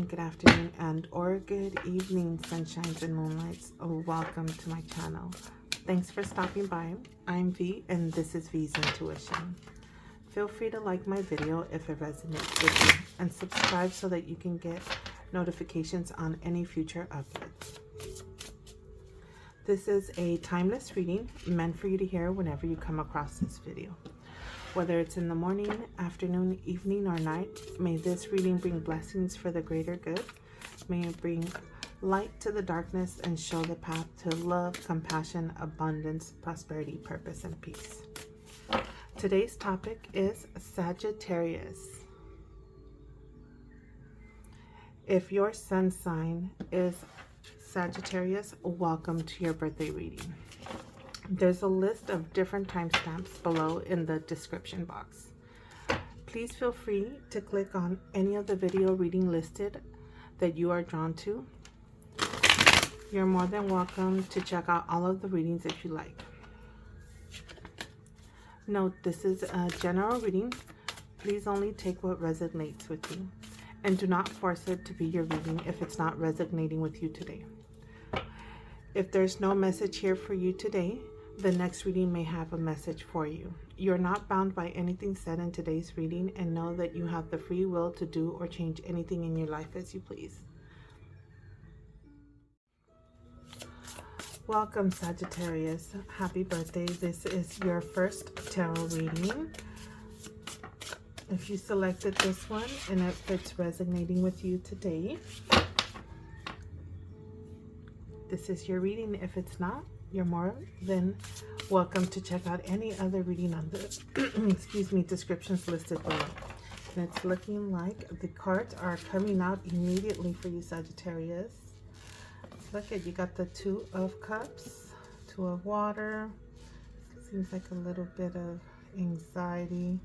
good afternoon, and or good evening, sunshines and moonlights. Welcome to my channel. Thanks for stopping by. I'm V, and this is V's Intuition. Feel free to like my video if it resonates with you, and subscribe so that you can get notifications on any future uploads. This is a timeless reading meant for you to hear whenever you come across this video. Whether it's in the morning, afternoon, evening, or night, may this reading bring blessings for the greater good. May it bring light to the darkness and show the path to love, compassion, abundance, prosperity, purpose, and peace. Today's topic is Sagittarius. If your sun sign is Sagittarius, welcome to your birthday reading. There's a list of different timestamps below in the description box. Please feel free to click on any of the video reading listed that you are drawn to. You're more than welcome to check out all of the readings if you like. Note, this is a general reading. Please only take what resonates with you, and do not force it to be your reading if it's not resonating with you today. If there's no message here for you today, the next reading may have a message for you. You're not bound by anything said in today's reading, and know that you have the free will to do or change anything in your life as you please. Welcome, Sagittarius. Happy birthday. This is your first tarot reading. If you selected this one and if it's resonating with you today, this is your reading. If it's not, you're more than welcome to check out any other reading on the descriptions listed below. And it's looking like the cards are coming out immediately for you, Sagittarius. Look at, you got the Two of Cups, Two of Water. Seems like a little bit of anxiety,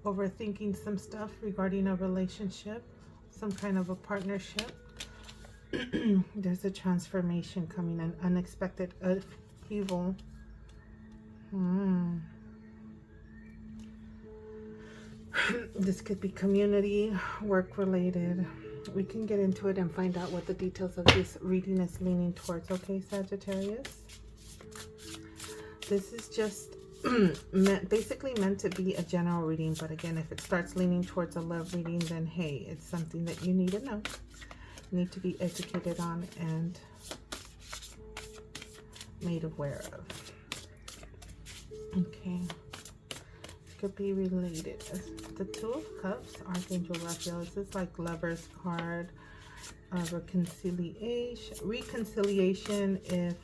overthinking some stuff regarding a relationship, some kind of a partnership. There's a transformation coming, an unexpected upheaval. This could be community, work related. We can get into it and find out what the details of this reading is leaning towards, okay, Sagittarius? This is just basically meant to be a general reading, but again, if it starts leaning towards a love reading, then hey, it's something that you need to know, need to be educated on and made aware of. Okay, could be related. The Two of Cups, Archangel Raphael. This is like Lover's card, reconciliation if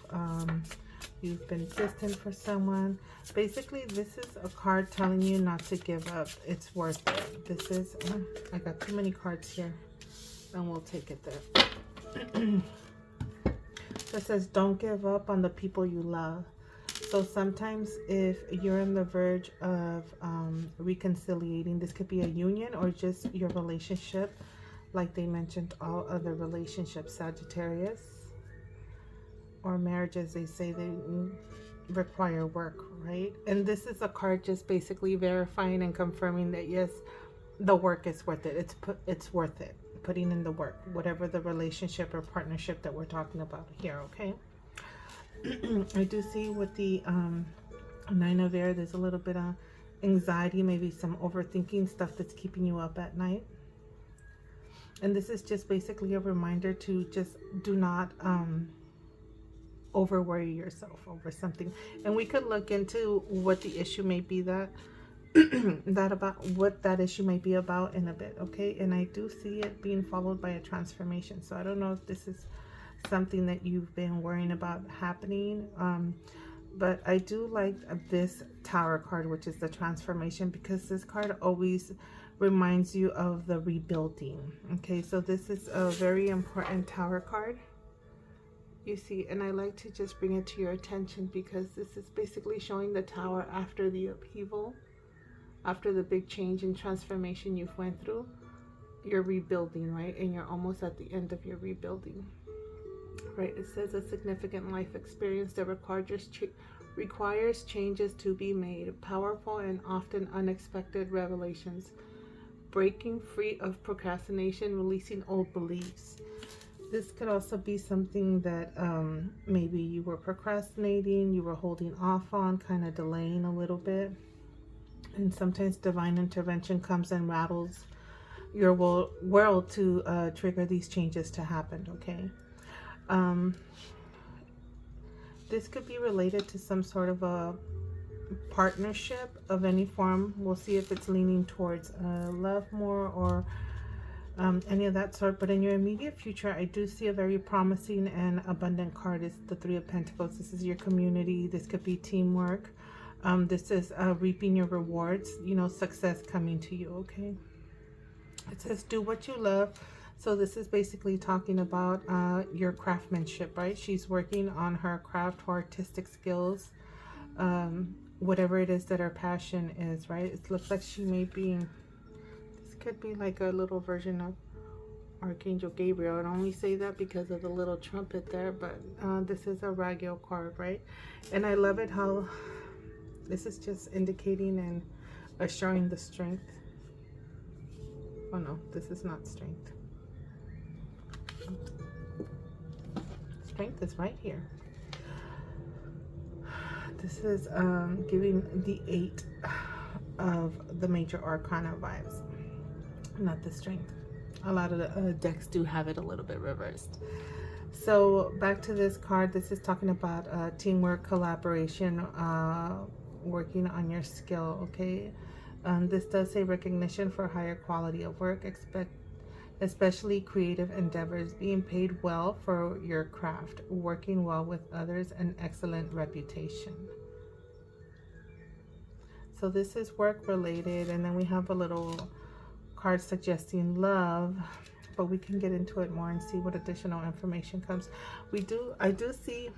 you've been distant for someone. Basically, this is a card telling you not to give up. It's worth it. This is I got too many cards here, and we'll take it there. So it says, don't give up on the people you love. So sometimes if you're on the verge of reconciliating, this could be a union or just your relationship. Like they mentioned, all other relationships, Sagittarius, or marriages, they say they require work, right? And this is a card just basically verifying and confirming that yes, the work is worth it. It's worth it, putting in the work, whatever the relationship or partnership that we're talking about here, okay? I do see with the Nine of Air, there's a little bit of anxiety, maybe some overthinking stuff that's keeping you up at night. And this is just basically a reminder to just do not over worry yourself over something. And we could look into what the issue may be, that what that issue may be about in a bit, okay? And I do see it being followed by a transformation. So I don't know if this is something that you've been worrying about happening, but I do like this Tower card, which is the transformation, because this card always reminds you of the rebuilding. Okay, so this is a very important Tower card, you see, and I like to just bring it to your attention because this is basically showing the Tower after the upheaval, after the big change and transformation you've went through. You're rebuilding, right? And you're almost at the end of your rebuilding. Right, it says a significant life experience that requires changes to be made, powerful and often unexpected revelations breaking free of procrastination, releasing old beliefs. This could also be something that maybe you were procrastinating, you were holding off on, kind of delaying a little bit. And sometimes divine intervention comes and rattles your world to trigger these changes to happen, okay? This could be related to some sort of a partnership of any form. We'll see if it's leaning towards love more or any of that sort. But in your immediate future, I do see a very promising and abundant card. It's the Three of Pentacles. This is your community. This could be teamwork. This is reaping your rewards, you know, success coming to you, okay? It says do what you love. So this is basically talking about your craftsmanship, right? She's working on her craft or artistic skills, whatever it is that her passion is, right? It looks like she may be, this could be like a little version of Archangel Gabriel. I only say that because of the little trumpet there, but this is a Raguel card, right? And I love it how this is just indicating and assuring the strength. Oh no, this is not strength. Strength is right here. This is giving the 8 of the major arcana vibes, not the strength. A lot of the decks do have it a little bit reversed. So back to this card, this is talking about teamwork, collaboration, working on your skill, okay? This does say recognition for higher quality of work, especially creative endeavors, being paid well for your craft, working well with others, and excellent reputation. So this is work related, and then we have a little card suggesting love, but we can get into it more and see what additional information comes. I do see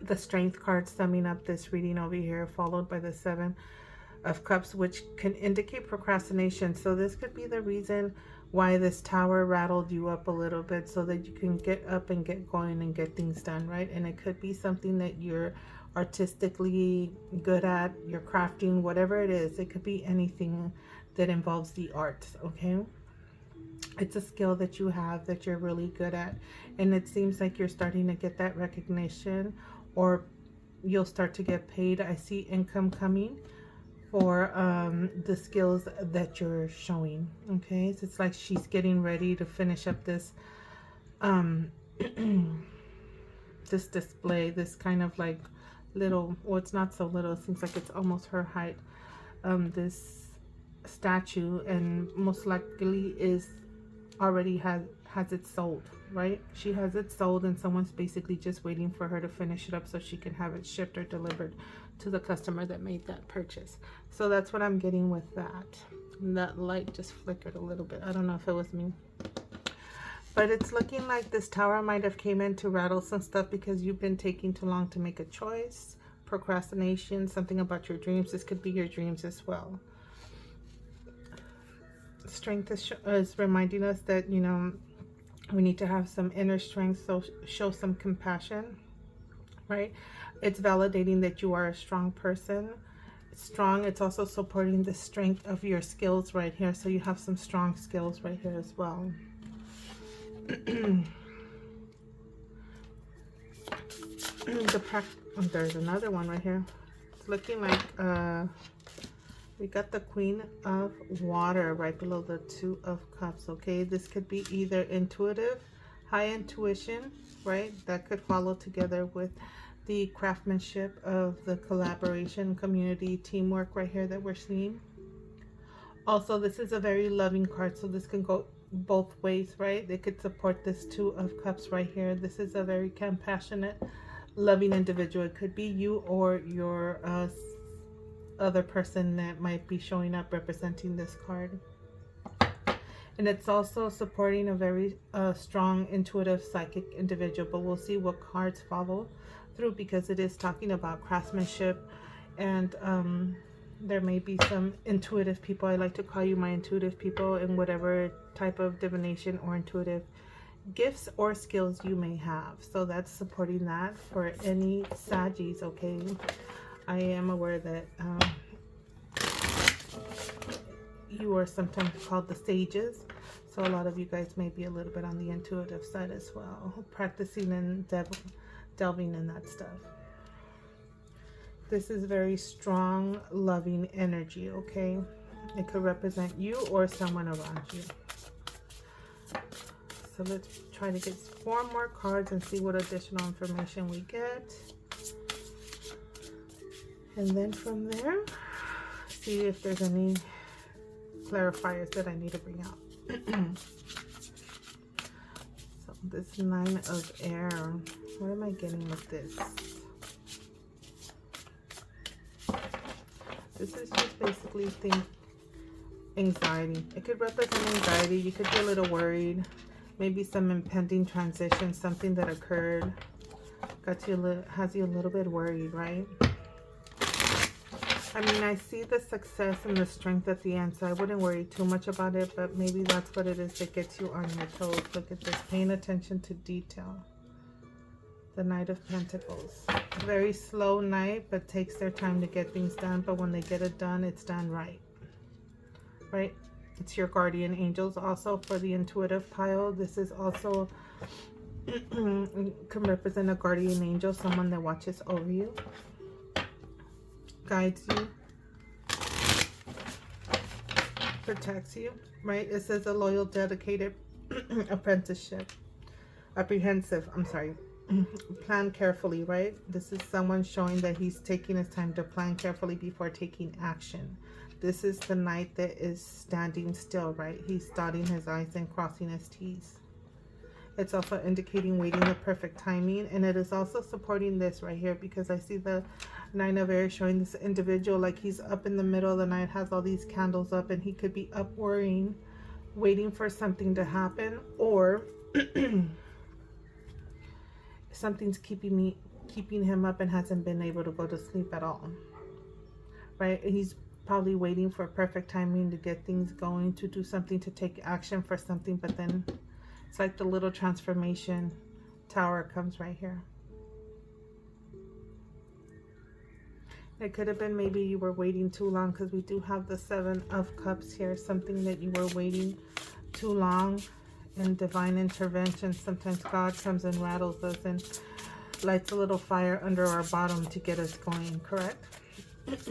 the Strength card summing up this reading over here, followed by the 7 of Cups, which can indicate procrastination. So this could be the reason why this Tower rattled you up a little bit, so that you can get up and get going and get things done, right? And it could be something that you're artistically good at, you're crafting, whatever it is. It could be anything that involves the arts, okay? It's a skill that you have that you're really good at, and it seems like you're starting to get that recognition, or you'll start to get paid. I see income coming for the skills that you're showing, okay? So it's like she's getting ready to finish up this this display, this kind of like little, well, it's not so little, it seems like it's almost her height, this statue, and most likely is already has it sold, right? She has it sold, and someone's basically just waiting for her to finish it up so she can have it shipped or delivered to the customer that made that purchase. So that's what I'm getting with that. And that light just flickered a little bit. I don't know if it was me, but it's looking like this Tower might have came in to rattle some stuff because you've been taking too long to make a choice. Procrastination, something about your dreams. This could be your dreams as well. Strength is reminding us that, you know, we need to have some inner strength, so show some compassion, right? It's validating that you are a strong person. It's strong. It's also supporting the strength of your skills right here. So you have some strong skills right here as well. There's another one right here. It's looking like we got the Queen of Water right below the 2 of Cups, okay? This could be either intuitive, high intuition, right? That could follow together with the craftsmanship of the collaboration, community, teamwork right here that we're seeing. Also, this is a very loving card, so this can go both ways, right? They could support this 2 of Cups right here. This is a very compassionate, loving individual. It could be you or your other person that might be showing up representing this card. And it's also supporting a very strong, intuitive, psychic individual. But we'll see what cards follow through, because it is talking about craftsmanship, and there may be some intuitive people. I like to call you my intuitive people in whatever type of divination or intuitive gifts or skills you may have. So that's supporting that for any Saggies, okay? I am aware that you are sometimes called the sages. So a lot of you guys may be a little bit on the intuitive side as well, practicing and delving in that stuff. This is very strong, loving energy, okay? It could represent you or someone around you. So let's try to get 4 more cards and see what additional information we get. And then from there, see if there's any clarifiers that I need to bring out. So this 9 of air, what am I getting with this? This is just basically anxiety. It could represent anxiety. You could be a little worried. Maybe some impending transition, something that occurred, has you a little bit worried, right? I mean, I see the success and the strength at the end, so I wouldn't worry too much about it, but maybe that's what it is that gets you on your toes. Look at this, paying attention to detail. The Knight of Pentacles. Very slow night, but takes their time to get things done, but when they get it done, it's done right. Right? It's your guardian angels. Also for the intuitive pile, this is also can represent a guardian angel, someone that watches over you, guides you, protects you, right? It says a loyal, dedicated apprenticeship. Apprehensive, I'm sorry. Plan carefully, right? This is someone showing that he's taking his time to plan carefully before taking action. This is the knight that is standing still, right? He's dotting his I's and crossing his T's. It's also indicating waiting the perfect timing, and it is also supporting this right here, because I see the 9 of air showing this individual like he's up in the middle of the night, has all these candles up, and he could be up worrying, waiting for something to happen, or something's keeping him up and hasn't been able to go to sleep at all, right? He's probably waiting for perfect timing to get things going, to do something, to take action for something, but then it's like the little transformation tower comes right here. It could have been maybe you were waiting too long, because we do have the 7 of Cups here, something that you were waiting too long. In divine intervention, sometimes God comes and rattles us and lights a little fire under our bottom to get us going, correct? Let's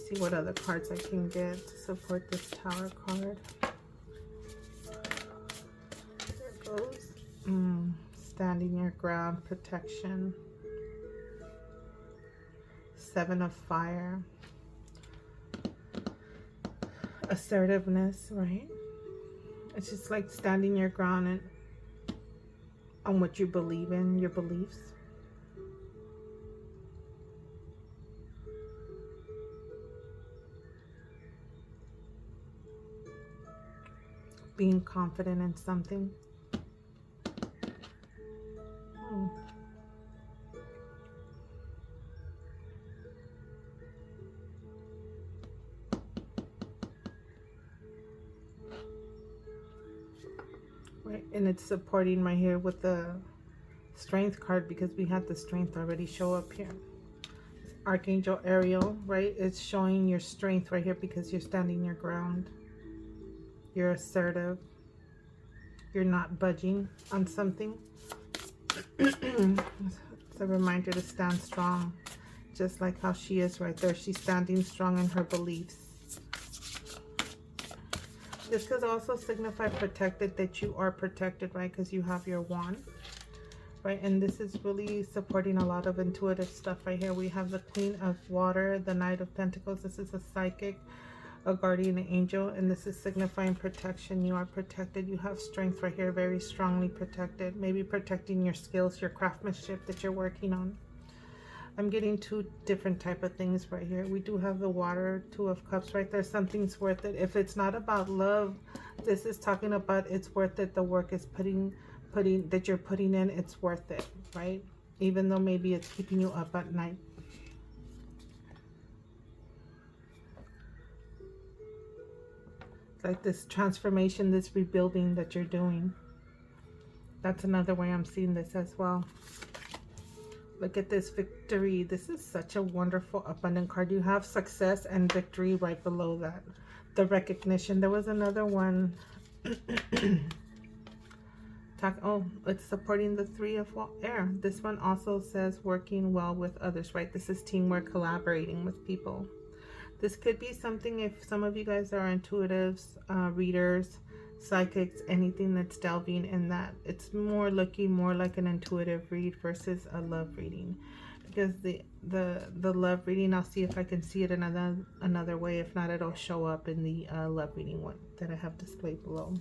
see what other cards I can get to support this Tower card. There it goes. Standing your ground, protection. 7 of fire. Assertiveness, right? It's just like standing your ground and on what you believe in, your beliefs. Being confident in something. Right, and it's supporting right here with the Strength card, because we had the Strength already show up here. Archangel Ariel, right? It's showing your strength right here because you're standing your ground. You're assertive. You're not budging on something. It's a reminder to stand strong, just like how she is right there. She's standing strong in her beliefs. This could also signify protected, that you are protected, right? Because you have your wand, right? And this is really supporting a lot of intuitive stuff right here. We have the Queen of Water, the Knight of Pentacles. This is a psychic, a guardian angel, and this is signifying protection. You are protected. You have strength right here, very strongly protected. Maybe protecting your skills, your craftsmanship that you're working on. I'm getting 2 different type of things right here. We do have the water, 2 of Cups right there. Something's worth it. If it's not about love, this is talking about it's worth it. The work is that you're putting in, it's worth it, right? Even though maybe it's keeping you up at night. It's like this transformation, this rebuilding that you're doing. That's another way I'm seeing this as well. Look at this, victory. This is such a wonderful, abundant card. You have success and victory right below that. The recognition. There was another one. Oh, it's supporting the 3 of air. This one also says working well with others, right? This is teamwork, collaborating with people. This could be something if some of you guys are intuitives, readers, psychics, anything that's delving in that. It's more looking more like an intuitive read versus a love reading. Because the love reading, I'll see if I can see it another way. If not, it'll show up in the love reading one that I have displayed below.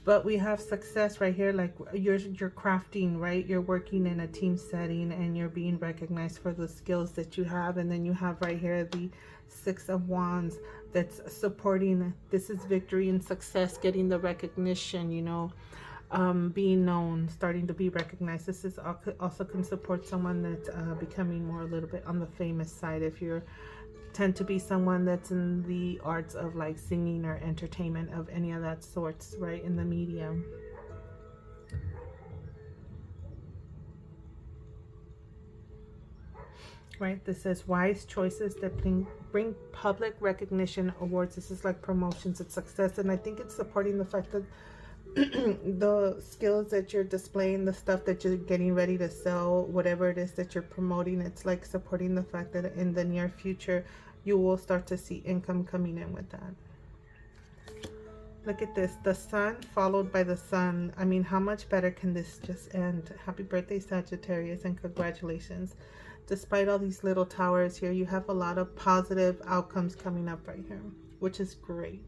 But we have success right here, like you're crafting, right? You're working in a team setting and you're being recognized for the skills that you have. And then you have right here the 6 of Wands that's supporting. This is victory and success, getting the recognition, you know, being known, starting to be recognized. This is also can support someone that's becoming more a little bit on the famous side. If you're tend to be someone that's in the arts of like singing or entertainment of any of that sorts, right, in the medium. Right, this says wise choices that bring public recognition, awards. This is like promotions and success, and I think it's supporting the fact that the skills that you're displaying, the stuff that you're getting ready to sell, whatever it is that you're promoting, it's like supporting the fact that in the near future you will start to see income coming in with that. Look at this, the sun followed by the sun. I mean, how much better can this just end? Happy birthday, Sagittarius, and congratulations. Despite all these little towers here, you have a lot of positive outcomes coming up right here, which is great.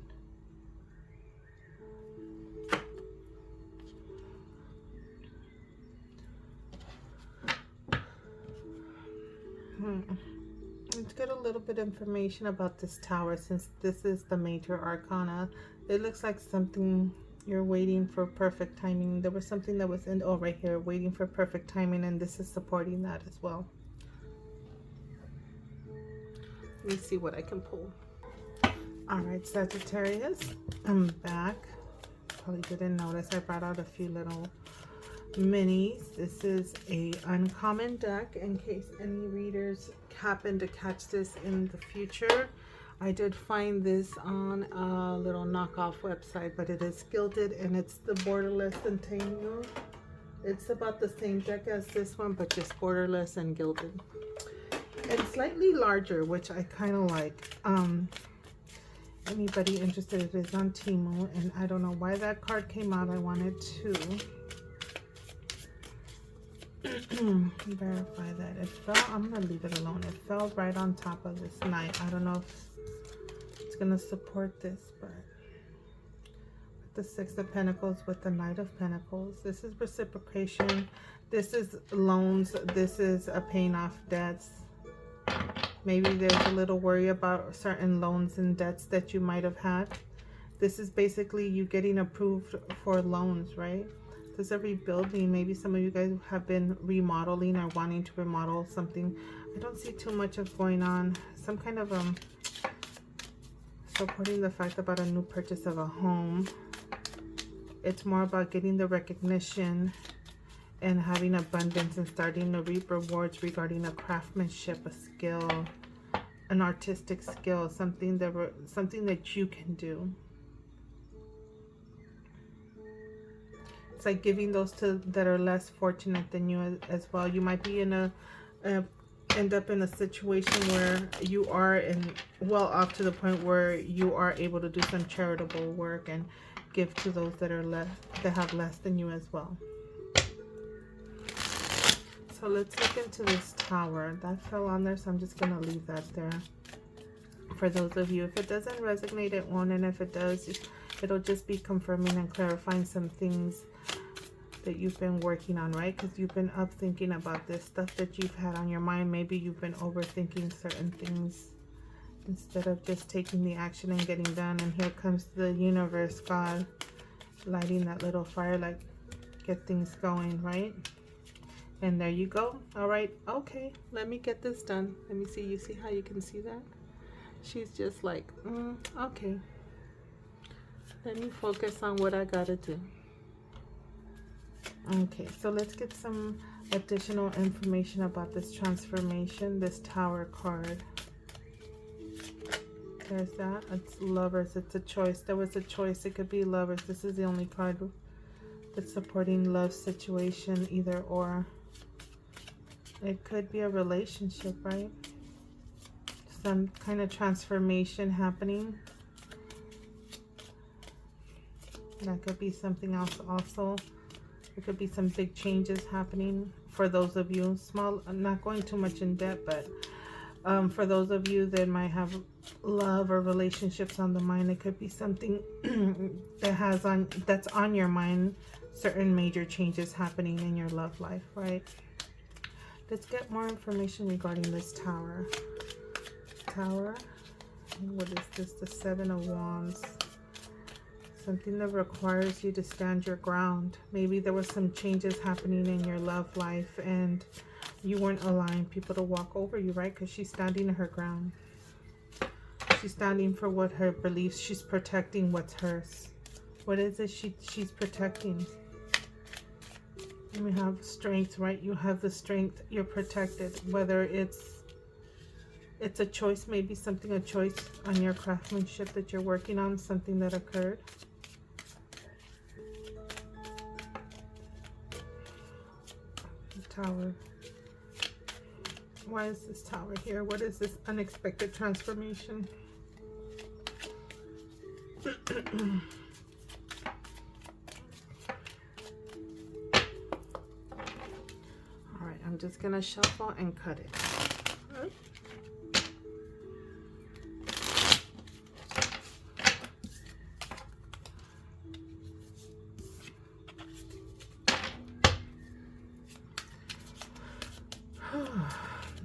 Let's get a little bit of information about this tower, since this is the major arcana. It looks like something you're waiting for perfect timing. There was something that was in, oh, right here, waiting for perfect timing, and this is supporting that as well. Let me see what I can pull. All right, Sagittarius, I'm back. Probably didn't notice I brought out a few little minis. This is a uncommon deck in case any readers happen to catch this in the future. I did find this on a little knockoff website, but it is gilded and it's the borderless Centennial. It's about the same deck as this one, but just borderless and gilded and slightly larger, which I kind of like. Anybody interested, it is on Temu, and I don't know why that card came out. I wanted to verify that it fell. I'm gonna leave it alone. It fell right on top of this knight. I don't know if it's gonna support this, but the 6 of Pentacles with the Knight of Pentacles, this is reciprocation, this is loans, this is a paying off debts. Maybe there's a little worry about certain loans and debts that you might have had. This is basically you getting approved for loans, right? There's a rebuilding. Maybe some of you guys have been remodeling or wanting to remodel something. I don't see too much of going on. Some kind of supporting the fact about a new purchase of a home. It's more about getting the recognition and having abundance and starting to reap rewards regarding a craftsmanship, a skill, an artistic skill, something that you can do. It's like giving those to that are less fortunate than you as well. You might be in end up in a situation where you are well off to the point where you are able to do some charitable work and give to those that are less, that have less than you as well. So let's look into this tower. That fell on there, so I'm just going to leave that there for those of you. If it doesn't resonate, it won't, and if it does, it'll just be confirming and clarifying some things that you've been working on, right? Because you've been up thinking about this stuff that you've had on your mind. Maybe you've been overthinking certain things instead of just taking the action and getting done. And here comes the universe, God, lighting that little fire, like, get things going, right? And there you go. All right, okay, let me get this done. Let me see. You see how you can see that? She's just like, okay, let me focus on what I gotta do. Okay, so let's get some Additional information about this transformation, this Tower card. There's that. It's Lovers. It's a choice. There was a choice. It could be Lovers. This is the only card that's supporting love situation, either or. It could be a relationship, right? Some kind of transformation happening. That could be something else also. There could be some big changes happening for those of you. Small, I'm not going too much in depth, but for those of you that might have love or relationships on the mind, it could be something that's on your mind. Certain major changes happening in your love life, right? Let's get more information regarding this Tower. Tower. And what is this? The Seven of Wands. Something that requires you to stand your ground. Maybe there was some changes happening in your love life and you weren't allowing people to walk over you, right? Because she's standing her ground. She's standing for what her beliefs. She's protecting what's hers. What is it she's protecting? And we have strength, right? You have the strength. You're protected. Whether it's a choice, maybe a choice on your craftsmanship that you're working on, something that occurred. Tower. Why is this Tower here? What is this unexpected transformation? All right, I'm just gonna shuffle and cut it.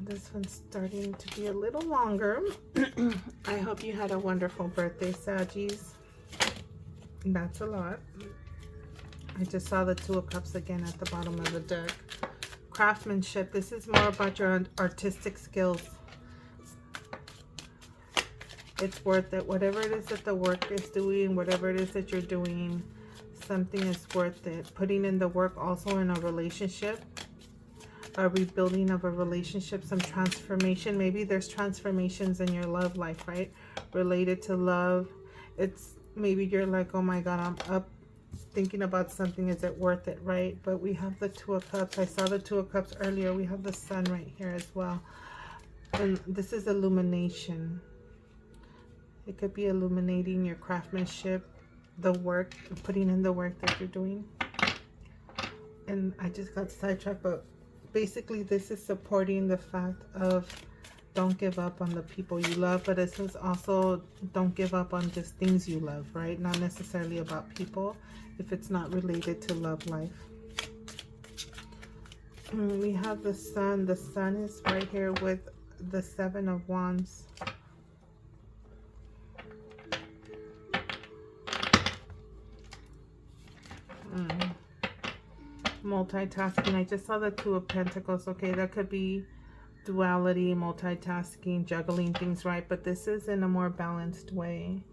This one's starting to be a little longer. I hope you had a wonderful birthday, Saggies. That's a lot. I just saw the Two of Cups again at the bottom of the deck. Craftsmanship. This is more about your artistic skills. It's worth it. Whatever it is that the work is doing, whatever it is that you're doing, something is worth it. Putting in the work also in a relationship. A rebuilding of a relationship, some transformation. Maybe there's transformations in your love life, right? Related to love. It's maybe you're like, oh my God, I'm up thinking about something. Is it worth it, right? But we have the Two of Cups. I saw the Two of Cups earlier. We have the Sun right here as well. And this is illumination. It could be illuminating your craftsmanship, the work, putting in the work that you're doing. And I just got sidetracked, but basically this is supporting the fact of don't give up on the people you love, but it says also don't give up on just things you love, right? Not necessarily about people if it's not related to love life. We have the Sun. The Sun is right here with the Seven of Wands. Multitasking. I just saw the Two of Pentacles. Okay, that could be duality, multitasking, juggling things, right? But this is in a more balanced way.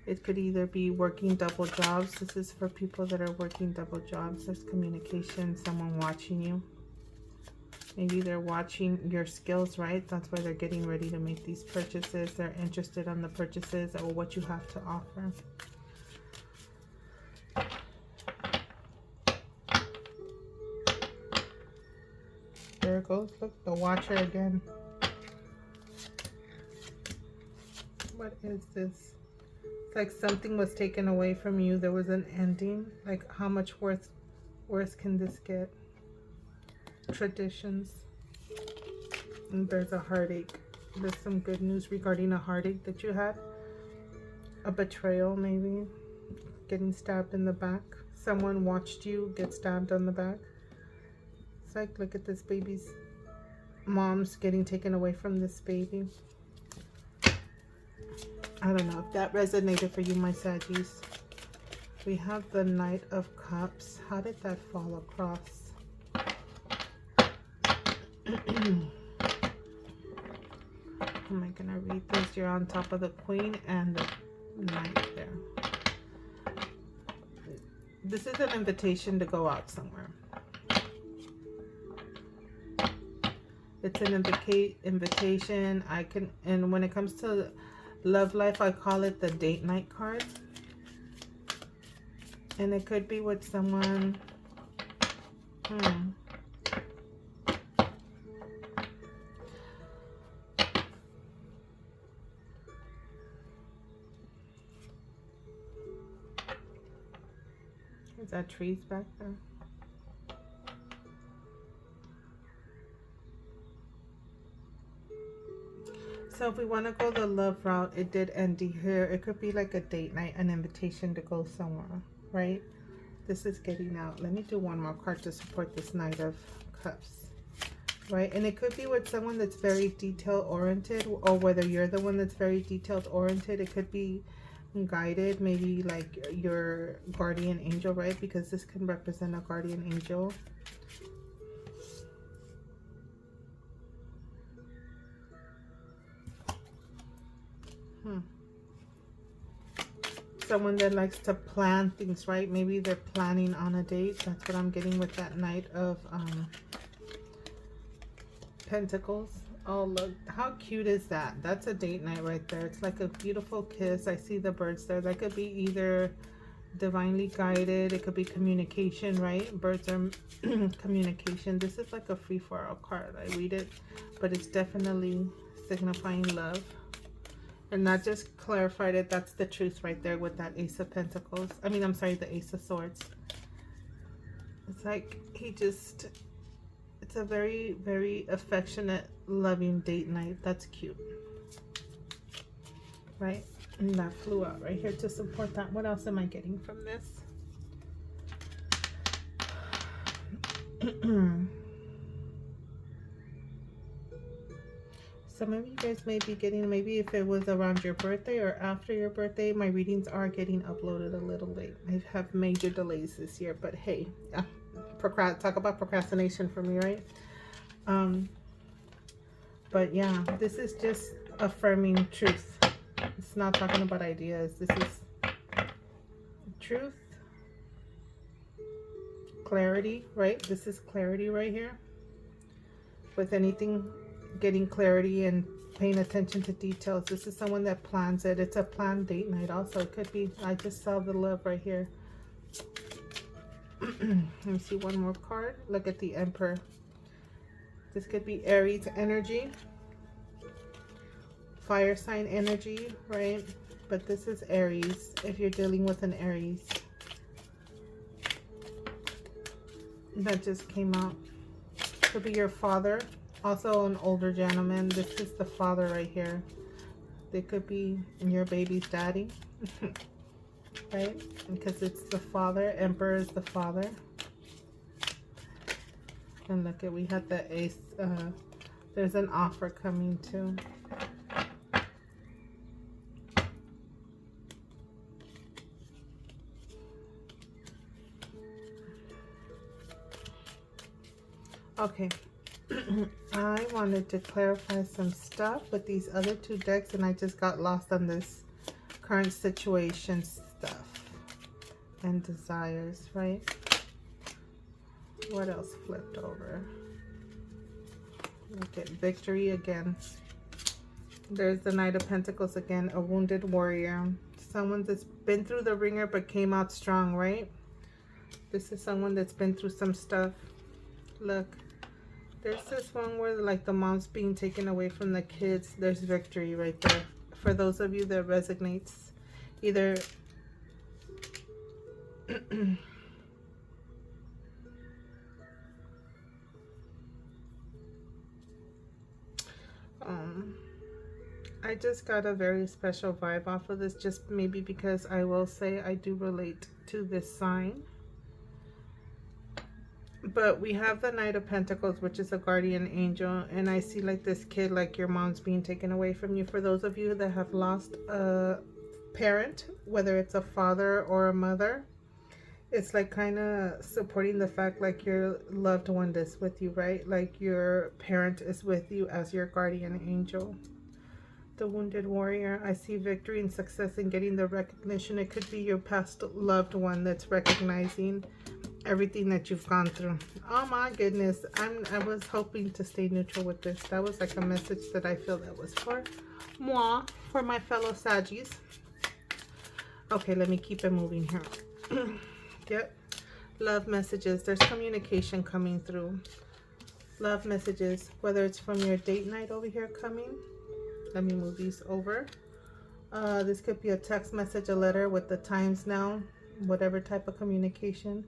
It could either be working double jobs. This is for people that are working double jobs. There's communication, someone watching you. Maybe they're watching your skills, right? That's why they're getting ready to make these purchases. They're interested in the purchases or what you have to offer. There it goes. Look, the Watcher again. What is this? It's like something was taken away from you. There was an ending. Like, how much worse can this get? Traditions. And there's a heartache. There's some good news regarding a heartache that you had. A betrayal, maybe. Getting stabbed in the back. Someone watched you get stabbed on the back. It's like, look at this baby's mom's getting taken away from this baby. I don't know if that resonated for you, my Saggies. We have the Knight of Cups. How did that fall across? Am I gonna read this? You're on top of the Queen and the Knight there. This is an invitation to go out somewhere. It's an invitation. And when it comes to love life, I call it the date night card. And it could be with someone. Is that trees back there? So if we want to go the love route, it did end here. It could be like a date night, an invitation to go somewhere, right? This is getting out. Let me do one more card to support this Knight of Cups, right? And it could be with someone that's very detail oriented, or whether you're the one that's very detailed oriented. It could be guided, maybe like your guardian angel, right? Because this can represent a guardian angel. Someone that likes to plan things, right? Maybe they're planning on a date. That's what I'm getting with that Knight of Pentacles. Oh, look, how cute is that? That's a date night right there. It's like a beautiful kiss. I see the birds there. That could be either divinely guided. It could be communication, right? Birds are communication. This is like a free-for-all card. I read it, but it's definitely signifying love. And that just clarified it. That's the truth right there with that Ace of Pentacles. I mean, I'm sorry, the Ace of Swords. It's like it's a very, very affectionate, loving date night. That's cute. Right? And that flew out right here to support that. What else am I getting from this? Some of you guys may be getting, maybe if it was around your birthday or after your birthday, my readings are getting uploaded a little late. I have major delays this year, but hey, talk about procrastination for me, right? But yeah, this is just affirming truth. It's not talking about ideas. This is truth, clarity, right? This is clarity right here. With anything, getting clarity and paying attention to details. This is someone that plans it. It's a planned date night also. It could be, I just saw the love right here. Let me see one more card. Look at the Emperor. This could be Aries energy, fire sign energy, right? But this is Aries if you're dealing with an Aries. That just came out. Could be your father. Also an older gentleman. This is the father right here. They could be your baby's daddy. Right? Because it's the father. Emperor is the father. And look at, we had the Ace. There's an offer coming too. Okay. I wanted to clarify some stuff with these other two decks, and I just got lost on this current situation stuff and desires, right? What else flipped over? Look at victory again. There's the Knight of Pentacles again, a wounded warrior. Someone that's been through the ringer but came out strong, right? This is someone that's been through some stuff. Look. There's this one where like the mom's being taken away from the kids. There's victory right there. For those of you that resonates, either I just got a very special vibe off of this, just maybe because I will say I do relate to this sign. But we have the Knight of Pentacles, which is a guardian angel, and I see like this kid, like your mom's being taken away from you. For those of you that have lost a parent, whether it's a father or a mother, it's like kind of supporting the fact like your loved one is with you, right? Like your parent is with you as your guardian angel. The wounded warrior, I see victory and success in getting the recognition. It could be your past loved one that's recognizing everything that you've gone through. Oh my goodness, I was hoping to stay neutral with this. That was like a message that I feel that was for moi, for my fellow Saggies. Okay, let me keep it moving here. Yep, love messages. There's communication coming through. Love messages, whether it's from your date night over here coming. Let me move these over. This could be a text message, a letter with the times now, whatever type of communication.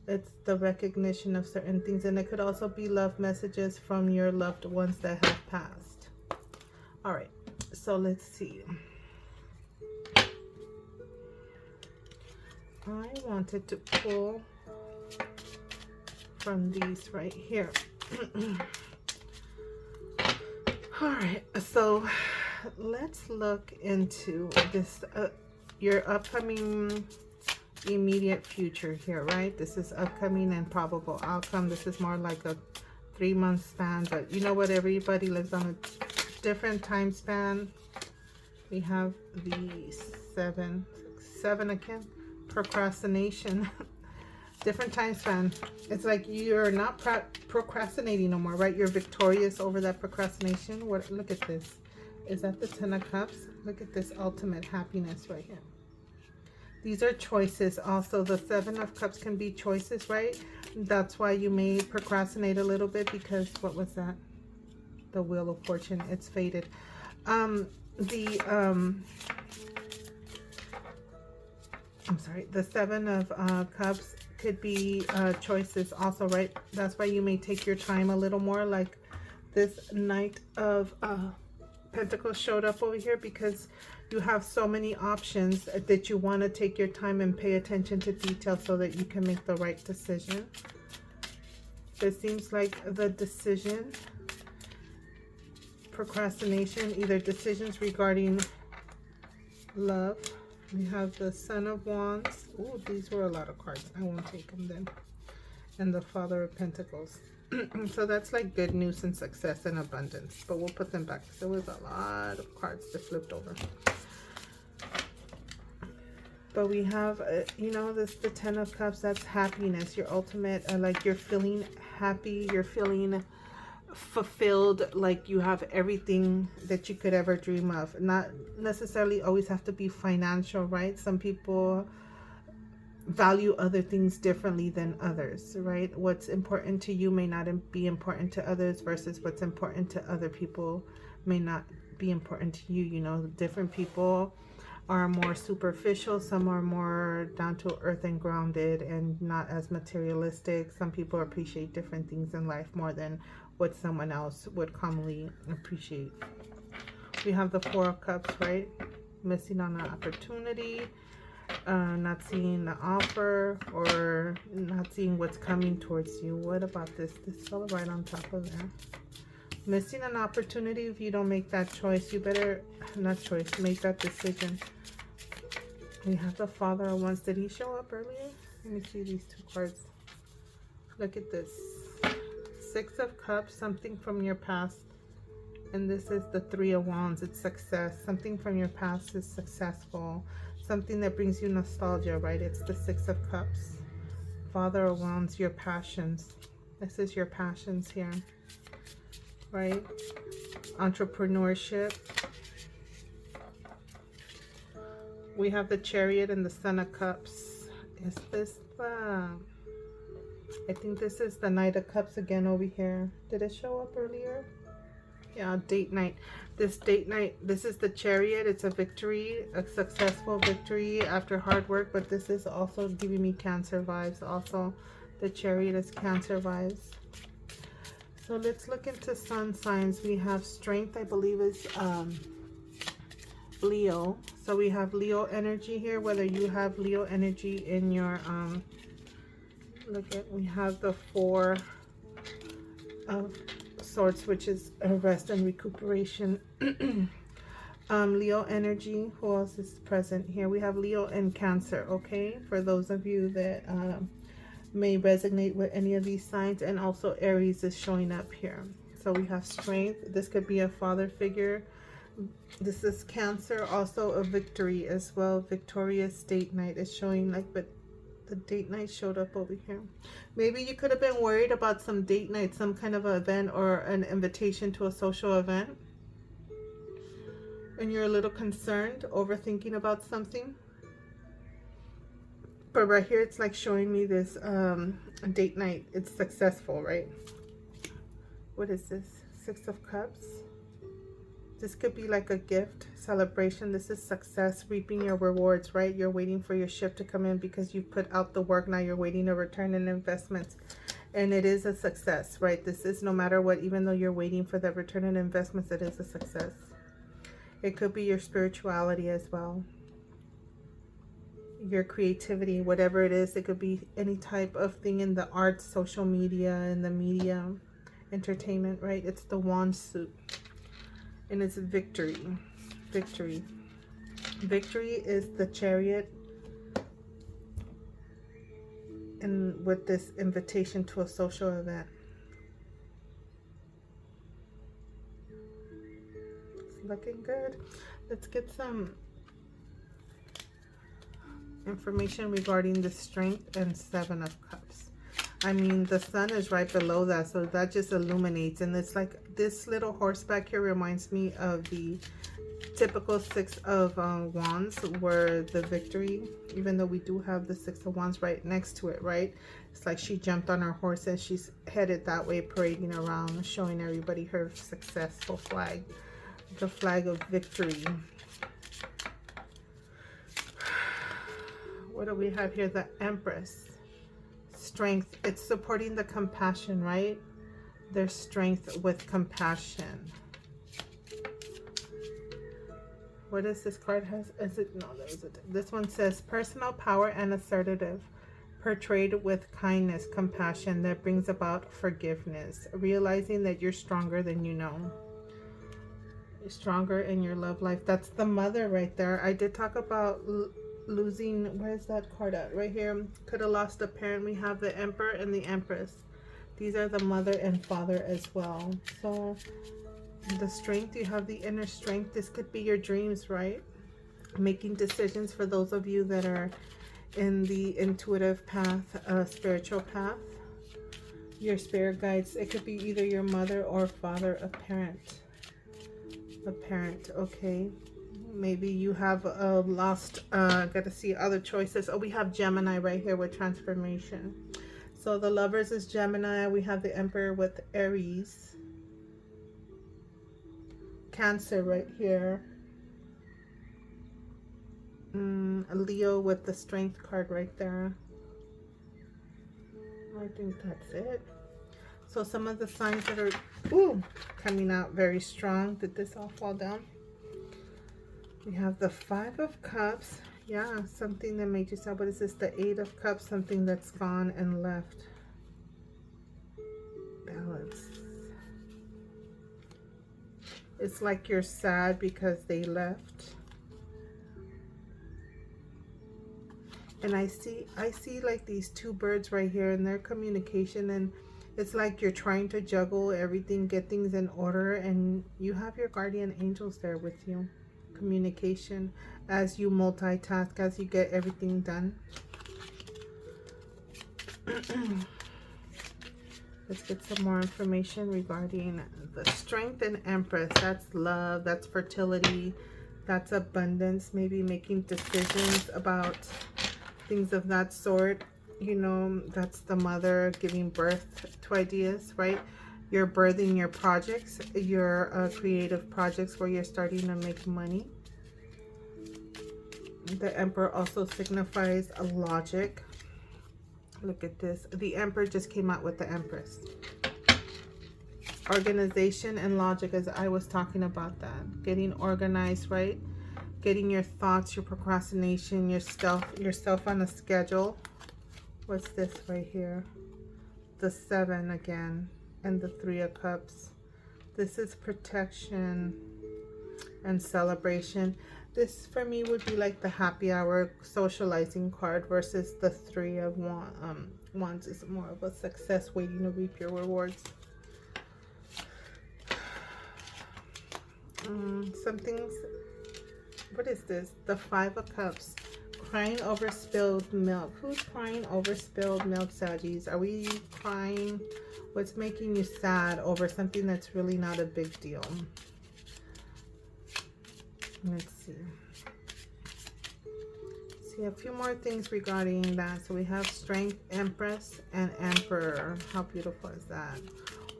It's the recognition of certain things, and it could also be love messages from your loved ones that have passed. All right, so let's see. I wanted to pull from these right here. All right, so let's look into this, your upcoming immediate future here, right? This is upcoming and probable outcome. This is more like a 3-month span, but you know what? Everybody lives on a different time span. We have the seven again. Procrastination. Different time span. It's like you're not procrastinating no more, right? You're victorious over that procrastination. What? Look at this. Is that the 10 of Cups? Look at this ultimate happiness right here. These are choices. Also, the 7 of Cups can be choices, right? That's why you may procrastinate a little bit, because what was that? The Wheel of Fortune. It's faded. I'm sorry. The 7 of Cups could be choices also, right? That's why you may take your time a little more, like this Knight of Pentacles showed up over here, because you have so many options that you want to take your time and pay attention to detail so that you can make the right decision. It seems like the decision, procrastination, either decisions regarding love. We have the Son of Wands. Oh, these were a lot of cards. I won't take them then. And the Father of Pentacles. So that's like good news and success and abundance. But we'll put them back because there was a lot of cards that flipped over. But we have, you know, the 10 of Cups. That's happiness. Your ultimate, like you're feeling happy. You're feeling fulfilled, like you have everything that you could ever dream of. Not necessarily always have to be financial, right? Some people value other things differently than others, right? What's important to you may not be important to others, versus what's important to other people may not be important to you. You know, different people are more superficial, some are more down to earth and grounded and not as materialistic. Some people appreciate different things in life more than what someone else would commonly appreciate. We have the 4 of Cups, right? Missing on an opportunity, not seeing the offer, or not seeing what's coming towards you. What about this? This fell right on top of there. Missing an opportunity. If you don't make that choice, you better, not choice, make that decision. We have the Father of Wands. Did he show up earlier? Let me see these 2 cards. Look at this. 6 of Cups, something from your past. And this is the 3 of Wands. It's success. Something from your past is successful. Something that brings you nostalgia, right? It's the 6 of Cups. Father of Wands, your passions. This is your passions here, right? Entrepreneurship. We have the Chariot and the Son of Cups. Is this the... I think this is the Knight of Cups again over here. Did it show up earlier? Yeah, date night. This date night, this is the Chariot. It's a victory, a successful victory after hard work. But this is also giving me Cancer vibes. Also, the Chariot is Cancer vibes. So let's look into sun signs. We have strength, I believe is Leo. So we have Leo energy here. Whether you have Leo energy in your look at, we have the 4 of Swords, which is a rest and recuperation. Leo energy. Who else is present here? We have Leo and Cancer. Okay, for those of you that may resonate with any of these signs. And also Aries is showing up here. So we have strength. This could be a father figure. This is Cancer, also a victory as well. Victorious date night is showing, like, but The date night showed up over here. Maybe you could have been worried about some date night, some kind of event or an invitation to a social event. And you're a little concerned, overthinking about something. But right here, it's like showing me this date night. It's successful, right? What is this? 6 of Cups. This could be like a gift, celebration. This is success, reaping your rewards, right? You're waiting for your ship to come in because you put out the work. Now you're waiting a return in investments. And it is a success, right? This is no matter what, even though you're waiting for that return in investments, it is a success. It could be your spirituality as well. Your creativity, whatever it is. It could be any type of thing in the arts, social media, in the media, entertainment, right? It's the wand suit. And it's victory. Victory. Victory is the Chariot. And with this invitation to a social event. It's looking good. Let's get some information regarding the Strength and 7 of Cups. I mean, the sun is right below that, so that just illuminates. And it's like this little horseback here reminds me of the typical 6 of Wands, where the victory, even though we do have the 6 of Wands right next to it, right? It's like she jumped on her horse and she's headed that way, parading around, showing everybody her successful flag, the flag of victory. What do we have here? The Empress. Strength. It's supporting the compassion, right? There's strength with compassion. What does this card has? Is it no? There's a, this one says personal power and assertive, portrayed with kindness, compassion that brings about forgiveness. Realizing that you're stronger than you know. You're stronger in your love life. That's the Mother right there. I did talk about losing. Where's that card at? Right here. Could have lost a parent. We have the Emperor and the Empress. These are the Mother and Father as well. So the strength, you have the inner strength. This could be your dreams, right? Making decisions for those of you that are in the intuitive path, spiritual path. Your spirit guides. It could be either your mother or father, a parent. A parent, okay. Maybe you have lost, got to see other choices. Oh, we have Gemini right here with transformation. So the Lovers is Gemini. We have the Emperor with Aries. Cancer right here. Leo with the Strength card right there. I think that's it. So some of the signs that are coming out very strong. Did this all fall down? We have the 5 of Cups. Yeah, something that made you sad. What is this? The 8 of Cups. Something that's gone and left. Balance. It's like you're sad because they left. And I see like these 2 birds right here in their communication, and it's like you're trying to juggle everything, get things in order, and you have your guardian angels there with you. Communication as you multitask, as you get everything done. Let's get some more information regarding the Strength and Empress. That's love, that's fertility, that's abundance, maybe making decisions about things of that sort. You know, that's the Mother giving birth to ideas, right? You're birthing your projects, your creative projects where you're starting to make money. The Emperor also signifies a logic. Look at this. The Emperor just came out with the Empress. Organization and logic, as I was talking about that. Getting organized, right? Getting your thoughts, your procrastination, yourself on a schedule. What's this right here? The 7 again. And the 3 of Cups. This is protection and celebration. This for me would be like the happy hour socializing card versus the 3 of Wands is more of a success, waiting to reap your rewards. Some things. What is this? The 5 of Cups. crying over spilled milk. Who's crying over spilled milk, Saggies? Are we crying? What's making you sad over something that's really not a big deal? Let's see. See a few more things regarding that. So we have Strength, Empress, and Emperor. How beautiful is that?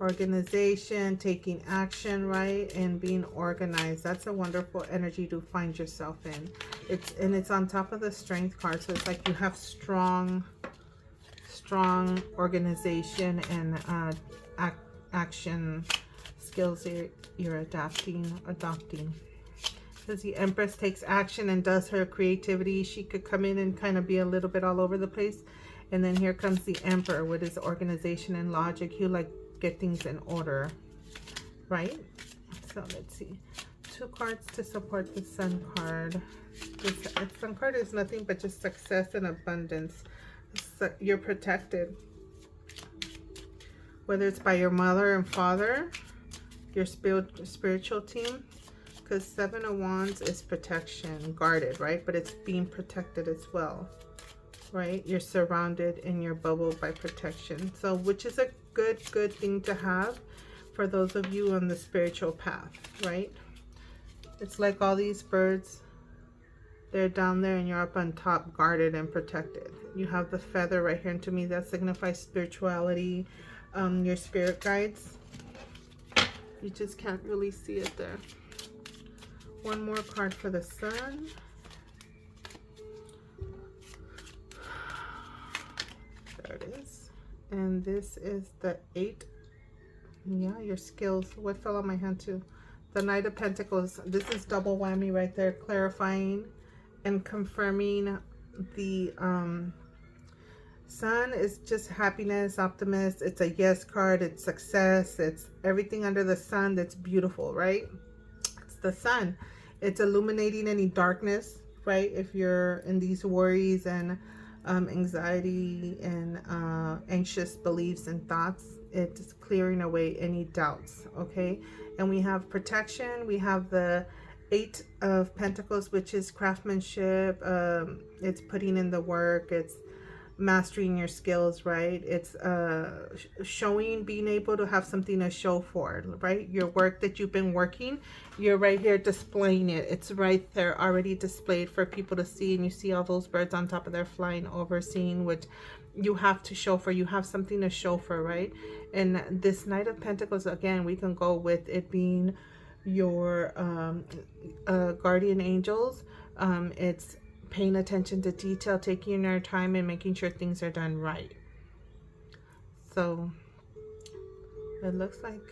Organization, taking action, right? And being organized. That's a wonderful energy to find yourself in. It's on top of the Strength card. So it's like you have strong organization and action skills you're adopting. Because the Empress takes action and does her creativity. She could come in and kind of be a little bit all over the place. And then here comes the Emperor with his organization and logic. He like get things in order, right? So let's see. 2 cards to support the Sun card. The Sun card is nothing but just success and abundance. So you're protected. Whether it's by your mother and father, your spiritual team. Because 7 of Wands is protection, guarded, right? But it's being protected as well, right? You're surrounded in your bubble by protection. So, which is a good thing to have for those of you on the spiritual path, right? It's like all these birds, they're down there and you're up on top, guarded and protected. You have the feather right here, and to me that signifies spirituality, your spirit guides. You just can't really see it there. One more card for the Sun. There it is. And this is the 8. Yeah, your skills. What fell on my hand too? The Knight of Pentacles. This is double whammy right there, clarifying and confirming. The Sun is just happiness, optimist. It's a yes card. It's success. It's everything under the sun that's beautiful, right? It's the Sun. It's illuminating any darkness, right? If you're in these worries and anxiety and anxious beliefs and thoughts, it's clearing away any doubts, okay? And we have protection. We have the 8 of Pentacles, which is craftsmanship. It's putting in the work. It's mastering your skills, right? It's showing, being able to have something to show for, right? Your work that you've been working, you're right here displaying it. It's right there already displayed for people to see, and you see all those birds on top of there flying over, seeing what you have to show for. You have something to show for, right? And this Knight of Pentacles, again, we can go with it being your guardian angels. It's paying attention to detail, taking your time and making sure things are done right. So it looks like,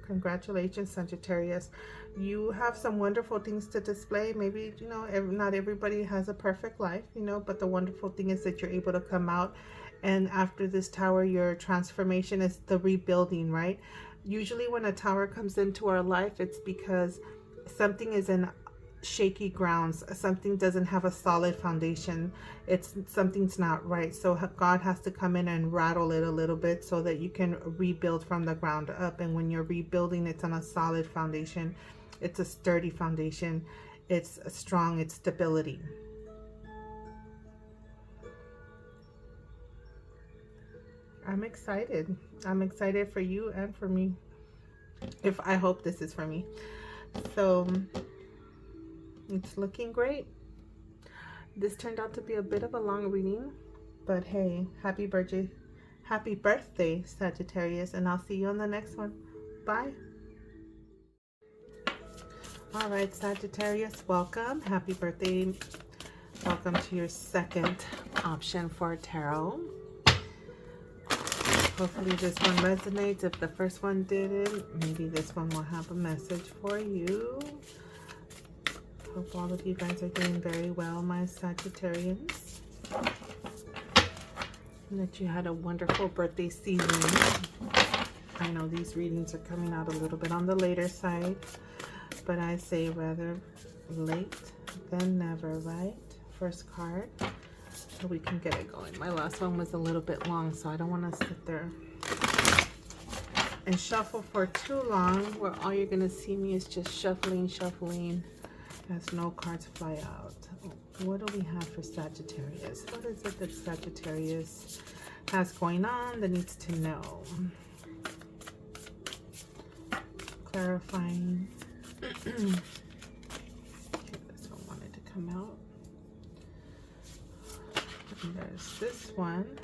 congratulations, Sagittarius. You have some wonderful things to display. Maybe, you know, not everybody has a perfect life, you know, but the wonderful thing is that you're able to come out, and after this Tower, your transformation is the rebuilding, right? Usually when a Tower comes into our life, it's because something is in shaky grounds, something doesn't have a solid foundation, something's not right. So God has to come in and rattle it a little bit so that you can rebuild from the ground up. And when you're rebuilding, it's on a solid foundation, it's a sturdy foundation, it's strong, it's stability. I'm excited for you and for me. I hope this is for me. So it's looking great. This turned out to be a bit of a long reading, but hey, happy birthday, Sagittarius, and I'll see you on the next one. Bye. All right, Sagittarius, welcome. Happy birthday. Welcome to your second option for tarot. Hopefully this one resonates. If the first one didn't, maybe this one will have a message for you. Hope all of you guys are doing very well, my Sagittarians. And that you had a wonderful birthday season. I know these readings are coming out a little bit on the later side, but I say rather late than never, right? First card, so we can get it going. My last one was a little bit long, so I don't want to sit there and shuffle for too long, where all you're going to see me is just shuffling, as no cards fly out. Oh, What do we have for Sagittarius? What is it that Sagittarius has going on that needs to know? Clarifying. Okay, this one wanted to come out. And there's this one.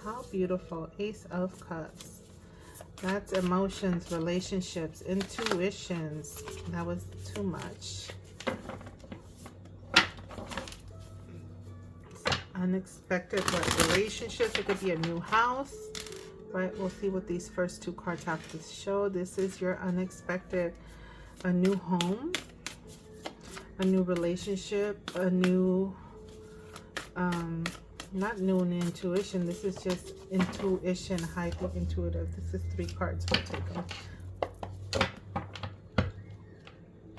How beautiful. Ace of Cups. That's emotions, relationships, intuitions. That was too much. Unexpected relationships. It could be a new house, right? We'll see what these first two cards have to show. This is your unexpected, a new home, a new relationship, a new, not new in intuition. This is just intuition, highly intuitive. This is 3 cards. We'll take them.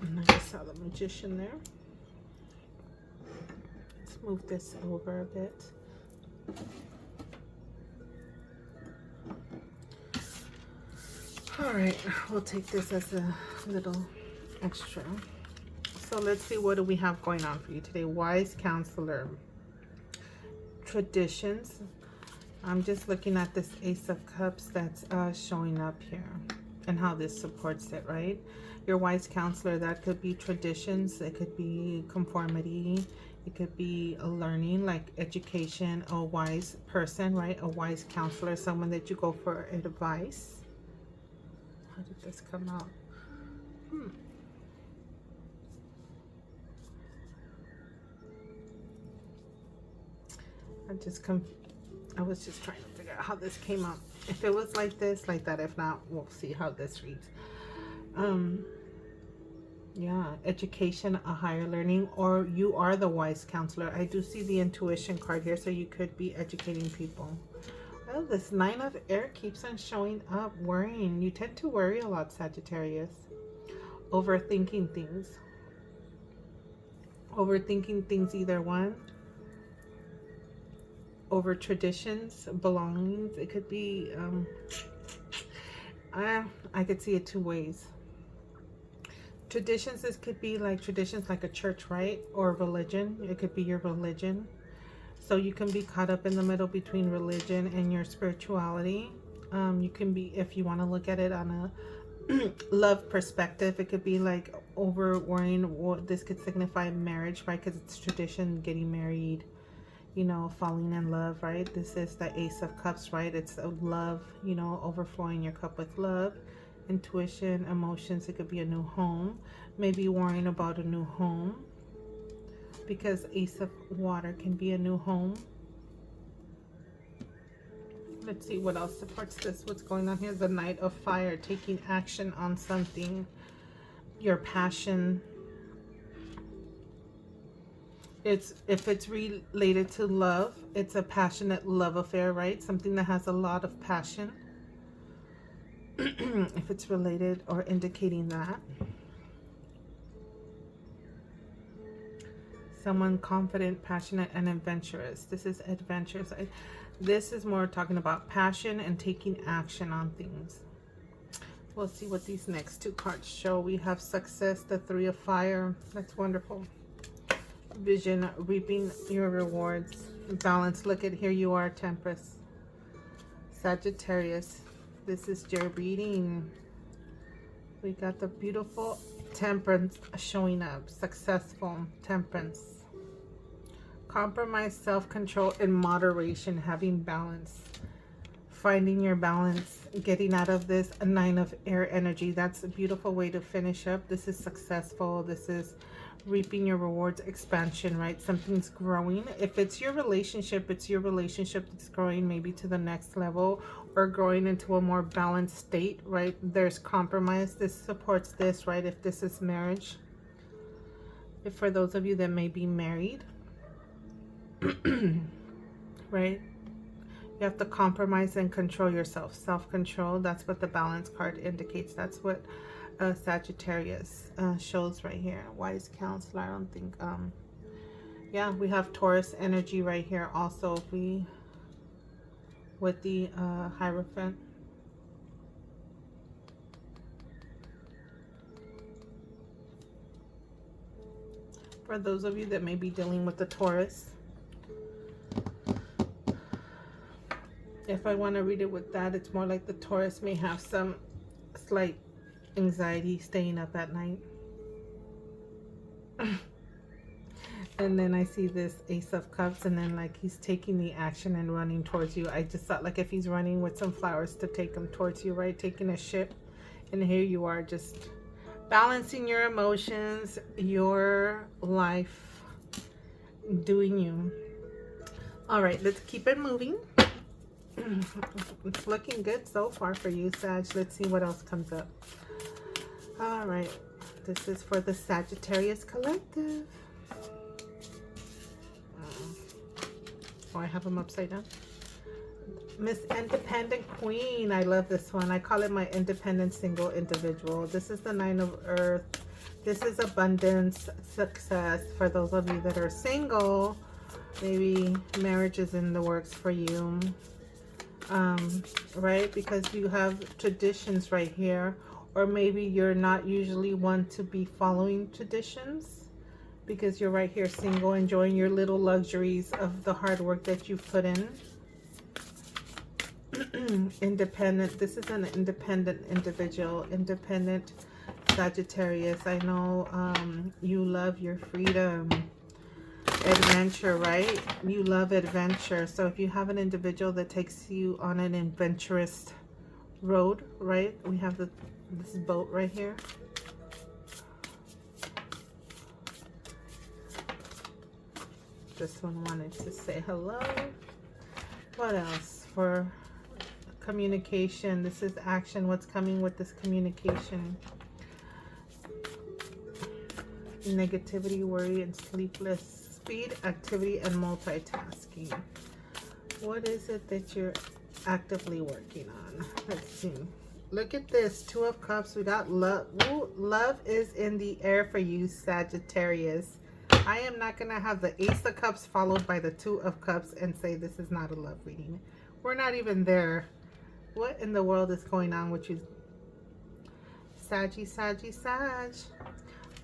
And I just saw the Magician there. Move this over a bit. All right, we'll take this as a little extra. So let's see, what do we have going on for you today? Wise counselor. Traditions. I'm just looking at this Ace of Cups that's showing up here and how this supports it, right? Your wise counselor, that could be traditions. It could be conformity. It could be a learning, like education, a wise person, right? A wise counselor, someone that you go for advice. How did this come out? I was just trying to figure out how this came out. If it was like this, like that. If not, we'll see how this reads. Yeah, education, a higher learning, or you are the wise counselor. I do see the intuition card here, so you could be educating people. Well, this 9 of air keeps on showing up. Worrying. You tend to worry a lot, Sagittarius. Overthinking things. Overthinking things, either one. Over traditions, belongings. It could be, I could see it 2 ways. Traditions, this could be like traditions like a church, right? Or religion. It could be your religion. So you can be caught up in the middle between religion and your spirituality. You can be, if you want to look at it on a love perspective, it could be like over worrying. This could signify marriage, right? Because it's tradition, getting married, you know, falling in love, right? This is the Ace of Cups, right? It's a love, you know, overflowing your cup with love. Intuition, emotions. It could be a new home. Maybe worrying about a new home, because Ace of Water can be a new home. Let's see what else supports this. What's going on here? The Knight of Fire, taking action on something. Your passion. If it's related to love, it's a passionate love affair, right? Something that has a lot of passion. If it's related or indicating that. Someone confident, passionate, and adventurous. This is adventurous. This is more talking about passion and taking action on things. We'll see what these next 2 cards show. We have success, the 3 of fire. That's wonderful. Vision, reaping your rewards. Balance. Look at, here you are, Temperance. Sagittarius. This is your reading. We got the beautiful Temperance showing up. Successful Temperance. Compromise, self-control, and moderation. Having balance. Finding your balance. Getting out of this 9 of air energy. That's a beautiful way to finish up. This is successful. This is reaping your rewards, expansion, right? Something's growing. If it's your relationship, it's your relationship that's growing maybe to the next level, or growing into a more balanced state, right? There's compromise. This supports this, right? If this is marriage, if for those of you that may be married, right? You have to compromise and control yourself. Self-control. That's what the balance card indicates. That's what Sagittarius shows right here. Wise counselor. I don't think yeah, we have Taurus energy right here also. If we with the Hierophant. For those of you that may be dealing with the Taurus. If I want to read it with that, it's more like the Taurus may have some slight anxiety staying up at night. And then I see this Ace of Cups, and then like he's taking the action and running towards you. I just thought like if he's running with some flowers to take him towards you, right? Taking a ship. And here you are just balancing your emotions, your life, doing you. All right, let's keep it moving. It's looking good so far for you, Sag. Let's see what else comes up. All right, this is for the Sagittarius collective. Oh, I have them upside down. Miss Independent Queen. I love this one. I call it my independent single individual. This is the Nine of Earth. This is abundance, success. For those of you that are single, maybe marriage is in the works for you. Right? Because you have traditions right here. Or maybe you're not usually one to be following traditions. Because you're right here single, enjoying your little luxuries of the hard work that you've put in. Independent. This is an independent individual. Independent Sagittarius. I know you love your freedom. Adventure, right? You love adventure. So if you have an individual that takes you on an adventurous road, right? We have this boat right here. This one wanted to say hello. What else for communication? This is action. What's coming with this communication? Negativity, worry, and sleepless. Speed, activity, and multitasking. What is it that you're actively working on? Let's see. Look at this. Two of Cups. We got love. Ooh, love is in the air for you, Sagittarius. I am not going to have the Ace of Cups followed by the Two of Cups and say this is not a love reading. We're not even there. What in the world is going on with you? Saggy, Saggy, Sag.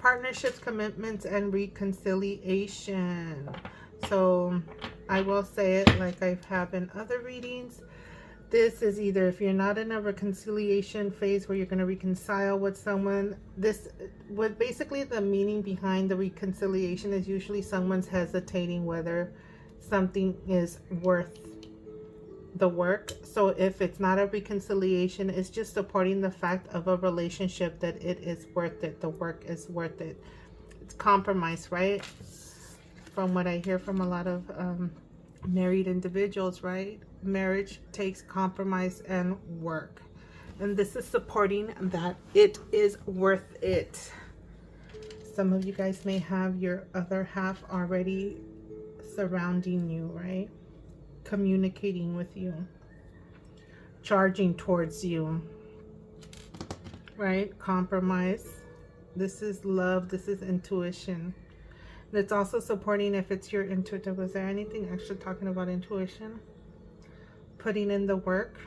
Partnerships, commitments, and reconciliation. So I will say it like I have in other readings. This is either if you're not in a reconciliation phase where you're going to reconcile with someone, what basically the meaning behind the reconciliation is usually someone's hesitating whether something is worth the work. So if it's not a reconciliation, it's just supporting the fact of a relationship that it is worth it. The work is worth it. It's compromise, right? From what I hear from a lot of married individuals, right? Marriage takes compromise and work, and this is supporting that it is worth it. Some of you guys may have your other half already surrounding you, right? Communicating with you, charging towards you, right? Compromise. This is love. This is intuition. And it's also supporting if it's your intuitive. Was there anything extra talking about intuition? Putting in the work.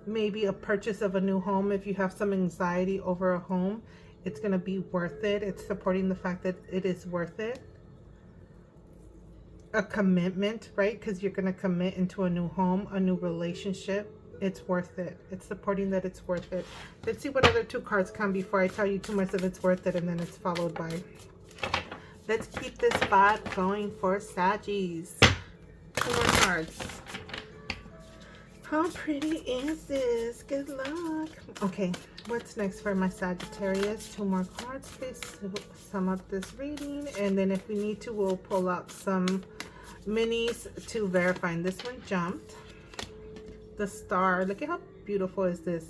Maybe a purchase of a new home. If you have some anxiety over a home, it's going to be worth it. It's supporting the fact that it is worth it. A commitment, right? Because you're going to commit into a new home, a new relationship. It's worth it. It's supporting that it's worth it. Let's see what other two cards come before I tell you too much of it's worth it and then it's followed by. Let's keep this vibe going for Saggies. Two more cards. How pretty is this? Good luck. Okay, what's next for my Sagittarius? Two more cards, please, to sum up this reading. And then if we need to, we'll pull out some minis to verify. And this one jumped. The Star. Look at how beautiful is this.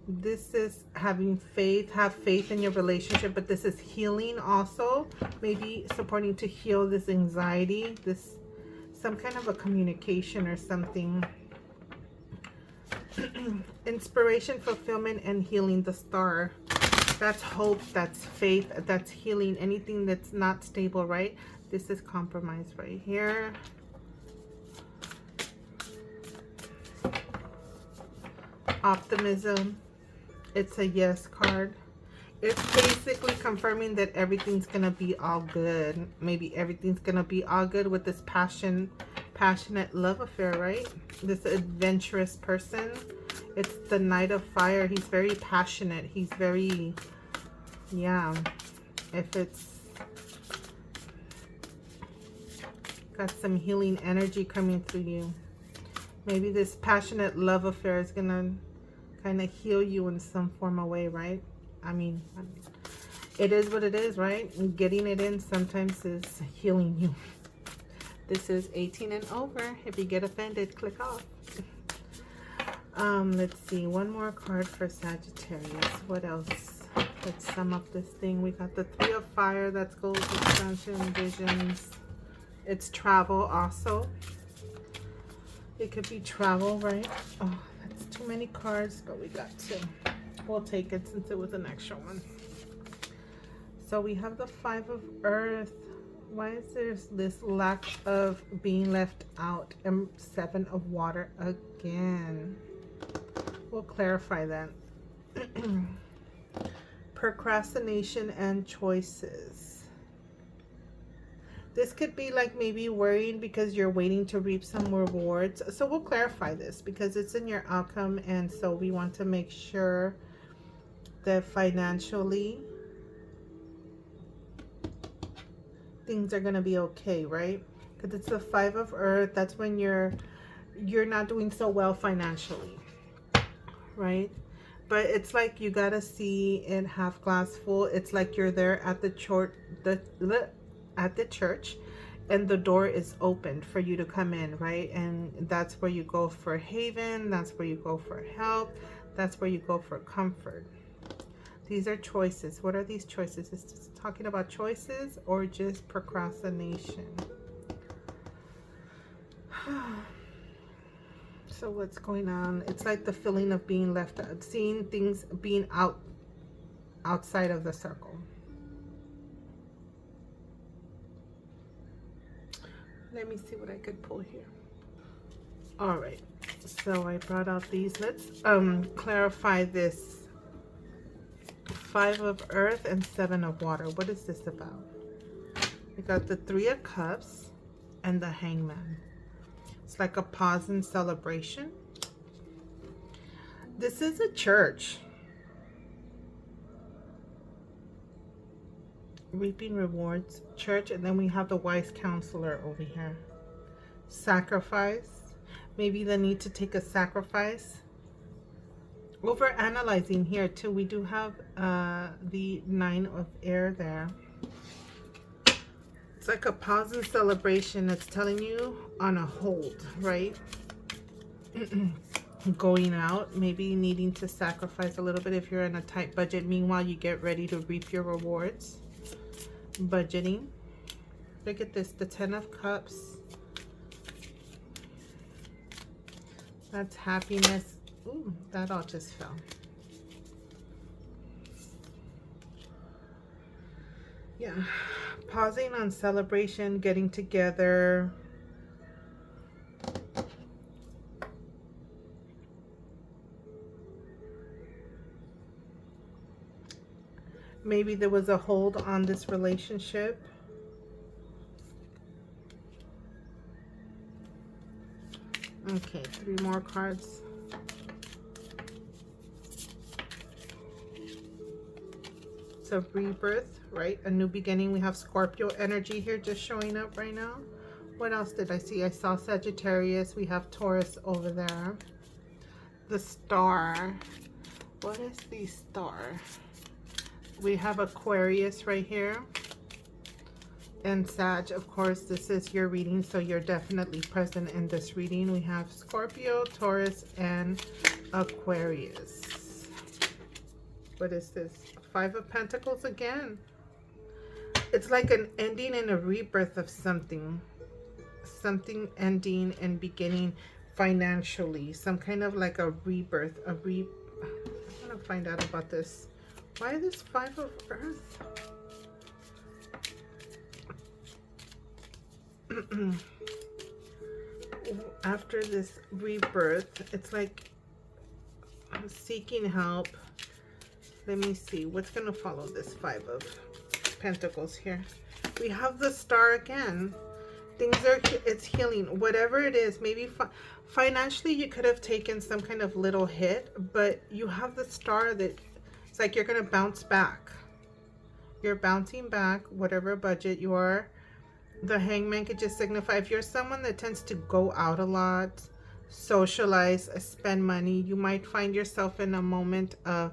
This is having faith. Have faith in your relationship, but this is healing also. Maybe supporting to heal this anxiety. This, some kind of a communication or something. Inspiration, fulfillment, and healing. The Star. That's hope. That's faith. That's healing. Anything that's not stable, right? This is compromise right here. Optimism. It's a yes card. It's basically confirming that everything's gonna be all good. Maybe everything's gonna be all good with this passionate love affair, right? This adventurous person. It's the Knight of Fire. He's very passionate. He's very, yeah. If it's got some healing energy coming through you. Maybe this passionate love affair is gonna kind of heal you in some form of way, right? I mean, it is what it is, right? And getting it in sometimes is healing you. This is 18 and over. If you get offended, click off. Let's see. One more card for Sagittarius. What else? Let's sum up this thing. We got the Three of Fire. That's goals, expansion, visions. It's travel also. It could be travel, right? Oh, that's too many cards, but we got two. We'll take it since it was an extra one. So we have the Five of Earth. Why is there this lack of being left out? And Seven of Water again. We'll clarify that. Procrastination and choices. This could be like maybe worrying because you're waiting to reap some rewards. So we'll clarify this because it's in your outcome. And so we want to make sure that financially things are going to be okay, right? Because it's the Five of Earth. That's when you're not doing so well financially, right? But it's like you got to see it half glass full. It's like you're there at the church, and the door is opened for you to come in, right? And that's where you go for haven. That's where you go for help. That's where you go for comfort. These are choices. What are these choices? Is this talking about choices or just procrastination? So what's going on? It's like the feeling of being left out, seeing things being outside of the circle. Let me see what I could pull here. All right, so I brought out these. Let's clarify this. Five of Earth and Seven of Water. What is this about? We got the Three of Cups and the Hangman. It's like a pause and celebration. This is a church. Reaping rewards, church, and then we have the wise counselor over here. Sacrifice. Maybe the need to take a sacrifice. Over analyzing here too, we do have the Nine of Air there. It's like a pause and celebration. It's telling you on a hold, right? Going out, maybe needing to sacrifice a little bit if you're in a tight budget. Meanwhile, you get ready to reap your rewards. Budgeting. Look at this, the Ten of Cups. That's happiness. Ooh, that all just fell. Yeah, pausing on celebration, getting together. Maybe there was a hold on this relationship. Okay, three more cards. It's a rebirth, right? A new beginning. We have Scorpio energy here just showing up right now. What else did I see? I saw Sagittarius. We have Taurus over there. The Star. What is the Star? We have Aquarius right here. And Sag, of course, this is your reading, so you're definitely present in this reading. We have Scorpio, Taurus, and Aquarius. What is this? Five of Pentacles again. It's like an ending and a rebirth of something. Something ending and beginning financially. Some kind of like a rebirth. I want to find out about this. Why this Five of Earth? After this rebirth, it's like seeking help. Let me see what's going to follow this Five of Pentacles here. We have the Star again. Things are, it's healing. Whatever it is, maybe financially you could have taken some kind of little hit, but you have the Star that it's like you're going to bounce back. You're bouncing back, whatever budget you are. The Hangman could just signify if you're someone that tends to go out a lot, socialize, spend money, you might find yourself in a moment of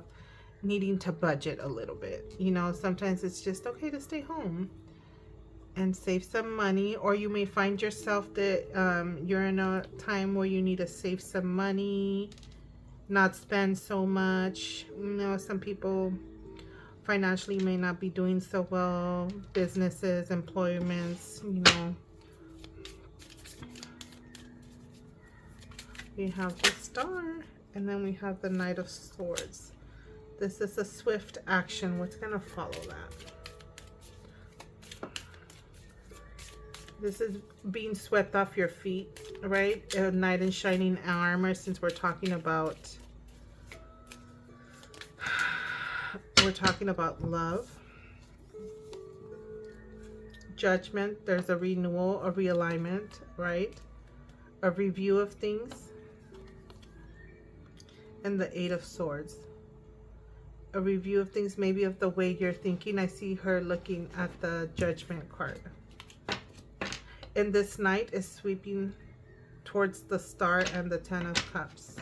needing to budget a little bit. You know, sometimes it's just okay to stay home and save some money, or you may find yourself that you're in a time where you need to save some money, not spend so much. You know, some people financially may not be doing so well, businesses, employments, you know. We have the Star, and then we have the Knight of Swords. This is a swift action. What's going to follow that? This is being swept off your feet, right? A knight in shining armor, since we're talking about love. Judgment, there's a renewal, a realignment, right? A review of things. And the Eight of Swords. A review of things, maybe of the way you're thinking. I see her looking at the Judgment card. And this knight is sweeping towards the Star and the Ten of Cups.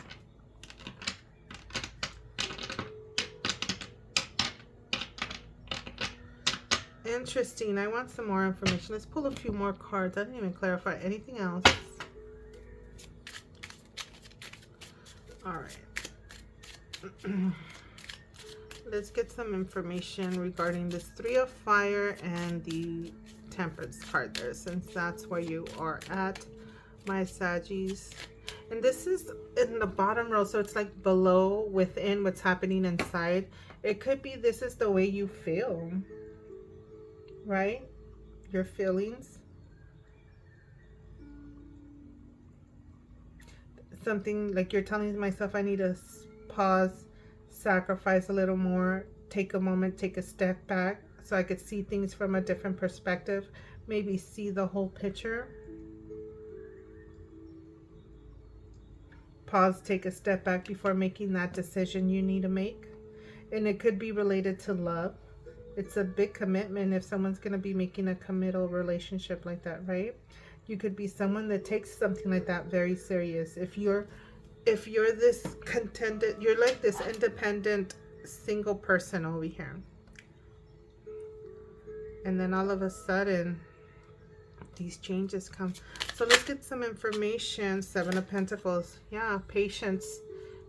Interesting. I want some more information. Let's pull a few more cards. I didn't even clarify anything else. All right. Let's get some information regarding this Three of Fire and the Temperance card there, since that's where you are at, my Saggies. And this is in the bottom row, so it's like below, within, what's happening inside. It could be this is the way you feel, right? Your feelings. Something like you're telling myself, I need to pause, sacrifice a little more, take a moment, take a step back, so I could see things from a different perspective, maybe see the whole picture. Pause, take a step back before making that decision you need to make. And it could be related to love. It's a big commitment if someone's going to be making a committal relationship like that, right? You could be someone that takes something like that very serious. If you're this contented, you're like this independent single person over here. And then all of a sudden, these changes come. So let's get some information. Seven of Pentacles. Yeah, patience.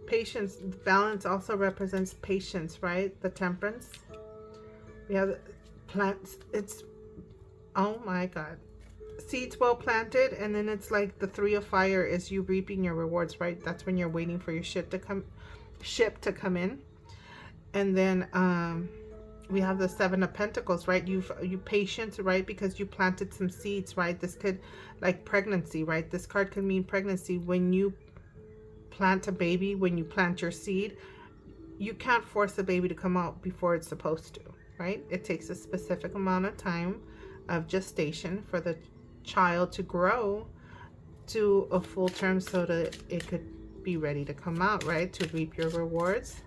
Patience. Balance also represents patience, right? The Temperance. We have plants. It's, oh my God. Seeds well planted, and then it's like the Three of Fire is you reaping your rewards, right? That's when you're waiting for your ship to come in. And then we have the Seven of Pentacles, right? You patience, right? Because you planted some seeds, right? This could, like pregnancy, right? This card could mean pregnancy. When you plant a baby, when you plant your seed, you can't force a baby to come out before it's supposed to, right? It takes a specific amount of time of gestation for the child to grow to a full term so that it could be ready to come out, right? To reap your rewards.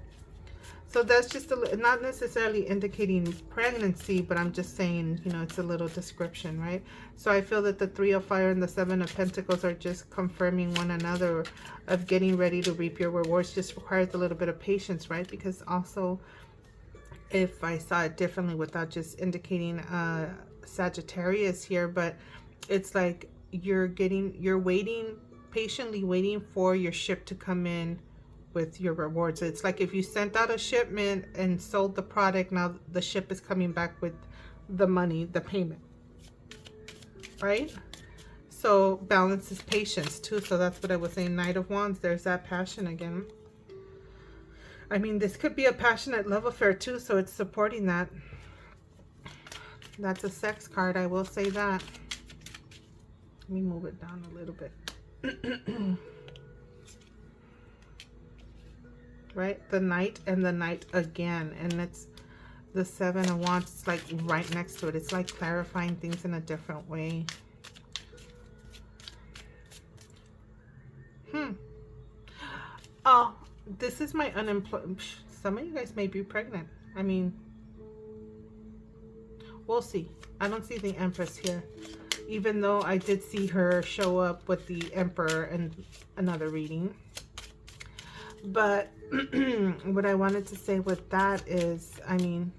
So that's just not necessarily indicating pregnancy, but I'm just saying, you know, it's a little description, right? So I feel that the Three of Fire and the Seven of Pentacles are just confirming one another of getting ready to reap your rewards. Just requires a little bit of patience, right? Because also, if I saw it differently without just indicating Sagittarius here, but it's like you're waiting, patiently waiting for your ship to come in with your rewards. It's like if you sent out a shipment and sold the product, now the ship is coming back with the money, the payment, right? So balance is patience too. So that's what I was saying. Knight of Wands, there's that passion again. I mean, this could be a passionate love affair too, so it's supporting that. That's a sex card, I will say that. Let me move it down a little bit. right? The Knight and the Knight again. And it's the Seven of Wands. It's like right next to it. It's like clarifying things in a different way. Oh, this is my unemployed. Some of you guys may be pregnant. I mean, we'll see. I don't see the Empress here, even though I did see her show up with the Emperor in another reading. But what I wanted to say with that is, I mean,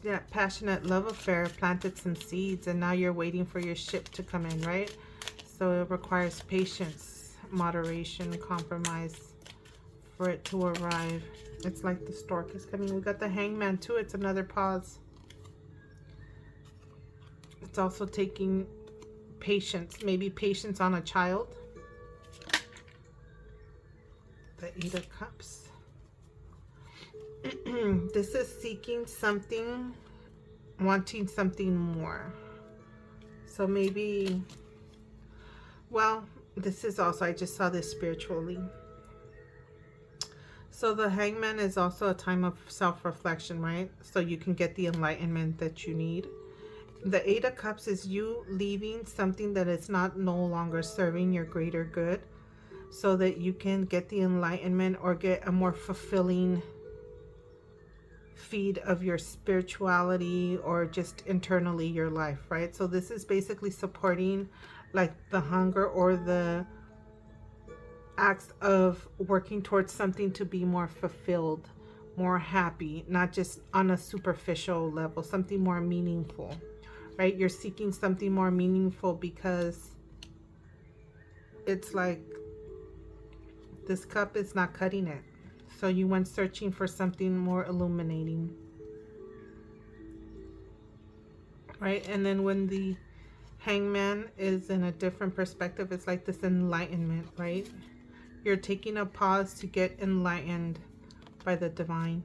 that passionate love affair planted some seeds, and now you're waiting for your ship to come in, right? So it requires patience, moderation, compromise for it to arrive. It's like the stork is coming. We got the Hangman too. It's another pause. It's also taking patience, maybe patience on a child. The Eight of Cups. This is seeking something, wanting something more. So maybe, well, this is also, I just saw this spiritually. So the Hangman is also a time of self-reflection, right? So you can get the enlightenment that you need. The Eight of Cups is you leaving something that is no longer serving your greater good, so that you can get the enlightenment or get a more fulfilling feed of your spirituality or just internally your life, right? So this is basically supporting like the hunger or the acts of working towards something to be more fulfilled, more happy, not just on a superficial level, something more meaningful, right? You're seeking something more meaningful because it's like this cup is not cutting it. So you went searching for something more illuminating, right? And then when the Hangman is in a different perspective, it's like this enlightenment, right? You're taking a pause to get enlightened by the divine.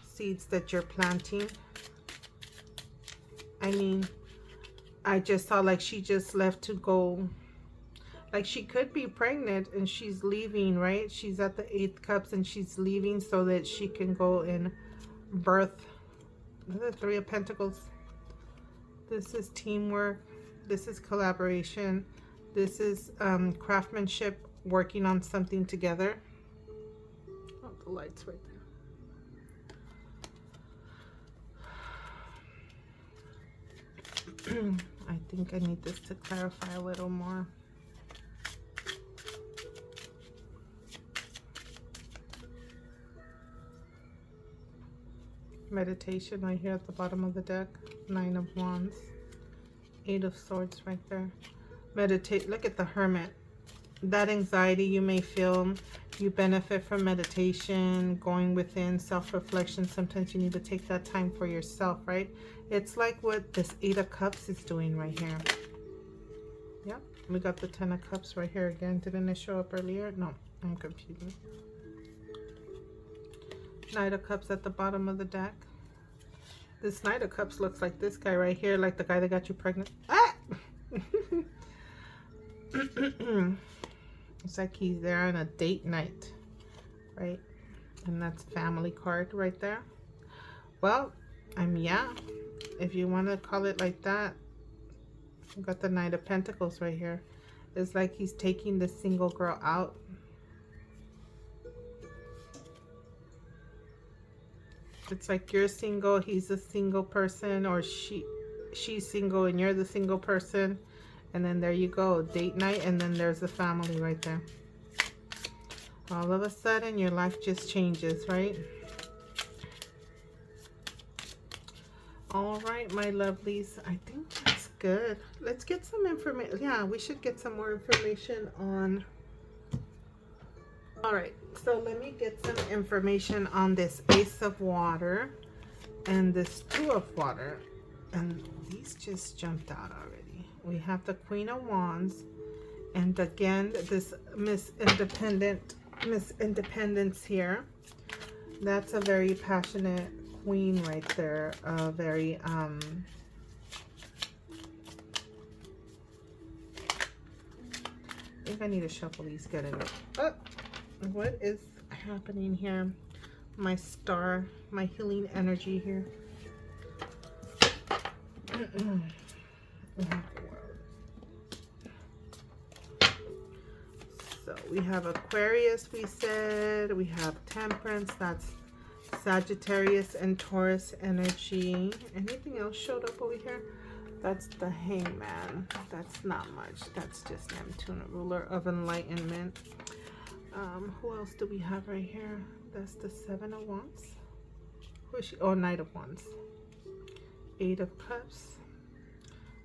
Seeds that you're planting. I mean, I just saw like she just left to go. Like she could be pregnant and she's leaving, right? She's at the Eight Cups and she's leaving so that she can go and birth. The Three of Pentacles. This is teamwork. This is collaboration. This is craftsmanship, working on something together. Oh, the light's right there. I think I need this to clarify a little more. Meditation right here at the bottom of the deck. Nine of Wands. Eight of Swords right there. Meditate. Look at the Hermit. That anxiety you may feel, you benefit from meditation, going within, self-reflection. Sometimes you need to take that time for yourself, right? It's like what this Eight of Cups is doing right here. Yep. We got the Ten of Cups right here again. Didn't it show up earlier? No, I'm confused. Knight of Cups at the bottom of the deck. This Knight of Cups looks like this guy right here, like the guy that got you pregnant. Ah! It's like he's there on a date night, right? And that's family card right there. Well, yeah, if you want to call it like that, we got the Knight of Pentacles right here. It's like he's taking the single girl out. It's like you're single, he's a single person, or she's single and you're the single person. And then there you go, date night, and then there's the family right there. All of a sudden, your life just changes, right? All right, my lovelies, I think that's good. Let's get some information. Yeah, we should get some more information on... All right, so let me get some information on this Ace of Water and this Two of Water. And these just jumped out already. We have the Queen of Wands, and again, this Miss Independence here. That's a very passionate queen right there. Very, I think I need to shuffle these good in it. Oh, what is happening here? My star, my healing energy here. So we have Aquarius, we said. We have Temperance, that's Sagittarius and Taurus energy. Anything else showed up over here? That's the Hangman. That's not much. That's just Neptune, ruler of enlightenment. Who else do we have right here? That's the Seven of Wands. Who is she? Oh, Knight of Wands. Eight of Cups.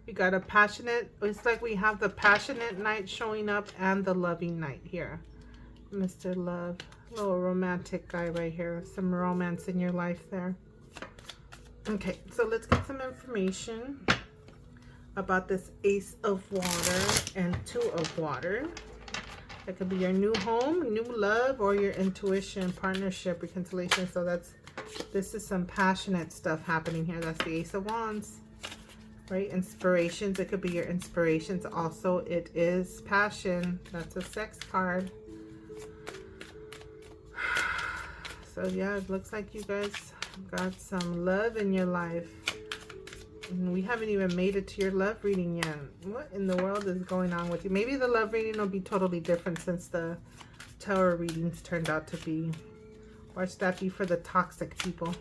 We got a passionate, it's like we have the passionate knight showing up and the loving knight here. Mr. Love, little romantic guy right here. Some romance in your life there. Okay, so let's get some information about this Ace of Water and Two of Water. That could be your new home, new love, or your intuition, partnership, reconciliation. So this is some passionate stuff happening here. That's the Ace of Wands. Right, inspirations. It could be your inspirations. Also, it is passion. That's a sex card. So yeah, it looks like you guys got some love in your life. And we haven't even made it to your love reading yet. What in the world is going on with you? Maybe the love reading will be totally different since the tarot readings turned out to be. Watch that be for the toxic people.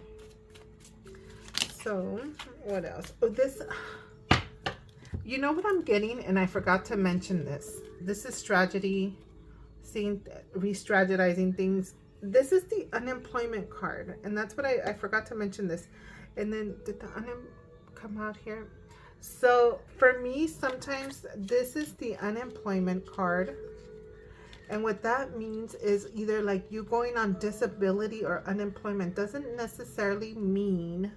So, what else? Oh, this, you know what I'm getting, and I forgot to mention this. This is strategy, re-strategizing things. This is the unemployment card, and that's what I forgot to mention this. And then, did the come out here? So, for me, sometimes this is the unemployment card. And what that means is either like you going on disability or unemployment. Doesn't necessarily mean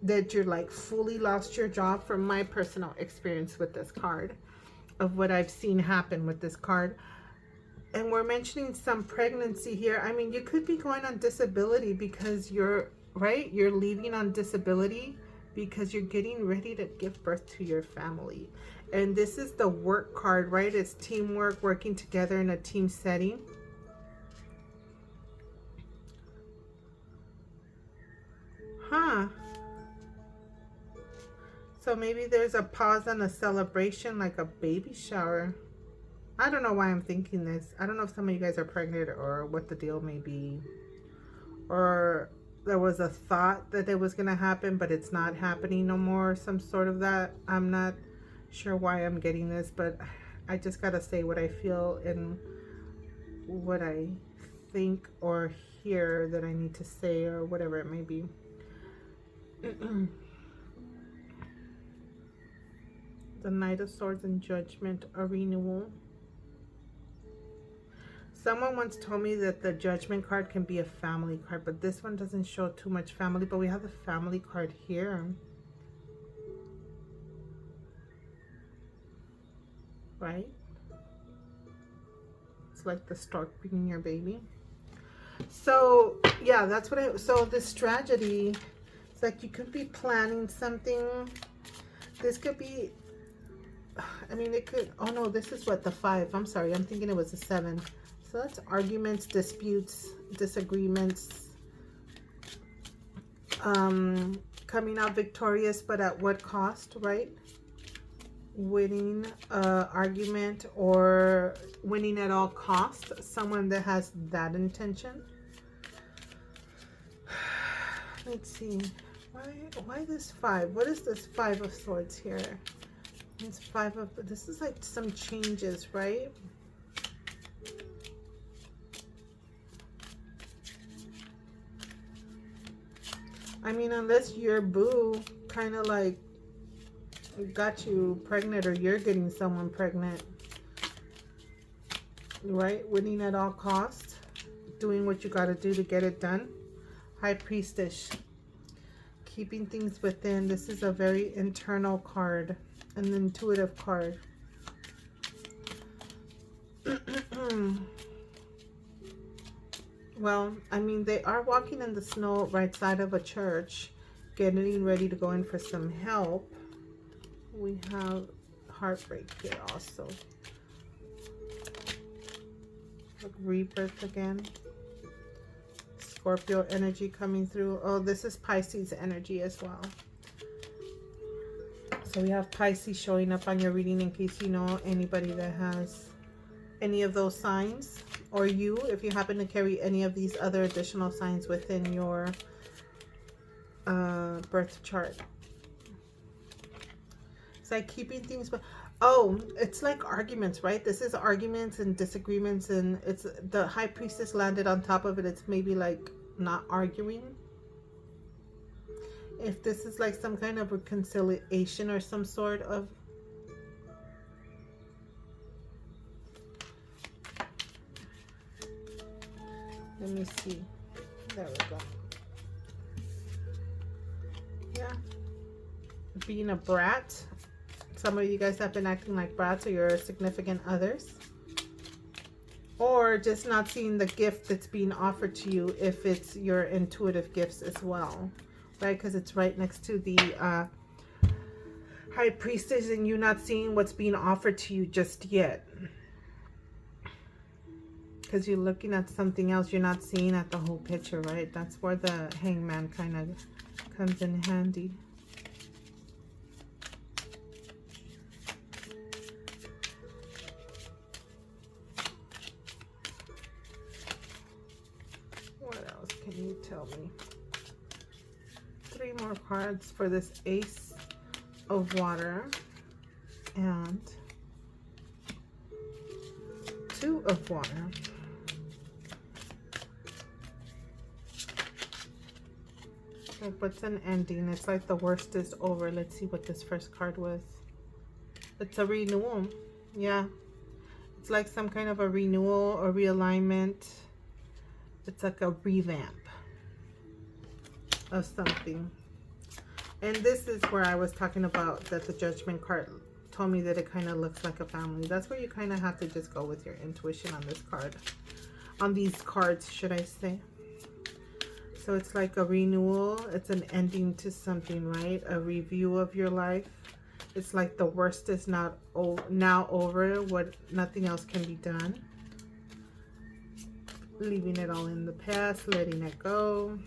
that you're like fully lost your job, from my personal experience with this card, of what I've seen happen with this card. And we're mentioning some pregnancy here. I mean, you could be going on disability because you're leaving on disability because you're getting ready to give birth to your family. And this is the work card, right? It's teamwork, working together in a team setting. Huh. So maybe there's a pause on a celebration, like a baby shower. I don't know why I'm thinking this. I don't know if some of you guys are pregnant or what the deal may be. Or there was a thought that it was going to happen, but it's not happening no more. Some sort of that. I'm not sure why I'm getting this, but I just got to say what I feel and what I think or hear that I need to say, or whatever it may be. The Knight of Swords and Judgment, a renewal. Someone once told me that the Judgment card can be a family card, but this one doesn't show too much family, but we have the family card here. Right? It's like the stork bringing your baby. So, yeah, that's what so this tragedy, it's like you could be planning something. This could be, I mean, it could, oh no, this is what, the 5. I'm sorry, I'm thinking it was a 7. So that's arguments, disputes, disagreements, coming out victorious, but at what cost, right? Winning argument or winning at all costs. Someone that has that intention. Let's see. Why this 5? What is this 5 of Swords here? It's 5 of, this is like some changes, right? I mean, unless your boo kind of like got you pregnant, or you're getting someone pregnant, right? Winning at all costs, doing what you got to do to get it done. High Priestess, keeping things within. This is a very internal card, an intuitive card. Well, I mean, they are walking in the snow right side of a church, getting ready to go in for some help. We have heartbreak here also. Like rebirth again. Scorpio energy coming through. Oh, this is Pisces energy as well. So we have Pisces showing up on your reading in case you know anybody that has any of those signs. Or you, if you happen to carry any of these other additional signs within your birth chart. It's like keeping things, but oh, it's like arguments, right? This is arguments and disagreements, and it's the High Priestess landed on top of it. It's maybe like not arguing. If this is like some kind of reconciliation or some sort of, let me see. There we go. Yeah. Being a brat. Some of you guys have been acting like brats or your significant others. Or just not seeing the gift that's being offered to you if it's your intuitive gifts as well. Right? Because it's right next to the High Priestess and you not seeing what's being offered to you just yet. Because you're looking at something else, you're not seeing at the whole picture, right? That's where the Hangman kind of comes in handy. What else can you tell me? 3 more cards for this Ace of Water and 2 of Water. Like what's an ending? It's like the worst is over. Let's see what this first card was. It's a renewal. Yeah. It's like some kind of a renewal or realignment. It's like a revamp of something. And this is where I was talking about that the Judgment card told me that it kind of looks like a family. That's where you kind of have to just go with your intuition on this card. On these cards, should I say. So it's like a renewal. It's an ending to something, right? A review of your life. It's like the worst is not now over. What nothing else can be done. Leaving it all in the past, letting it go.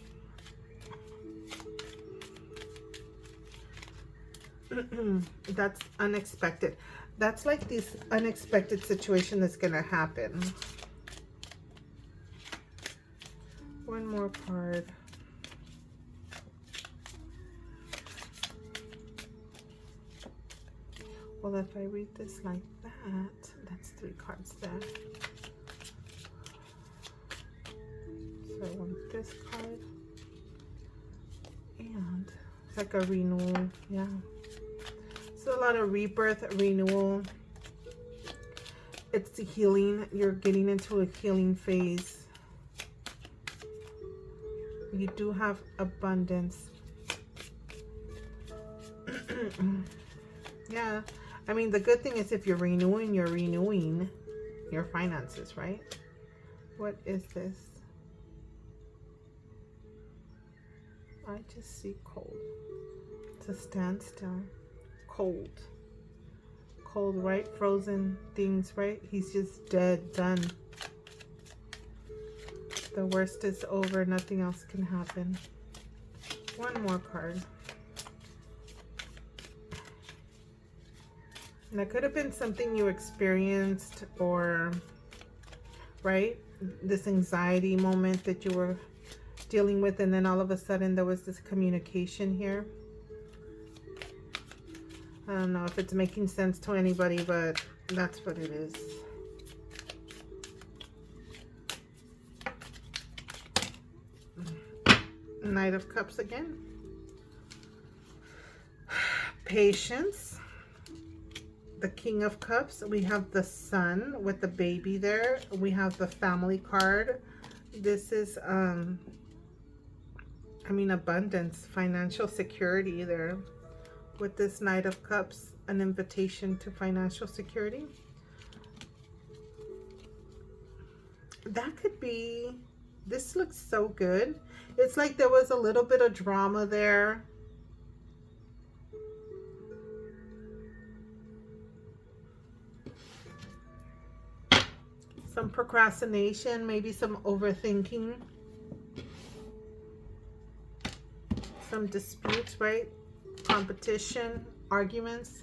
That's unexpected. That's like this unexpected situation that's gonna happen. One more card. Well, if I read this like that, that's 3 cards there. So I want this card. And it's like a renewal. Yeah. So a lot of rebirth, renewal. It's the healing. You're getting into a healing phase. You do have abundance. Yeah. I mean, the good thing is if you're renewing your finances, right? What is this? I just see cold. It's a standstill. Cold. Cold, right? Frozen things, right? He's just dead, done. The worst is over. Nothing else can happen. One more card. And that could have been something you experienced or, right? This anxiety moment that you were dealing with, and then all of a sudden there was this communication here. I don't know if it's making sense to anybody, but that's what it is. Knight of Cups again. Patience. The King of Cups. We have the Sun with the baby there. We have the Family card. This is, I mean, abundance, financial security there. With this Knight of Cups, an invitation to financial security. That could be This looks so good. It's like there was a little bit of drama there. Some procrastination, maybe some overthinking. Some disputes, right? Competition, arguments.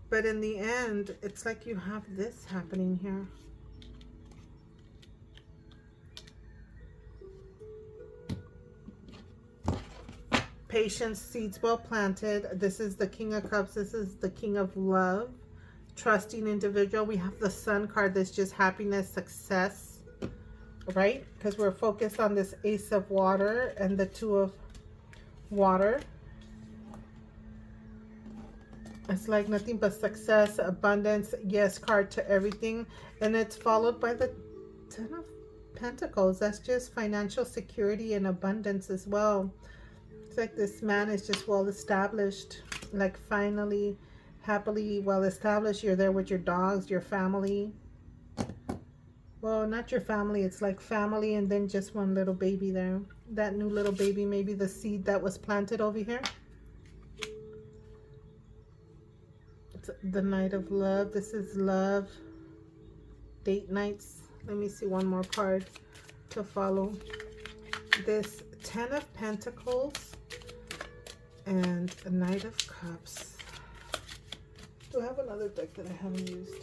But in the end, it's like you have this happening here. Patience, seeds well planted. This is the King of Cups. This is the King of Love. Trusting individual. We have the Sun card. That's just happiness, success, right? Because we're focused on this Ace of Water and the Two of Water. It's like nothing but success, abundance, yes card to everything. And it's followed by the Ten of Pentacles. That's just financial security and abundance as well. It's like this man is just well established, like finally, happily well established. You're there with your dogs, your family. Well, not your family. It's like family and then just one little baby there. That new little baby, maybe the seed that was planted over here. It's the Knight of Love. This is love. Date nights. Let me see one more card to follow. This Ten of Pentacles and a Knight of Cups. Do I have another deck that I haven't used?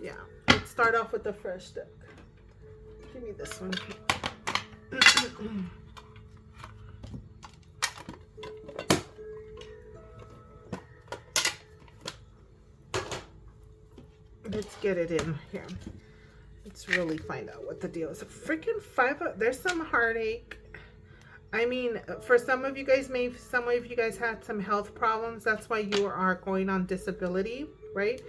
Yeah. Let's start off with the fresh deck. Give me this one. Let's get it in here. Let's really find out what the deal is. A freaking there's some heartache. I mean, for some of you guys, maybe some of you guys had some health problems. That's why you are going on disability, right?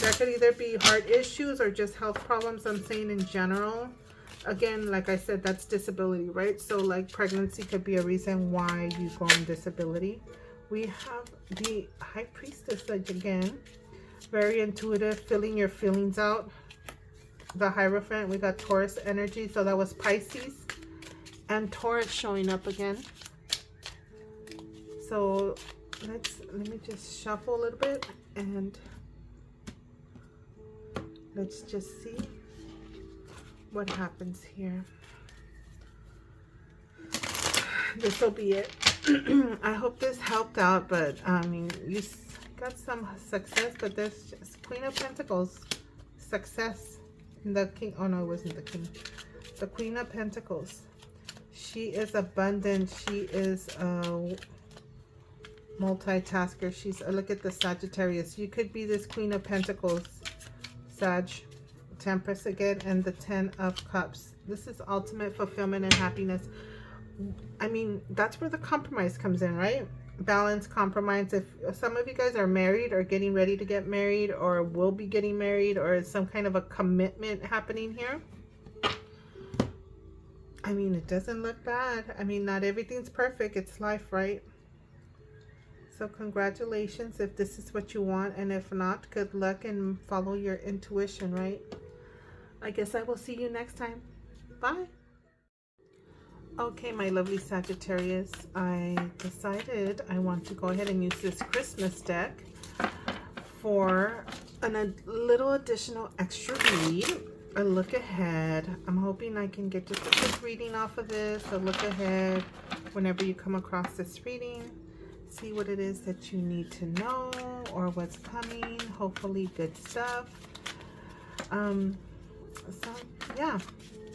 That could either be heart issues or just health problems. I'm saying in general. Again, like I said, that's disability, right? So like pregnancy could be a reason why you go on disability. We have the High Priestess again. Very intuitive, filling your feelings out. The Hierophant, we got Taurus energy. So that was Pisces. And Taurus showing up again. So let me just shuffle a little bit and let's just see what happens here. This will be it. I hope this helped out, but I mean, you got some success, but there's just Queen of Pentacles, success. The King, oh no, it wasn't the King. The Queen of Pentacles. She is abundant. She is a multitasker. She's, look at the Sagittarius. You could be this Queen of Pentacles, Sag, Temperance again, and the Ten of Cups. This is ultimate fulfillment and happiness. I mean, that's where the compromise comes in, right? Balance, compromise. If some of you guys are married or getting ready to get married or will be getting married or some kind of a commitment happening here. I mean, it doesn't look bad. I mean, not everything's perfect. It's life, right? So congratulations if this is what you want. And if not, good luck and follow your intuition, right? I guess I will see you next time. Bye. Okay, my lovely Sagittarius. I decided I want to go ahead and use this Christmas deck for a little additional extra read. A look ahead. I'm hoping I can get just a quick reading off of this. A look ahead whenever you come across this reading. See what it is that you need to know or what's coming. Hopefully good stuff. So yeah,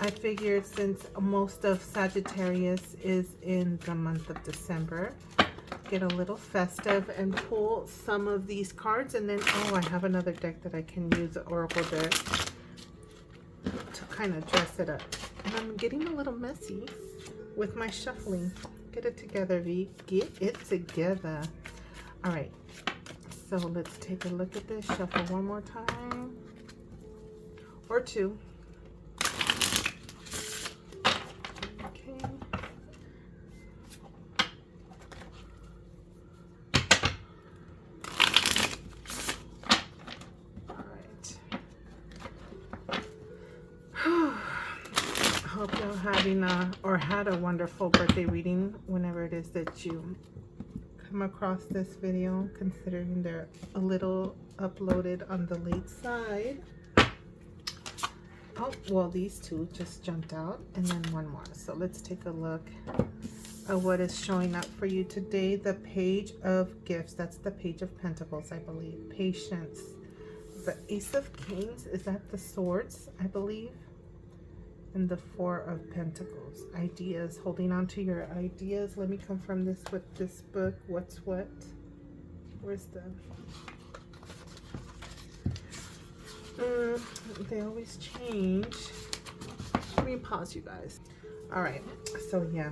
I figured since most of Sagittarius is in the month of December, get a little festive and pull some of these cards. And then, oh, I have another deck that I can use, the Oracle deck, to kind of dress it up. And I'm getting a little messy with my shuffling. Get it together, V. Get it together. All right. So let's take a look at this. Shuffle one more time. Or two. Okay. All right. having a or had a wonderful birthday reading whenever it is that you come across this video, considering they're a little uploaded on the late side. Oh, well, these two just jumped out, and then one more. So let's take a look at what is showing up for you today. The Page of Gifts. That's the Page of Pentacles, I believe. Patience. The Ace of Kings. Is that the Swords, I believe? And the Four of Pentacles. Ideas. Holding on to your ideas. Let me confirm this with this book. What's what? Where's the... they always change. Let me pause, you guys. All right, so yeah,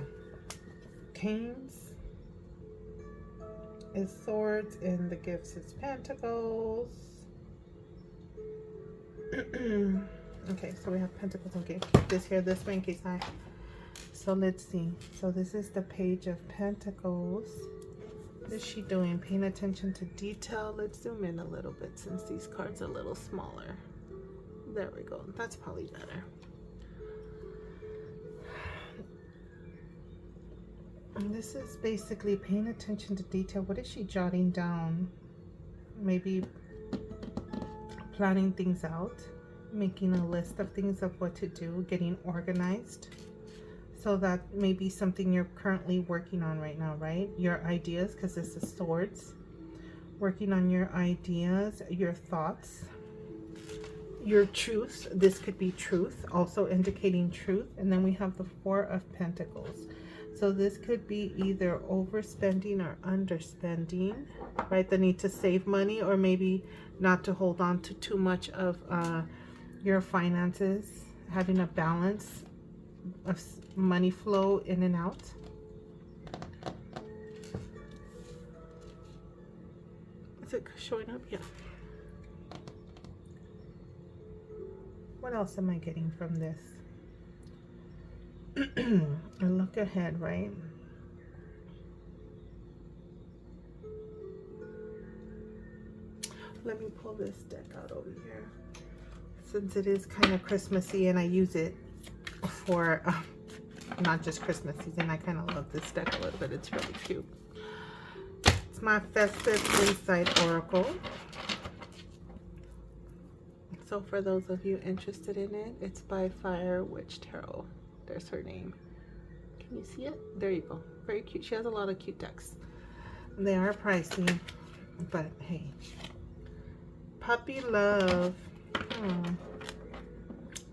Kings is Swords, and the Gifts is Pentacles. Okay, so we have Pentacles. Okay, keep this here this way in case I... So let's see. So this is the Page of Pentacles. What is she doing? Paying attention to detail. Let's zoom in a little bit since these cards are a little smaller. There we go. That's probably better. And this is basically paying attention to detail. What is she jotting down? Maybe planning things out, making a list of things of what to do, getting organized. So that may be something you're currently working on right now, right? Your ideas, because this is Swords. Working on your ideas, your thoughts, your truths. This could be truth, also indicating truth. And then we have the Four of Pentacles. So this could be either overspending or underspending, right? The need to save money, or maybe not to hold on to too much of your finances, having a balance of money flow in and out. Is it showing up? Yeah. What else am I getting from this? And look ahead, right? Let me pull this deck out over here, since it is kind of Christmassy and I use it for not just Christmas season. I kind of love this deck a little bit. It's really cute. It's my Festive Insight Oracle. So for those of you interested in it, it's by Fire Witch Tarot. There's her name. Can you see it? There you go. Very cute. She has a lot of cute decks. They are pricey, but hey. Puppy love.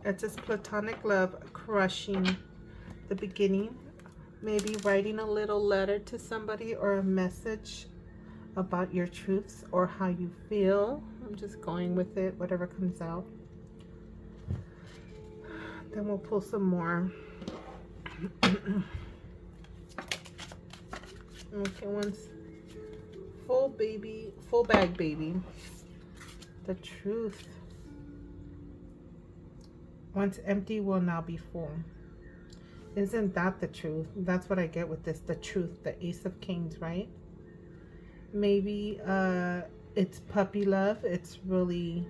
It's just platonic love crushing the beginning. Maybe writing a little letter to somebody or a message about your truths or how you feel. I'm just going with it, whatever comes out. Then we'll pull some more. Okay, once full baby, full bag baby. The truth. Once empty will now be full. Isn't that the truth? That's what I get with this, the truth, the Ace of Kings, right? Maybe it's puppy love. It's really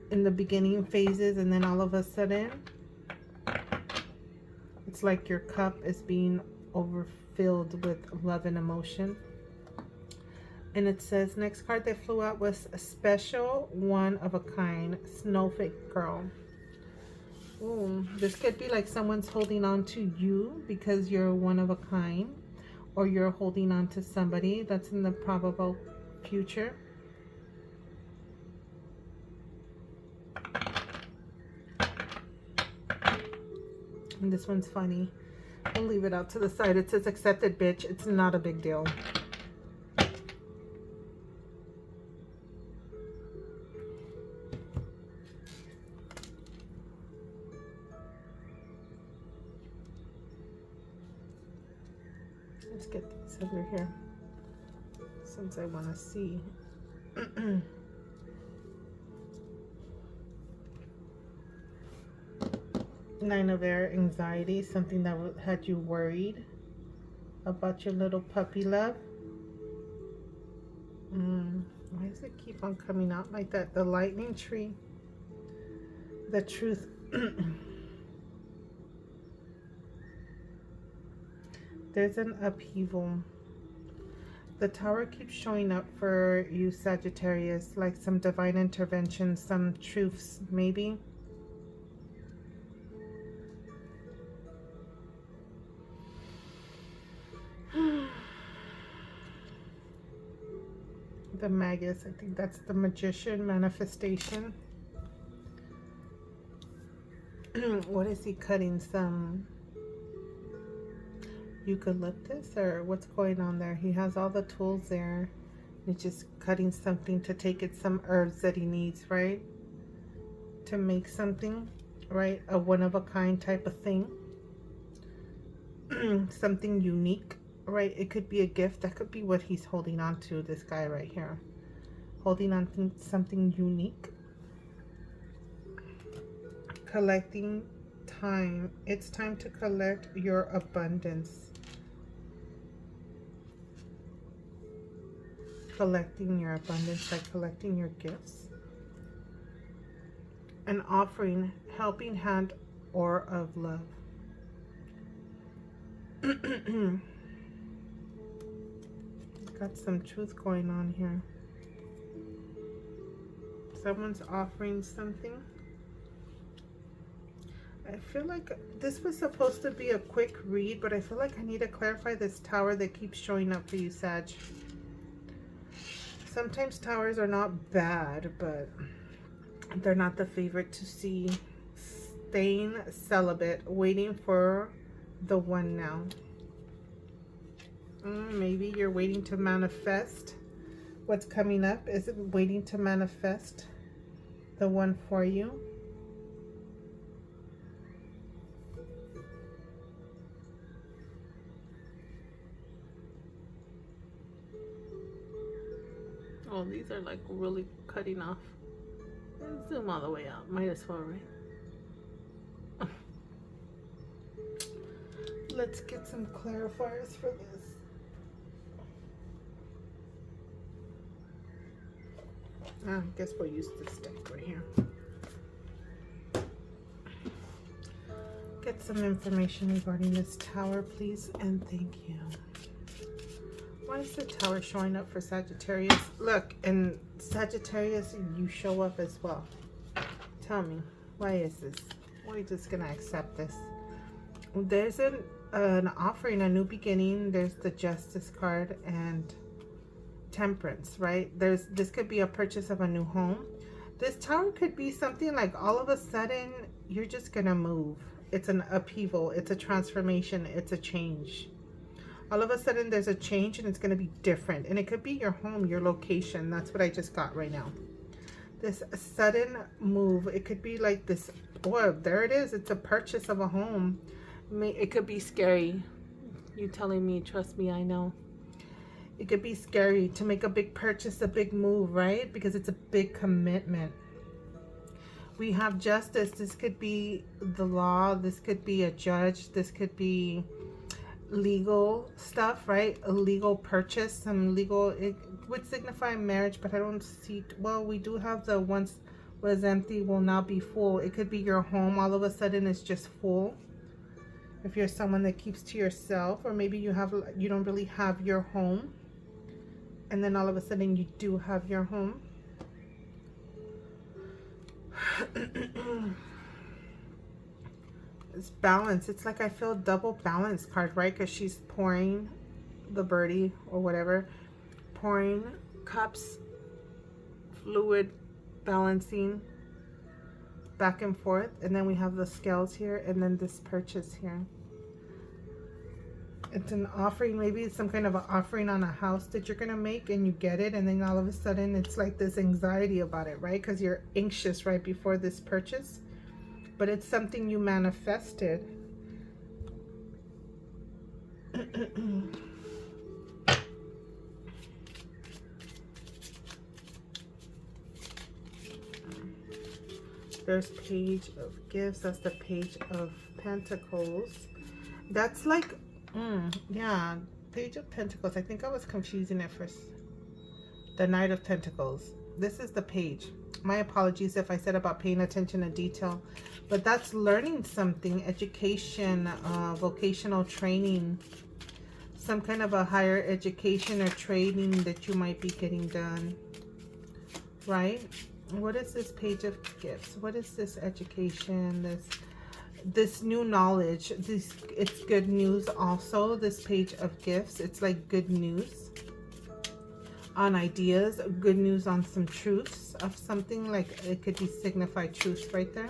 in the beginning phases, and then all of a sudden it's like your cup is being overfilled with love and emotion. And it says, next card that flew out was a special, one of a kind, snowflake girl. Ooh, this could be like someone's holding on to you because you're one of a kind, or you're holding on to somebody that's in the probable future. And this one's funny. We'll leave it out to the side. It says accepted, bitch. It's not a big deal. Let's get these over here since I want to see. Nine of Air, anxiety, something that had you worried about your little puppy love. Why does it keep on coming out like that? The lightning tree, the truth. There's an upheaval. The Tower keeps showing up for you, Sagittarius, like some divine intervention, some truths, maybe. The Magus, I think that's the Magician manifestation. What is he cutting? Some eucalyptus, or what's going on there? He has all the tools there. He's just cutting something to take it, some herbs that he needs, right? To make something, right? A one-of-a-kind type of thing. Something unique, right? It could be a gift. That could be what he's holding on to, this guy right here. Holding on to something unique. Collecting time. It's time to collect your abundance. Collecting your abundance, like collecting your gifts. An offering, helping hand, or of love. Got some truth going on here. Someone's offering something. I feel like this was supposed to be a quick read, but I feel like I need to clarify this tower that keeps showing up for you, Sag. Sometimes towers are not bad, but they're not the favorite to see. Staying celibate, waiting for the one now. Maybe you're waiting to manifest what's coming up. Is it waiting to manifest the one for you? Oh, these are like really cutting off. Zoom all the way out. Might as well, right? Let's get some clarifiers for this. I guess we'll use this deck right here. Get some information regarding this tower, please, and thank you. Why is the tower showing up for Sagittarius? Look, and Sagittarius, you show up as well. Tell me, why is this? We're just gonna accept this. There's an offering, a new beginning. There's the Justice card and Temperance, right? This could be a purchase of a new home. This tower could be something like all of a sudden you're just gonna move. It's an upheaval, it's a transformation, it's a change. All of a sudden there's a change and it's going to be different, and it could be your home, your location. That's what I just got right now. This sudden move, it could be like this. Oh, there it is. It's a purchase of a home. It could be scary. You telling me, trust me, I know. It could be scary to make a big purchase, a big move, right? Because it's a big commitment. We have Justice. This could be the law. This could be a judge. This could be legal stuff, right? A legal purchase, some legal. It would signify marriage, but I don't see. Well, we do have the once was empty will now be full. It could be your home. All of a sudden it's just full. If you're someone that keeps to yourself, or maybe you don't really have your home, and then all of a sudden you do have your home. It's balance. It's like I feel double balance card, right? Because she's pouring the birdie or whatever, pouring cups, fluid, balancing back and forth. And then we have the scales here, and then this purchase here. It's an offering. Maybe it's some kind of an offering on a house that you're gonna make, and you get it, and then all of a sudden it's like this anxiety about it, right? Because you're anxious right before this purchase. But it's something you manifested. There's Page of Gifts. That's the Page of Pentacles. That's like, yeah, Page of Pentacles. I think I was confusing it for the Knight of Pentacles. This is the Page. My apologies if I said about paying attention to detail, but that's learning something, education, vocational training, some kind of a higher education or training that you might be getting done, right? What is this page of gifts? What is this education? This new knowledge? It's good news also. This page of gifts, it's like good news on ideas, good news on some truths of something. Like it could be signified truths right there.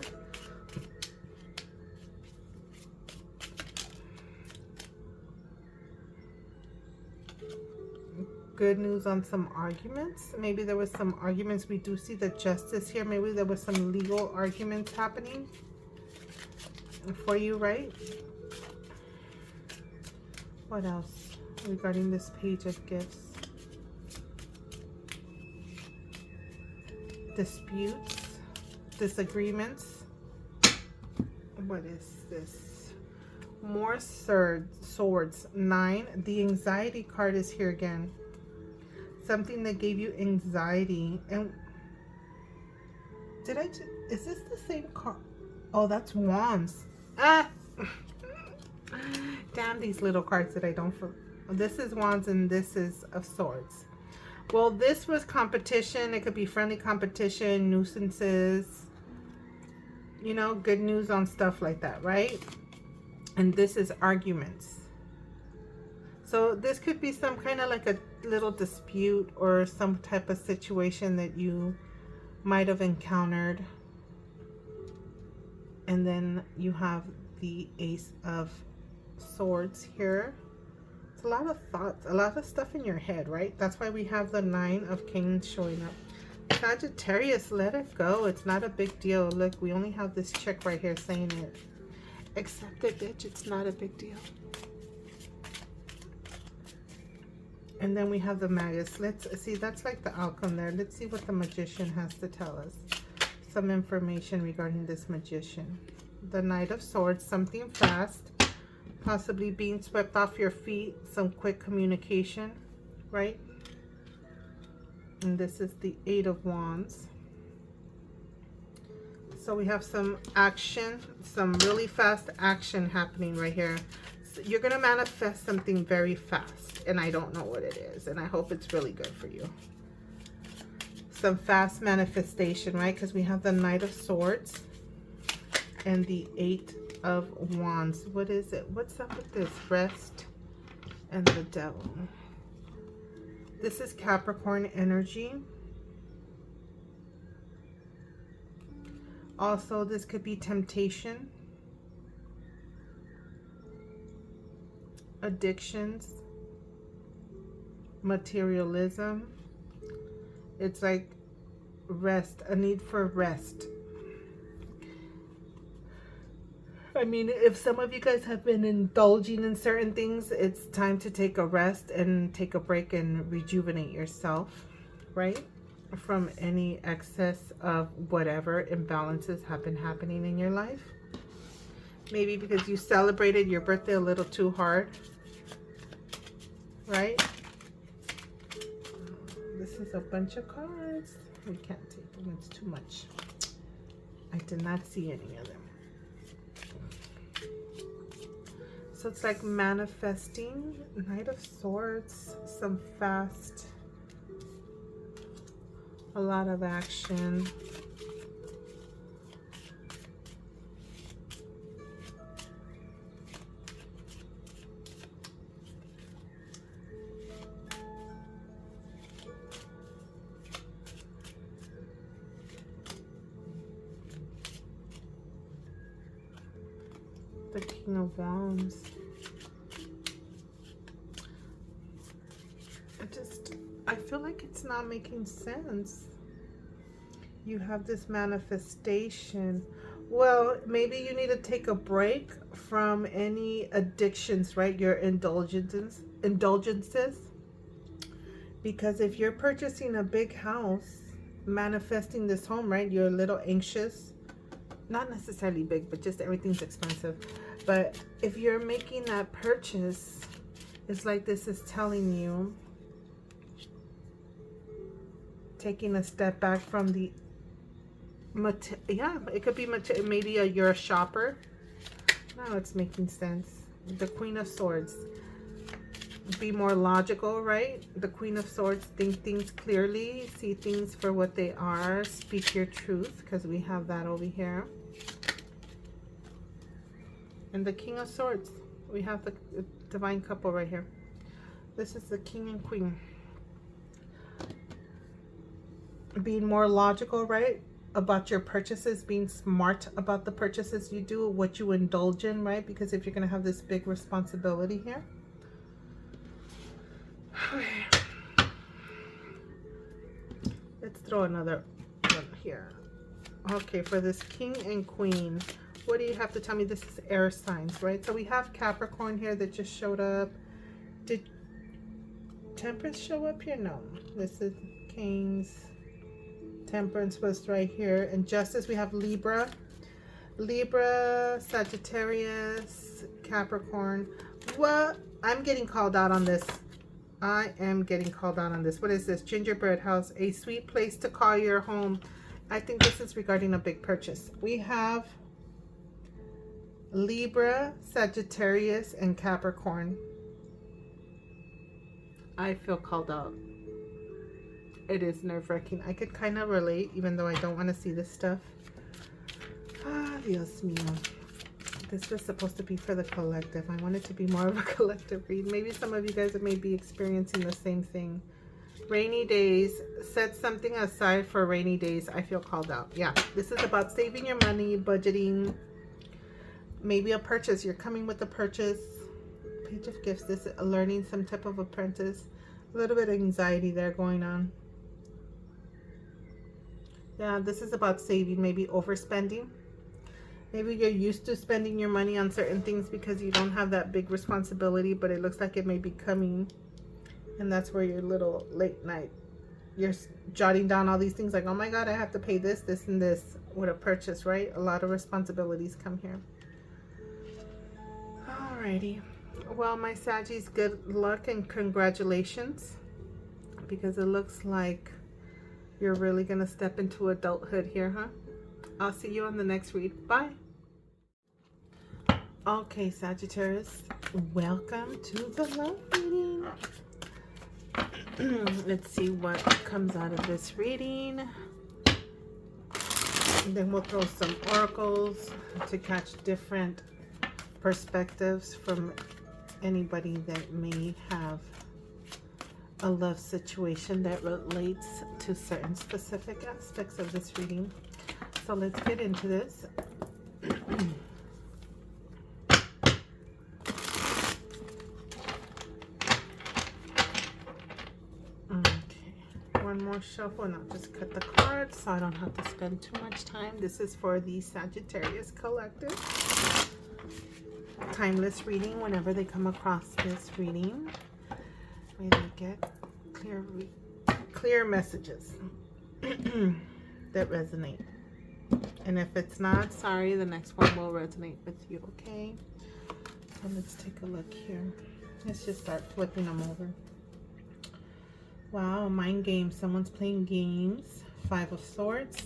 Good news on some arguments. Maybe there was some arguments. We do see the justice here. Maybe there was some legal arguments happening for you, right? What else regarding this page of gifts? Disputes, disagreements. What is this? More swords. 9. The anxiety card is here again. Something that gave you anxiety. And is this the same card? Oh, that's wands. Ah, damn, these little cards that I don't. This is wands and this is of swords. Well, this was competition. It could be friendly competition, nuisances, you know, good news on stuff like that, right? And this is arguments. So this could be some kind of like a little dispute or some type of situation that you might have encountered. And then you have the Ace of Swords here. It's a lot of thoughts, a lot of stuff in your head, right? That's why we have the 9 of Canes showing up. Sagittarius, let it go. It's not a big deal. Look, we only have this chick right here saying it. Accept it, bitch. It's not a big deal. And then we have the Magus. Let's see, that's like the outcome there. Let's see what the Magician has to tell us. Some information regarding this Magician. The Knight of Swords, something fast. Possibly being swept off your feet. Some quick communication, right? And this is the 8 of Wands. So we have some action, some really fast action happening right here. So you're going to manifest something very fast, and I don't know what it is, and I hope it's really good for you. Some fast manifestation, right? Because we have the Knight of Swords and the 8 of Wands. What is it? What's up with this? Rest and the Devil. This is Capricorn energy. Also, this could be temptation, addictions, materialism. It's like rest, a need for rest. I mean, if some of you guys have been indulging in certain things, it's time to take a rest and take a break and rejuvenate yourself, right? From any excess of whatever imbalances have been happening in your life. Maybe because you celebrated your birthday a little too hard, right? This is a bunch of cards. We can't take them, it's too much. I did not see any of them. So it's like manifesting, Knight of Swords, some fast, a lot of action. The King of Wands. I feel like it's not making sense. You have this manifestation. Well, maybe you need to take a break from any addictions, right? Your indulgences. Because if you're purchasing a big house, manifesting this home, right? You're a little anxious. Not necessarily big, but just everything's expensive. But if you're making that purchase, it's like this is telling you taking a step back from the yeah, it could be maybe you're a shopper. Now it's making sense. The Queen of Swords. Be more logical, right? The Queen of Swords, think things clearly, see things for what they are, speak your truth, because we have that over here. And the King of Swords, we have the divine couple right here. This is the King and Queen. Being more logical, right? About your purchases, being smart about the purchases you do, what you indulge in, right? Because if you're going to have this big responsibility here. Okay. Let's throw another one here. Okay, for this King and Queen, what do you have to tell me? This is air signs, right? So we have Capricorn here that just showed up. Did Temperance show up here? No. This is Kings. Temperance was right here. And Justice, we have Libra. Libra, Sagittarius, Capricorn. What? I'm getting called out on this. I am getting called out on this. What is this? Gingerbread house. A sweet place to call your home. I think this is regarding a big purchase. We have Libra, Sagittarius, and Capricorn. I feel called out. It is nerve-wracking. I could kind of relate, even though I don't want to see this stuff. Ah, Dios mío. This was supposed to be for the collective. I want it to be more of a collective read. Maybe some of you guys may be experiencing the same thing. Rainy days. Set something aside for rainy days. I feel called out. Yeah, this is about saving your money, budgeting. Maybe a purchase. You're coming with a purchase. Page of Gifts. This is learning some type of apprentice. A little bit of anxiety there going on. Yeah, this is about saving, maybe overspending. Maybe you're used to spending your money on certain things because you don't have that big responsibility, but it looks like it may be coming. And that's where your little late night, you're jotting down all these things like, oh my God, I have to pay this, this, and this with a purchase, right? A lot of responsibilities come here. Alrighty. Well, my Saggies, good luck and congratulations, because it looks like you're really going to step into adulthood here, huh? I'll see you on the next read. Bye. Okay, Sagittarius, welcome to the love reading. Let's see what comes out of this reading. And then we'll throw some oracles to catch different perspectives from anybody that may have a love situation that relates to certain specific aspects of this reading. So let's get into this. Okay, one more shuffle and I'll just cut the cards so I don't have to spend too much time. This is for the Sagittarius Collective. Timeless reading whenever they come across this reading. May they get clear messages that resonate. And if it's not, sorry, the next one will resonate with you, okay? So let's take a look here. Let's just start flipping them over. Wow, mind games. Someone's playing games. 5 of Swords.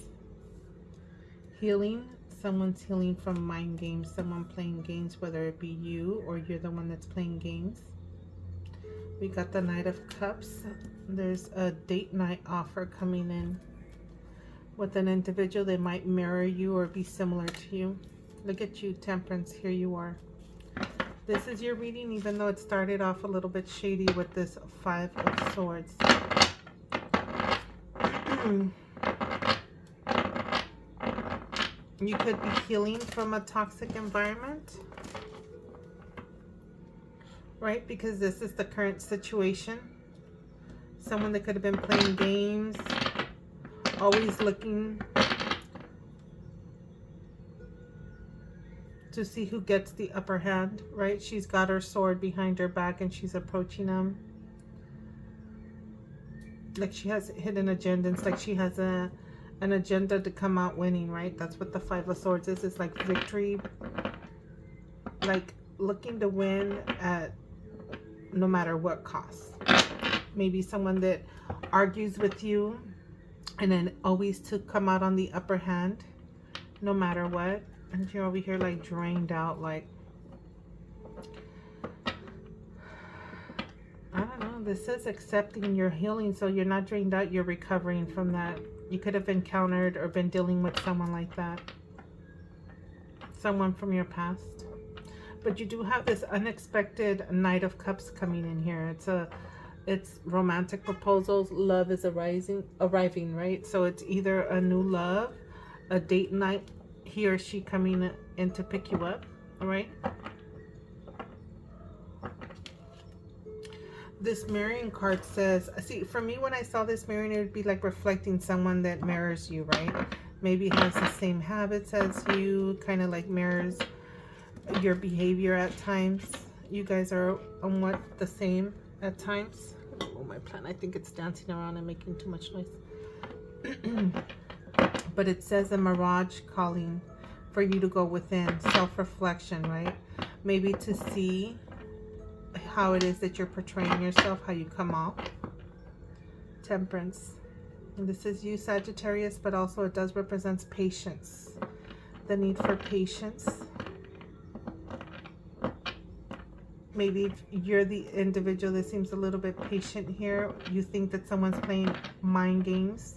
Healing. Someone's healing from mind games. Someone playing games, whether it be you or you're the one that's playing games. We got the Knight of Cups. There's a date night offer coming in with an individual. They might mirror you or be similar to you. Look at you, Temperance. Here you are. This is your reading, even though it started off a little bit shady with this 5 of Swords. You could be healing from a toxic environment, right? Because this is the current situation. Someone that could have been playing games, always looking to see who gets the upper hand, right? She's got her sword behind her back and she's approaching them. Like she has hidden agenda. It's like she has an agenda to come out winning, right? That's what the 5 of Swords is. It's like victory, like looking to win at no matter what cost. Maybe someone that argues with you and then always to come out on the upper hand no matter what. And you're over here like drained out, like This says accepting your healing, so you're not drained out, you're recovering from that. You could have encountered or been dealing with someone like that. Someone from your past. But you do have this unexpected Knight of Cups coming in here. It's romantic proposals. Love is arriving, right? So it's either a new love, a date night, he or she coming in to pick you up, all right? This mirroring card says, see, for me, when I saw this mirroring, it would be like reflecting someone that mirrors you, right? Maybe has the same habits as you, kind of like mirrors your behavior at times. You guys are somewhat the same at times. Oh, my plant, I think it's dancing around and making too much noise. But it says a mirage calling for you to go within, self-reflection, right? Maybe to see how it is that you're portraying yourself, how you come off. Temperance. And this is you, Sagittarius, but also it does represent patience. The need for patience. Maybe if you're the individual that seems a little bit patient here, you think that someone's playing mind games.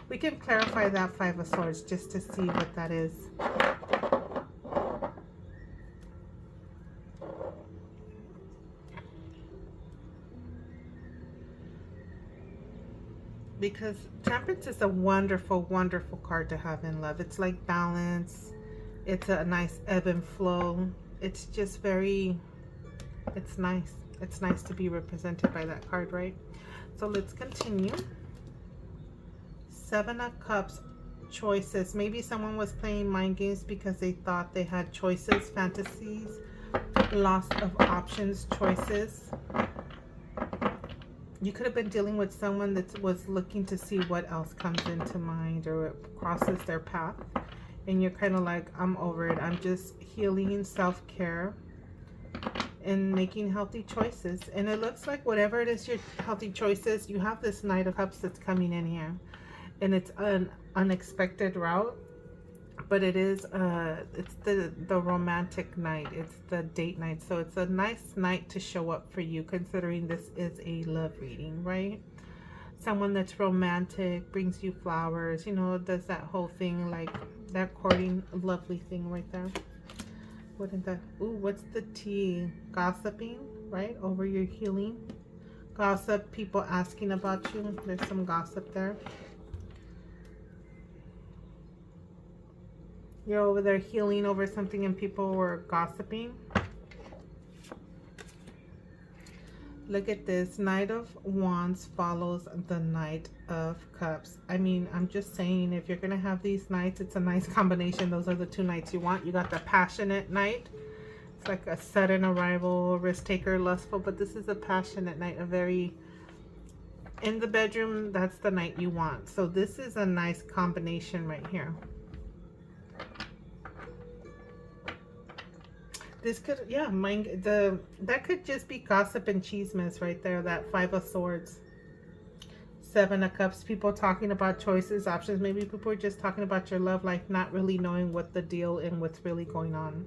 We can clarify that Five of Swords just to see what that is. Because Temperance is a wonderful, wonderful card to have in love. It's like balance. It's a nice ebb and flow. It's just very, it's nice. It's nice to be represented by that card, right? So let's continue. Seven of Cups, choices. Maybe someone was playing mind games because they thought they had choices, fantasies, loss of options, choices. You could have been dealing with someone that was looking to see what else comes into mind or crosses their path. And you're kind of like, I'm over it. I'm just healing, self-care, and making healthy choices. And it looks like whatever it is your healthy choices, you have this Knight of Cups that's coming in here. And it's an unexpected route. But it is, it's the romantic night. It's the date night. So it's a nice night to show up for you, considering this is a love reading, right? Someone that's romantic, brings you flowers, you know, does that whole thing, like that courting, lovely thing right there. What is that? Ooh, what's the T? Gossiping, right? Over your healing. Gossip, people asking about you. There's some gossip there. You're over there healing over something and people were gossiping. Look at this. Knight of Wands follows the Knight of Cups. I mean, I'm just saying, if you're going to have these knights, it's a nice combination. Those are the two knights you want. You got the passionate knight. It's like a sudden arrival, risk taker, lustful. But this is a passionate knight. A very... In the bedroom, that's the knight you want. So this is a nice combination right here. This could, yeah, that could just be gossip and chismes right there, that Five of Swords. Seven of Cups, people talking about choices, options. Maybe people are just talking about your love life, not really knowing what the deal and what's really going on.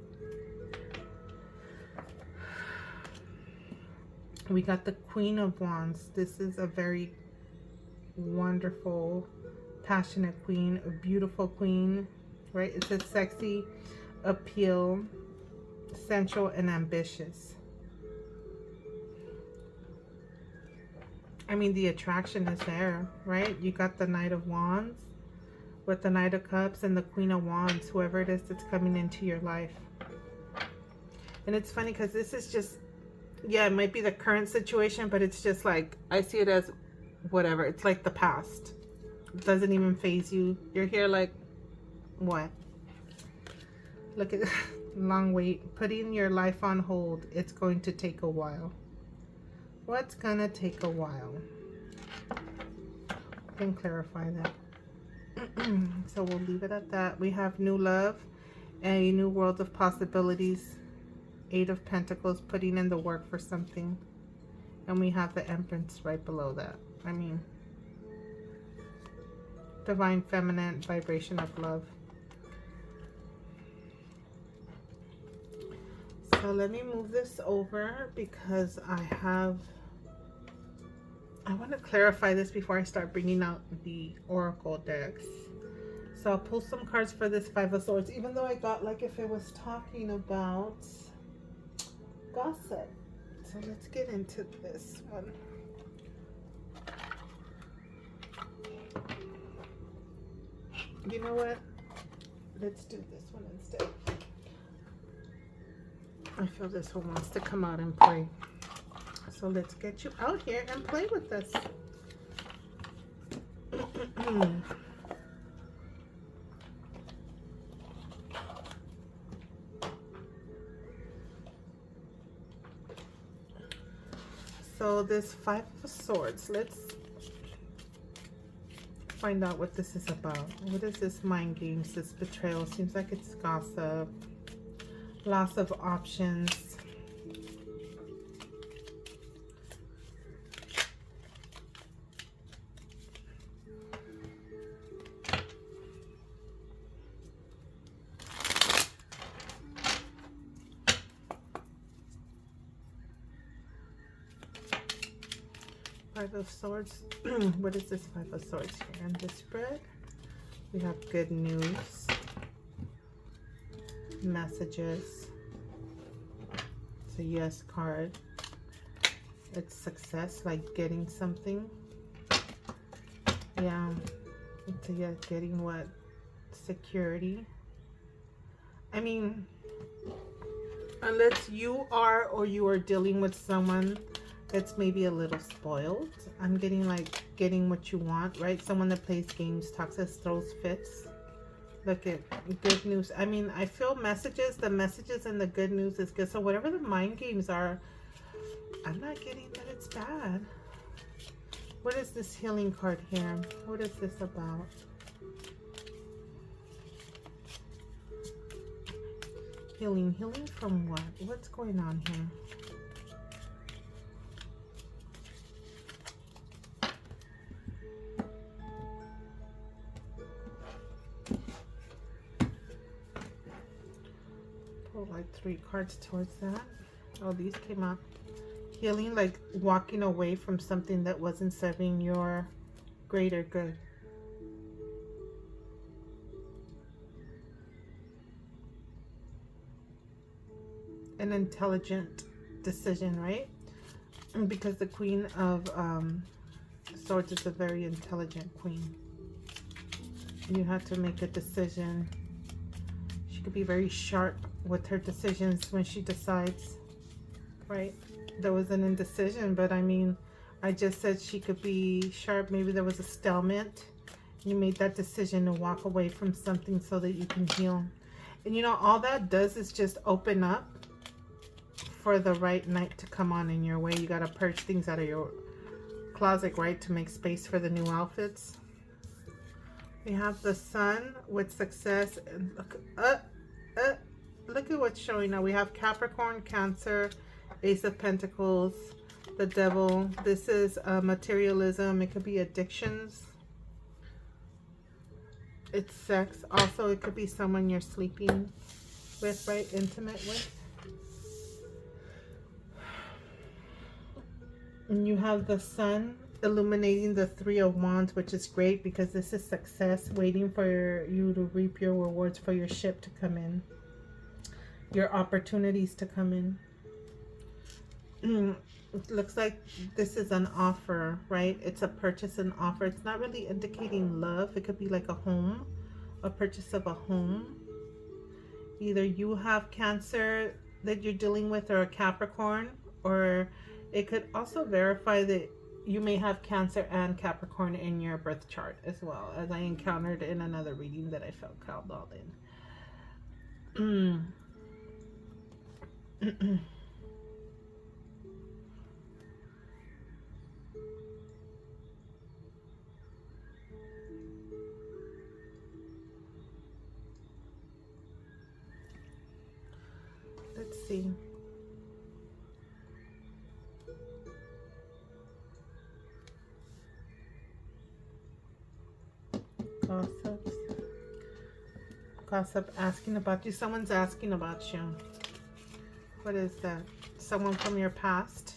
We got the Queen of Wands. This is a very wonderful, passionate queen, a beautiful queen, right? It's a sexy appeal. Sensual and ambitious. I mean, the attraction is there, right? You got the Knight of Wands with the Knight of Cups and the Queen of Wands, whoever it is that's coming into your life. And it's funny because this is just, yeah, it might be the current situation, but it's just like, I see it as whatever. It's like the past. It doesn't even faze you. You're here like, what? Look at long wait, putting your life on hold. It's going to take a while. What's gonna take a while? I can clarify that. So we'll leave it at that. We have new love, a new world of possibilities. Eight of Pentacles, putting in the work for something. And we have the Empress right below that. I mean, divine feminine vibration of love. So let me move this over because I have I want to clarify this before I start bringing out the oracle decks. So I'll pull some cards for this Five of Swords, even though I got like if it was talking about gossip. So let's get into this one. You know what? Let's do this one instead. I feel this one wants to come out and play. So let's get you out here and play with us. So this Five of Swords, let's find out what this is about. What is this mind games, this betrayal? Seems like it's gossip, loss of options. Five of Swords. What is this Five of Swords here? In this spread, we have good news, messages. It's a yes card. It's success, like getting something. Yeah, it's a yes, getting what? Security. I mean, unless you are or you are dealing with someone that's maybe a little spoiled. I'm getting like getting what you want, right? Someone that plays games, talks, throws fits. Look at good news. I mean, I feel messages, the messages and the good news is good. So whatever the mind games are, I'm not getting that it's bad. What is this healing card here? What is this about? Healing. Healing from what? What's going on here? Pull like 3 cards towards that. Oh, these came out. Healing, like walking away from something that wasn't serving your greater good. An intelligent decision, right? Because the Queen of Swords is a very intelligent queen. You have to make a decision. She could be very sharp with her decisions when she decides, right? There was an indecision, but I mean, I just said she could be sharp. Maybe there was a stalemate. You made that decision to walk away from something so that you can heal. And you know, all that does is just open up for the right night to come on in your way. You got to purge things out of your closet, right, to make space for the new outfits. We have the Sun with success. And look at what's showing now. We have Capricorn, Cancer, Ace of Pentacles, the Devil. This is materialism. It could be addictions. It's sex. Also, it could be someone you're sleeping with, right? Intimate with. And you have the Sun illuminating the Three of Wands, which is great because this is success, waiting for you to reap your rewards, for your ship to come in, your opportunities to come in. It looks like this is an offer, right? It's a purchase and offer. It's not really indicating love. It could be like a home, a purchase of a home. Either you have Cancer that you're dealing with, or a Capricorn, or it could also verify that you may have Cancer and Capricorn in your birth chart as well, as I encountered in another reading that I felt called all in. Let's see. Gossip asking about you. Someone's asking about you. What is that? Someone from your past.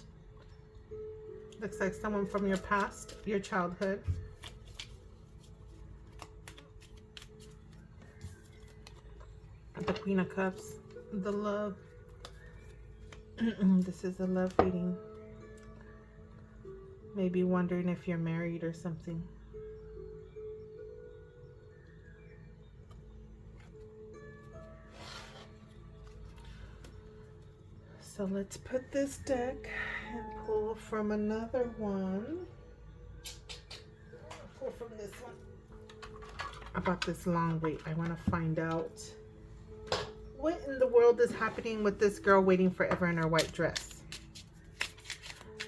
Looks like someone from your past, your childhood. The Queen of Cups, the love. This is a love reading. Maybe wondering if you're married or something. So let's put this deck and pull from another one. Pull from this one. About this long wait. I want to find out what in the world is happening with this girl waiting forever in her white dress.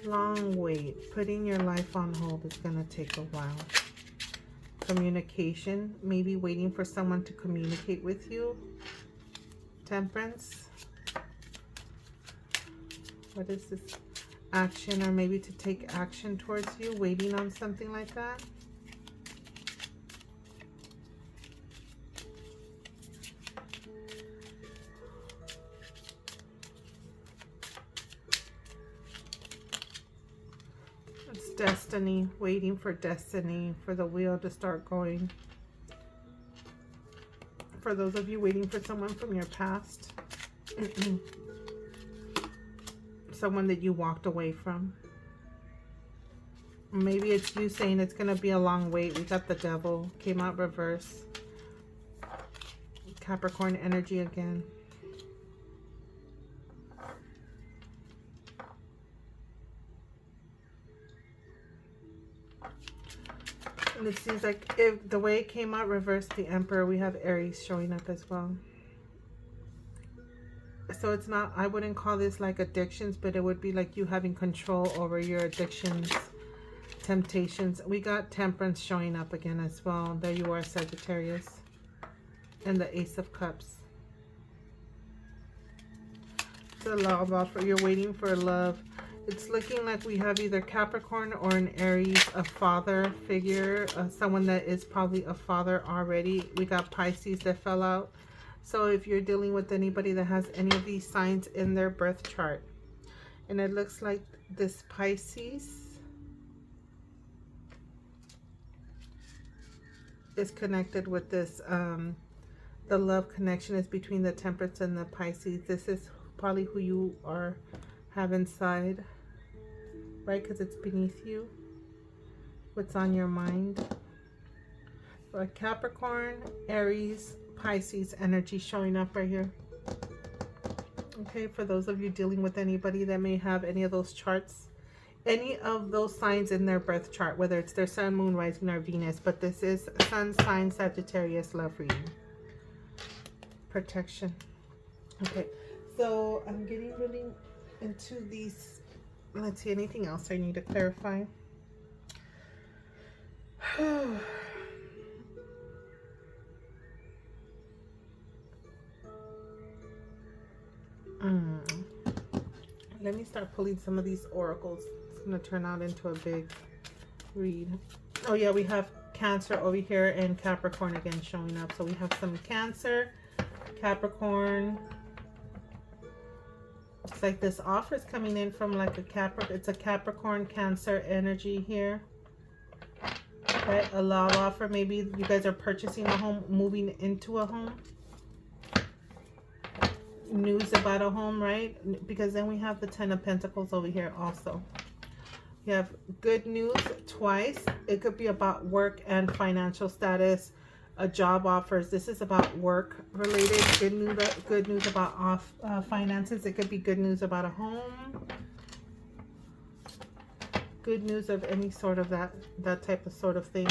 Long wait. Putting your life on hold is going to take a while. Communication. Maybe waiting for someone to communicate with you. Temperance. What is this? Action, or maybe to take action towards you, waiting on something like that. It's destiny, waiting for destiny, for the wheel to start going. For those of you waiting for someone from your past. Someone that you walked away from. Maybe it's you saying it's going to be a long wait. We got the Devil. Came out reverse. Capricorn energy again. And it seems like if the way it came out reverse, the Emperor, we have Aries showing up as well. So it's not, I wouldn't call this like addictions, but it would be like you having control over your addictions, temptations. We got Temperance showing up again as well. There you are, Sagittarius. And the Ace of Cups. The love offer. You're waiting for love. It's looking like we have either Capricorn or an Aries, a father figure, someone that is probably a father already. We got Pisces that fell out. So if you're dealing with anybody that has any of these signs in their birth chart, and it looks like this Pisces is connected with this, the love connection is between the Temperance and the Pisces. This is probably who you have inside, right? Because it's beneath you. What's on your mind. So a Capricorn, Aries, Pisces energy showing up right here. Okay, for those of you dealing with anybody that may have any of those charts, any of those signs in their birth chart, whether it's their sun, moon, rising, or Venus, but this is sun sign Sagittarius love reading. Protection. Okay, so I'm getting really into these. Let's see, anything else I need to clarify? Let me start pulling some of these oracles. It's going to turn out into a big read. Oh yeah, we have Cancer over here and Capricorn again showing up. So we have some Cancer, Capricorn. It's like this offer is coming in from like a Capricorn. It's a Capricorn Cancer energy here. Okay, a love offer. Maybe you guys are purchasing a home, moving into a home. News about a home, right? Because then we have the Ten of Pentacles over here also. You have good news twice. It could be about work and financial status, job offers. This is about work related. Good news about finances. It could be good news about a home. Good news of any sort of that type of sort of thing.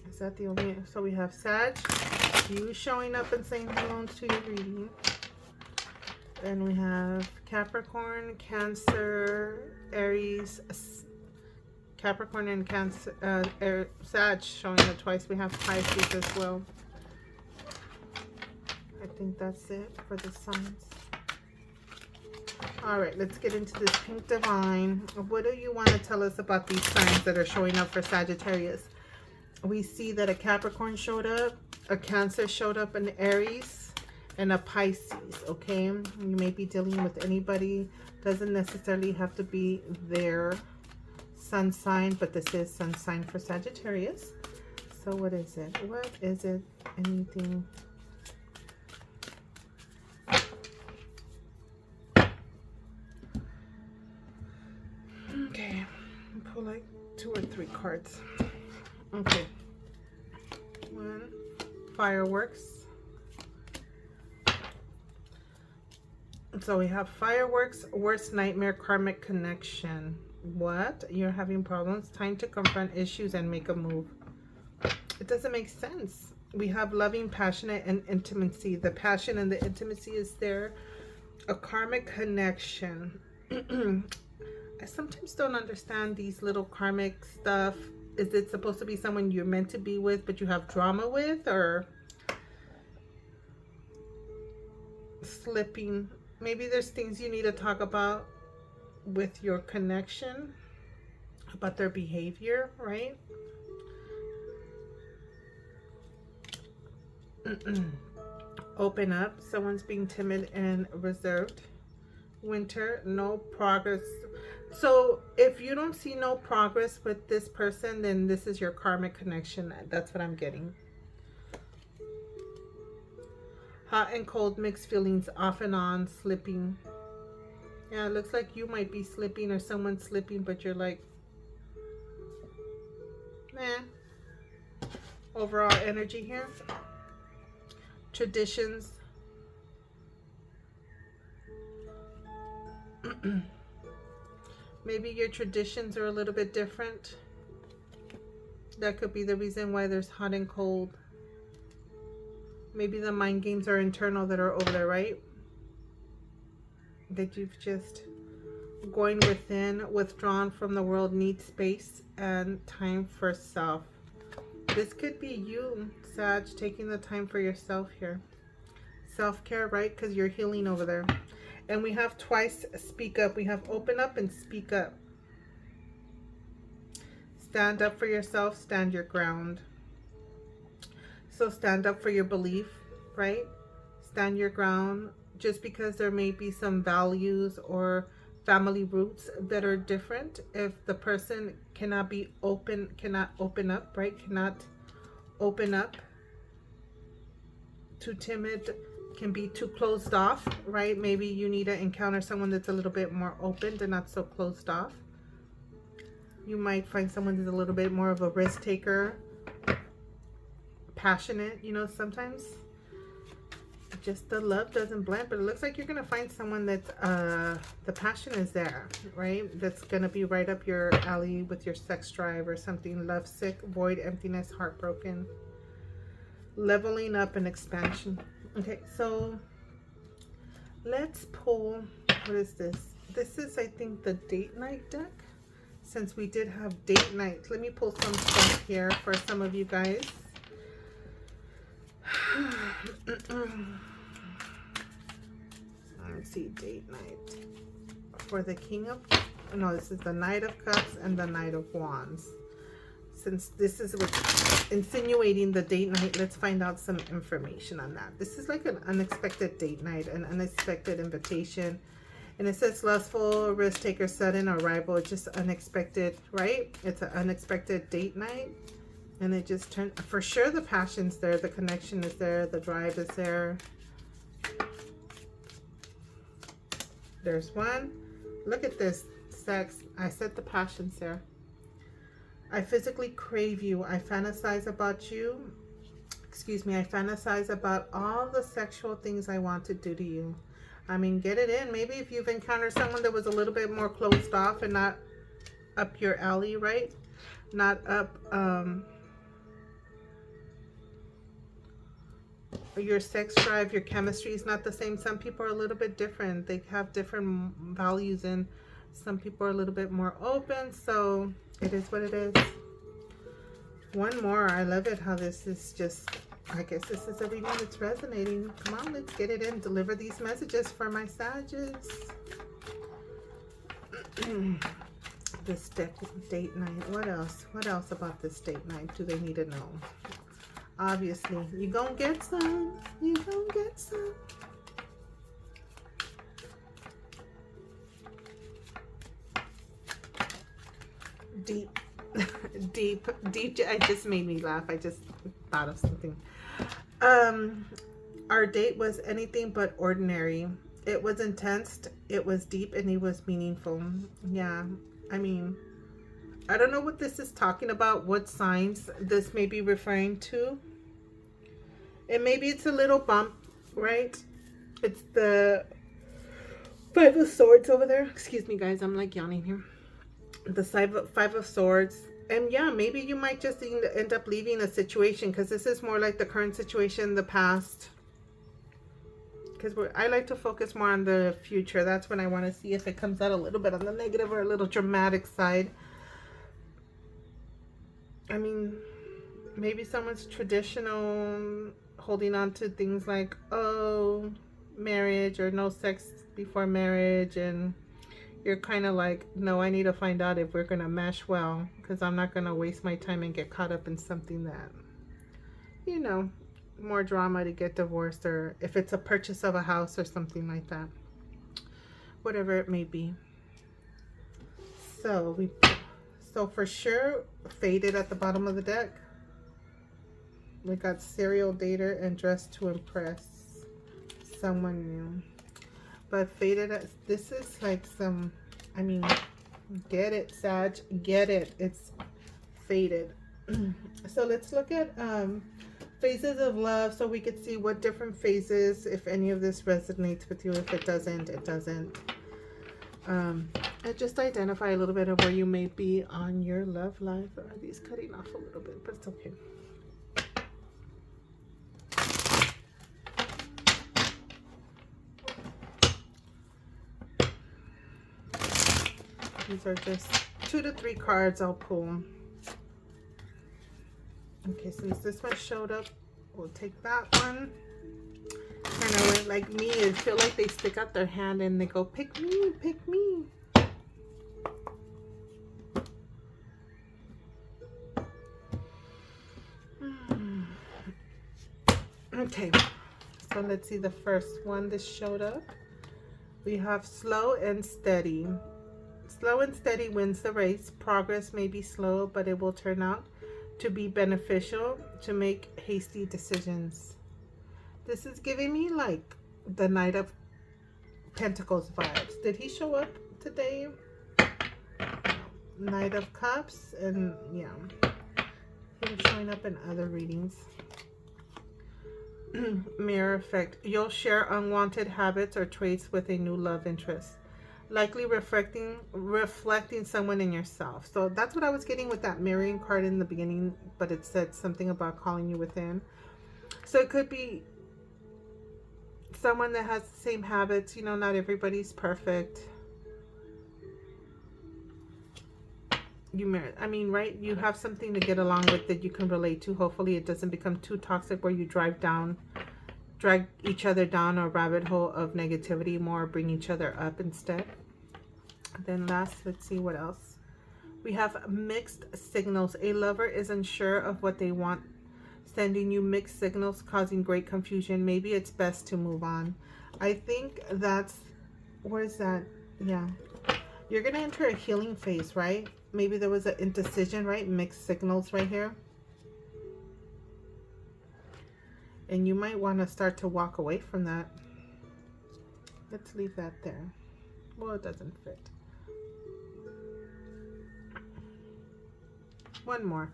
Is that the only? So we have Sag, you showing up and saying hello to your reading. Then we have Capricorn, Cancer, Aries, Capricorn and Cancer, Sag showing up twice. We have Pisces as well. I think that's it for the signs. All right, let's get into this Pink Divine. What do you want to tell us about these signs that are showing up for Sagittarius? We see that a Capricorn showed up, A Cancer showed up in Aries and a Pisces, okay? You may be dealing with anybody. Doesn't necessarily have to be their sun sign, but this is sun sign for Sagittarius. So what is it? What is it? Anything? Okay, pull like 2 or 3 cards. Okay. 1, fireworks. So we have fireworks, worst nightmare, karmic connection. What? You're having problems? Time to confront issues and make a move. It doesn't make sense. We have loving, passionate, and intimacy. The passion and the intimacy is there. A karmic connection. I sometimes don't understand these little karmic stuff. Is it supposed to be someone you're meant to be with, but you have drama with, or slipping? Maybe there's things you need to talk about with your connection, about their behavior, right? Open up. Someone's being timid and reserved. Winter, no progress. So if you don't see no progress with this person, then this is your karmic connection. That's what I'm getting. Hot and cold, mixed feelings, off and on, slipping. Yeah, it looks like you might be slipping or someone's slipping, but you're like, nah. Overall energy here. Traditions. Maybe your traditions are a little bit different. That could be the reason why there's hot and cold. Maybe the mind games are internal that are over there, right? That you've just going within, withdrawn from the world, need space and time for self. This could be you, Sag, taking the time for yourself here. Self-care, right? Because you're healing over there. And we have twice speak up. We have open up and speak up. Stand up for yourself. Stand your ground. So stand up for your belief, right? Stand your ground. Just because there may be some values or family roots that are different, if the person cannot open up, right? Cannot open up. Too timid, can be too closed off, right? Maybe you need to encounter someone that's a little bit more open and not so closed off. You might find someone that's a little bit more of a risk taker, passionate. You know, sometimes just the love doesn't blend, but it looks like you're gonna find someone that's the passion is there, right? That's gonna be right up your alley with your sex drive or something. Lovesick, void, emptiness, heartbroken, leveling up and expansion. Okay, so let's pull, what is this? This is, I think, the date night deck. Since we did have date night, let me pull some stuff here for some of you guys. Let's see, date night. For the King of, no, this is the Knight of Cups and the Knight of Wands. Since this is what's insinuating the date night, let's find out some information on that. This is like an unexpected date night, an unexpected invitation. And it says lustful, risk taker, sudden arrival. It's just unexpected, right? It's an unexpected date night. And it just turned, for sure the passion's there, the connection is there, the drive is there. There's one. Look at this, sex. I said the passion's there. I physically crave you. I fantasize about you. Excuse me. I fantasize about all the sexual things I want to do to you. I mean, get it in. Maybe if you've encountered someone that was a little bit more closed off and not up your alley, right? Not up your sex drive, your chemistry is not the same. Some people are a little bit different. They have different values, and some people are a little bit more open. So it is what it is. One more. I love it how this is just, I guess this is a reading that's resonating. Come on, let's get it in. Deliver these messages for my Sages. This date night. What else? What else about this date night do they need to know? Obviously, you gonna get some. You gonna get some. Deep, deep, deep. It just made me laugh. I just thought of something. Our date was anything but ordinary. It was intense, it was deep, and it was meaningful. Yeah, I mean, I don't know what this is talking about, what signs this may be referring to. And maybe it's a little bump, right? It's the Five of Swords over there. Excuse me, guys, I'm like yawning here. The Five of Swords. And yeah, maybe you might just end up leaving a situation, because this is more like the current situation, the past. Because I like to focus more on the future. That's when I want to see if it comes out a little bit on the negative or a little dramatic side. I mean, maybe someone's traditional, holding on to things like, oh, marriage or no sex before marriage, and you're kind of like, no, I need to find out if we're going to mesh well, because I'm not going to waste my time and get caught up in something that, you know, more drama to get divorced, or if it's a purchase of a house or something like that, whatever it may be. So for sure, faded at the bottom of the deck. We got serial dater and dressed to impress someone new. But faded, this is like some, I mean, get it, Sag, get it. It's faded. So let's look at phases of love, so we could see what different phases, if any of this resonates with you. If it doesn't, it doesn't. And just identify a little bit of where you may be on your love life. Are these cutting off a little bit? But it's okay. These are just 2 to 3 cards I'll pull. Okay, since this one showed up, we'll take that one. Kind of like me, I feel like they stick out their hand and they go, pick me, pick me. Okay, so let's see the first one that showed up. We have slow and steady. Slow and steady wins the race. Progress may be slow, but it will turn out to be beneficial to make hasty decisions. This is giving me like the Knight of Pentacles vibes. Did he show up today? Knight of Cups, and yeah, he was showing up in other readings. Mirror effect. You'll share unwanted habits or traits with a new love interest, likely reflecting someone in yourself. So that's what I was getting with that mirroring card in the beginning, but it said something about calling you within. So it could be someone that has the same habits. You know, not everybody's perfect. I mean, right? You have something to get along with that you can relate to. Hopefully it doesn't become too toxic where you drag each other down a rabbit hole of negativity, more bring each other up instead. Then last, let's see what else. We have mixed signals. A lover is unsure of what they want, sending you mixed signals, causing great confusion. Maybe it's best to move on. I think that's, where's that? Yeah. You're going to enter a healing phase, right? Maybe there was an indecision, right? Mixed signals right here. And you might want to start to walk away from that. Let's leave that there. Well, it doesn't fit. One more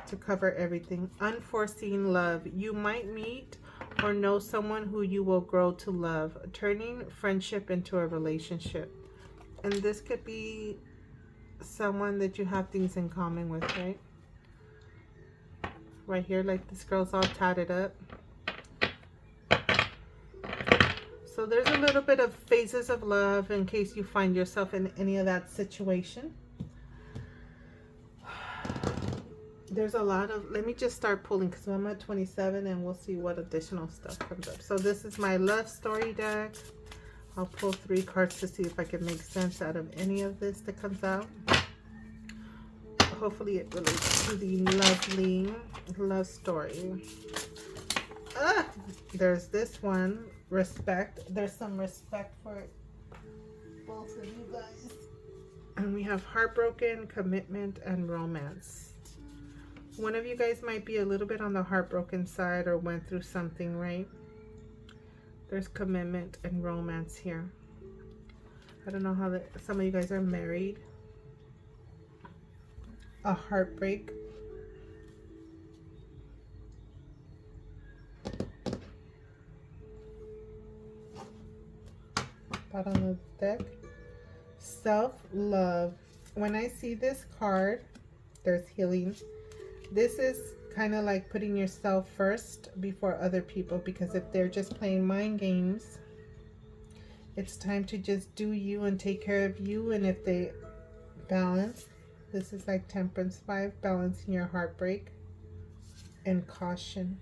to cover everything. Unforeseen love. You might meet or know someone who you will grow to love, turning friendship into a relationship. And this could be someone that you have things in common with, right? Right here, like this girl's all tatted up. So there's a little bit of phases of love in case you find yourself in any of that situation. There's a lot of, let me just start pulling because I'm at 27 and we'll see what additional stuff comes up. So this is my love story deck. I'll pull 3 cards to see if I can make sense out of any of this that comes out. hopefully it relates to the lovely love story. There's this one, respect. There's some respect for both of you guys. And we have heartbroken, commitment, and romance. One of you guys might be a little bit on the heartbroken side or went through something, right? There's commitment and romance here. I don't know how some of you guys are married. A heartbreak. Bottom of the deck. Self-love. When I see this card, there's healing. This is kind of like putting yourself first before other people, because if they're just playing mind games, it's time to just do you and take care of you. And if they balance, this is like Temperance 5, balancing your heartbreak and caution.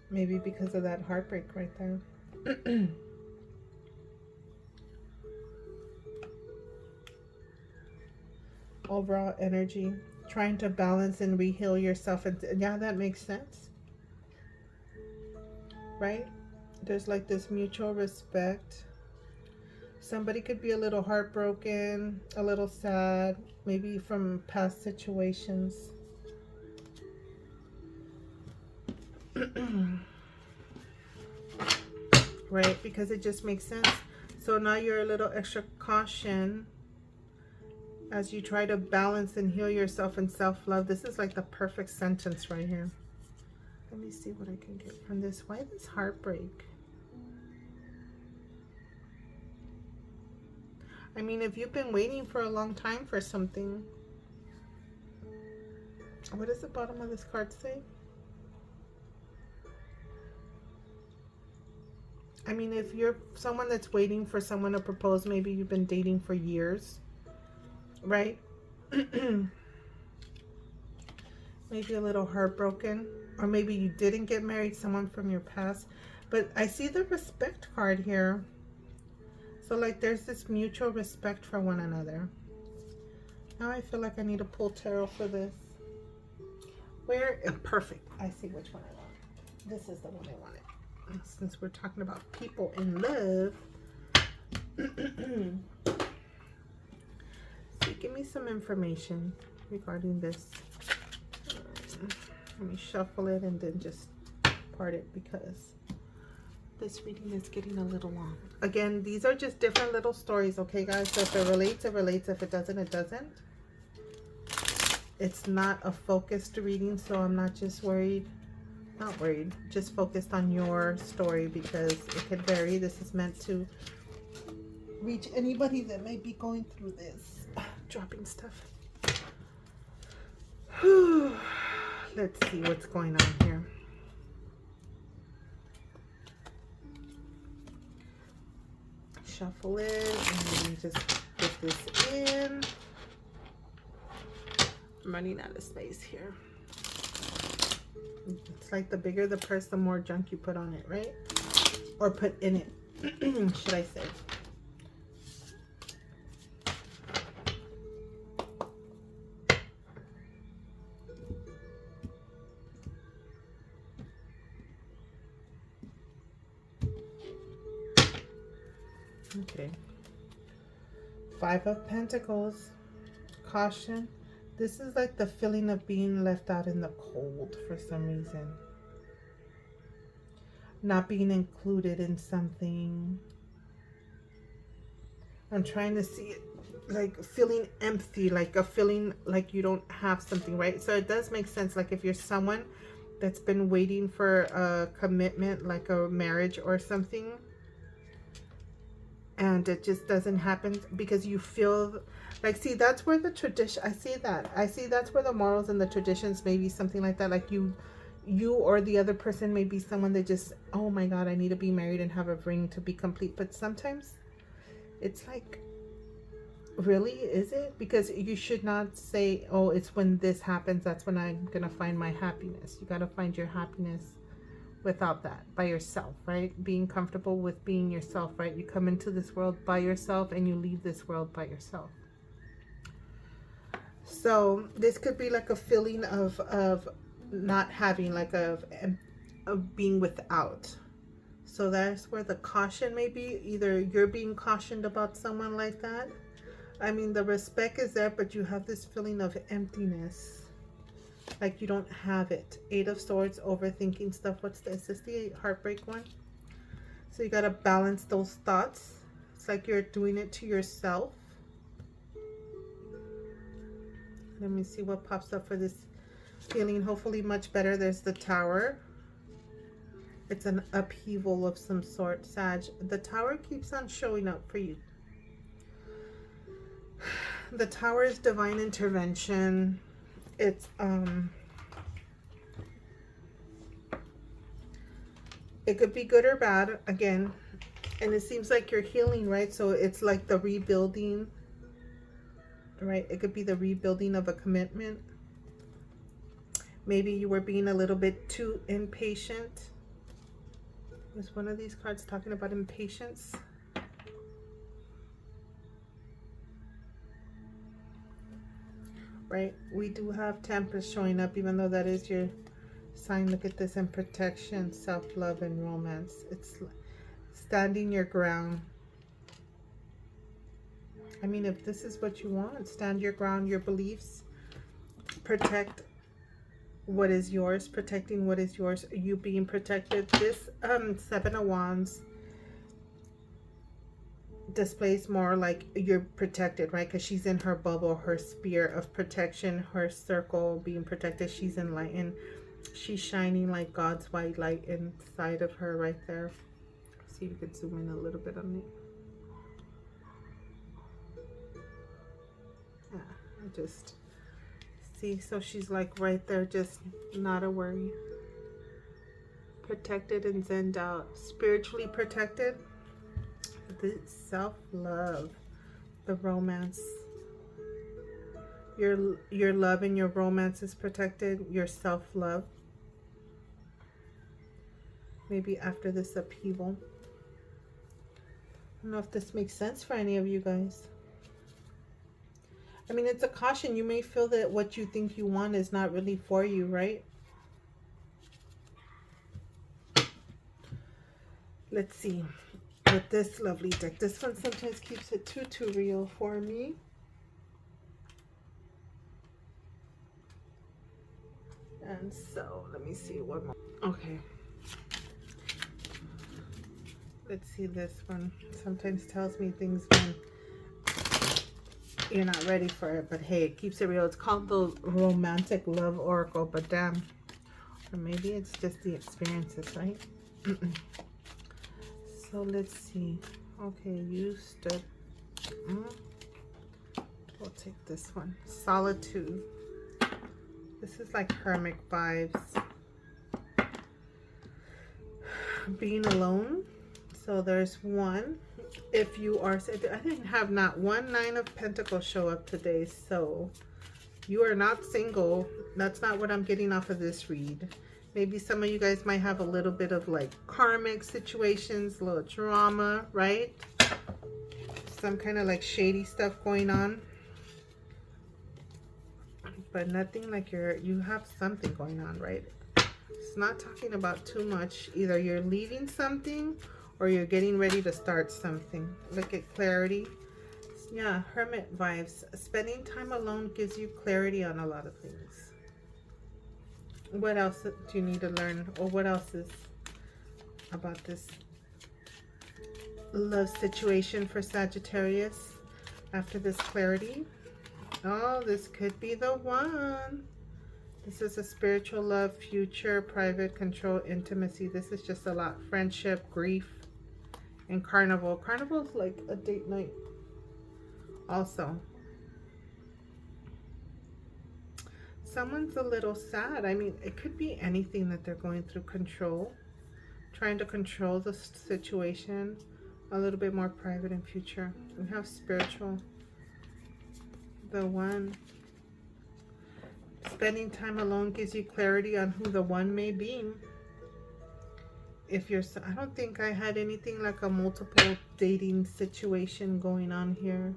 Maybe because of that heartbreak right there. Overall energy, trying to balance and re-heal yourself. And yeah, that makes sense, right? There's like this mutual respect. Somebody could be a little heartbroken, a little sad, maybe from past situations. Right? Because it just makes sense. So now you're a little extra caution as you try to balance and heal yourself and self-love. This is like the perfect sentence right here. Let me see what I can get from this. Why this heartbreak? I mean, if you've been waiting for a long time for something. What does the bottom of this card say? I mean, if you're someone that's waiting for someone to propose, maybe you've been dating for years, right? Maybe a little heartbroken, or maybe you didn't get married, someone from your past. But I see the respect card here. So like there's this mutual respect for one another. Now I feel like I need to pull tarot for this. Where? Perfect. I see which one I want. This is the one I wanted. Since we're talking about people in love. So give me some information regarding this. Let me shuffle it and then just part it, because this reading is getting a little long. Again, these are just different little stories, okay guys? So if it relates, it relates. If it doesn't, it doesn't. It's not a focused reading, so I'm not just worried. Not worried, just focused on your story, because it could vary. This is meant to reach anybody that may be going through this. Dropping stuff. Let's see what's going on here. Shuffle it and then just put this in. I'm running out of space here. It's like the bigger the purse, the more junk you put on it, right? Or put in it, should I say. Okay. 5 of Pentacles. Caution. This is like the feeling of being left out in the cold for some reason. Not being included in something. I'm trying to see it like feeling empty, like a feeling like you don't have something, right? So it does make sense. Like if you're someone that's been waiting for a commitment, like a marriage or something, and it just doesn't happen because you feel like, see, that's where the tradition, I see that's where the morals and the traditions, maybe something like that, like you or the other person may be someone that just, oh my god, I need to be married and have a ring to be complete. But sometimes it's like, really, is it? Because you should not say, oh, it's when this happens, that's when I'm gonna find my happiness. You gotta find your happiness without that, by yourself, right? Being comfortable with being yourself, right? You come into this world by yourself and you leave this world by yourself. So this could be like a feeling of not having, like of being without. So that's where the caution may be. Either you're being cautioned about someone like that. I mean, the respect is there, but you have this feeling of emptiness. Like you don't have it. 8 of Swords, overthinking stuff. What's this? Is this the heartbreak one? So you got to balance those thoughts. It's like you're doing it to yourself. Let me see what pops up for this feeling. Hopefully much better. There's the Tower. It's an upheaval of some sort, Sag. The Tower keeps on showing up for you. The Tower is divine intervention. It's it could be good or bad, again, and it seems like you're healing, right? So it's like the rebuilding, right? It could be the rebuilding of a commitment. Maybe you were being a little bit too impatient. Is one of these cards talking about impatience? Right? We do have Tempest showing up, even though that is your sign. Look at this, in protection, self-love, and romance. It's standing your ground. I mean, if this is what you want, stand your ground, your beliefs, protect what is yours, protecting what is yours, you being protected. This 7 of Wands displays more like you're protected, right? Because she's in her bubble, her sphere of protection, her circle being protected. She's enlightened. She's shining like God's white light inside of her right there. See if you could zoom in a little bit on it. Yeah, I just see. So she's like right there, just not a worry. Protected and zenned out. Spiritually protected. The self-love, the romance. Your love and your romance is protected. Your self-love. Maybe after this upheaval. I don't know if this makes sense for any of you guys. I mean, it's a caution. You may feel that what you think you want is not really for you, right? Let's see. With this lovely deck. This one sometimes keeps it too real for me. And so, let me see one more. Okay. Let's see, this one sometimes tells me things when you're not ready for it, but hey, it keeps it real. It's called the Romantic Love Oracle, but damn. Or maybe it's just the experiences, right? So let's see. Okay, you stood. We'll take this one. Solitude. This is like hermit vibes. Being alone. So there's one. If you are, I didn't have not one 9 of Pentacles show up today. So you are not single. That's not what I'm getting off of this read. Maybe some of you guys might have a little bit of like karmic situations, a little drama, right? Some kind of like shady stuff going on. But nothing like you have something going on, right? It's not talking about too much. Either you're leaving something or you're getting ready to start something. Look at clarity. Yeah, hermit vibes. Spending time alone gives you clarity on a lot of things. What else do you need to learn? Or what else is about this love situation for Sagittarius after this clarity? Oh, this could be the one. This is a spiritual love, future, private, control, intimacy. This is just a lot. Friendship, grief, and carnival. Carnival is like a date night also. Someone's a little sad. I mean, it could be anything that they're going through. Control. Trying to control the situation. A little bit more private and future. We have spiritual. The one. Spending time alone gives you clarity on who the one may be. if you're, I don't think I had anything like a multiple dating situation going on here.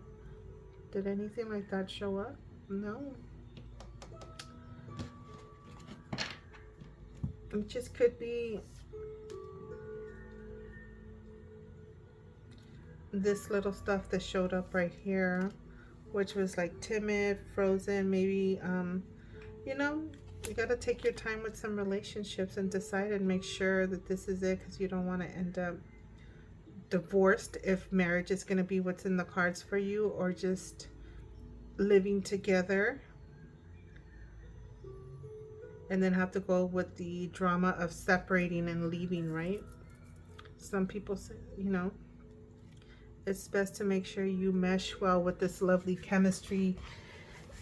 Did anything like that show up? No. It just could be this little stuff that showed up right here, which was like timid, frozen, maybe, you know, you got to take your time with some relationships and decide and make sure that this is it, because you don't want to end up divorced if marriage is going to be what's in the cards for you, or just living together and then have to go with the drama of separating and leaving, right? Some people say, you know, it's best to make sure you mesh well with this lovely chemistry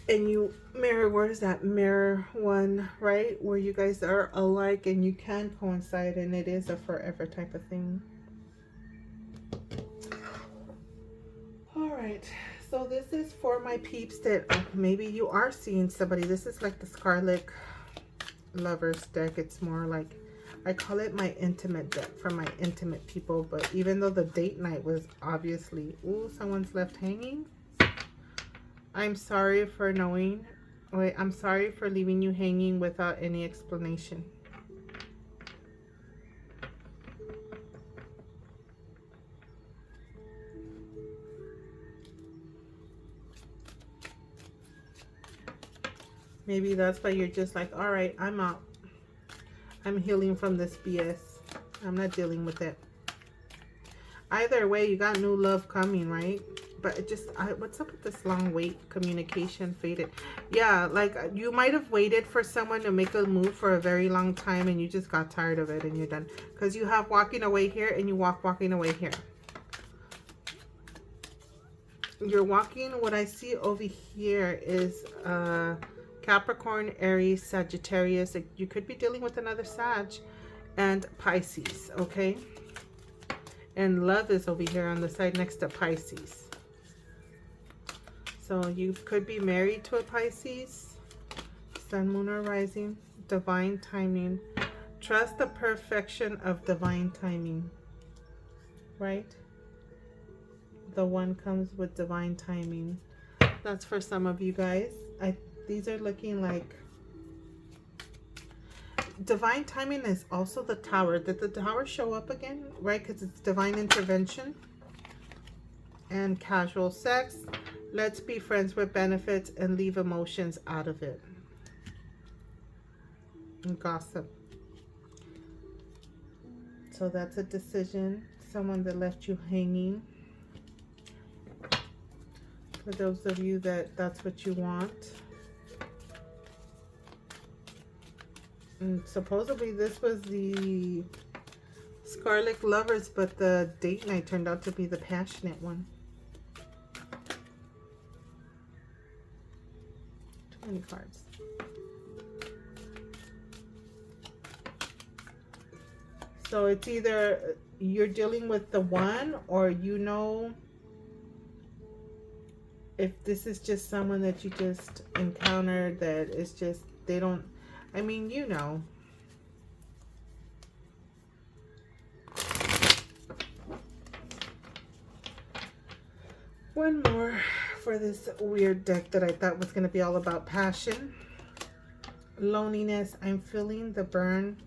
and you mirror, where is that mirror one, right? Where you guys are alike and you can coincide and it is a forever type of thing. All right, so this is for my peeps that maybe you are seeing somebody. This is like the Scarlet Lovers deck. It's more like, I call it my intimate deck for my intimate people. But even though the date night was obviously, ooh, someone's left hanging. I'm sorry for knowing. Wait, I'm sorry for leaving you hanging without any explanation. Maybe that's why you're just like, all right, I'm out. I'm healing from this BS. I'm not dealing with it. Either way, you got new love coming, right? But it just, what's up with this long wait? Communication faded. Yeah, like you might have waited for someone to make a move for a very long time and you just got tired of it and you're done. Because you have walking away here and you walking away here. You're walking, what I see over here is Capricorn, Aries, Sagittarius. You could be dealing with another Sag, and Pisces, okay? And love is over here on the side next to Pisces. So you could be married to a Pisces, Sun, Moon, or Rising. Divine timing. Trust the perfection of divine timing, right? The one comes with divine timing. That's for some of you guys. These are looking like divine timing is also the Tower. Did the Tower show up again? Right, because it's divine intervention and casual sex. Let's be friends with benefits and leave emotions out of it. And gossip. So that's a decision. Someone that left you hanging. For those of you that's what you want. And supposedly this was the Scarlet Lovers, but the date night turned out to be the passionate one. Too many cards. So it's either you're dealing with the one, or you know if this is just someone that you just encountered that is just, they don't, I mean, you know. One more for this weird deck that I thought was going to be all about passion. Loneliness. I'm feeling the burn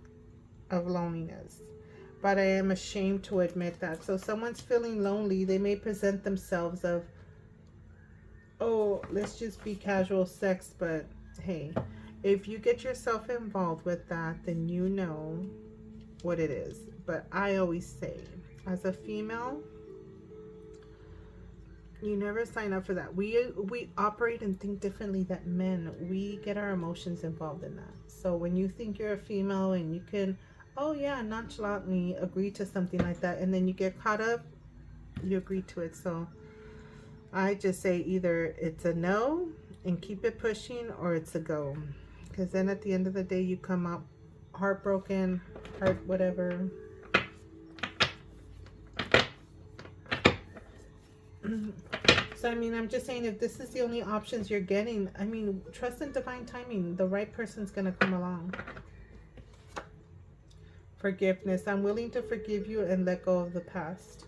of loneliness, but I am ashamed to admit that. So someone's feeling lonely. They may present themselves of, oh, let's just be casual sex, but hey, if you get yourself involved with that, then you know what it is. But I always say, as a female, you never sign up for that. We operate and think differently than men. We get our emotions involved in that. So when you think you're a female and you can, oh yeah, nonchalantly agree to something like that, and then you get caught up, you agree to it. So I just say either it's a no and keep it pushing, or it's a go. Because then at the end of the day, you come out heartbroken, heart whatever. So, I mean, I'm just saying, if this is the only options you're getting, I mean, trust in divine timing. The right person's going to come along. Forgiveness. I'm willing to forgive you and let go of the past.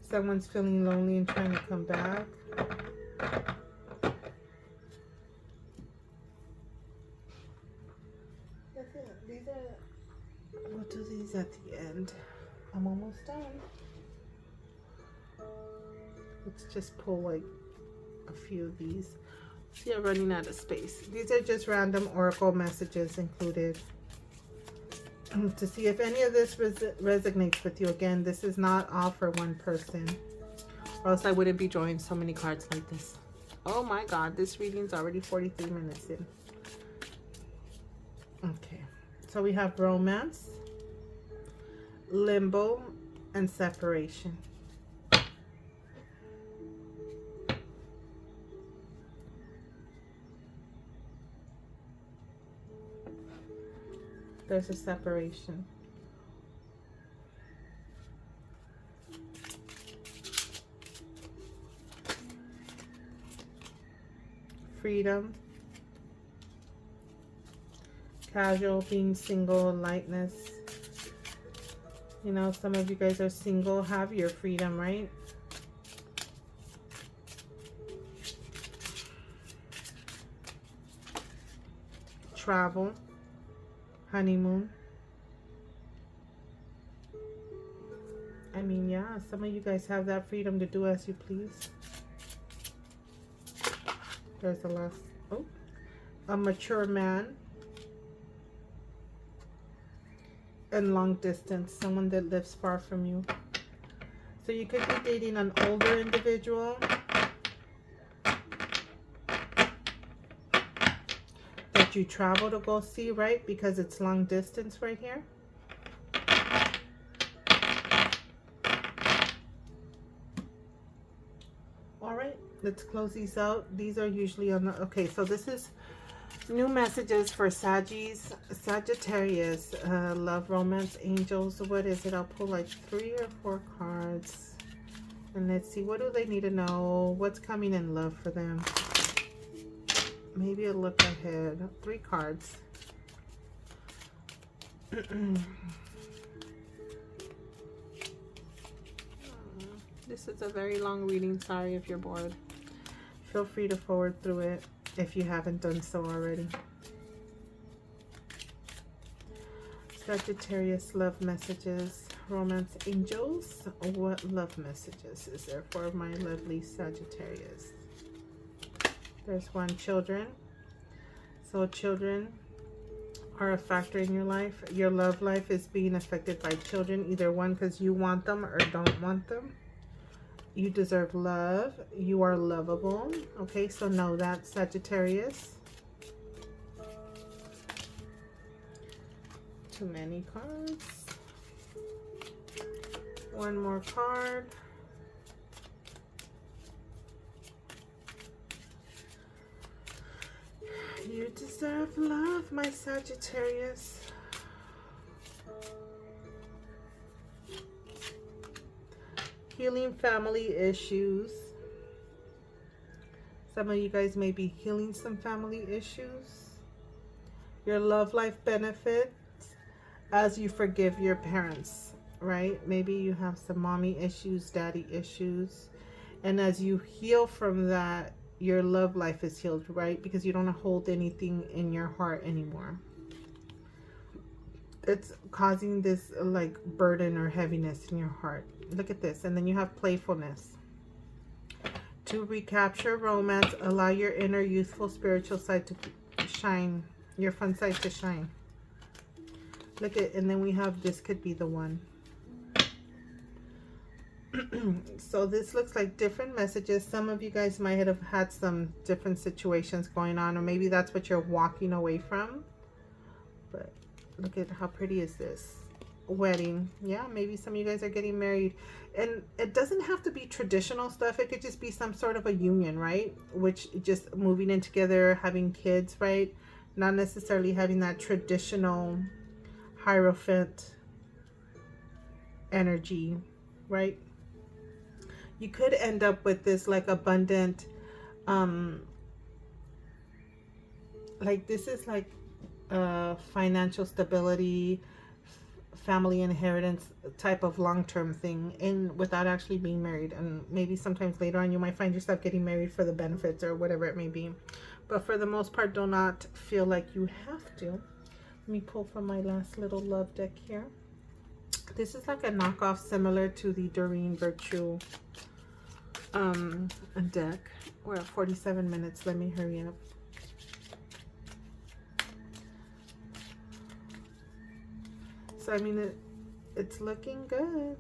Someone's feeling lonely and trying to come back. That's it. These are, we'll do these at the end. I'm almost done. Let's just pull like a few of these. See, I'm running out of space. These are just random oracle messages included to see if any of this resonates with you. Again, this is not all for one person, or else I wouldn't be drawing so many cards like this. Oh my God, this reading's already 43 minutes in. Okay, so we have romance, limbo, and separation. There's a separation. Freedom. Casual, being single, lightness. You know, some of you guys are single, have your freedom, right? Travel. Honeymoon. I mean, yeah, some of you guys have that freedom to do as you please. There's the last. Oh, a mature man. And long distance, someone that lives far from you. So you could be dating an older individual that you travel to go see, right? Because it's long distance right here. All right, let's close these out. These are usually on the, okay, so this is new messages for Sagittarius, love, romance, angels. What is it? I'll pull like 3 or 4 cards. And let's see, what do they need to know? What's coming in love for them? Maybe a look ahead. 3 cards. This is a very long reading. Sorry if you're bored. Feel free to forward through it if you haven't done so already. Sagittarius love messages, romance, angels. What love messages is there for my lovely Sagittarius? There's one, children. So children are a factor in your life. Your love life is being affected by children. Either one, because you want them or don't want them. You deserve love. You are lovable. Okay, so know that, Sagittarius. Too many cards. One more card. You deserve love, my Sagittarius. Healing family issues. Some of you guys may be healing some family issues. Your love life benefits as you forgive your parents, right? Maybe you have some mommy issues, daddy issues. And as you heal from that, your love life is healed, right? Because you don't hold anything in your heart anymore. It's causing this like burden or heaviness in your heart. Look at this. And then you have playfulness. To recapture romance, allow your inner youthful spiritual side to shine, your fun side to shine. Look at, and then we have, this could be the one. So this looks like different messages. Some of you guys might have had some different situations going on, or maybe that's what you're walking away from. But look at how pretty is this. Wedding. Yeah, maybe some of you guys are getting married, and it doesn't have to be traditional stuff. It could just be some sort of a union, right? Which just moving in together, having kids, right? Not necessarily having that traditional Hierophant energy, right? You could end up with this like abundant like this is like financial stability, family inheritance type of long-term thing, and without actually being married. And maybe sometimes later on you might find yourself getting married for the benefits or whatever it may be, but for the most part, do not feel like you have to. Let me pull from my last little love deck here. This is like a knockoff similar to the Doreen Virtue deck. We're at 47 minutes. Let me hurry up. So I mean, it's looking good.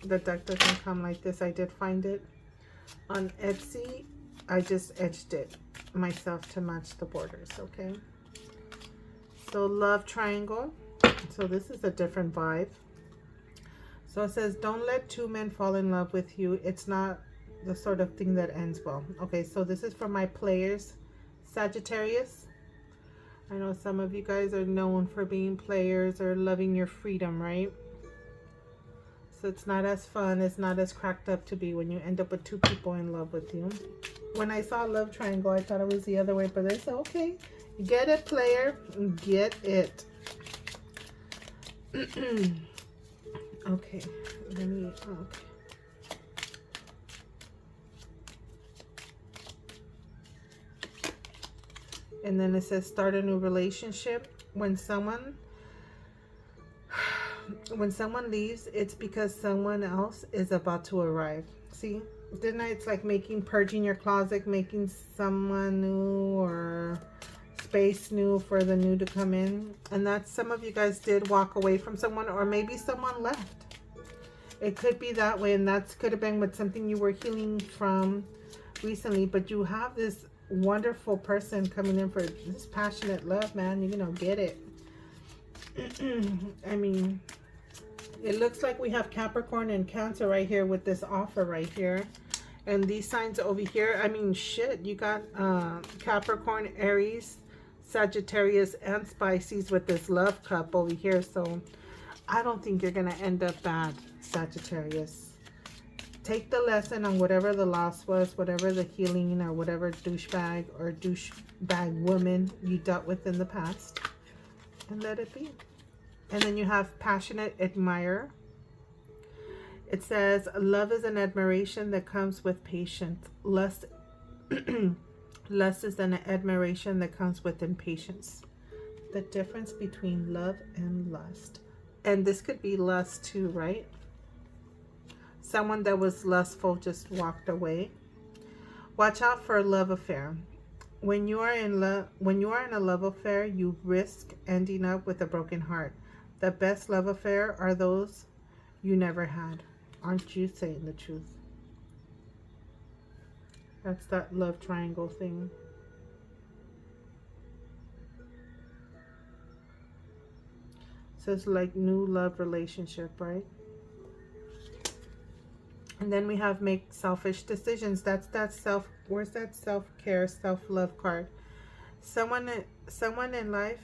The deck doesn't come like this. I did find it on Etsy. I just edged it myself to match the borders. Okay, so love triangle. So this is a different vibe. So it says, don't let two men fall in love with you. It's not the sort of thing that ends well. Okay, so this is for my players, Sagittarius. I know some of you guys are known for being players or loving your freedom, right? So it's not as fun, it's not as cracked up to be when you end up with two people in love with you. When I saw love triangle, I thought it was the other way, but it's okay. Get it, player. Get it. Okay, let me, okay. And then it says start a new relationship. When someone leaves, it's because someone else is about to arrive. See, didn't I? It's like purging your closet, making someone new or space new for the new to come in. And that's, some of you guys did walk away from someone, or maybe someone left. It could be that way, and that could have been with something you were healing from recently, but you have this wonderful person coming in for this passionate love, man. You're gonna get it. I mean, it looks like we have Capricorn and Cancer right here with this offer right here, and these signs over here. I mean, shit, you got Capricorn, Aries, Sagittarius, and Pisces with this love cup over here. So I don't think you're gonna end up bad, Sagittarius. Take the lesson on whatever the loss was, whatever the healing or whatever douchebag or douchebag woman you dealt with in the past, and let it be. And then you have passionate admirer. It says love is an admiration that comes with patience. Lust is an admiration that comes with impatience. The difference between love and lust. And this could be lust too, right? Someone that was lustful just walked away. Watch out for a love affair. When you are in a love affair, you risk ending up with a broken heart. The best love affair are those you never had. Aren't you saying the truth? That's that love triangle thing. So it's like new love relationship, right? And then we have make selfish decisions. That's that self, where's that self-care, self-love card? Someone in life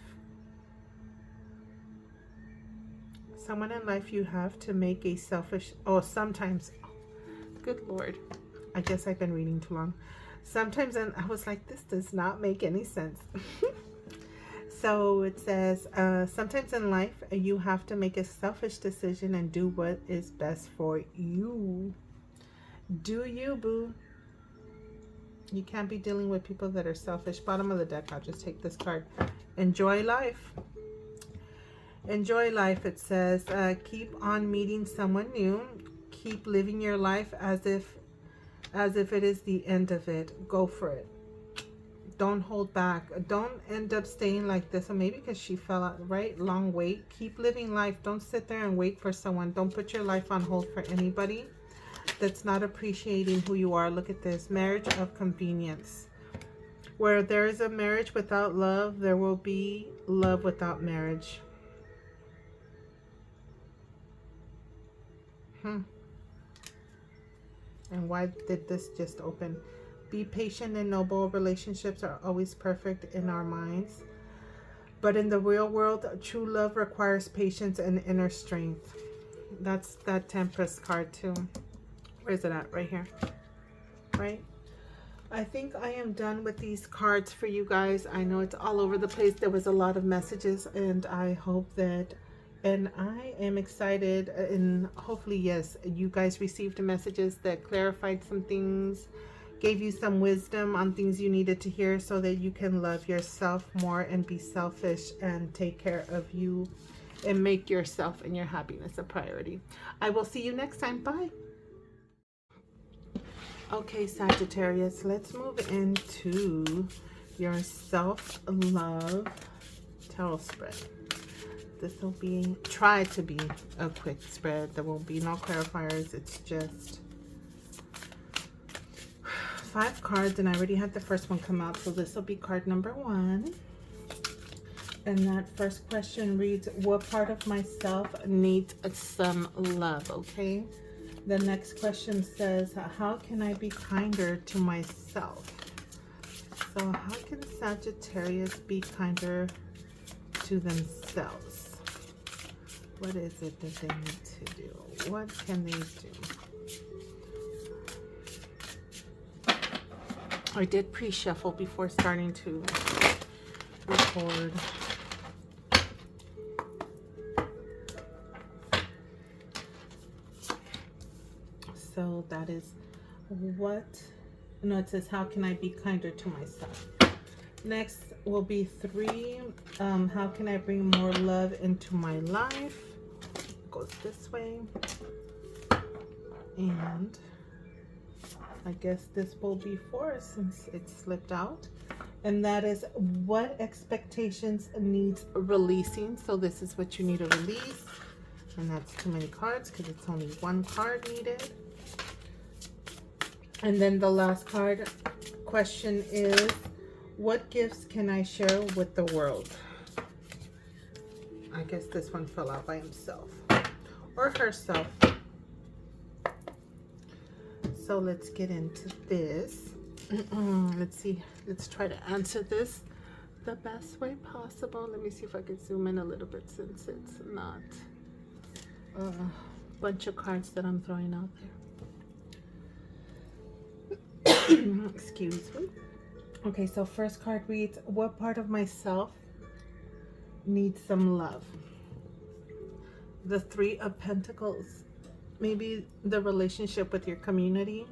you have to make a selfish, oh, sometimes, good Lord, I guess I've been reading too long. Sometimes, and I was like, this does not make any sense. So it says, sometimes in life, you have to make a selfish decision and do what is best for you. Do you, boo. You can't be dealing with people that are selfish. Bottom of the deck, I'll just take this card. Enjoy life. Enjoy life, it says. Keep on meeting someone new. Keep living your life as if it is the end of it. Go for it. Don't hold back. Don't end up staying like this. Or maybe because she fell out, right? Long wait. Keep living life. Don't sit there and wait for someone. Don't put your life on hold for anybody that's not appreciating who you are. Look at this. Marriage of convenience. Where there is a marriage without love, there will be love without marriage. And why did this just open? Be patient and noble. Relationships are always perfect in our minds. But in the real world, true love requires patience and inner strength. That's that Temperance card too. Where is it at? Right here. Right? I think I am done with these cards for you guys. I know it's all over the place. There was a lot of messages, and I hope that, and I am excited, and hopefully, yes, you guys received messages that clarified some things, gave you some wisdom on things you needed to hear so that you can love yourself more and be selfish and take care of you and make yourself and your happiness a priority. I will see you next time. Bye. Okay, Sagittarius, let's move into your self-love tarot spread. This will be, try to be a quick spread. There won't be no clarifiers. It's just 5 cards, and I already had the first one come out, so this will be card number 1. And that first question reads, what part of myself needs some love? Okay. The next question says, how can I be kinder to myself? So how can Sagittarius be kinder to themselves? What is it that they need to do? What can they do? I did pre-shuffle before starting to record. So that is what, no, it says, how can I be kinder to myself? Next will be 3, how can I bring more love into my life? Goes this way. And I guess this will be 4 since it slipped out. And that is, what expectations needs releasing? So this is what you need to release. And that's too many cards because it's only 1 card needed. And then the last card question is, what gifts can I share with the world? I guess this one fell out by himself or herself. So let's get into this. Let's see. Let's try to answer this the best way possible. Let me see if I can zoom in a little bit since it's not a bunch of cards that I'm throwing out there. Excuse me. Okay, so first card reads, what part of myself needs some love? The 3 of Pentacles. Maybe the relationship with your community.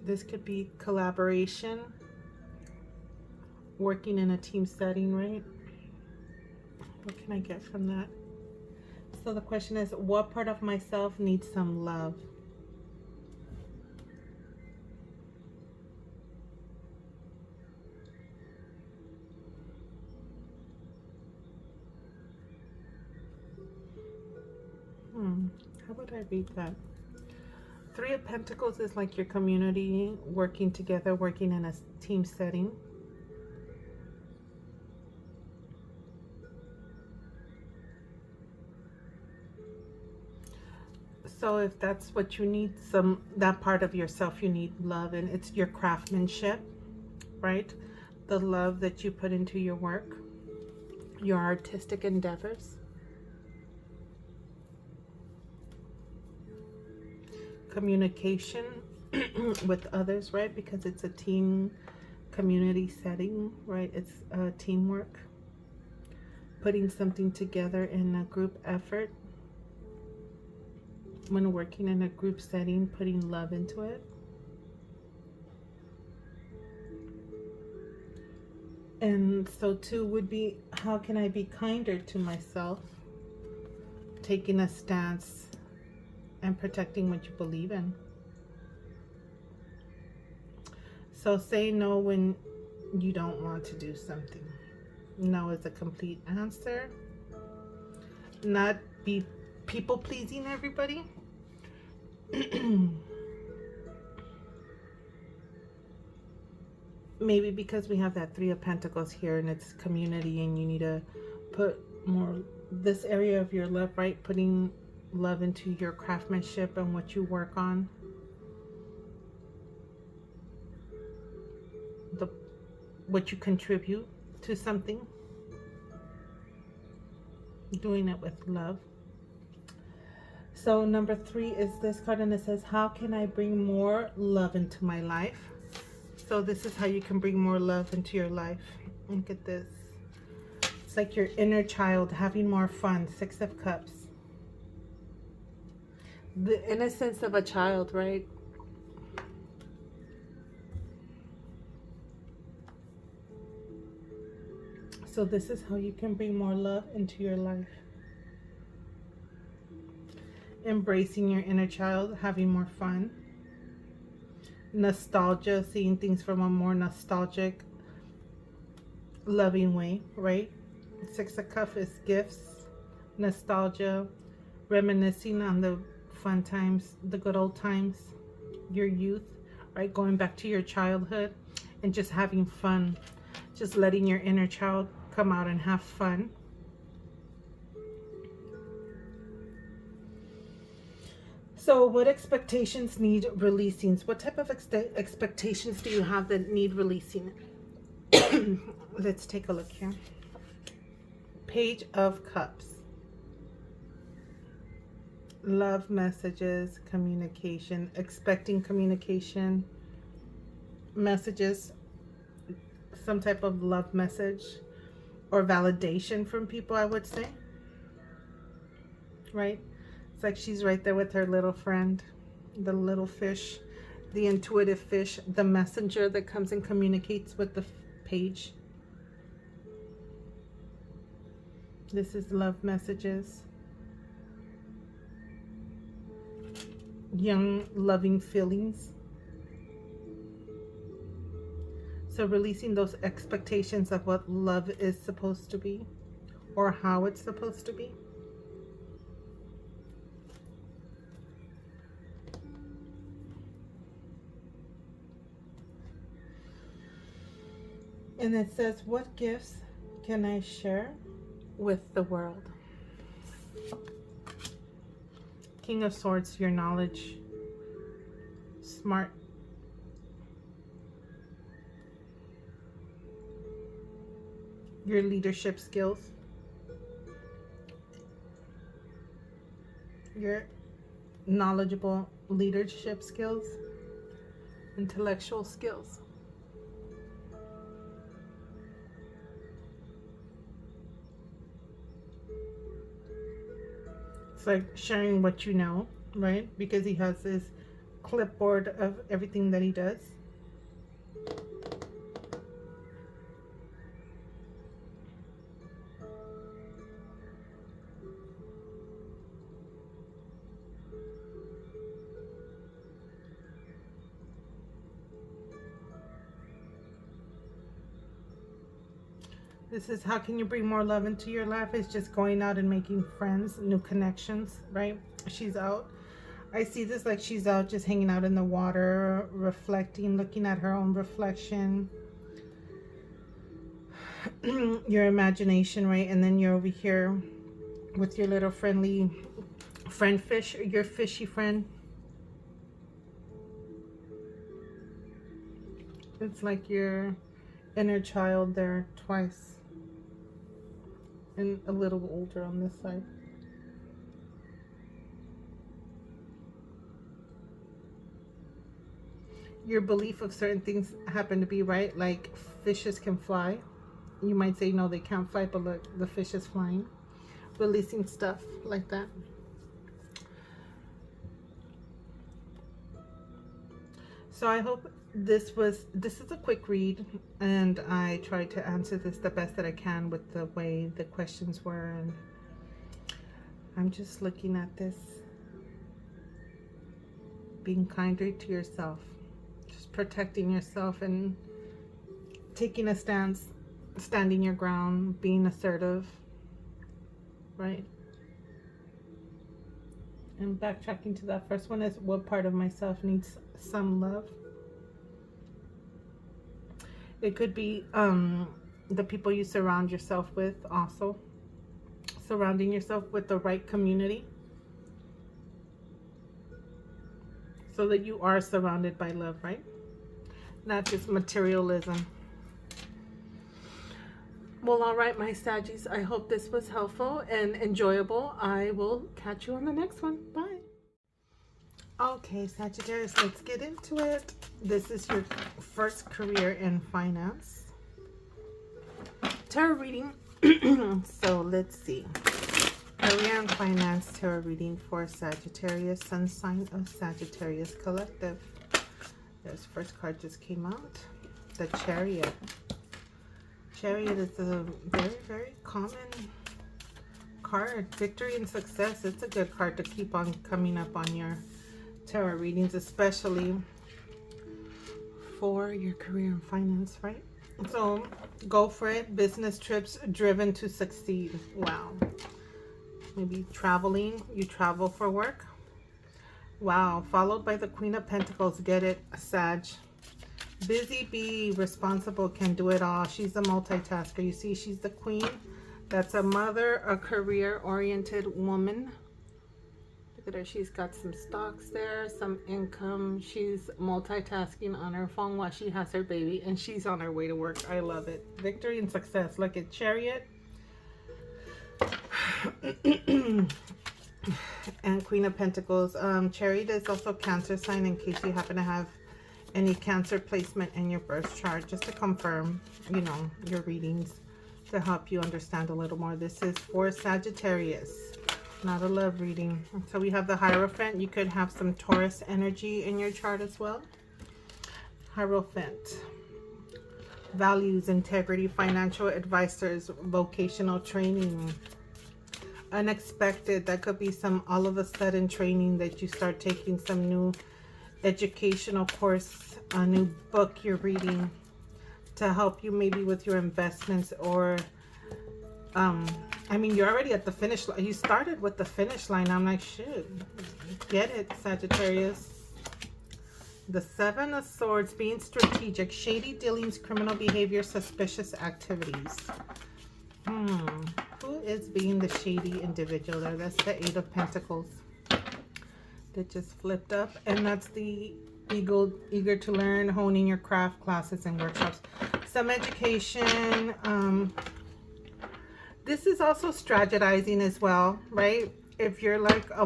This could be collaboration, working in a team setting, right? What can I get from that? So the question is, what part of myself needs some love? How would I read that? 3 of Pentacles is like your community, working together, working in a team setting. So if that's what you need, that part of yourself you need love, and it's your craftsmanship, right? The love that you put into your work, your artistic endeavors. Communication with others, right? Because it's a team community setting, right? It's teamwork. Putting something together in a group effort. When working in a group setting, putting love into it. And so 2 would be, how can I be kinder to myself? Taking a stance and protecting what you believe in. So say no when you don't want to do something. No is a complete answer. Not be people pleasing everybody. Maybe because we have that 3 of Pentacles here and it's community, and you need to put more this area of your love, right? Putting love into your craftsmanship and what you work on. the what you contribute to something. Doing it with love. So number 3 is this card, and it says, how can I bring more love into my life? So this is how you can bring more love into your life. Look at this. It's like your inner child having more fun. 6 of Cups. The innocence of a child, right? So this is how you can bring more love into your life. Embracing your inner child, having more fun. Nostalgia, seeing things from a more nostalgic, loving way, right? 6 of Cups is gifts, nostalgia, reminiscing on the fun times, the good old times, your youth, right? Going back to your childhood and just having fun, just letting your inner child come out and have fun. So what expectations need releasing? What type of expectations do you have that need releasing? Let's take a look here. Page of Cups. Love messages, communication, expecting communication, messages, some type of love message or validation from people, I would say. Right? It's like she's right there with her little friend, the little fish, the intuitive fish, the messenger that comes and communicates with the page. This is love messages. Young, loving feelings. So releasing those expectations of what love is supposed to be or how it's supposed to be. And it says, what gifts can I share with the world? King of Swords, your knowledge, smart, your leadership skills, your knowledgeable leadership skills, intellectual skills. It's like sharing what you know, right? Because he has this clipboard of everything that he does. This is how can you bring more love into your life? It's just going out and making friends, new connections, right? She's out. I see this like she's out just hanging out in the water, reflecting, looking at her own reflection. Your imagination, right? And then you're over here with your little friendly friend fish, your fishy friend. It's like your inner child there twice. And a little older on this side. Your belief of certain things happen to be right, like fishes can fly. You might say, no, they can't fly, but look, the fish is flying. Releasing stuff like that. So I hope this is a quick read, and I tried to answer this the best that I can with the way the questions were, and I'm just looking at this, being kinder to yourself, just protecting yourself and taking a stance, standing your ground, being assertive, right? And backtracking to that first one is, what part of myself needs some love? It could be the people you surround yourself with, also surrounding yourself with the right community so that you are surrounded by love, right? not just materialism. Well, all right, my Saggies, I hope this was helpful and enjoyable. I will catch you on the next one. Bye. Okay, Sagittarius, let's get into it. This is your first career in finance tarot reading. So let's see. Career and finance tarot reading for Sagittarius, sun sign of Sagittarius collective. This first card just came out. The Chariot. Chariot is a very, very common card. Victory and success. It's a good card to keep on coming up on your tarot readings, especially for your career and finance, right? So go for it. Business trips driven to succeed. Wow. Maybe traveling. You travel for work. Wow. Followed by the Queen of Pentacles. Get it, Sag. Busy bee, responsible, can do it all. She's a multitasker. You see, she's the queen. That's a mother, a career-oriented woman. Look at her. She's got some stocks there, some income. She's multitasking on her phone while she has her baby, and she's on her way to work. I love it. Victory and success. Look at Chariot. And Queen of Pentacles. Chariot is also Cancer sign, in case you happen to have any Cancer placement in your birth chart, just to confirm, you know, your readings, to help you understand a little more. This is for Sagittarius, not a love reading. So we have the Hierophant. You could have some Taurus energy in your chart as well. Hierophant. Values, integrity, financial advisors, vocational training. Unexpected. That could be some all of a sudden training that you start taking, some new educational course, a new book you're reading to help you maybe with your investments, or I mean, you're already at the finish line. You started with the finish line. I'm like, shit, get it, Sagittarius. The Seven of Swords, being strategic, shady dealings, criminal behavior, suspicious activities. Who is being the shady individual there? That's the Eight of Pentacles that just flipped up, and that's the eager to learn, honing your craft, classes and workshops, some education. This is also strategizing as well, right? If you're like a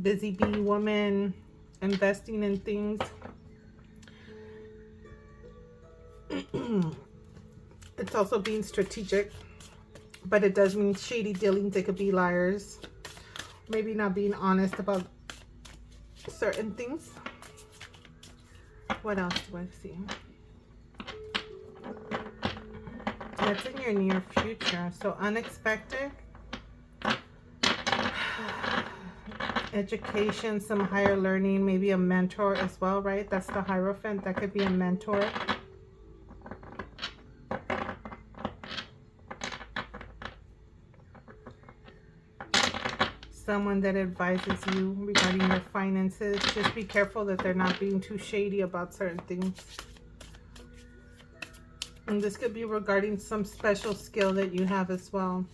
busy bee woman investing in things, it's also being strategic, but it does mean shady dealings. They could be liars, maybe not being honest about certain things. What else do I see? That's in your near future. So unexpected. Education, some higher learning, maybe a mentor as well, right? That's the Hierophant. That could be a mentor. Someone that advises you regarding your finances. Just be careful that they're not being too shady about certain things. And this could be regarding some special skill that you have as well.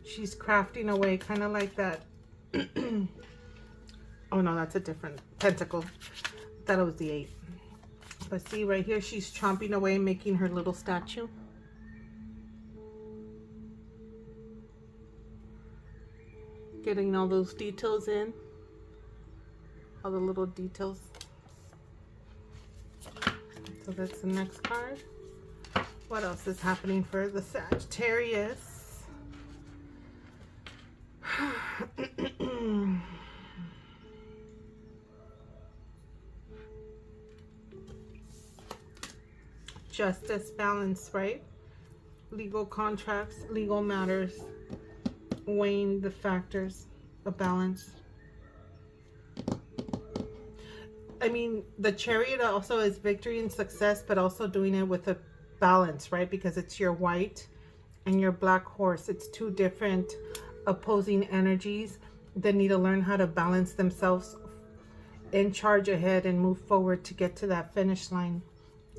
She's crafting away, kind of like that. Oh no, that's a different pentacle. I thought it was the 8. But see right here, she's chomping away, making her little statue. Getting all those details in. All the little details. So that's the next card. What else is happening for the Sagittarius? Justice, balance, right? Legal contracts, legal matters. Weighing the factors of balance. I mean, the Chariot also is victory and success, but also doing it with a balance, right? Because it's your white and your black horse. It's two different opposing energies that need to learn how to balance themselves and charge ahead and move forward to get to that finish line.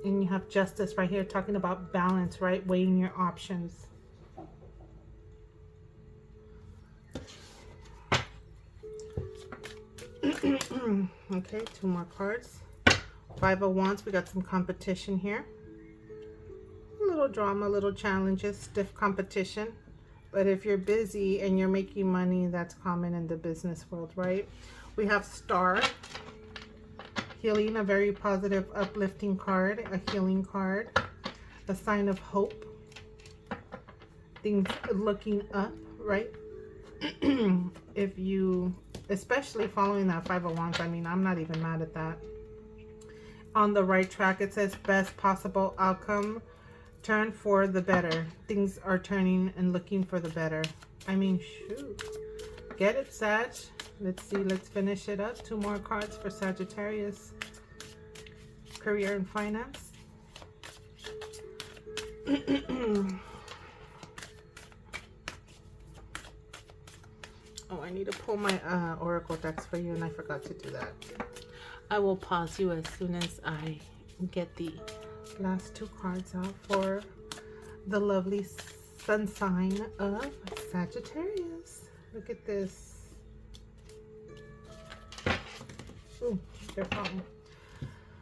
And you have Justice right here talking about balance, right? Weighing your options. Okay, 2 more cards Five of Wands, we got some competition here. A little drama, little challenges, stiff competition. But if you're busy and you're making money, that's common in the business world, right? We have Star. Healing, a very positive, uplifting card, a healing card, a sign of hope, things looking up, right? If you, especially following that Five of Wands, I mean, I'm not even mad at that. On the right track, it says best possible outcome, turn for the better. Things are turning and looking for the better. I mean, shoot. Get it, Sag. Let's see, let's finish it up. Two more cards for Sagittarius. Career and finance. Oh, I need to pull my oracle decks for you, and I forgot to do that. I will pause you as soon as I get the last two cards out for the lovely sun sign of Sagittarius. Look at this. Ooh, they're falling.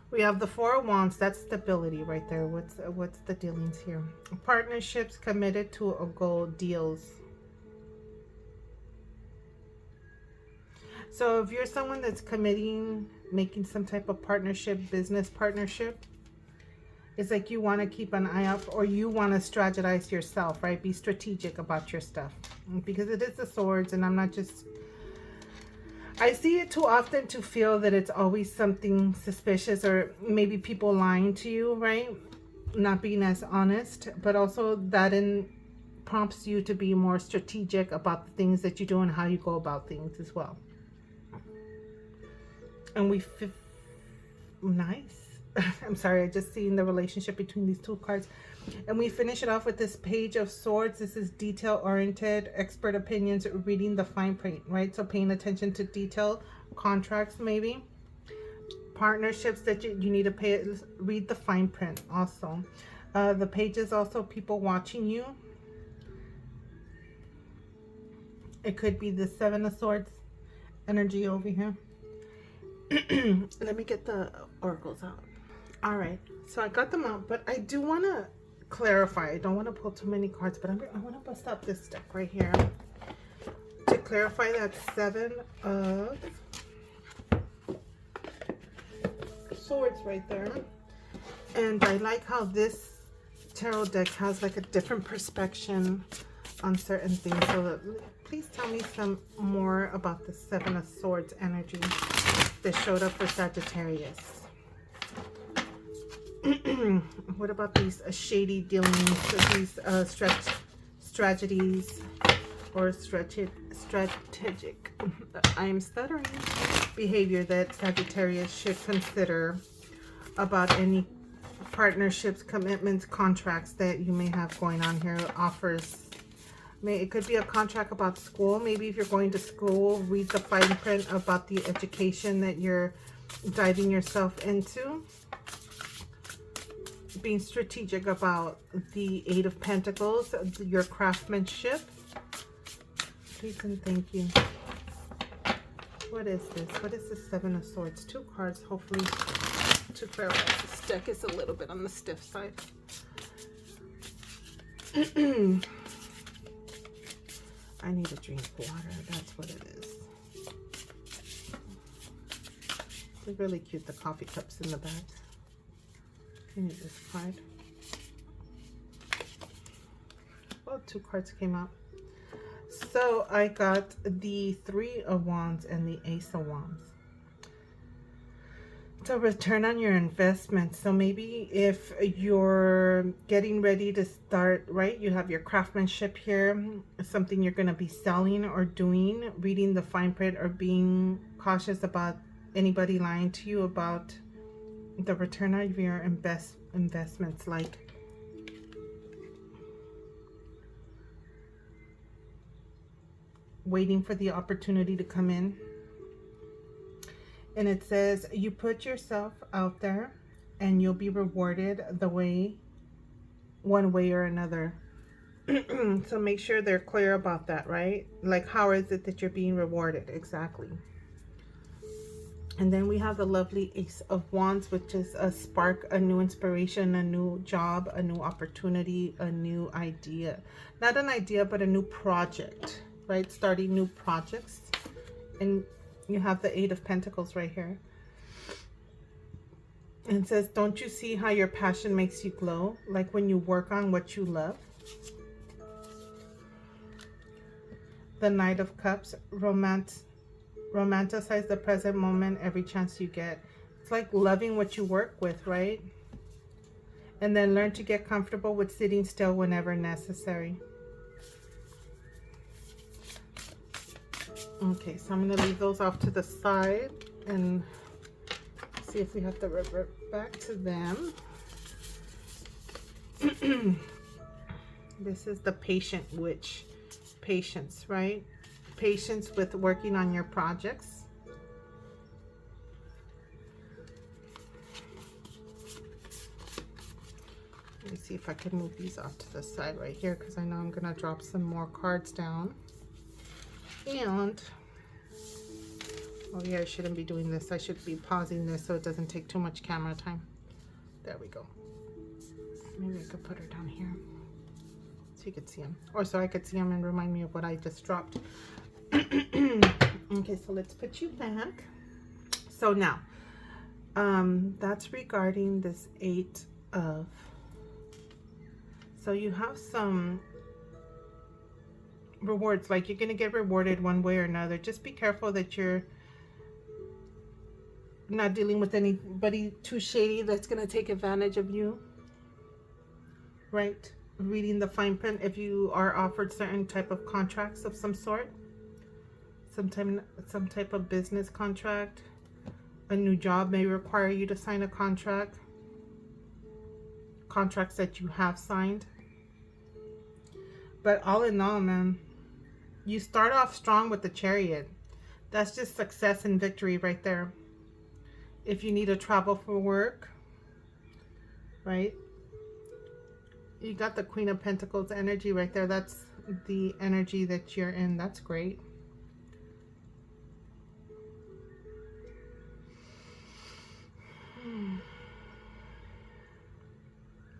We have the Four of Wands. That's stability right there. What's the dealings here? Partnerships, committed to a goal, deals. So if you're someone that's committing, making some type of partnership, business partnership, it's like you want to keep an eye out, or you want to strategize yourself, right? Be strategic about your stuff, because it is the Swords, and I'm not just, I see it too often to feel that it's always something suspicious, or maybe people lying to you, right? Not being as honest, but also that prompts you to be more strategic about the things that you do and how you go about things as well. And we nice. I'm sorry, I just seen the relationship between these two cards. And we finish it off with this Page of Swords. This is detail-oriented, expert opinions, reading the fine print, right? So paying attention to detail, contracts maybe, partnerships that you need to read the fine print also. The Page is also people watching you. It could be the Seven of Swords energy over here. Let me get the oracles out. All right, so I got them out, but I do want to clarify. I don't want to pull too many cards, but I want to bust out this deck right here to clarify that Seven of Swords right there. And I like how this tarot deck has like a different perspective on certain things. So please tell me some more about the Seven of Swords energy that showed up for Sagittarius. What about these shady dealings, these strategies or strategic, I am stuttering, behavior that Sagittarius should consider about any partnerships, commitments, contracts that you may have going on here, offers. It could be a contract about school. Maybe if you're going to school, read the fine print about the education that you're diving yourself into. Being strategic about the Eight of Pentacles, your craftsmanship. Please and thank you. What is this? What is the Seven of Swords? Two cards, hopefully, to clarify. This deck is a little bit on the stiff side. I need a drink of water. That's what it is. They're really cute, the coffee cups in the back. I need this card. Well, two cards came out. So I got the Three of Wands and the Ace of Wands. So return on your investment. So maybe if you're getting ready to start, right, you have your craftsmanship here, something you're going to be selling or doing, reading the fine print, or being cautious about anybody lying to you about the return of your investments, like waiting for the opportunity to come in. And it says you put yourself out there and you'll be rewarded one way or another. So make sure they're clear about that, right? Like, how is it that you're being rewarded exactly? And then we have the lovely Ace of Wands, which is a spark, a new inspiration, a new job, a new opportunity, a new idea. Not an idea, but a new project, right? Starting new projects. And you have the Eight of Pentacles right here. And it says, don't you see how your passion makes you glow? Like when you work on what you love. The Knight of Cups, romanticize the present moment every chance you get. It's like loving what you work with, right? And then learn to get comfortable with sitting still whenever necessary. Okay, so I'm going to leave those off to the side and see if we have to revert back to them. This is the Patient Witch. Patience, right? Patience with working on your projects. Let me see if I can move these off to the side right here, because I know I'm going to drop some more cards down. And, oh yeah, I shouldn't be doing this. I should be pausing this so it doesn't take too much camera time. There we go. Maybe I could put her down here so you could see them. Or so I could see them and remind me of what I just dropped. Okay, so let's put you back. So now, that's regarding this Eight of... So you have some rewards, like you're going to get rewarded one way or another. Just be careful that you're not dealing with anybody too shady that's going to take advantage of you, right? Reading the fine print, if you are offered certain type of contracts of some sort, some type of business contract, a new job may require you to sign a contract, contracts that you have signed. But all in all, man, you start off strong with the Chariot. That's just success and victory right there. If you need to travel for work, right? You got the Queen of Pentacles energy right there. That's the energy that you're in. That's great.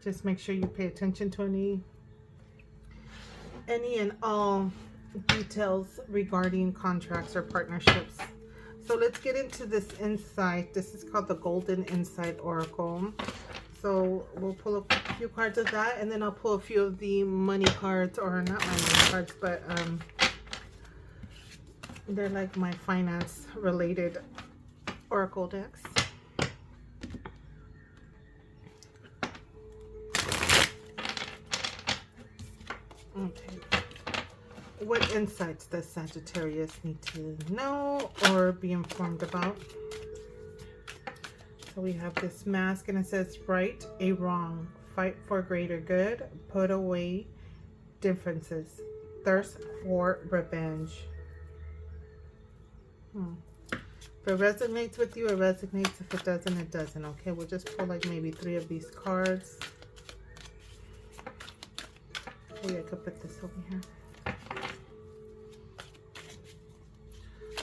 Just make sure you pay attention to any and all details regarding contracts or partnerships. So let's get into this insight. This is called the Golden Insight Oracle. So we'll pull a few cards of that, and then I'll pull a few of the money cards, or not my money cards, but they're like my finance related oracle decks. Okay. What insights does Sagittarius need to know or be informed about? So we have this mask, and it says, right a wrong, fight for greater good, put away differences, thirst for revenge. If it resonates with you, it resonates. If it doesn't, it doesn't. Okay, we'll just pull like maybe 3 of these cards. Maybe I could put this over here.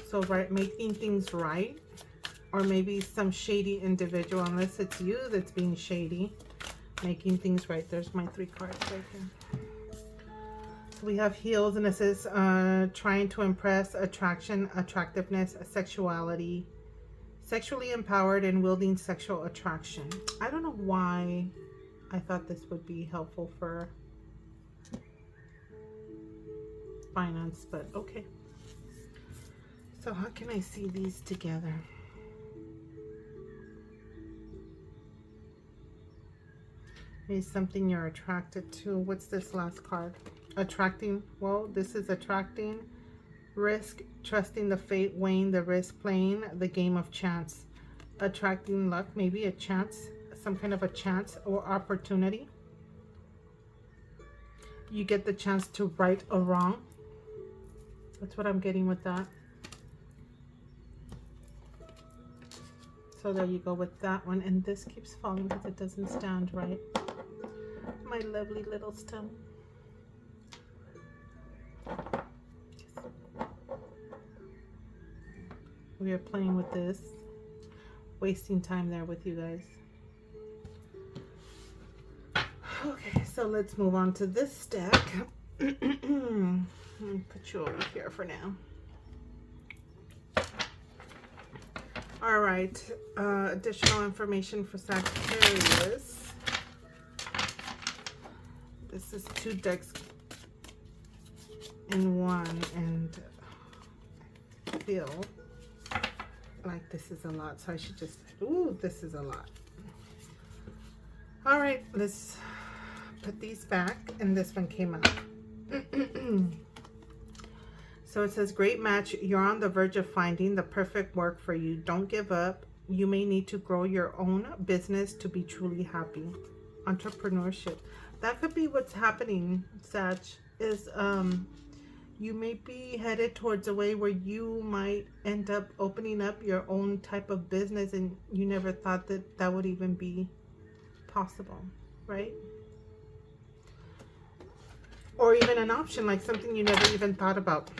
So, right, making things right, or maybe some shady individual, unless it's you that's being shady, making things right. There's my 3 cards right here. So we have heels, and it says trying to impress, attraction, attractiveness, sexuality, sexually empowered, and wielding sexual attraction. I don't know why I thought this would be helpful for finance, but okay. So how can I see these together? Maybe something you're attracted to. What's this last card? Attracting. Well, this is attracting, risk, trusting the fate, weighing the risk, playing the game of chance. Attracting luck, maybe a chance, some kind of a chance or opportunity. You get the chance to right a wrong. That's what I'm getting with that. So there you go with that one. And this keeps falling because it doesn't stand right. My lovely little stone. We are playing with this. wasting time there with you guys. Okay, so let's move on to this stack. Let me put you over here for now. All right, additional information for Sagittarius. This is 2 decks in one, and I feel like this is a lot, so I should just, ooh, this is a lot. All right, let's put these back, and this one came out. So it says, great match. You're on the verge of finding the perfect work for you. Don't give up. You may need to grow your own business to be truly happy. Entrepreneurship. That could be what's happening, Sag, is you may be headed towards a way where you might end up opening up your own type of business, and you never thought that that would even be possible, right? Or even an option, like something you never even thought about.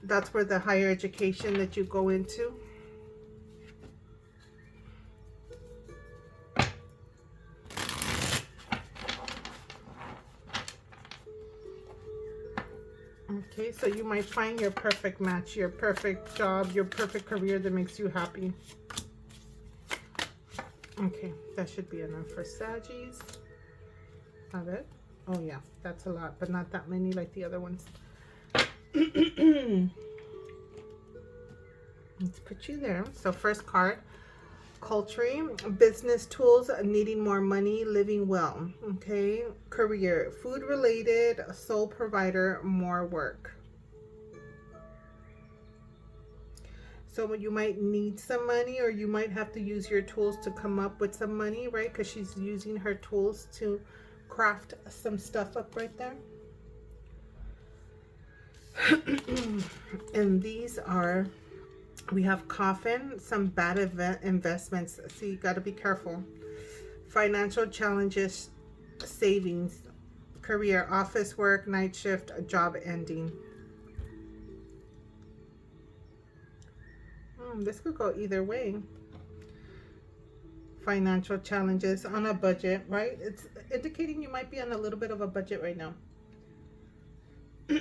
That's where the higher education that you go into. Okay, so you might find your perfect match, your perfect job, your perfect career that makes you happy. Okay, that should be enough for Saggies. Have it? Oh yeah, that's a lot, but not that many like the other ones. Let's put you there. So first card, culture, business tools, needing more money, living well. Okay, career, food related, sole provider, more work. So you might need some money, or you might have to use your tools to come up with some money, right? Because she's using her tools to craft some stuff up right there. And these are, we have coffin, some bad investments. So you got to be careful. Financial challenges, savings, career, office work, night shift, job ending. This could go either way. Financial challenges, on a budget, right? It's indicating you might be on a little bit of a budget right now.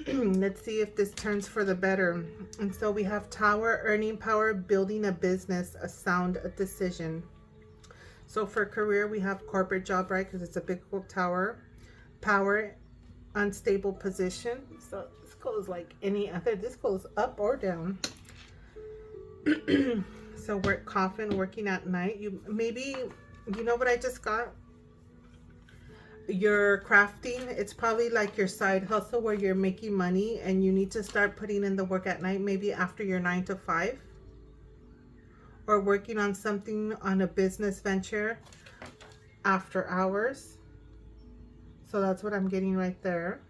Let's see if this turns for the better. And so we have Tower, earning power, building a business, a sound decision. So for career, we have corporate job, right? Because it's a big tower. Power, unstable position. So this goes like any other. This goes up or down. So work, coffin, working at night. You maybe, you know what I just got? You're crafting. It's probably like your side hustle where you're making money and you need to start putting in the work at night, maybe after your 9 to 5, or working on something, on a business venture after hours. So that's what I'm getting right there.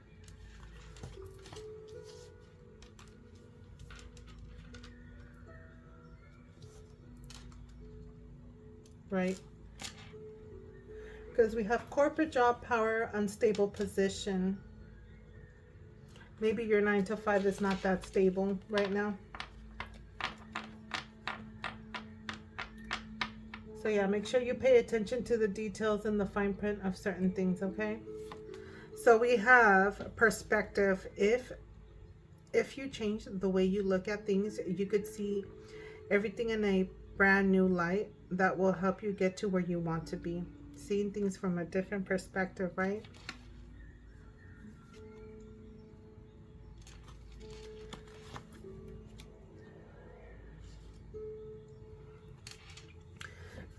Right? Because we have corporate job, power, unstable position. Maybe your 9 to 5 is not that stable right now. So yeah, make sure you pay attention to the details and the fine print of certain things, okay? So we have perspective. If you change the way you look at things, you could see everything in a brand new light that will help you get to where you want to be. Seeing things from a different perspective, right?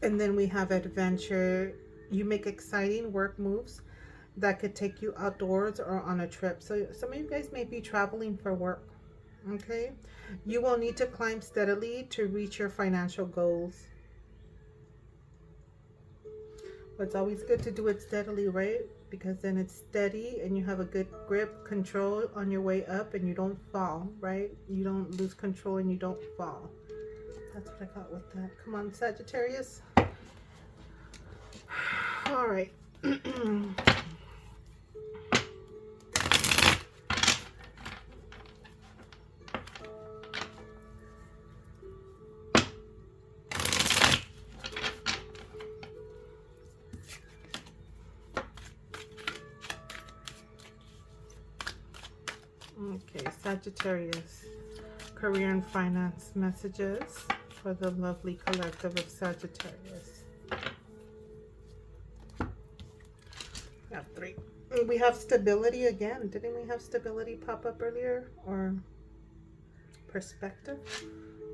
And then we have adventure. You make exciting work moves that could take you outdoors or on a trip. So some of you guys may be traveling for work. Okay, you will need to climb steadily to reach your financial goals. But it's always good to do it steadily, right? Because then it's steady and you have a good grip, control on your way up, and you don't fall, right? You don't lose control and you don't fall. That's what I got with that. Come on, Sagittarius. All right. Okay, Sagittarius, career and finance messages for the lovely collective of Sagittarius. We have 3. We have stability again. Didn't we have stability pop up earlier? Or perspective?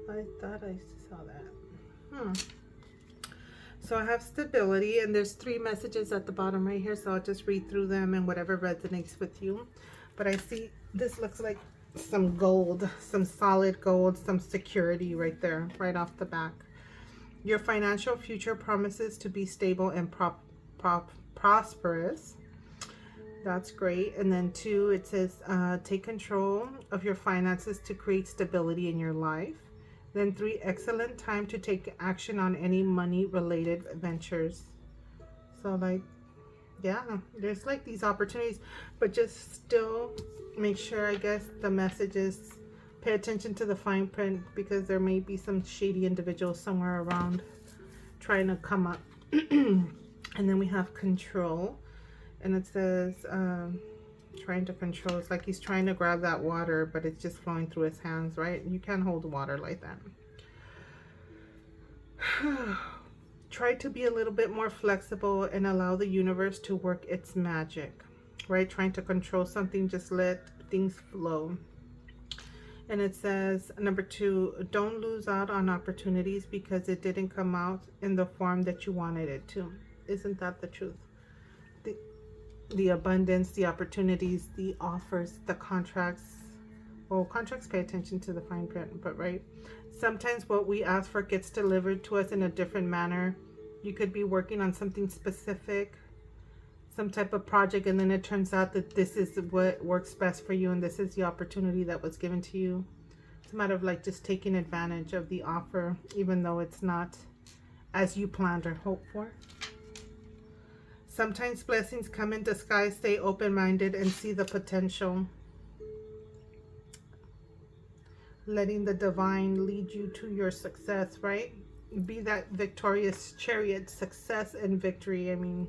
I thought I saw that. So I have stability, and there's 3 messages at the bottom right here, so I'll just read through them and whatever resonates with you. But I see this looks like some gold, some solid gold, some security right there, right off the back. Your financial future promises to be stable and prosperous. That's great. And then 2, it says take control of your finances to create stability in your life. Then 3, excellent time to take action on any money related ventures. So like, yeah, there's like these opportunities, but just still make sure, I guess, the message is pay attention to the fine print, because there may be some shady individuals somewhere around trying to come up. And then we have control, and it says trying to control. It's like he's trying to grab that water, but it's just flowing through his hands, right? You can't hold water like that. Try to be a little bit more flexible and allow the universe to work its magic, right? Trying to control something, just let things flow. And it says, number 2, don't lose out on opportunities because it didn't come out in the form that you wanted it to. Isn't that the truth? The abundance, the opportunities, the offers, the contracts. Well, contracts pay attention to the fine print, but right? Sometimes what we ask for gets delivered to us in a different manner. You could be working on something specific, some type of project, and then it turns out that this is what works best for you, and this is the opportunity that was given to you. It's a matter of like just taking advantage of the offer, even though it's not as you planned or hoped for. Sometimes blessings come in disguise. Stay open-minded and see the potential. Letting the divine lead you to your success, right? Be that victorious chariot, success and victory. I mean,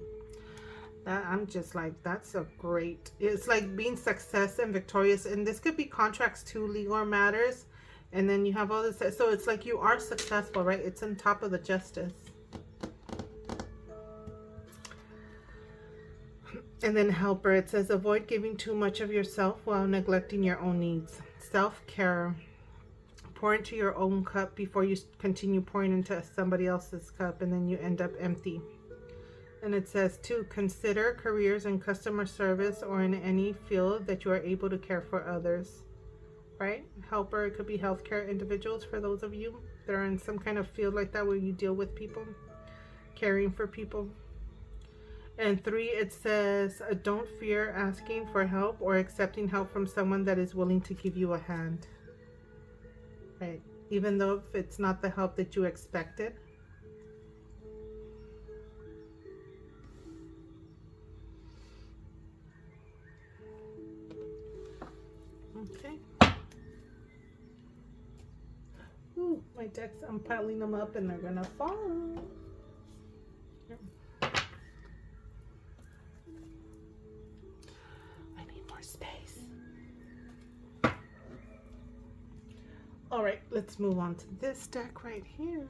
that I'm just like, that's a great, it's like being success and victorious. And this could be contracts too, legal matters. And then you have all this, so it's like you are successful, right? It's on top of the justice. And then helper, it says avoid giving too much of yourself while neglecting your own needs. Self-care. Pour into your own cup before you continue pouring into somebody else's cup, and then you end up empty. And it says 2, consider careers in customer service or in any field that you are able to care for others, right? Helper, it could be healthcare individuals for those of you that are in some kind of field like that where you deal with people, caring for people. And 3, it says don't fear asking for help or accepting help from someone that is willing to give you a hand. Right. Even though if it's not the help that you expected. Okay. Ooh, my decks, I'm piling them up and they're gonna fall. I need more space. All right, let's move on to this deck right here.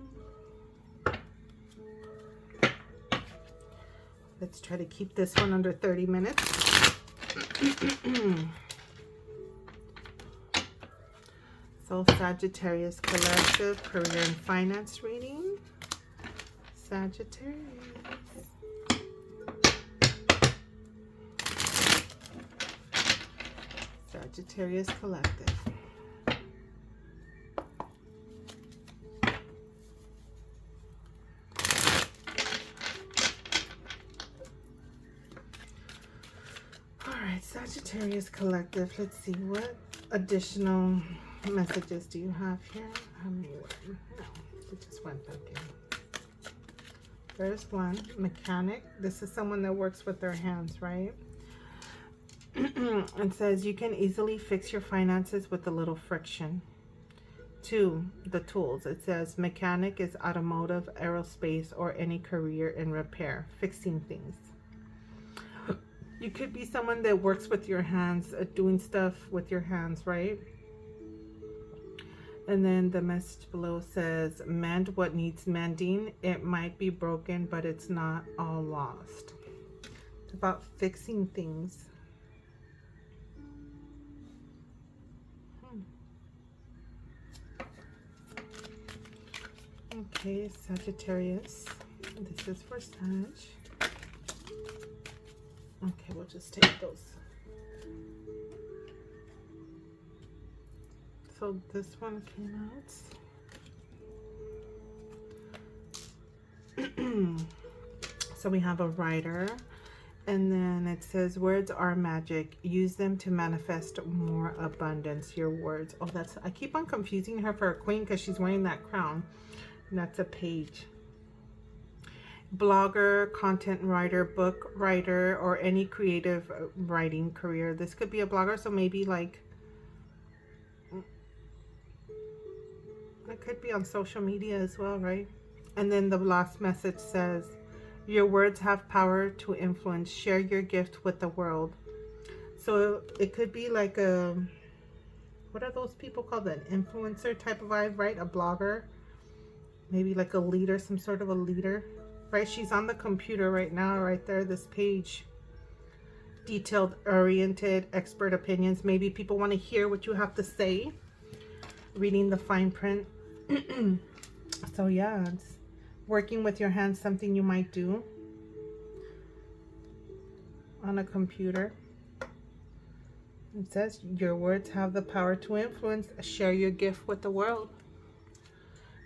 Let's try to keep this one under 30 minutes. So Sagittarius collective, career and finance reading. Sagittarius. Sagittarius collective. Sagittarius collective, let's see, what additional messages do you have here? How many were? No, it just went back in. There's 1, mechanic. This is someone that works with their hands, right? It says you can easily fix your finances with a little friction. 2, the tools. It says mechanic is automotive, aerospace, or any career in repair, fixing things. You could be someone that works with your hands, doing stuff with your hands, right? And then the message below says, mend what needs mending. It might be broken, but it's not all lost. It's about fixing things. Okay, Sagittarius. This is for Sag. Okay, we'll just take those. So this one came out. So we have a writer, and then it says, words are magic. Use them to manifest more abundance. Your words. Oh, that's, I keep on confusing her for a queen because she's wearing that crown. And that's a page. Blogger, content writer, book writer, or any creative writing career. This could be a blogger, so maybe like, it could be on social media as well, right? And then the last message says, your words have power to influence. Share your gift with the world. So it could be like a, what are those people called? An influencer type of vibe, right? A blogger. Maybe like a leader, some sort of a leader, right? She's on the computer right now, right there, this page. Detailed, oriented, expert opinions. Maybe people want to hear what you have to say. Reading the fine print. So yeah, it's working with your hands, something you might do on a computer. It says your words have the power to influence. Share your gift with the world.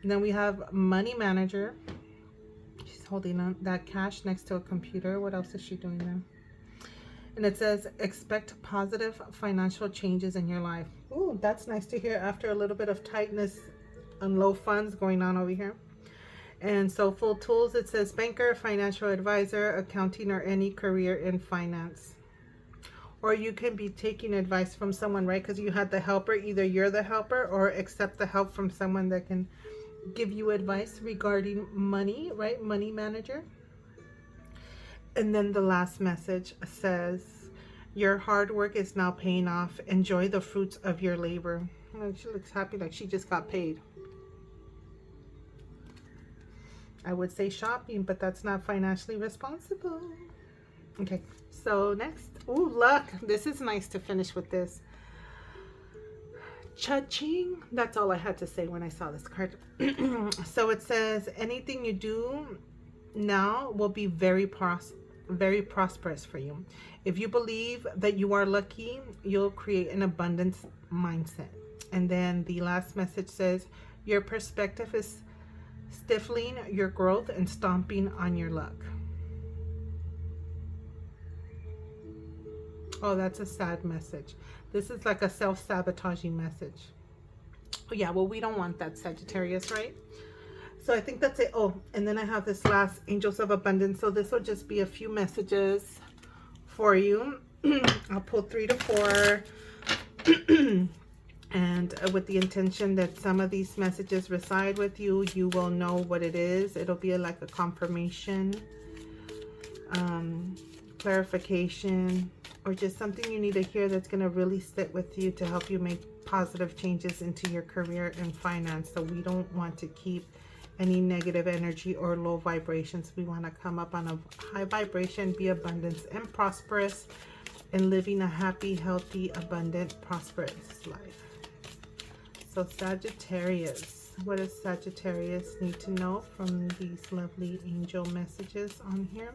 And then we have money manager. She's holding on that cash next to a computer. What else is she doing there? And it says, expect positive financial changes in your life. Ooh, that's nice to hear after a little bit of tightness and low funds going on over here. And so full tools, it says banker, financial advisor, accounting, or any career in finance. Or you can be taking advice from someone, right? Because you had the helper. Either you're the helper or accept the help from someone that can give you advice regarding money, right? Money manager. And then the last message says, your hard work is now paying off. Enjoy the fruits of your labor. Oh, she looks happy, like she just got paid. I would say shopping, but that's not financially responsible. Okay, so next. Ooh, luck. This is nice to finish with this. Cha-ching. That's all I had to say when I saw this card. So it says, anything you do now will be very prosperous for you. If you believe that you are lucky, you'll create an abundance mindset. And then the last message says, your perspective is stifling your growth and stomping on your luck. Oh, that's a sad message. This is like a self-sabotaging message. Oh yeah, well, we don't want that, Sagittarius, right? So I think that's it. Oh, and then I have this last Angels of Abundance. So this will just be a few messages for you. I'll pull 3 to 4. And with the intention that some of these messages reside with you, you will know what it is. It'll be like a confirmation, clarification, or just something you need to hear that's going to really sit with you to help you make positive changes into your career and finance. So we don't want to keep any negative energy or low vibrations. We want to come up on a high vibration, be abundance and prosperous, and living a happy, healthy, abundant, prosperous life. So Sagittarius, what does Sagittarius need to know from these lovely angel messages on here?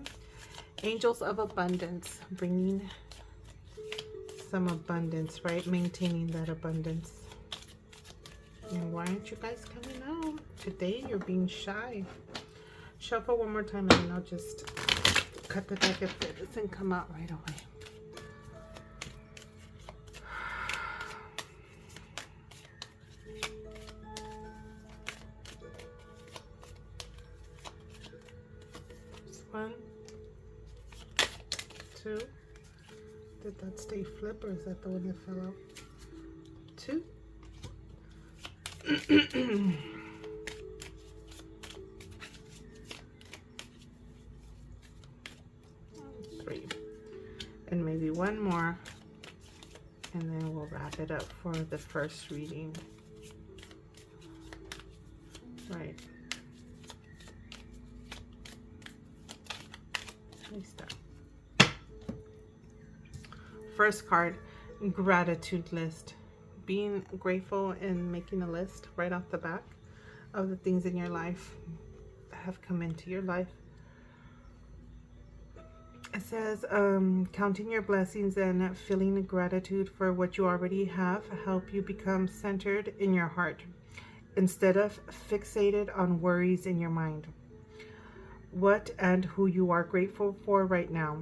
Angels of Abundance, bringing some abundance, right? Maintaining that abundance. And why aren't you guys coming out? Today you're being shy. Shuffle one more time and then I'll just cut the deck if it doesn't come out right away. One, two. Did that stay flip or is that the one that fell out? 2. 3. And and maybe one more, and then we'll wrap it up for the first reading. Right. Let me start. First card, gratitude list. Being grateful and making a list right off the back of the things in your life that have come into your life. It says, counting your blessings and feeling gratitude for what you already have help you become centered in your heart instead of fixated on worries in your mind. What and who you are grateful for right now.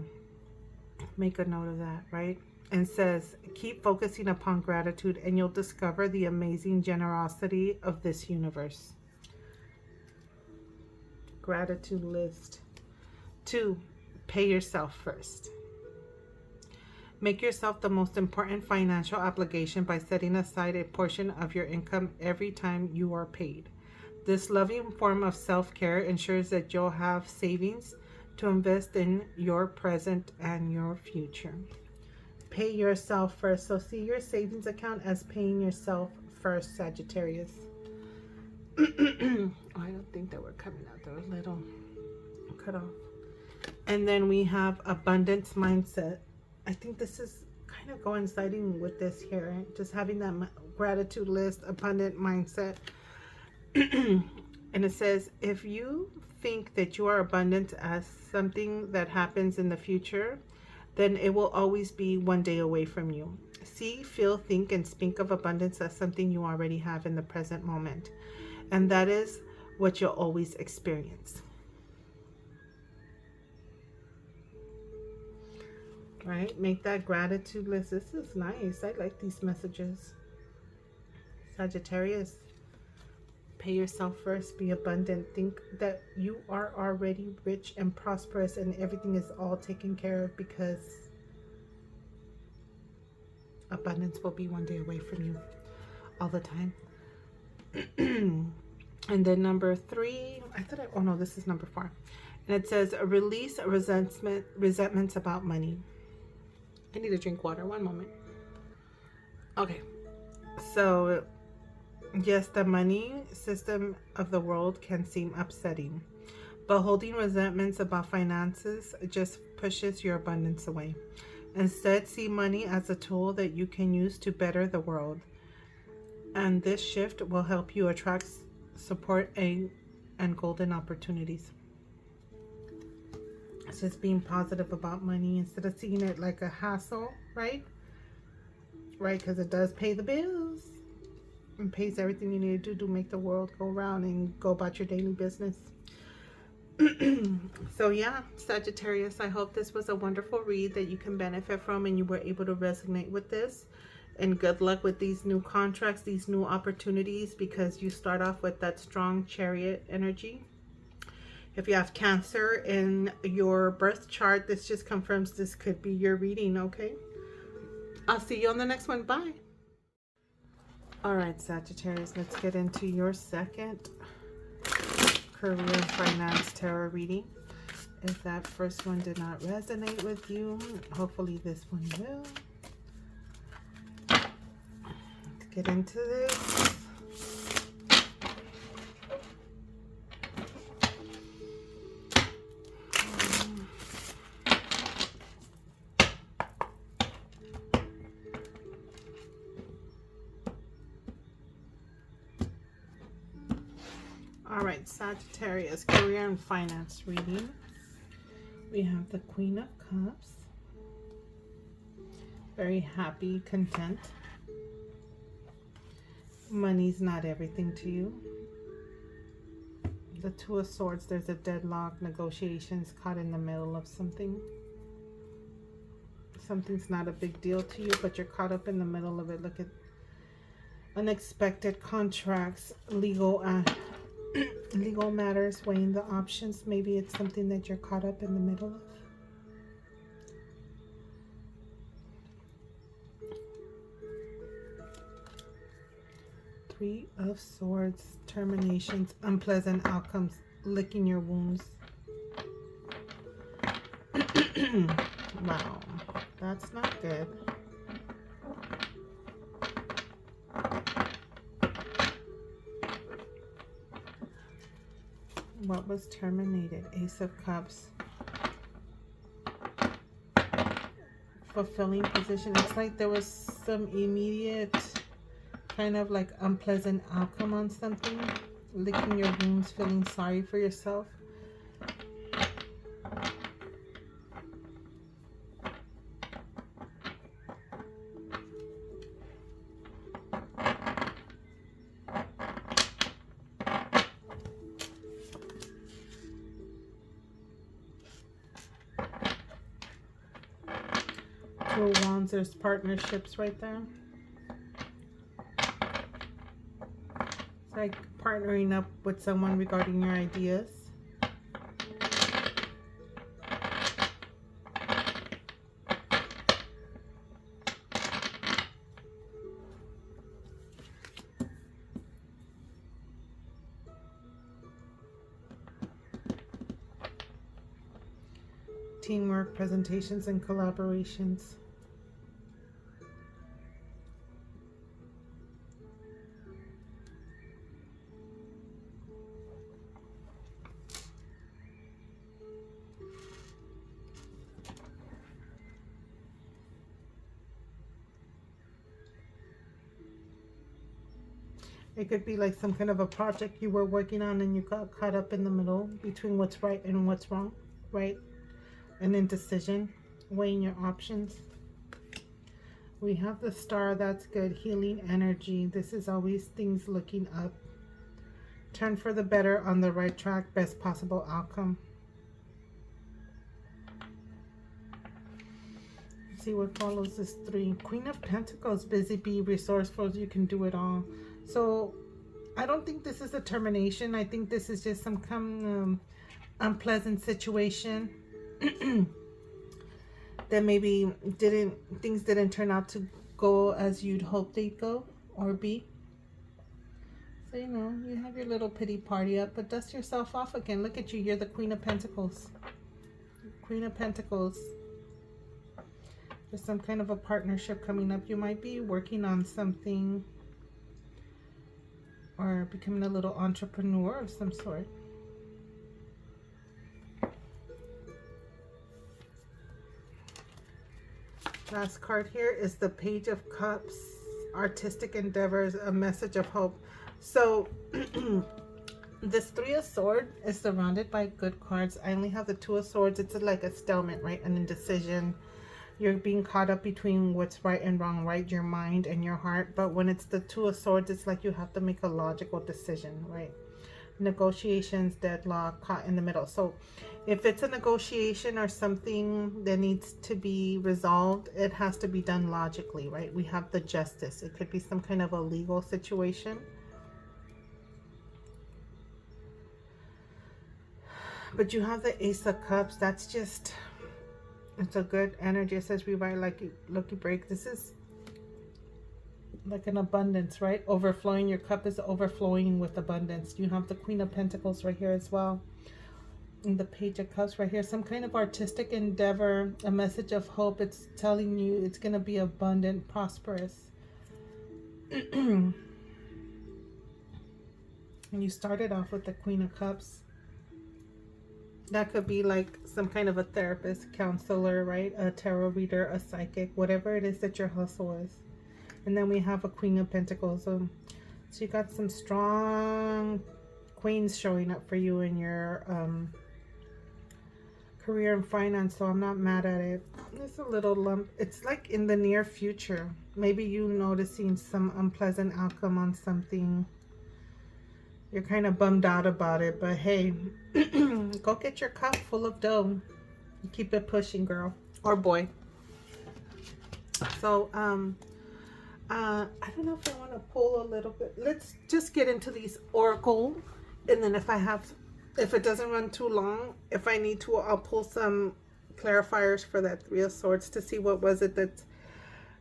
Make a note of that, right? And says, keep focusing upon gratitude and you'll discover the amazing generosity of this universe. Gratitude list. 2, pay yourself first. Make yourself the most important financial obligation by setting aside a portion of your income every time you are paid. This loving form of self-care ensures that you'll have savings to invest in your present and your future. Pay yourself first. So see your savings account as paying yourself first, Sagittarius. Oh, I don't think that we're coming out. They're a little cut off. And then we have abundance mindset. I think this is kind of coinciding with this here. Just having that gratitude list, abundant mindset. And it says, if you think that you are abundant as something that happens in the future, then it will always be one day away from you. See, feel, think, and speak of abundance as something you already have in the present moment. And that is what you'll always experience. Right? Make that gratitude list. This is nice. I like these messages. Sagittarius, pay yourself first. Be abundant. Think that you are already rich and prosperous and everything is all taken care of, because abundance will be one day away from you all the time. And then number 3, oh no, this is number 4. And it says, release resentments about money. I need to drink water. One moment. Okay. So, yes, the money system of the world can seem upsetting, but holding resentments about finances just pushes your abundance away. Instead, see money as a tool that you can use to better the world. And this shift will help you attract support and golden opportunities. It's just being positive about money instead of seeing it like a hassle, right? Right, because it does pay the bills and pays everything you need to do to make the world go round and go about your daily business. So yeah, Sagittarius, I hope this was a wonderful read that you can benefit from and you were able to resonate with this. And good luck with these new contracts, these new opportunities, because you start off with that strong Chariot energy. If you have Cancer in your birth chart, this just confirms this could be your reading, okay? I'll see you on the next one. Bye. All right, Sagittarius, let's get into your second career finance tarot reading. If that first one did not resonate with you, hopefully this one will. Let's get into this. All right, Sagittarius, career and finance reading. We have the Queen of Cups. Very happy, content. Money's not everything to you. The Two of Swords, there's a deadlock, negotiations, caught in the middle of something. Something's not a big deal to you, but you're caught up in the middle of it. Look at unexpected contracts, legal matters, weighing the options. Maybe it's something that you're caught up in the middle of. Three of Swords, terminations, unpleasant outcomes, licking your wounds. Wow, that's not good. What was terminated? Ace of Cups. Fulfilling position. It's like there was some immediate kind of like unpleasant outcome on something. Licking your wounds, feeling sorry for yourself. Two of Wands, there's partnerships right there. It's like partnering up with someone regarding your ideas. Teamwork, presentations, and collaborations. It could be like some kind of a project you were working on and you got caught up in the middle between what's right and what's wrong, right? An indecision, weighing your options. We have the Star, that's good. Healing energy. This is always things looking up. Turn for the better, on the right track, best possible outcome. Let's see what follows this 3. Queen of Pentacles, busy bee, resourceful, you can do it all. So I don't think this is a termination. I think this is just some kind of unpleasant situation that maybe things didn't turn out to go as you'd hope they'd go or be. So, you know, you have your little pity party up, but dust yourself off again. Look at you. You're the Queen of Pentacles. Queen of Pentacles. There's some kind of a partnership coming up. You might be working on something or becoming a little entrepreneur of some sort. Last card here is the Page of Cups. Artistic endeavors, a message of hope. So this 3 of Swords is surrounded by good cards. I only have the 2 of Swords. It's like a stalemate, right? An indecision. You're being caught up between what's right and wrong, right? Your mind and your heart. But when it's the 2 of Swords, it's like you have to make a logical decision, right? Negotiations, deadlock, caught in the middle. So if it's a negotiation or something that needs to be resolved, it has to be done logically, right? We have the Justice. It could be some kind of a legal situation. But you have the Ace of Cups. That's just, it's a good energy. It says rewrite lucky break. This is like an abundance, right? Overflowing. Your cup is overflowing with abundance. You have the Queen of Pentacles right here as well. And the Page of Cups right here. Some kind of artistic endeavor, a message of hope. It's telling you it's going to be abundant, prosperous. And you started off with the Queen of Cups. That could be like some kind of a therapist, counselor, right? A tarot reader, a psychic, whatever it is that your hustle is. And then we have a Queen of Pentacles. So you got some strong queens showing up for you in your career and finance. So I'm not mad at it. It's a little lump. It's like in the near future. Maybe you noticing some unpleasant outcome on something. You're kind of bummed out about it, but hey, go get your cup full of dough. Keep it pushing, girl or boy. So, I don't know if I want to pull a little bit. Let's just get into these oracle, and then if it doesn't run too long, if I need to, I'll pull some clarifiers for that 3 of Swords to see what was it that's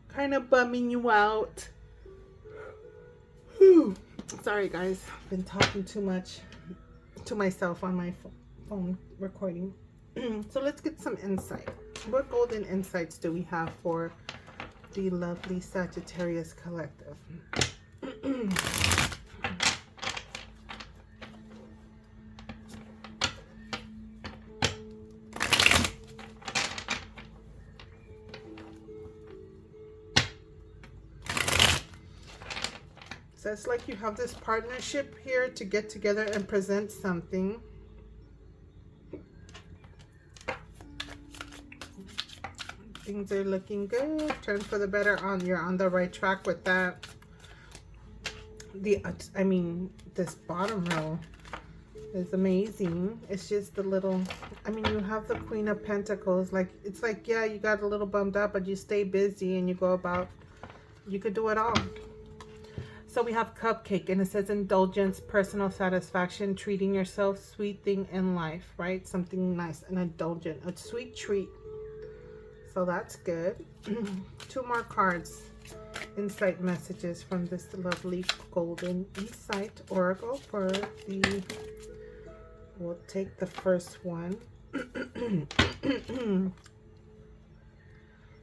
kind of bumming you out. Whew. Sorry guys, I've been talking too much to myself on my phone recording. So let's get some insight. What golden insights do we have for the lovely Sagittarius collective? So it's like you have this partnership here to get together and present something. Things are looking good. Turn for the better. You're on the right track with that. I mean, this bottom row is amazing. It's just a little, I mean, you have the Queen of Pentacles. Like, it's like, yeah, you got a little bummed up, but you stay busy and you go about, you could do it all. So we have cupcake, and it says indulgence, personal satisfaction, treating yourself, sweet thing in life, right? Something nice and indulgent, a sweet treat. So that's good. 2 more cards. Insight messages from this lovely golden insight oracle for the, we'll take the first one.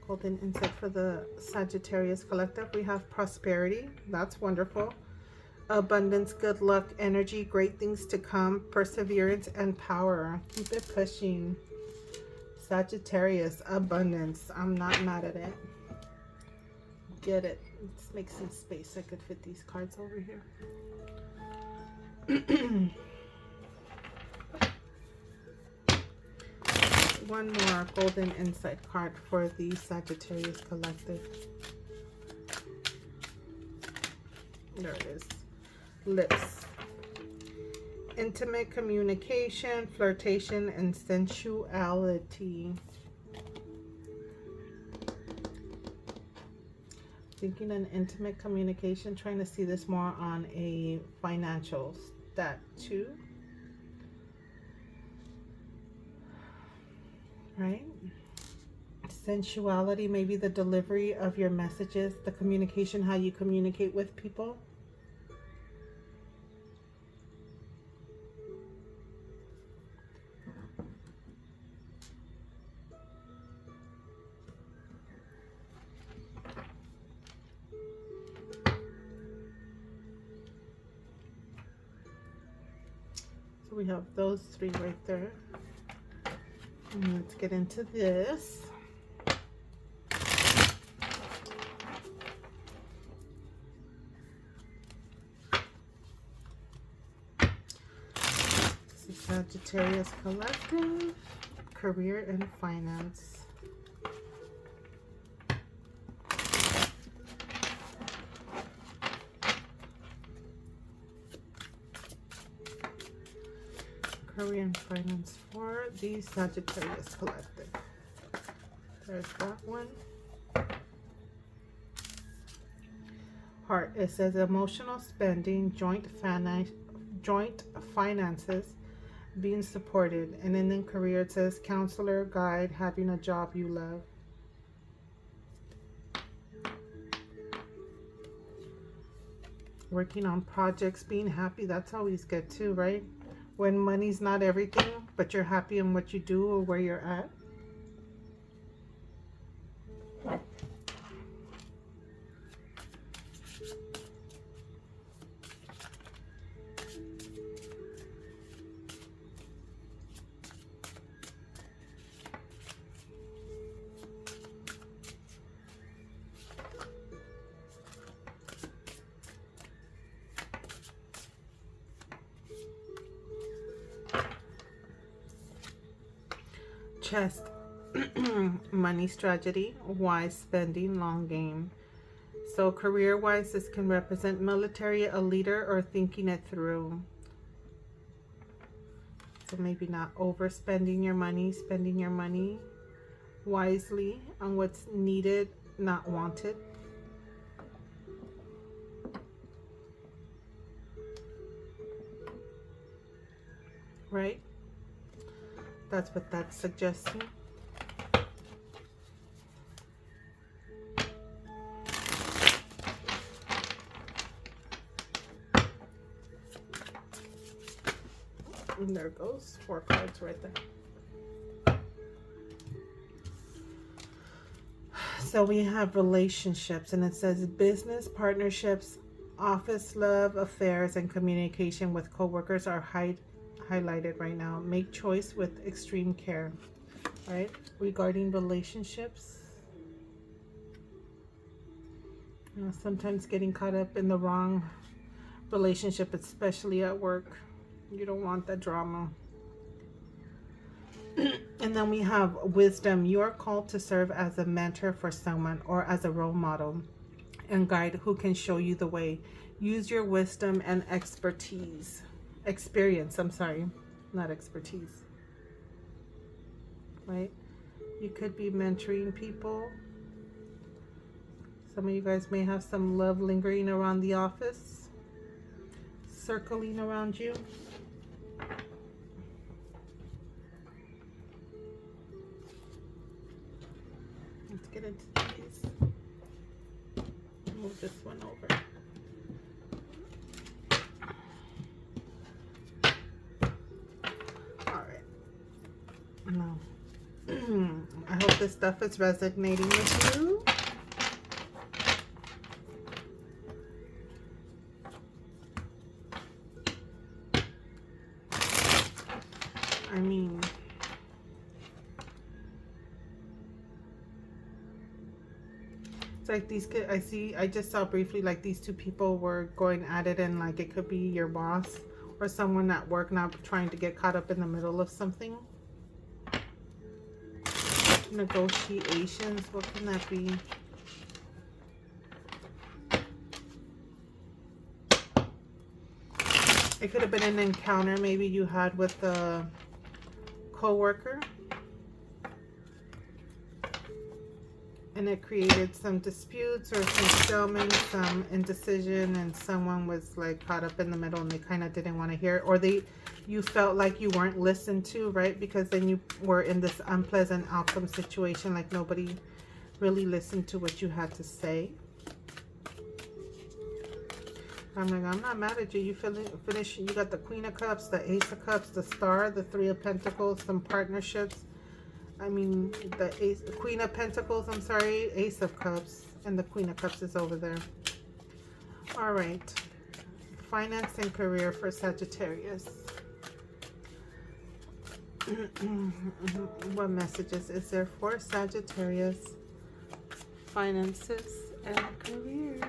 Golden insight for the Sagittarius collective. We have prosperity. That's wonderful. Abundance, good luck, energy, great things to come, perseverance, and power. Keep it pushing. Sagittarius, abundance. I'm not mad at it. Get it. Let's make some space. I could fit these cards over here. One more golden insight card for the Sagittarius collective. There it is. Lips. Intimate communication, flirtation, and sensuality. Thinking an intimate communication, trying to see this more on a financial stat too. Right? Sensuality, maybe the delivery of your messages, the communication, how you communicate with people. So we have those 3 right there. And let's get into this. This is Sagittarius collective, career and finance. Career and finance for the Sagittarius collective. There's that one. Heart, it says emotional spending, joint finances, being supported. And then in career it says counselor, guide, having a job you love. Working on projects, being happy, that's always good too, right? When money's not everything, but you're happy in what you do or where you're at. Chest, money strategy, wise spending, long game. So career-wise, this can represent military, a leader, or thinking it through. So maybe not overspending your money, spending your money wisely on what's needed, not wanted. Right? That's what that's suggesting. And there goes 4 cards right there. So we have relationships, and it says business partnerships, office love, affairs, and communication with coworkers are highlighted right now. Make choice with extreme care, right? Regarding relationships, sometimes getting caught up in the wrong relationship, especially at work. You don't want that drama. And then we have wisdom. You are called to serve as a mentor for someone or as a role model and guide who can show you the way. Use your wisdom and experience, I'm sorry, not expertise, right? You could be mentoring people. Some of you guys may have some love lingering around the office, circling around you. Let's get into these. Move this one over. All right. Now, I hope this stuff is resonating with you. I mean, it's like these kids, I just saw briefly like these two people were going at it, and like it could be your boss or someone at work not trying to get caught up in the middle of something. Negotiations, what can that be? It could have been an encounter maybe you had with a co-worker, and it created some disputes or some stalemate, some indecision, and someone was like caught up in the middle and they kind of didn't want to hear it, or you felt like you weren't listened to, right? Because then you were in this unpleasant outcome situation, like nobody really listened to what you had to say. I'm like, I'm not mad at you. You finish. You got the Queen of Cups, the Ace of Cups, the Star, the Three of Pentacles, some partnerships. I mean, the Queen of Pentacles, I'm sorry, Ace of Cups, and the Queen of Cups is over there. All right. Finance and career for Sagittarius. What messages is there for Sagittarius? Finances and career.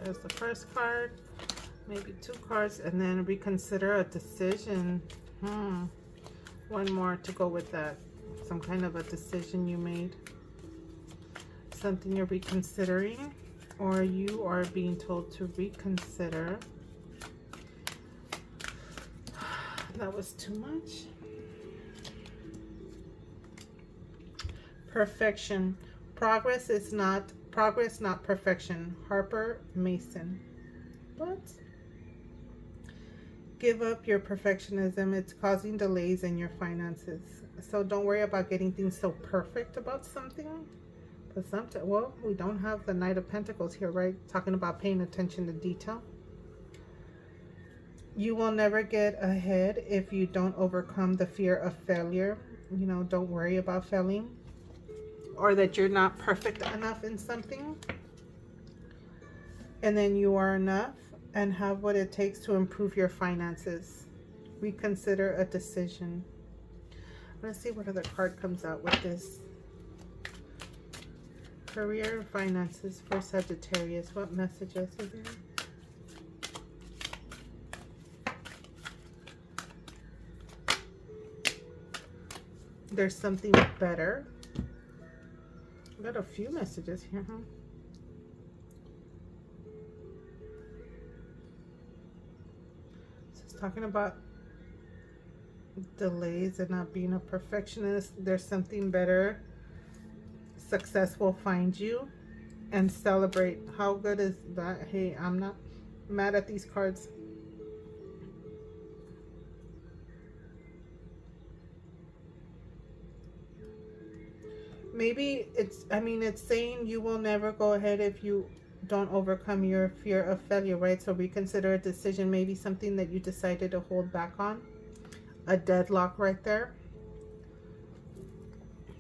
There's the first card, maybe two cards, and then reconsider a decision. One more to go with that. Some kind of a decision you made. Something you're reconsidering, or you are being told to reconsider. That was too much. Perfection. Progress, not perfection. Harper Mason. What? Give up your perfectionism. It's causing delays in your finances. So don't worry about getting things so perfect about something. But sometimes, well, we don't have the Knight of Pentacles here, right? Talking about paying attention to detail. You will never get ahead if you don't overcome the fear of failure. You know, don't worry about failing, or that you're not perfect enough in something. And then you are enough and have what it takes to improve your finances. Reconsider a decision. Let's see what other card comes out with this. Career and finances for Sagittarius. What messages are there? There's something better. Got a few messages here, huh? So it's talking about delays and not being a perfectionist. There's something better. Success will find you, and celebrate. How good is that? Hey, I'm not mad at these cards. Maybe it's saying you will never go ahead if you don't overcome your fear of failure, right? So reconsider a decision, maybe something that you decided to hold back on. A deadlock right there.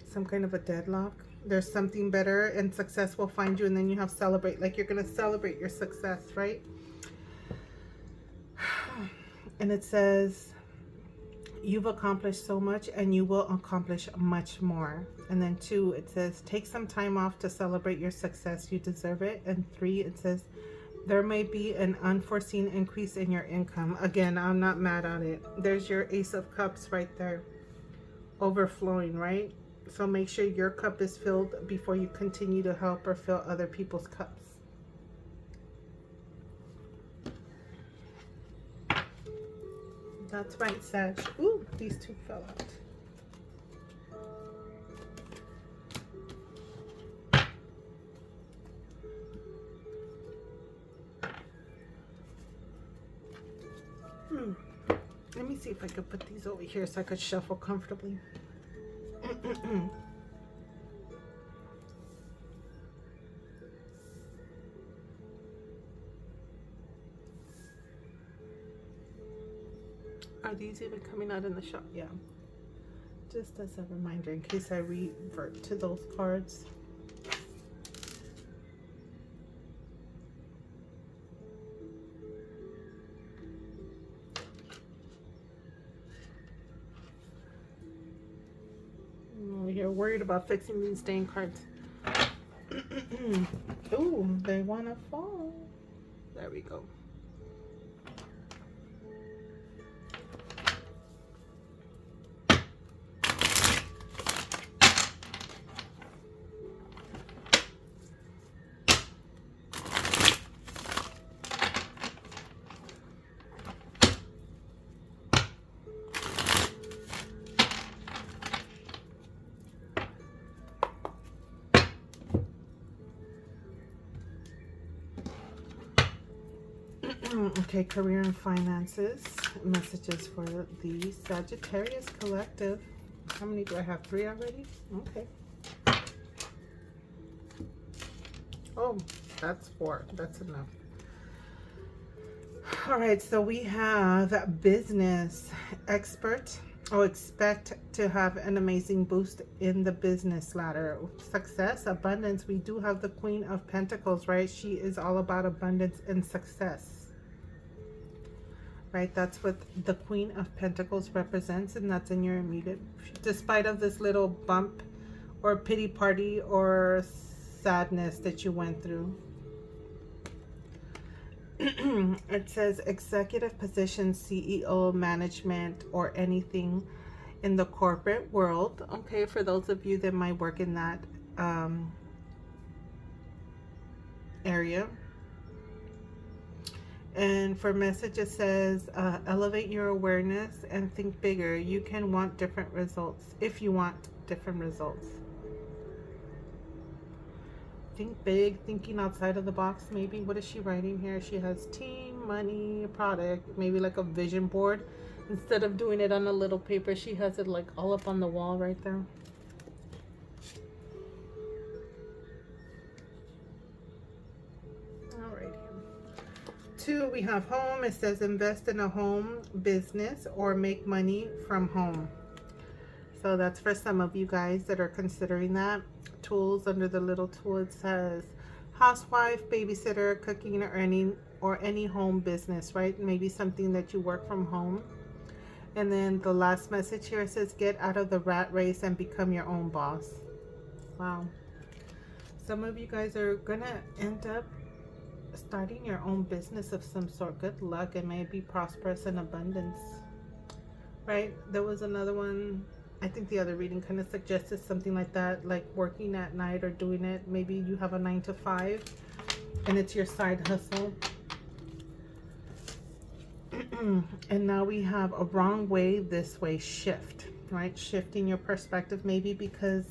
Some kind of a deadlock. There's something better and success will find you, and then you have celebrate. Like you're going to celebrate your success, right? And it says, you've accomplished so much and you will accomplish much more. And then 2, it says, take some time off to celebrate your success. You deserve it. And 3, it says, there may be an unforeseen increase in your income. Again, I'm not mad at it. There's your Ace of Cups right there. Overflowing, right? So make sure your cup is filled before you continue to help or fill other people's cups. That's right, Sag. Ooh, these 2 fell out. Let me see if I could put these over here so I could shuffle comfortably. Are these even coming out in the shop? Yeah. Just as a reminder in case I revert to those cards. You're worried about fixing these dang cards. Ooh, they want to fall. There we go. Okay, career and finances. Messages for the Sagittarius collective. How many do I have? 3 already? Okay. Oh, that's 4. That's enough. All right, so we have business expert. Oh, expect to have an amazing boost in the business ladder. Success, abundance. We do have the Queen of Pentacles, right? She is all about abundance and success. Right, that's what the Queen of Pentacles represents, and that's in your immediate, despite of this little bump or pity party or sadness that you went through. It says executive position, CEO, management, or anything in the corporate world. Okay, for those of you that might work in that area. And for message, it says, elevate your awareness and think bigger. You can want different results if you want different results. Think big, thinking outside of the box, maybe. What is she writing here? She has team, money, product, maybe like a vision board. Instead of doing it on a little paper, she has it like all up on the wall right there. Alrighty. 2, we have home. It says invest in a home business or make money from home. So that's for some of you guys that are considering that. Tools, under the little tool, it says housewife, babysitter, cooking, or any home business, right? Maybe something that you work from home. And then the last message here says get out of the rat race and become your own boss. Wow. Some of you guys are gonna end up starting your own business of some sort. Good luck, and may it be prosperous and abundance. Right? There was another one, I think the other reading kind of suggested something like that, like working at night or doing it. Maybe you have a 9 to 5 and it's your side hustle. And now we have a wrong way, this way, shift, right? Shifting your perspective, maybe because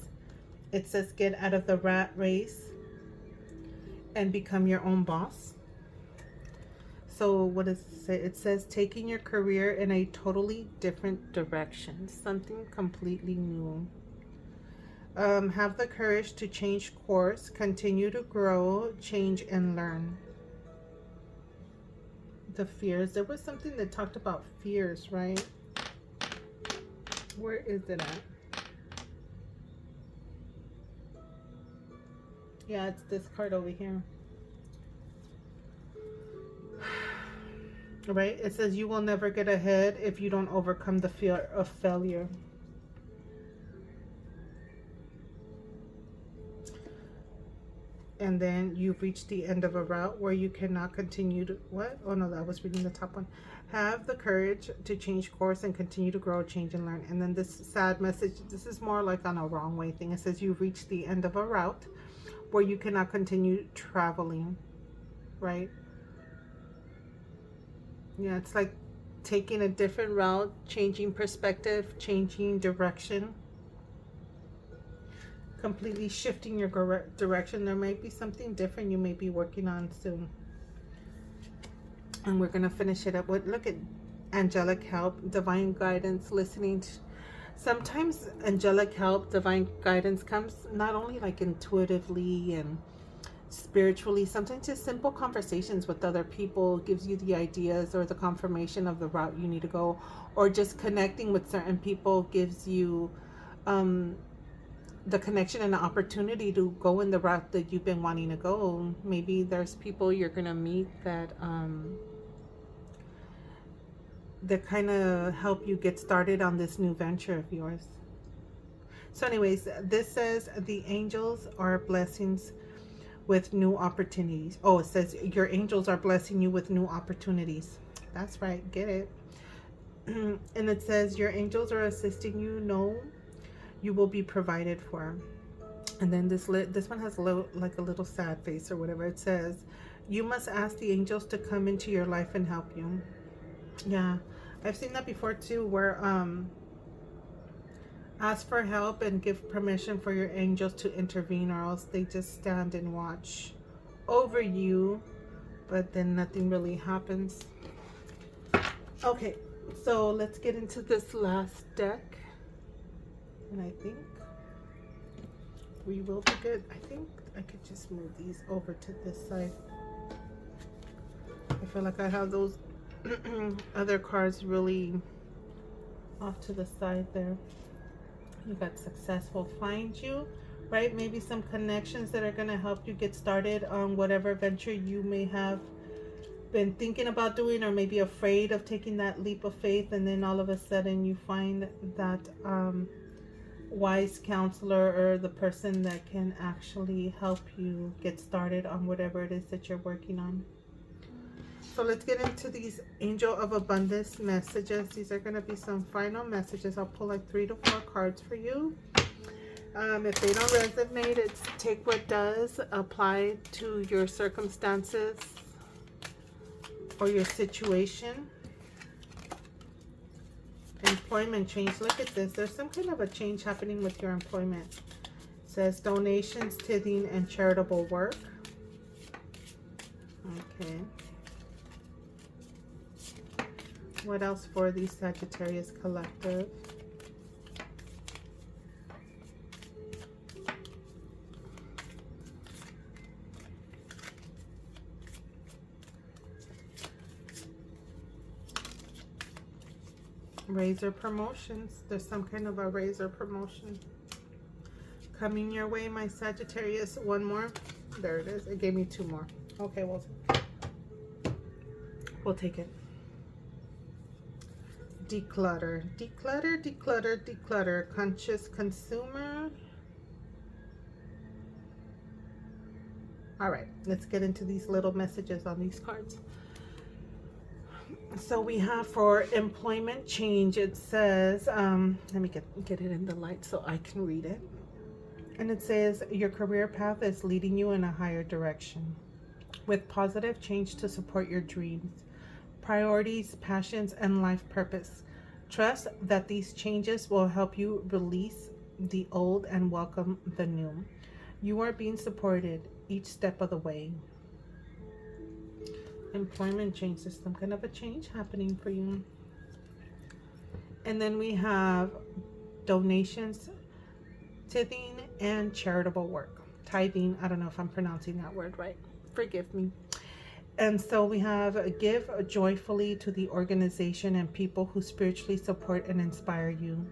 it says get out of the rat race and become your own boss. So what does it say? It says taking your career in a totally different direction, something completely new. Have the courage to change course, continue to grow, change, and learn. The fears. There was something that talked about fears, right? Where is it at? Yeah, it's this card over here. Right? It says you will never get ahead if you don't overcome the fear of failure. And then you've reached the end of a route where you cannot continue to, what? Oh no, that was reading the top one. Have the courage to change course and continue to grow, change, and learn. And then this sad message, this is more like on a wrong way thing. It says you've reached the end of a route where you cannot continue traveling, right? Yeah, it's like taking a different route, changing perspective, changing direction, completely shifting your direction. There might be something different you may be working on soon. And we're going to finish it up with, look at angelic help, divine guidance, listening to, sometimes angelic help, divine guidance comes not only like intuitively and spiritually, sometimes just simple conversations with other people gives you the ideas or the confirmation of the route you need to go, or just connecting with certain people gives you the connection and the opportunity to go in the route that you've been wanting to go. Maybe there's people you're gonna meet that that kind of help you get started on this new venture of yours. So anyways, this says the angels are blessings with new opportunities. Oh, it says your angels are blessing you with new opportunities. That's right, get it. And it says your angels are assisting you. Know you will be provided for. And then this one has a little, like a little sad face or whatever. It says you must ask the angels to come into your life and help you. Yeah, I've seen that before too, where ask for help and give permission for your angels to intervene, or else they just stand and watch over you, but then nothing really happens. Okay, so let's get into this last deck, and I think we will be good. I think I could just move these over to this side. I feel like I have those other cards really off to the side there. You got success will find you, right? Maybe some connections that are going to help you get started on whatever venture you may have been thinking about doing, or maybe afraid of taking that leap of faith, and then all of a sudden you find that wise counselor or the person that can actually help you get started on whatever it is that you're working on. So let's get into these Angel of Abundance messages. These are going to be some final messages. I'll pull like 3 to 4 cards for you. If they don't resonate, it's take what does, apply to your circumstances or your situation. Employment change. Look at this. There's some kind of a change happening with your employment. It says donations, tithing, and charitable work. Okay. What else for the Sagittarius collective? Raise or promotions. There's some kind of a raise or promotion coming your way, my Sagittarius. One more. There it is. It gave me 2 more. Okay, we'll take it. Declutter, declutter, declutter, declutter. Conscious consumer. All right, let's get into these little messages on these cards. So we have for employment change, it says, let me get it in the light so I can read it. And it says, your career path is leading you in a higher direction with positive change to support your dreams, priorities, passions, and life purpose. Trust that these changes will help you release the old and welcome the new. You are being supported each step of the way. Employment change. There's some kind of a change happening for you. And then we have donations, tithing, and charitable work. Tithing, I don't know if I'm pronouncing that word right. Forgive me. And so we have give joyfully to the organization and people who spiritually support and inspire you.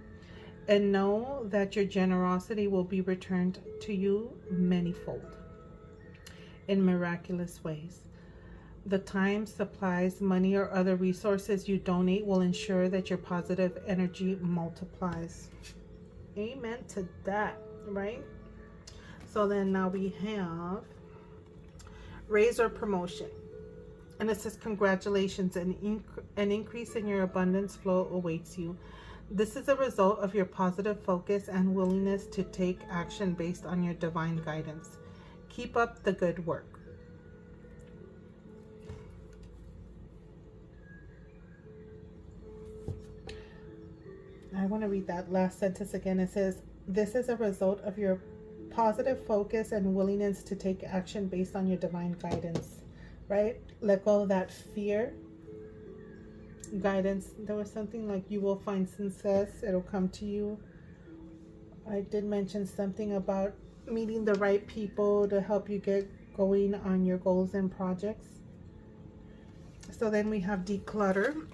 And know that your generosity will be returned to you manyfold in miraculous ways. The time, supplies, money, or other resources you donate will ensure that your positive energy multiplies. Amen to that, right? So then now we have raise or promotion. And it says, congratulations, an increase in your abundance flow awaits you. This is a result of your positive focus and willingness to take action based on your divine guidance. Keep up the good work. I want to read that last sentence again. It says, this is a result of your positive focus and willingness to take action based on your divine guidance, right? Let go of that fear. Guidance. There was something like you will find success. It'll come to you. I did mention something about meeting the right people to help you get going on your goals and projects. So then we have declutter.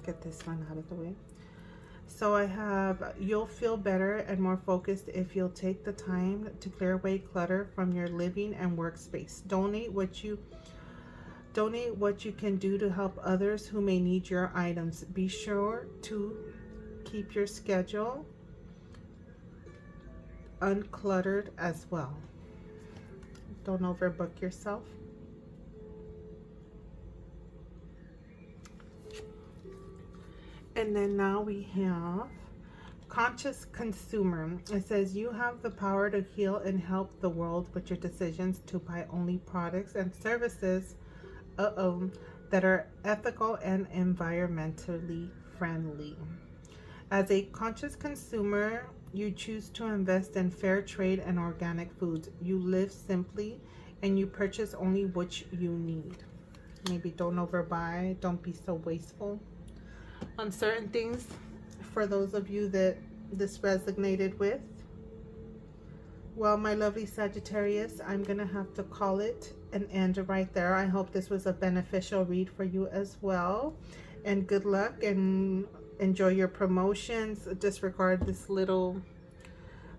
Get this one out of the way. So I have, you'll feel better and more focused if you'll take the time to clear away clutter from your living and workspace. Donate what you can do to help others who may need your items. Be sure to keep your schedule uncluttered as well. Don't overbook yourself. And then now we have conscious consumer. It says you have the power to heal and help the world with your decisions to buy only products and services that are ethical and environmentally friendly. As a conscious consumer, you choose to invest in fair trade and organic foods. You live simply and you purchase only what you need. Maybe don't overbuy, don't be so wasteful on certain things. For those of you that this resonated with, well, my lovely Sagittarius, I'm gonna have to call it an end right there. I hope this was a beneficial read for you as well, and good luck and enjoy your promotions. Disregard this little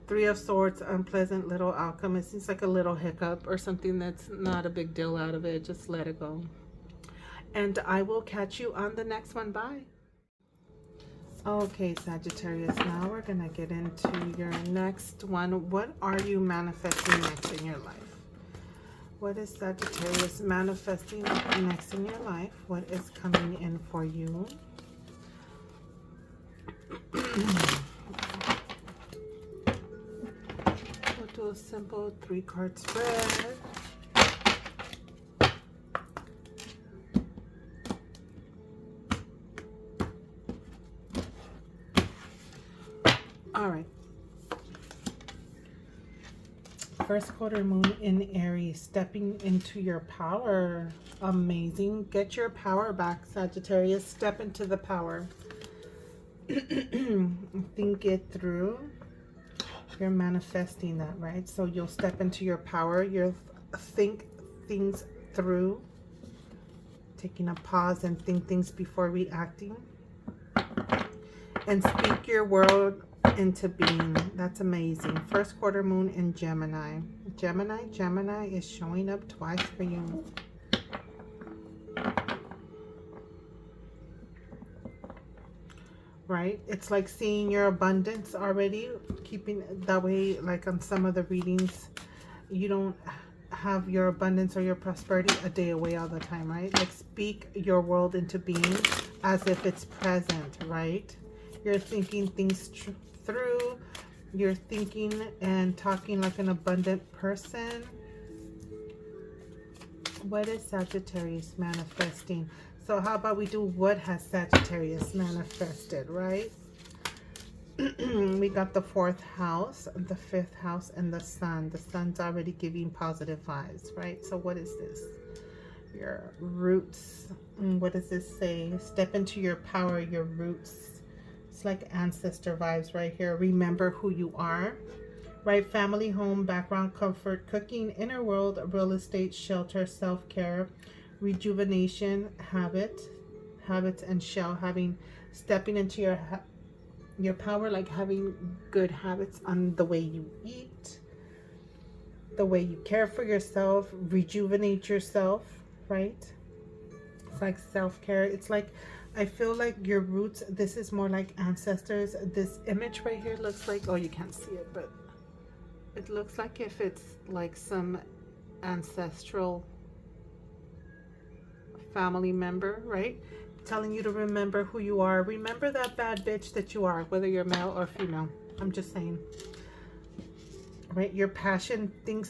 Three of Swords, unpleasant little outcome. It seems like a little hiccup or something that's not a big deal out of it. Just let it go. And I will catch you on the next one. Bye. Okay, Sagittarius, now we're going to get into your next one. What are you manifesting next in your life? What is Sagittarius manifesting next in your life? What is coming in for you? We'll do a simple 3-card spread. All right. First quarter moon in Aries, stepping into your power. Amazing. Get your power back, Sagittarius. Step into the power. Think it through. You're manifesting that, right? So you'll step into your power. You'll think things through. Taking a pause and think things before reacting. And speak your world into being. That's amazing. First quarter moon in Gemini. Gemini is showing up twice for you. Right? It's like seeing your abundance already. Keeping that way, like on some of the readings, you don't have your abundance or your prosperity a day away all the time, right? Like speak your world into being as if it's present, right? You're thinking things through. You're thinking and talking like an abundant person. What is Sagittarius manifesting? So how about we do what has Sagittarius manifested, right? We got the 4th house, the 5th house, and the sun. The sun's already giving positive vibes, right? So what is this? Your roots. What does this say? Step into your power, your roots. It's like ancestor vibes right here. Remember who you are. Right? Family, home, background, comfort, cooking, inner world, real estate, shelter, self-care, rejuvenation, habits, and shell. Having, stepping into your power, like having good habits on the way you eat, the way you care for yourself, rejuvenate yourself, right? It's like self-care. It's like, I feel like your roots, this is more like ancestors. This image right here looks like, oh, you can't see it, but it looks like if it's like some ancestral family member, right? Telling you to remember who you are. Remember that bad bitch that you are, whether you're male or female. I'm just saying. Right? Your passion, think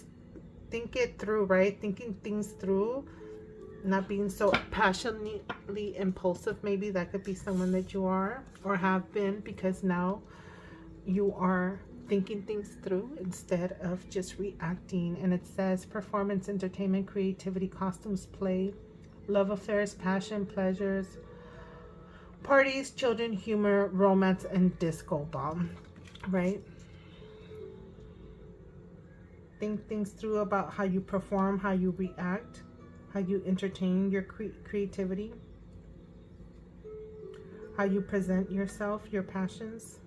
it through, right? Thinking things through. Not being so passionately impulsive. Maybe that could be someone that you are or have been, because now you are thinking things through instead of just reacting. And it says performance, entertainment, creativity, costumes, play, love affairs, passion, pleasures, parties, children, humor, romance, and disco ball, right? Think things through about how you perform, how you react, how you entertain your creativity, how you present yourself, your passions.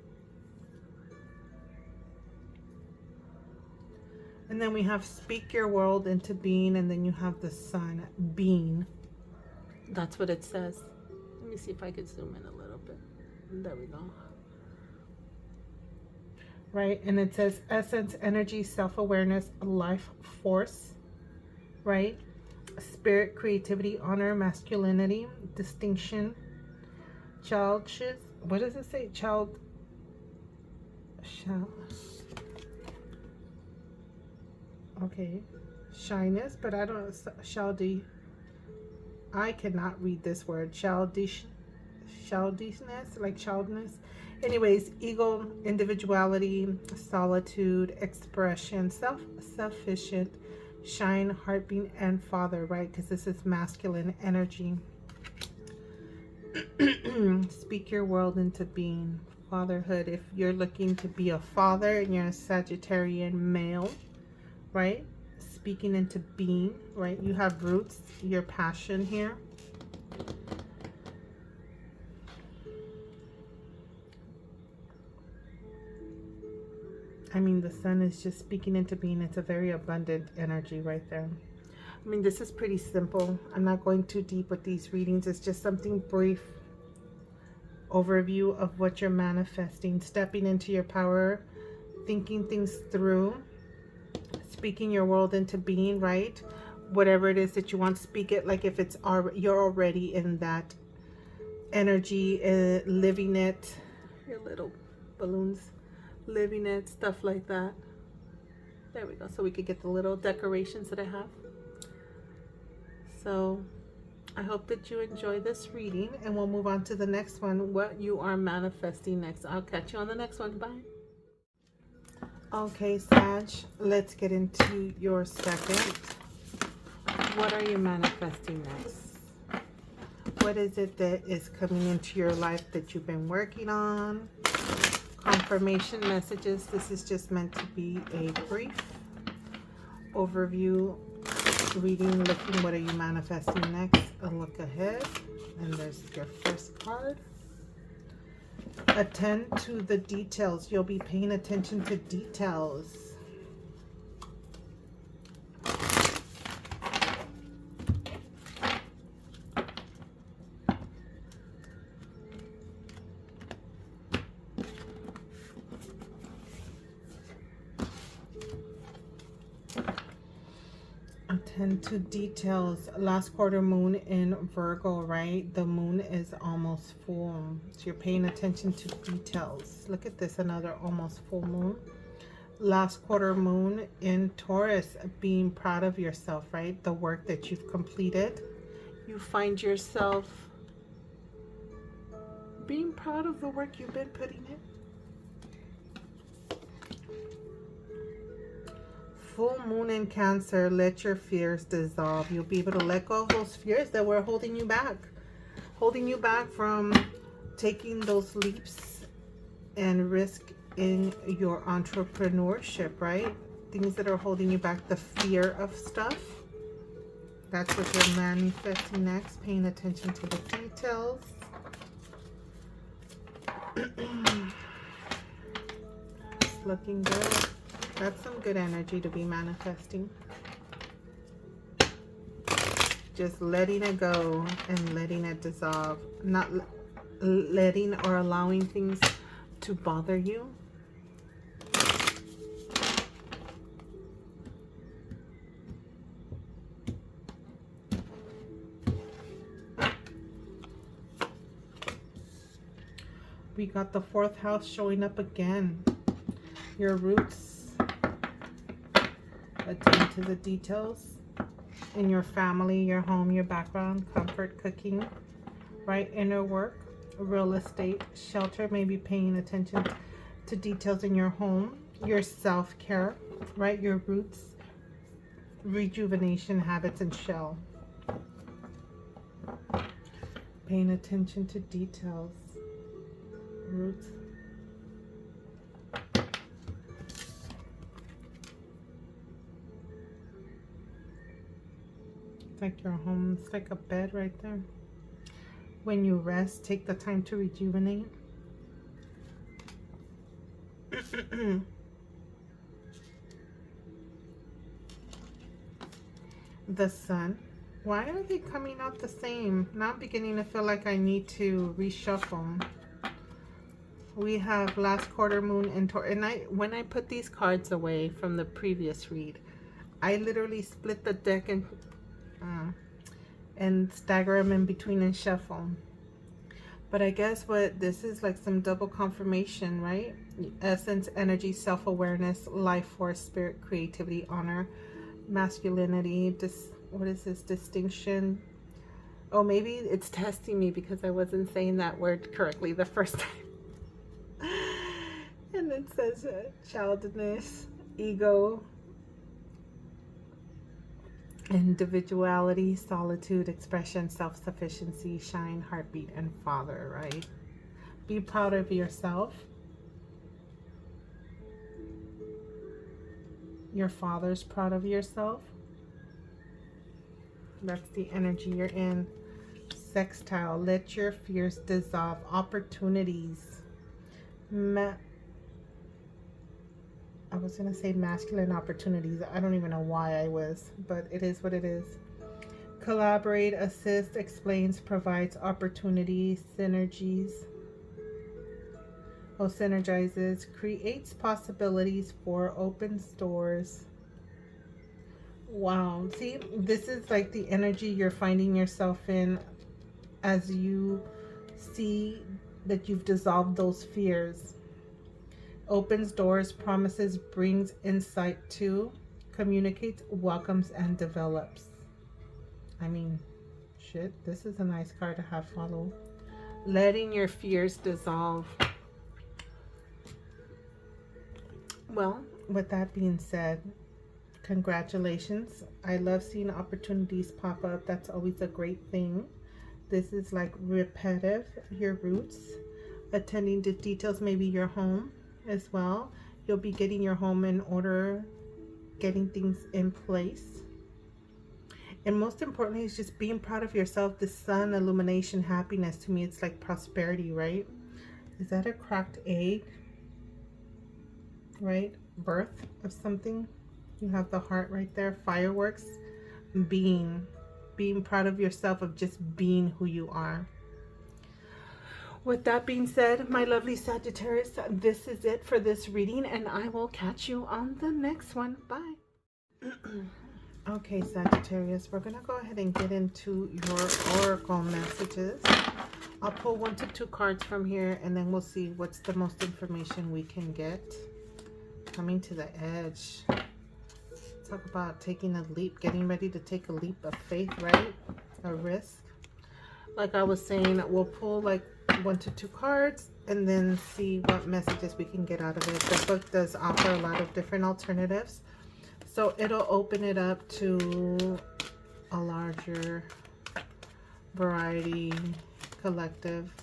And then we have speak your world into being, and then you have the sun, being. That's what it says. Let me see if I could zoom in a little bit. There we go. Right, and it says essence, energy, self-awareness, life force, right? Spirit, creativity, honor, masculinity, distinction, childish. What does it say? Okay, shyness, but I don't, I cannot read this word. Childishness, like childness. Anyways, ego, individuality, solitude, expression, self-sufficient, shine, heartbeat, and father, right? Because this is masculine energy. Speak your world into being. Fatherhood, if you're looking to be a father and you're a Sagittarian male, right? Speaking into being, right? You have roots, your passion here. I mean, the sun is just speaking into being. It's a very abundant energy right there. I mean, this is pretty simple. I'm not going too deep with these readings. It's just something brief overview of what you're manifesting, stepping into your power, thinking things through, speaking your world into being, right? Whatever it is that you want, speak it like if it's you're already in that energy, living it. Your little balloons, living it, stuff like that. There we go. So we could get the little decorations that I have. So I hope that you enjoy this reading, and we'll move on to the next one, what you are manifesting next. I'll catch you on the next one. Bye. Okay, Sag, let's get into your second. What are you manifesting next? What is it that is coming into your life that you've been working on? Confirmation messages. This is just meant to be a brief overview reading, looking what are you manifesting next, a look ahead, and there's your first card. Attend to the details. You'll be paying attention to details. Attend to details. Last quarter moon in Virgo, right? The moon is almost full. So you're paying attention to details. Look at this, another almost full moon. Last quarter moon in Taurus, being proud of yourself, right? The work that you've completed. You find yourself being proud of the work you've been putting in. Full moon in Cancer, let your fears dissolve. You'll be able to let go of those fears that were holding you back from taking those leaps and risk in your entrepreneurship, right? Things that are holding you back, the fear of stuff. That's what you're manifesting next. Paying attention to the details. It's looking good. That's some good energy to be manifesting. Just letting it go and letting it dissolve. Not letting or allowing things to bother you. We got the 4th house showing up again. Your roots. Attend to the details in your family, your home, your background, comfort, cooking, right? Inner work, real estate, shelter, maybe paying attention to details in your home, your self-care, right? Your roots, rejuvenation, habits, and shell. Paying attention to details. Roots. It's like your home. It's like a bed right there. When you rest, take the time to rejuvenate. The sun. Why are they coming out the same? Now I'm beginning to feel like I need to reshuffle. We have last quarter moon and Taurus. And when I put these cards away from the previous read, I literally split the deck and stagger them in between and shuffle. But I guess what this is, like some double confirmation, right? Essence, energy, self-awareness, life force, spirit, creativity, honor, masculinity. What is this? Distinction. Oh, maybe it's testing me because I wasn't saying that word correctly the first time. And it says childishness, ego, individuality, solitude, expression, self-sufficiency, shine, heartbeat, and father, right? Be proud of yourself. Your father's proud of yourself. That's the energy you're in. Sextile, let your fears dissolve. Opportunities. I was going to say masculine opportunities. I don't even know why I was, but it is what it is. Collaborate, assist, explains, provides opportunities, synergies. Oh, synergizes, creates possibilities for, opens doors. Wow. See, this is like the energy you're finding yourself in as you see that you've dissolved those fears. Opens doors, promises, brings insight to, communicates, welcomes, and develops. I mean, shit, this is a nice card to have follow. Letting your fears dissolve. Well, with that being said, congratulations. I love seeing opportunities pop up. That's always a great thing. This is like repetitive, your roots, attending to details, maybe your home as well. You'll be getting your home in order, getting things in place. And most importantly, is just being proud of yourself. The sun, illumination, happiness. To me, it's like prosperity, right? Is that a cracked egg? Right? Birth of something. You have the heart right there. Fireworks. Being proud of yourself, of just being who you are. With that being said, my lovely Sagittarius, this is it for this reading, and I will catch you on the next one. Bye. Okay, Sagittarius, we're going to go ahead and get into your oracle messages. I'll pull 1 to 2 cards from here, and then we'll see what's the most information we can get. Coming to the edge. Talk about taking a leap, getting ready to take a leap of faith, right? A risk. Like I was saying, we'll pull like 1 to 2 cards and then see what messages we can get out of it. The book does offer a lot of different alternatives, so it'll open it up to a larger variety, collective,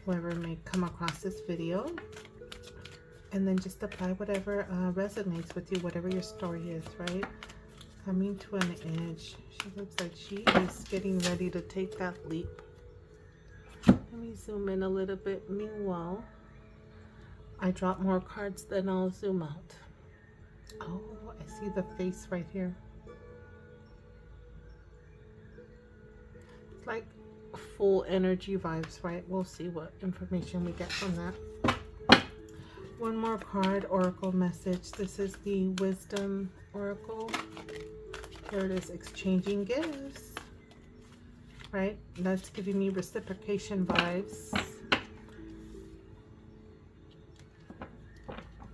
whoever may come across this video. And then just apply whatever resonates with you, whatever your story is, right? Coming to an edge. She looks like she is getting ready to take that leap. Let me zoom in a little bit. Meanwhile, I drop more cards, then I'll zoom out. Oh, I see the face right here. It's like full energy vibes, right? We'll see what information we get from that. One more card, Oracle message. This is the Wisdom Oracle. Here it is, exchanging gifts, right? That's giving me reciprocation vibes.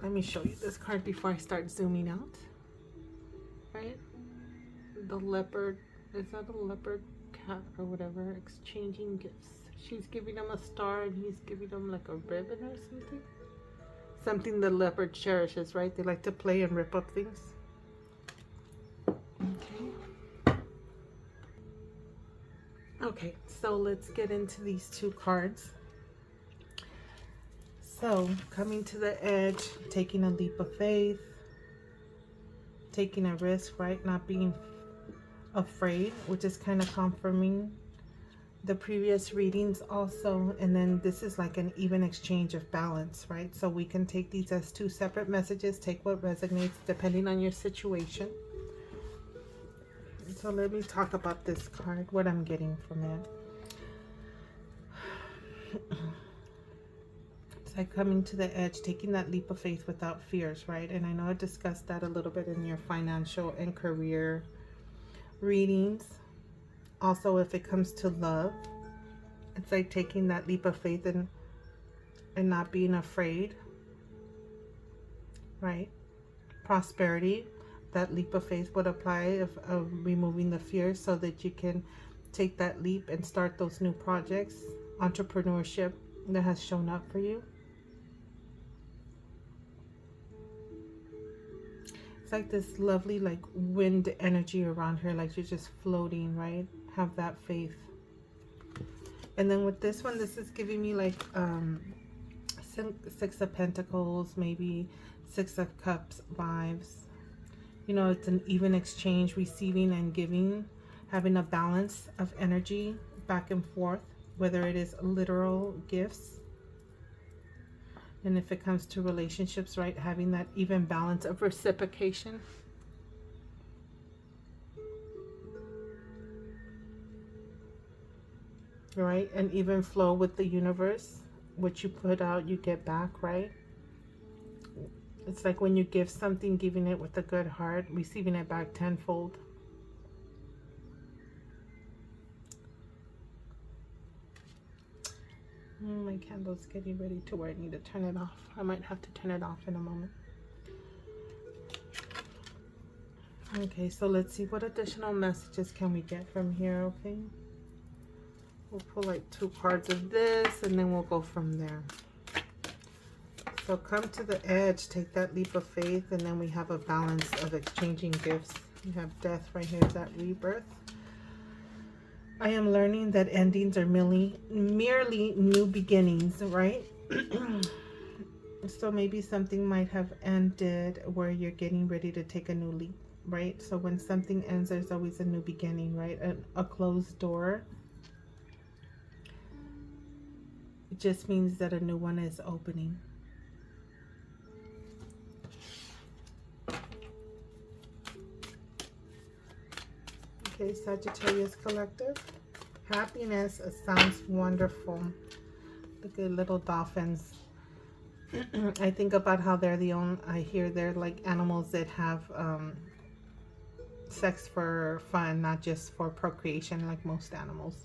Let me show you this card before I start zooming out, right? The leopard, is that a leopard cat or whatever? Exchanging gifts. She's giving him a star and he's giving him like a ribbon or something. Something the leopard cherishes, right? They like to play and rip up things. Okay, so let's get into these two cards. So, coming to the edge, taking a leap of faith, taking a risk, right? Not being afraid, which is kind of confirming the previous readings also. And then this is like an even exchange of balance, right? So we can take these as two separate messages, take what resonates depending on your situation. So let me talk about this card, what I'm getting from it. It's like coming to the edge, taking that leap of faith without fears, right? And I know I discussed that a little bit in your financial and career readings. Also, if it comes to love, it's like taking that leap of faith and not being afraid, right? Prosperity, that leap of faith would apply of removing the fear so that you can take that leap and start those new projects, entrepreneurship that has shown up for you. It's like this lovely like wind energy around her, like you're just floating, right? Have that faith. And then with this one, this is giving me like Six of Pentacles, maybe Six of Cups vibes. You know, it's an even exchange, receiving and giving, having a balance of energy back and forth, whether it is literal gifts. And if it comes to relationships, right, having that even balance of reciprocation. Right, and even flow with the universe. What you put out, you get back, right? It's like when you give something, giving it with a good heart, receiving it back tenfold. My candle's getting ready to where I need to turn it off. I might have to turn it off in a moment. Okay, so let's see what additional messages can we get from here, okay? We'll pull like 2 cards of this and then we'll go from there. So come to the edge, take that leap of faith, and then we have a balance of exchanging gifts. We have death right here, is that rebirth. I am learning that endings are merely new beginnings, right? So maybe something might have ended where you're getting ready to take a new leap, right? So when something ends, there's always a new beginning, right? A closed door. It just means that a new one is opening. Okay, Sagittarius Collective. Happiness sounds wonderful. Look at little dolphins. I think about how they're the only, I hear they're like animals that have sex for fun, not just for procreation like most animals.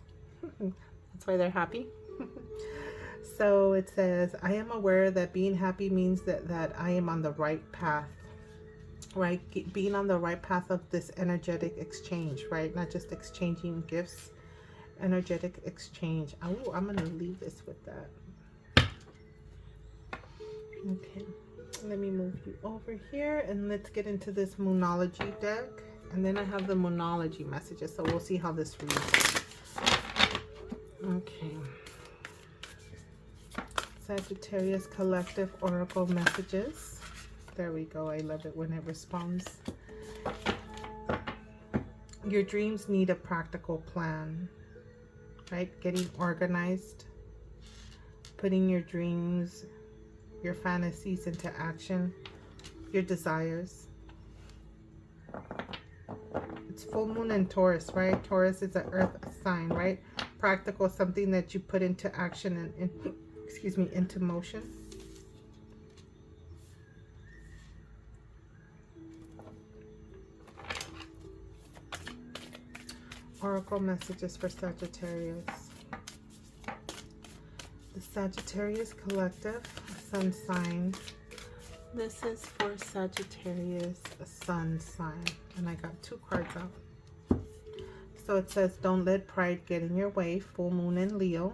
That's why they're happy. So it says, I am aware that being happy means that I am on the right path. Right, being on the right path of this energetic exchange, right? Not just exchanging gifts, energetic exchange. Oh, I'm gonna leave this with that. Okay, let me move you over here and let's get into this Moonology deck. And then I have the Moonology messages, so we'll see how this reads. Okay. Sagittarius collective oracle messages. There we go. I love it when it responds. Your dreams need a practical plan, right? Getting organized, putting your dreams, your fantasies into action, your desires. It's full moon in Taurus, right? Taurus is an earth sign, right? Practical, something that you put into action and excuse me, into motion. Oracle messages for Sagittarius. The Sagittarius collective, sun sign. This is for Sagittarius, a sun sign. And I got 2 cards out. So it says, don't let pride get in your way. Full moon in Leo.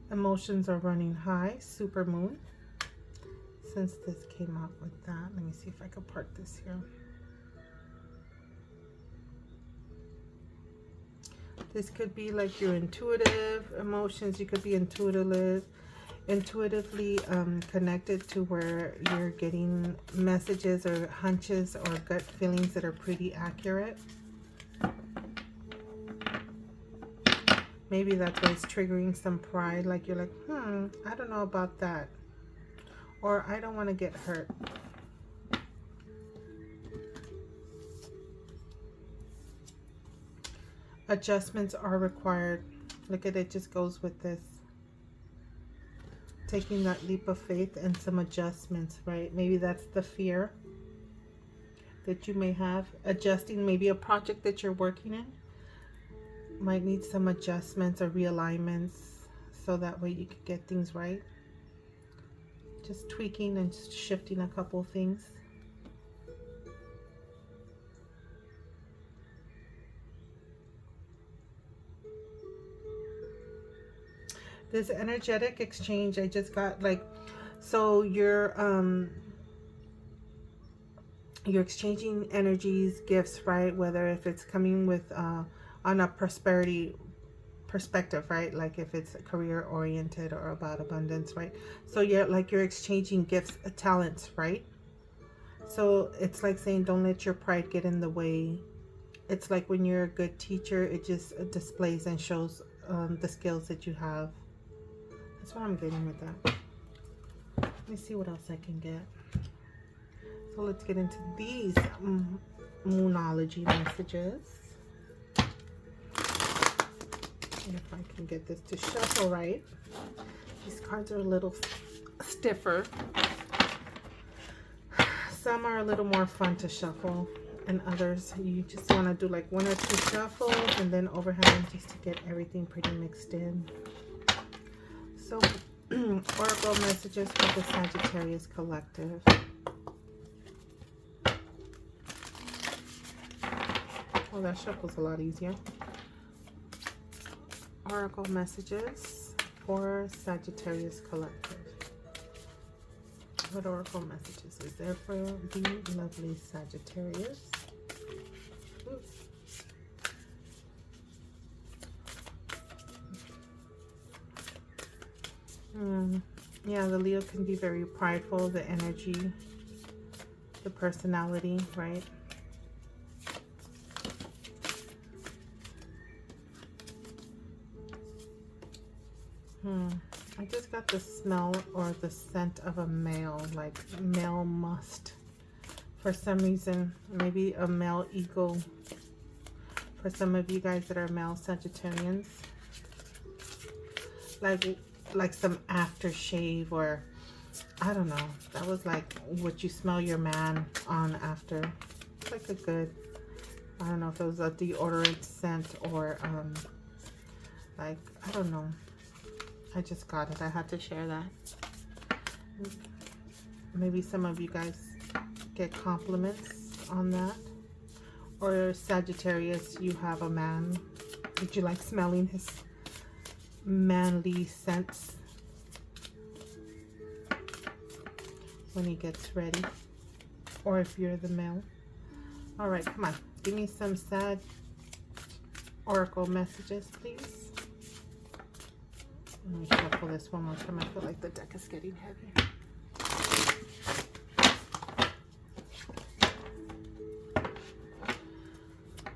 Emotions are running high, super moon. Since this came out with that, let me see if I can park this here. This could be like your intuitive emotions. You could be intuitively connected to where you're getting messages or hunches or gut feelings that are pretty accurate. Maybe that's why it's triggering some pride. Like you're like, I don't know about that. Or I don't want to get hurt. Adjustments are required. Look at it, just goes with this. Taking that leap of faith and some adjustments, right? Maybe that's the fear that you may have. Adjusting maybe a project that you're working in. Might need some adjustments or realignments so that way you could get things right. Just tweaking and shifting a couple things. This energetic exchange, I just got like, so you're exchanging energies, gifts, right? Whether if it's coming with on a prosperity perspective, right? Like if it's career oriented or about abundance, right? So you're exchanging gifts, talents, right? So it's like saying, don't let your pride get in the way. It's like when you're a good teacher, it just displays and shows the skills that you have. That's what I'm getting with that. Let me see what else I can get. So let's get into these moonology messages. And if I can get this to shuffle right. These cards are a little stiffer. Some are a little more fun to shuffle, and others you just want to do like 1 or 2 shuffles and then overhand just to get everything pretty mixed in. So oracle messages for the Sagittarius collective. Oh, that shuffle's a lot easier. Oracle messages for Sagittarius collective. What oracle messages is there for the lovely Sagittarius? Yeah, the Leo can be very prideful, the energy, the personality, right? I just got the smell or the scent of a male, like male musk. For some reason, maybe a male ego. For some of you guys that are male Sagittarians. Like some aftershave, or I don't know. That was like what you smell your man on after. It's like a good, I don't know if it was a deodorant scent or like, I don't know. I just got it. I had to share that. Maybe some of you guys get compliments on that. Or Sagittarius, you have a man. Did you like smelling his manly scents when he gets ready? Or if you're the male. All right, come on. Give me some sad oracle messages, please. Let me shuffle this one more time. I feel like the deck is getting heavy.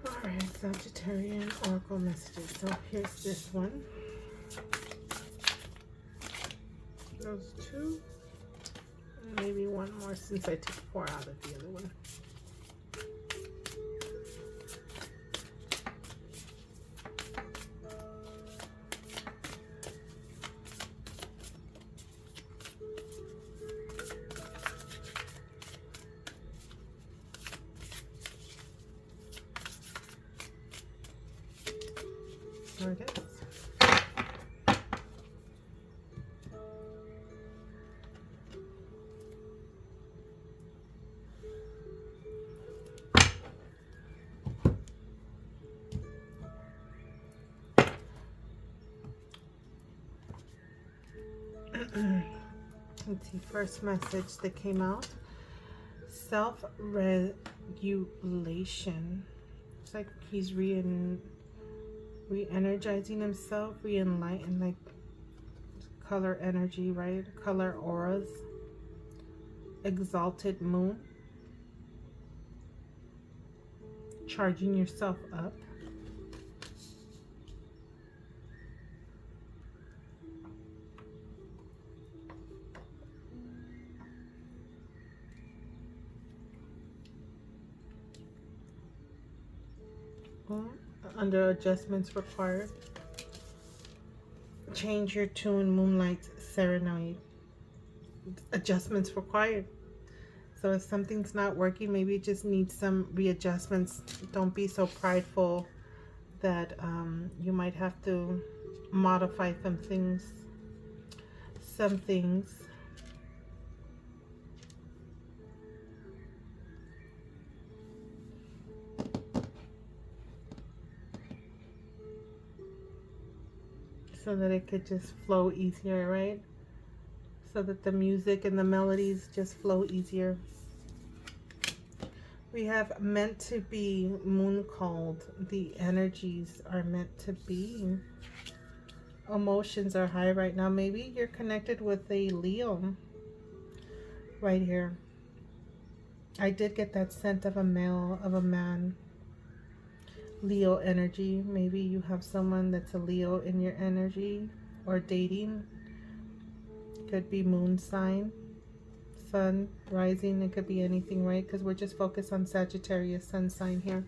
Alright, Sagittarian oracle messages. So here's this one. Those two. And maybe one more since I took 4 out of the other one. There it is. Let's see, first message that came out. Self-regulation. It's like he's re-energizing himself, re-enlighten, like color energy, right? Color auras. Exalted moon. Charging yourself up. Under adjustments required. Change your tune, Moonlight Serenade. Adjustments required. So if something's not working, maybe it just needs some readjustments. Don't be so prideful that you might have to modify some things. So that it could just flow easier, right? So that the music and the melodies just flow easier. We have meant to be, moon called. The energies are meant to be. Emotions are high right now. Maybe you're connected with a Leo right here. I did get that scent of a male, of a man. Leo energy. Maybe you have someone that's a Leo in your energy, or dating. Could be moon sign, sun, rising. It could be anything, right? Because we're just focused on Sagittarius sun sign here.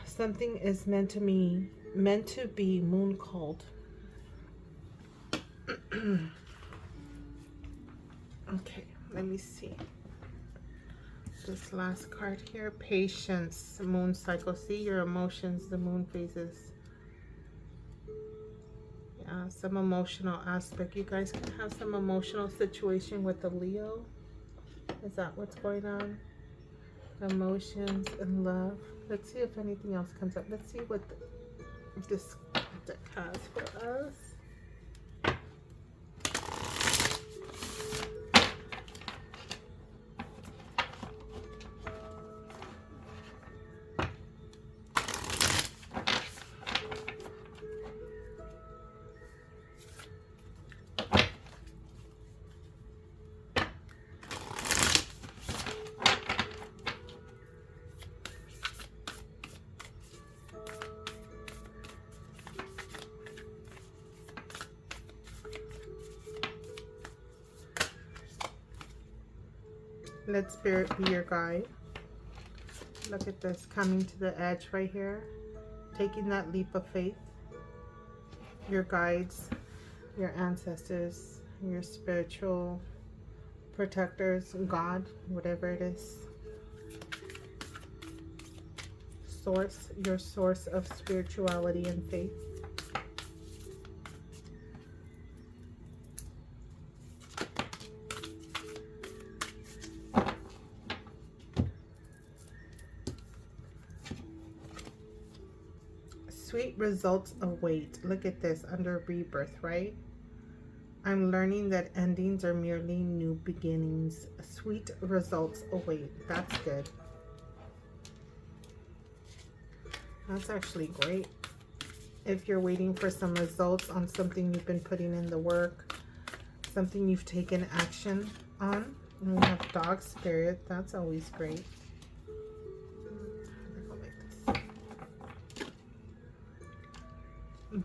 Something is meant to be moon called. Okay, let me see. This last card here, patience, moon cycle. See your emotions, the moon phases. Yeah, some emotional aspect. You guys can have some emotional situation with the Leo. Is that what's going on? Emotions and love. Let's see if anything else comes up. Let's see what this deck has for us. Let spirit be your guide. Look at this, coming to the edge right here. Taking that leap of faith. Your guides, your ancestors, your spiritual protectors, God, whatever it is. Source, your source of spirituality and faith. Sweet results await. Look at this, under rebirth, right? I'm learning that endings are merely new beginnings. Sweet results await. That's good. That's actually great. If you're waiting for some results on something you've been putting in the work, something you've taken action on. And we have dog spirit. That's always great.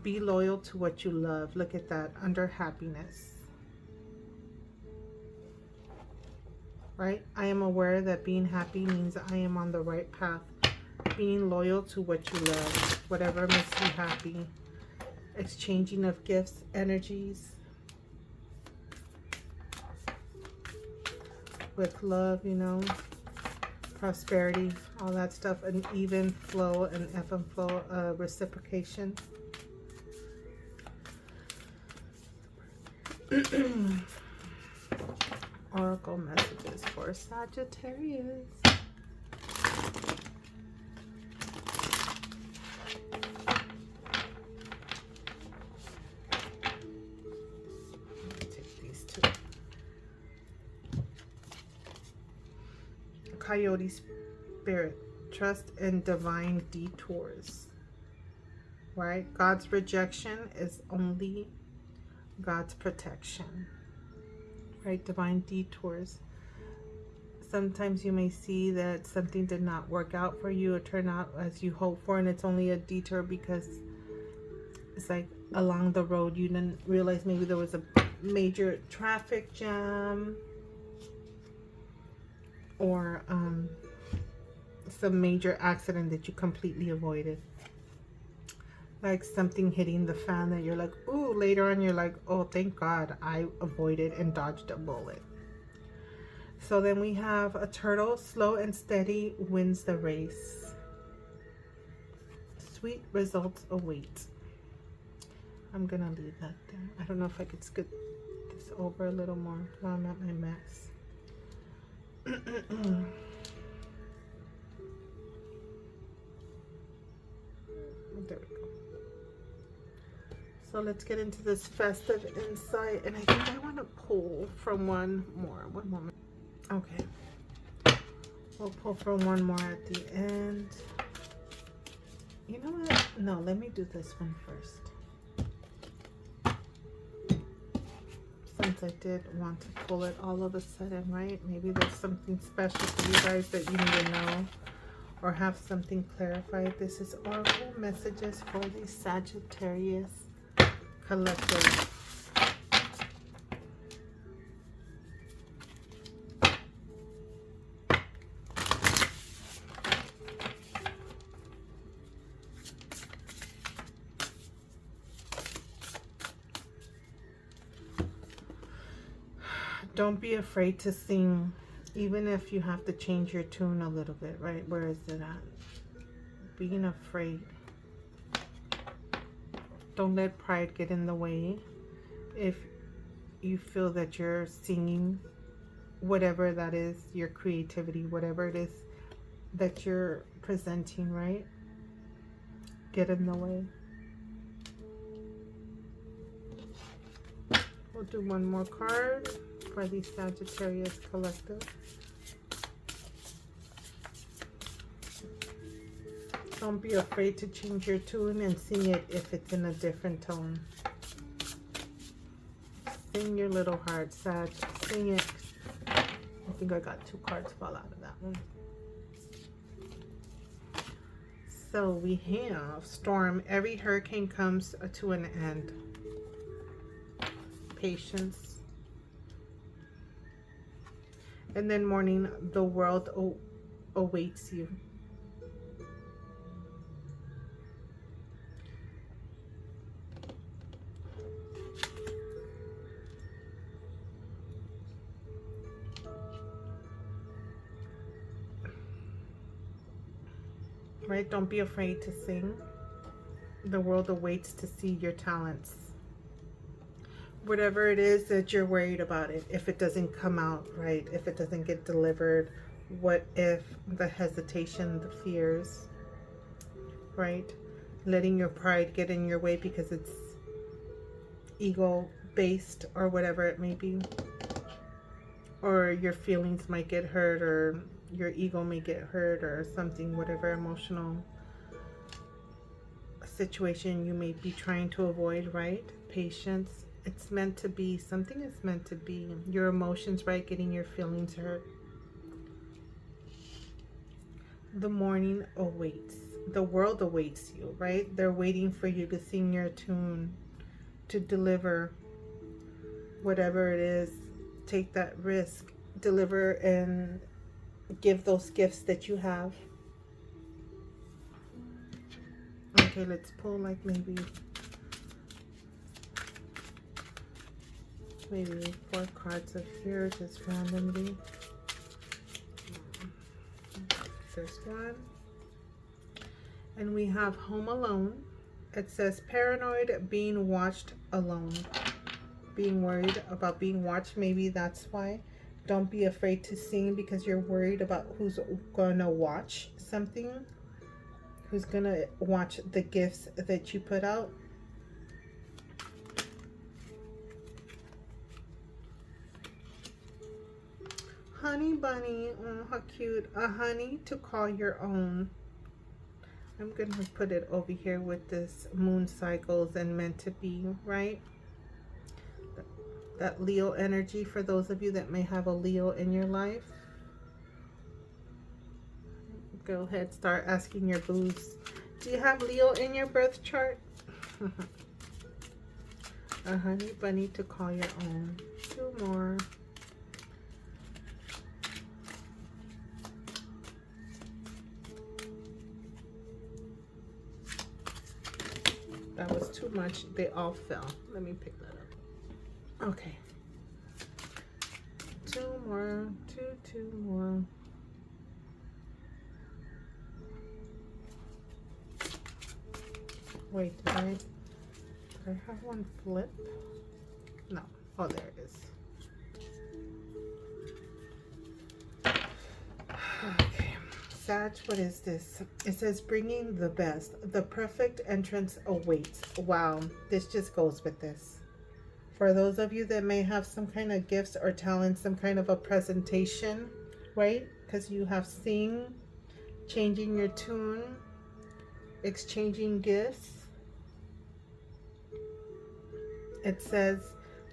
Be loyal to what you love. Look at that, under happiness. Right? I am aware that being happy means I am on the right path. Being loyal to what you love, whatever makes you happy. Exchanging of gifts, energies. With love, you know. Prosperity, all that stuff. An even flow, an ebb and flow, reciprocation. Oracle messages for Sagittarius. Take these two. Coyote spirit, trust in divine detours. Right? God's rejection is only God's protection, right? Divine detours. Sometimes you may see that something did not work out for you or turn out as you hoped for, and it's only a detour because it's like along the road you didn't realize maybe there was a major traffic jam or some major accident that you completely avoided. Like something hitting the fan that you're like, ooh, later on you're like, oh, thank God I avoided and dodged a bullet. So then we have a turtle, slow and steady wins the race. Sweet results await. I'm gonna leave that there. I don't know if I could scoot this over a little more while I'm at my mess. There we go. So let's get into this festive insight. And I think I want to pull from one more. One moment. Okay. We'll pull from one more at the end. You know what? No, let me do this one first. Since I did want to pull it all of a sudden, right? Maybe there's something special for you guys that you need to know or have something clarified. This is Oracle messages for the Sagittarius collective. Don't be afraid to sing, even if you have to change your tune a little bit, right? Where is it at? Being afraid. Don't let pride get in the way. If you feel that you're singing, whatever that is, your creativity, whatever it is that you're presenting, right? Get in the way. We'll do one more card for the Sagittarius collective. Don't be afraid to change your tune and sing it if it's in a different tone. Sing your little heart, Sag. Sing it. I think I got 2 cards fall out of that one. So we have storm. Every hurricane comes to an end. Patience. And then morning, the world awaits you. Right? Don't be afraid to sing. The world awaits to see your talents. Whatever it is that you're worried about it, if it doesn't come out right, if it doesn't get delivered, what if the hesitation, the fears, right? letting your pride get in your way because it's ego based or whatever it may be, or your feelings might get hurt, or your ego may get hurt, or something, whatever emotional situation you may be trying to avoid, right? Patience. It's meant to be. Something is meant to be. Your emotions, right? Getting your feelings hurt. The morning awaits. The world awaits you, right? They're waiting for you to sing your tune, to deliver whatever it is. Take that risk. Deliver and give those gifts that you have. Okay, let's pull like maybe 4 cards of here, just randomly. There's one. And we have home alone. It says paranoid, being watched alone. Being worried about being watched. Maybe that's why. Don't be afraid to sing because you're worried about who's gonna watch something. Who's gonna watch the gifts that you put out. Honey bunny, oh how cute. A honey to call your own. I'm gonna put it over here with this moon cycles and meant to be, right? That Leo energy for those of you that may have a Leo in your life. Go ahead, start asking your boos. Do you have Leo in your birth chart? A honey bunny to call your own. 2 more. That was too much. They all fell. Let me pick that up. Okay. 2 more. Two more. Wait, did I have one flip? No. Oh, there it is. Okay. Sag, what is this? It says bringing the best. The perfect entrance awaits. Wow. This just goes with this. For those of you that may have some kind of gifts or talents, some kind of a presentation, right? Because you have sing, changing your tune, exchanging gifts. It says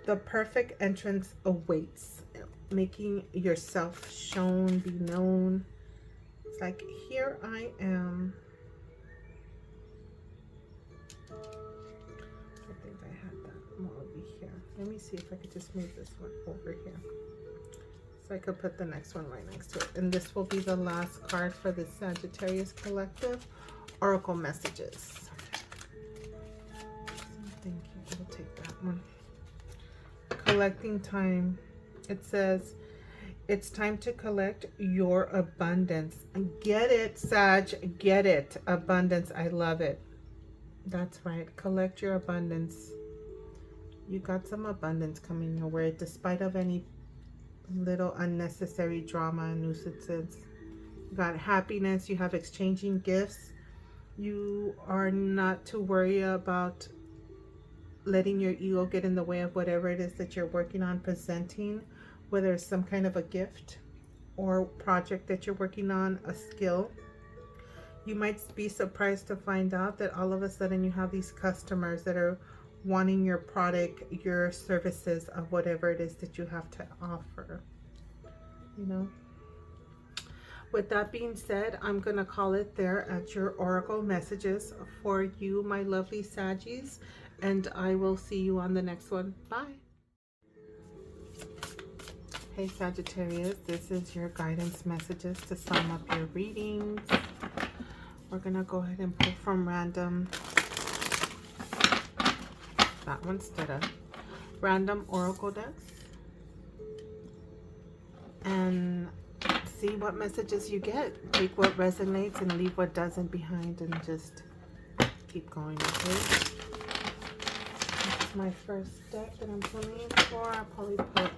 the perfect entrance awaits, making yourself shown, be known. It's like, here I am. I think I had that more over here. Let me see if I could just move this one over here, so I could put the next one right next to it. And this will be the last card for the Sagittarius Collective Oracle Messages. Thank you. We'll take that one. Collecting time. It says it's time to collect your abundance. Get it, Sag. Get it. Abundance. I love it. That's right. Collect your abundance. You got some abundance coming your way, despite of any little unnecessary drama and nuisances. You got happiness. You have exchanging gifts. You are not to worry about letting your ego get in the way of whatever it is that you're working on presenting, whether it's some kind of a gift or project that you're working on, a skill. You might be surprised to find out that all of a sudden you have these customers that are wanting your product, your services of whatever it is that you have to offer, you know. With that being said, I'm going to call it there at your Oracle Messages for you, my lovely Saggies. And I will see you on the next one. Bye. Hey Sagittarius, this is your guidance messages to sum up your readings. We're going to go ahead and pull from random. That one stood up. Random Oracle decks. And see what messages you get. Take what resonates and leave what doesn't behind, and just keep going, okay? My first deck that I'm pulling in for. I'll probably put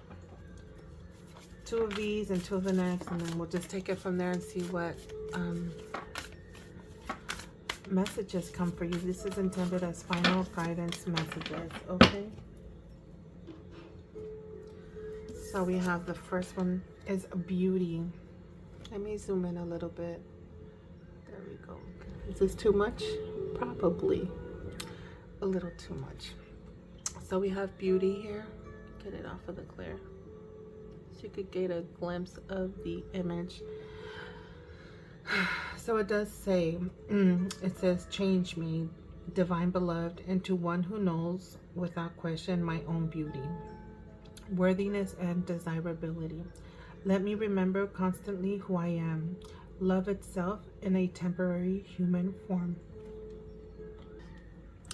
2 of these and 2 of the next, and then we'll just take it from there and see what messages come for you. This is intended as final guidance messages, okay? So we have the first one is beauty. Let me zoom in a little bit. There we go. Is this too much? Probably a little too much. So we have beauty here. Get it off of the glare so you could get a glimpse of the image. So it does say, it says, change me, divine beloved, into one who knows without question my own beauty, worthiness, and desirability. Let me remember constantly who I am, love itself in a temporary human form.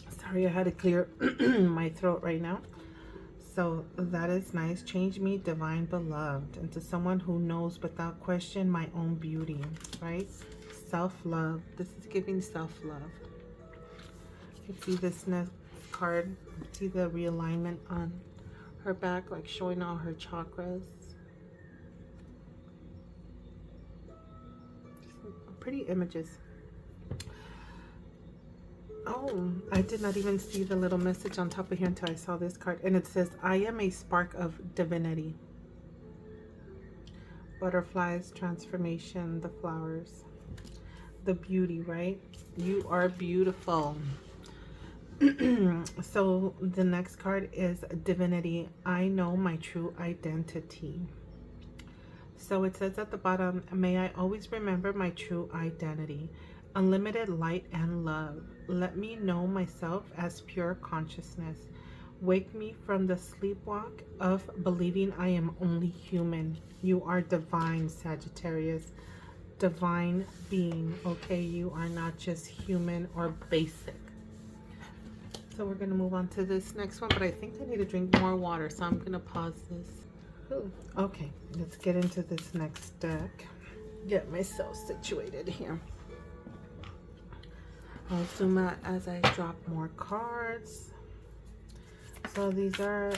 Sorry, I had to clear my throat right now. So that is nice. Change me, divine beloved, into someone who knows without question my own beauty, right? Self-love. This is giving self-love. You can see this next card. See the realignment on her back, like showing all her chakras. Pretty images. Oh, I did not even see the little message on top of here until I saw this card. And it says, I am a spark of divinity. Butterflies, transformation, the flowers. The beauty, right? You are beautiful. So the next card is divinity. I know my true identity. So it says at the bottom, may I always remember my true identity. Unlimited light and love. Let me know myself as pure consciousness. Wake me from the sleepwalk of believing I am only human. You are divine, Sagittarius. Divine being, okay? You are not just human or basic. So we're going to move on to this next one, but I think I need to drink more water, so I'm going to pause this. Ooh, okay, let's get into this next deck. Get myself situated here. I'll zoom out as I drop more cards. So these are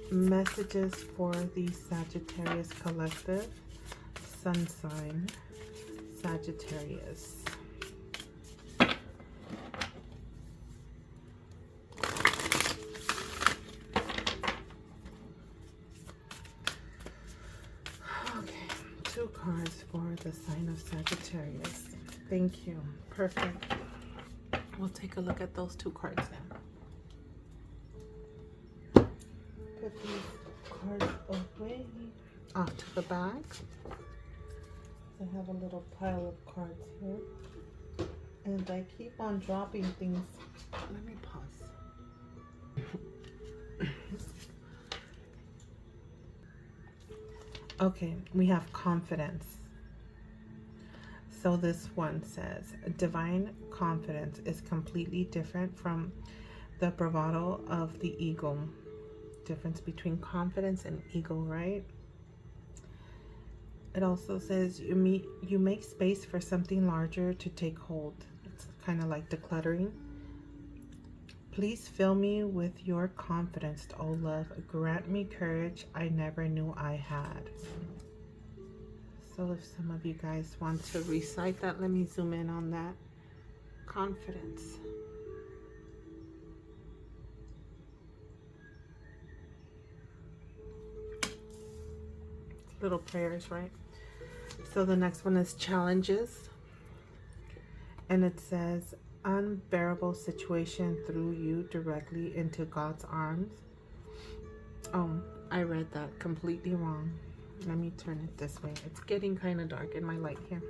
messages for the Sagittarius collective. Sun sign, Sagittarius. Okay, 2 cards for the sign of Sagittarius. Thank you. Perfect. We'll take a look at those 2 cards then. Put these cards away off to the back. I have a little pile of cards here. And I keep on dropping things. Let me pause. Okay, we have confidence. So this one says, divine confidence is completely different from the bravado of the ego. Difference between confidence and ego, right? It also says you make space for something larger to take hold. It's kind of like decluttering. Please fill me with your confidence, O love. Grant me courage I never knew I had. So if some of you guys want to recite that, let me zoom in on that. Confidence. Little prayers, right? So the next one is challenges. And it says, unbearable situation threw you directly into God's arms. Oh, I read that completely wrong. Let me turn it this way. It's getting kind of dark in my light here.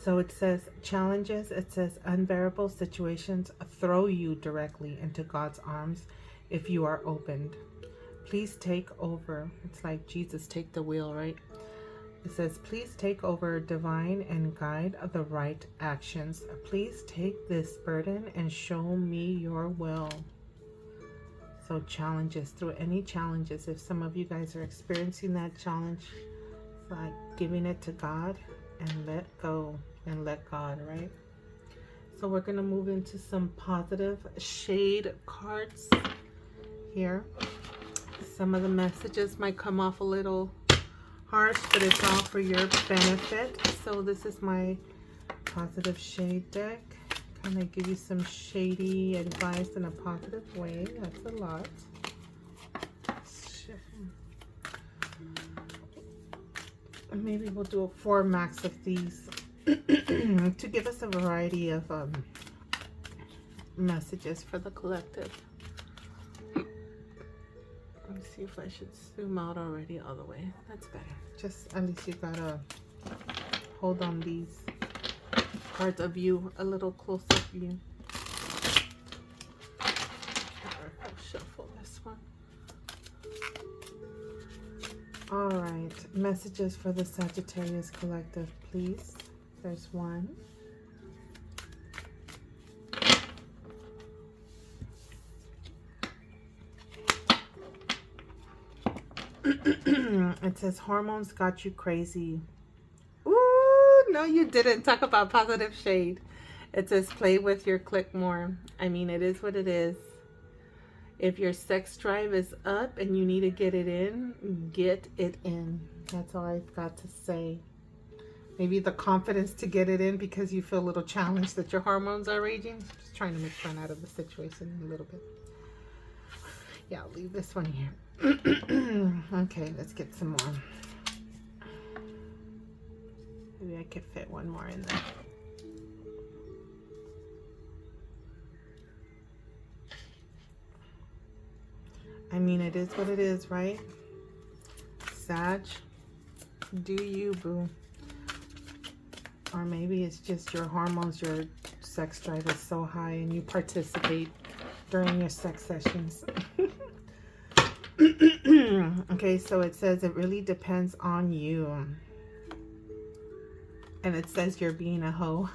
So it says challenges. It says unbearable situations throw you directly into God's arms if you are opened. Please take over. It's like Jesus, take the wheel, right? It says, please take over, divine, and guide the right actions. Please take this burden and show me your will. So challenges, through any challenges, if some of you guys are experiencing that challenge, it's like giving it to God and let go and let God, right? So we're going to move into some positive shade cards here. Some of the messages might come off a little harsh, but it's all for your benefit. So this is my Positive shade deck. Kind of give you some shady advice in a positive way. That's a lot. Maybe we'll do a 4 max of these to give us a variety of messages for the collective. Let me see if I should zoom out already all the way. That's better. Just at least you gotta hold on these parts of you a little closer view. I'll shuffle this one. All right, messages for the Sagittarius collective, please. There's one. It says hormones got you crazy. Ooh, no, you didn't. Talk about positive shade. It says play with your click more. I mean, it is what it is. If your sex drive is up and you need to get it in, get it in. That's all I've got to say. Maybe the confidence to get it in because you feel a little challenged that your hormones are raging. Just trying to make fun out of the situation a little bit. Yeah, I'll leave this one here. Okay, let's get some more. Maybe I could fit one more in there. I mean, it is what it is, right? Sag, do you, boo? Or maybe it's just your hormones, your sex drive is so high and you participate during your sex sessions. Okay, so it says it really depends on you. And it says you're being a hoe.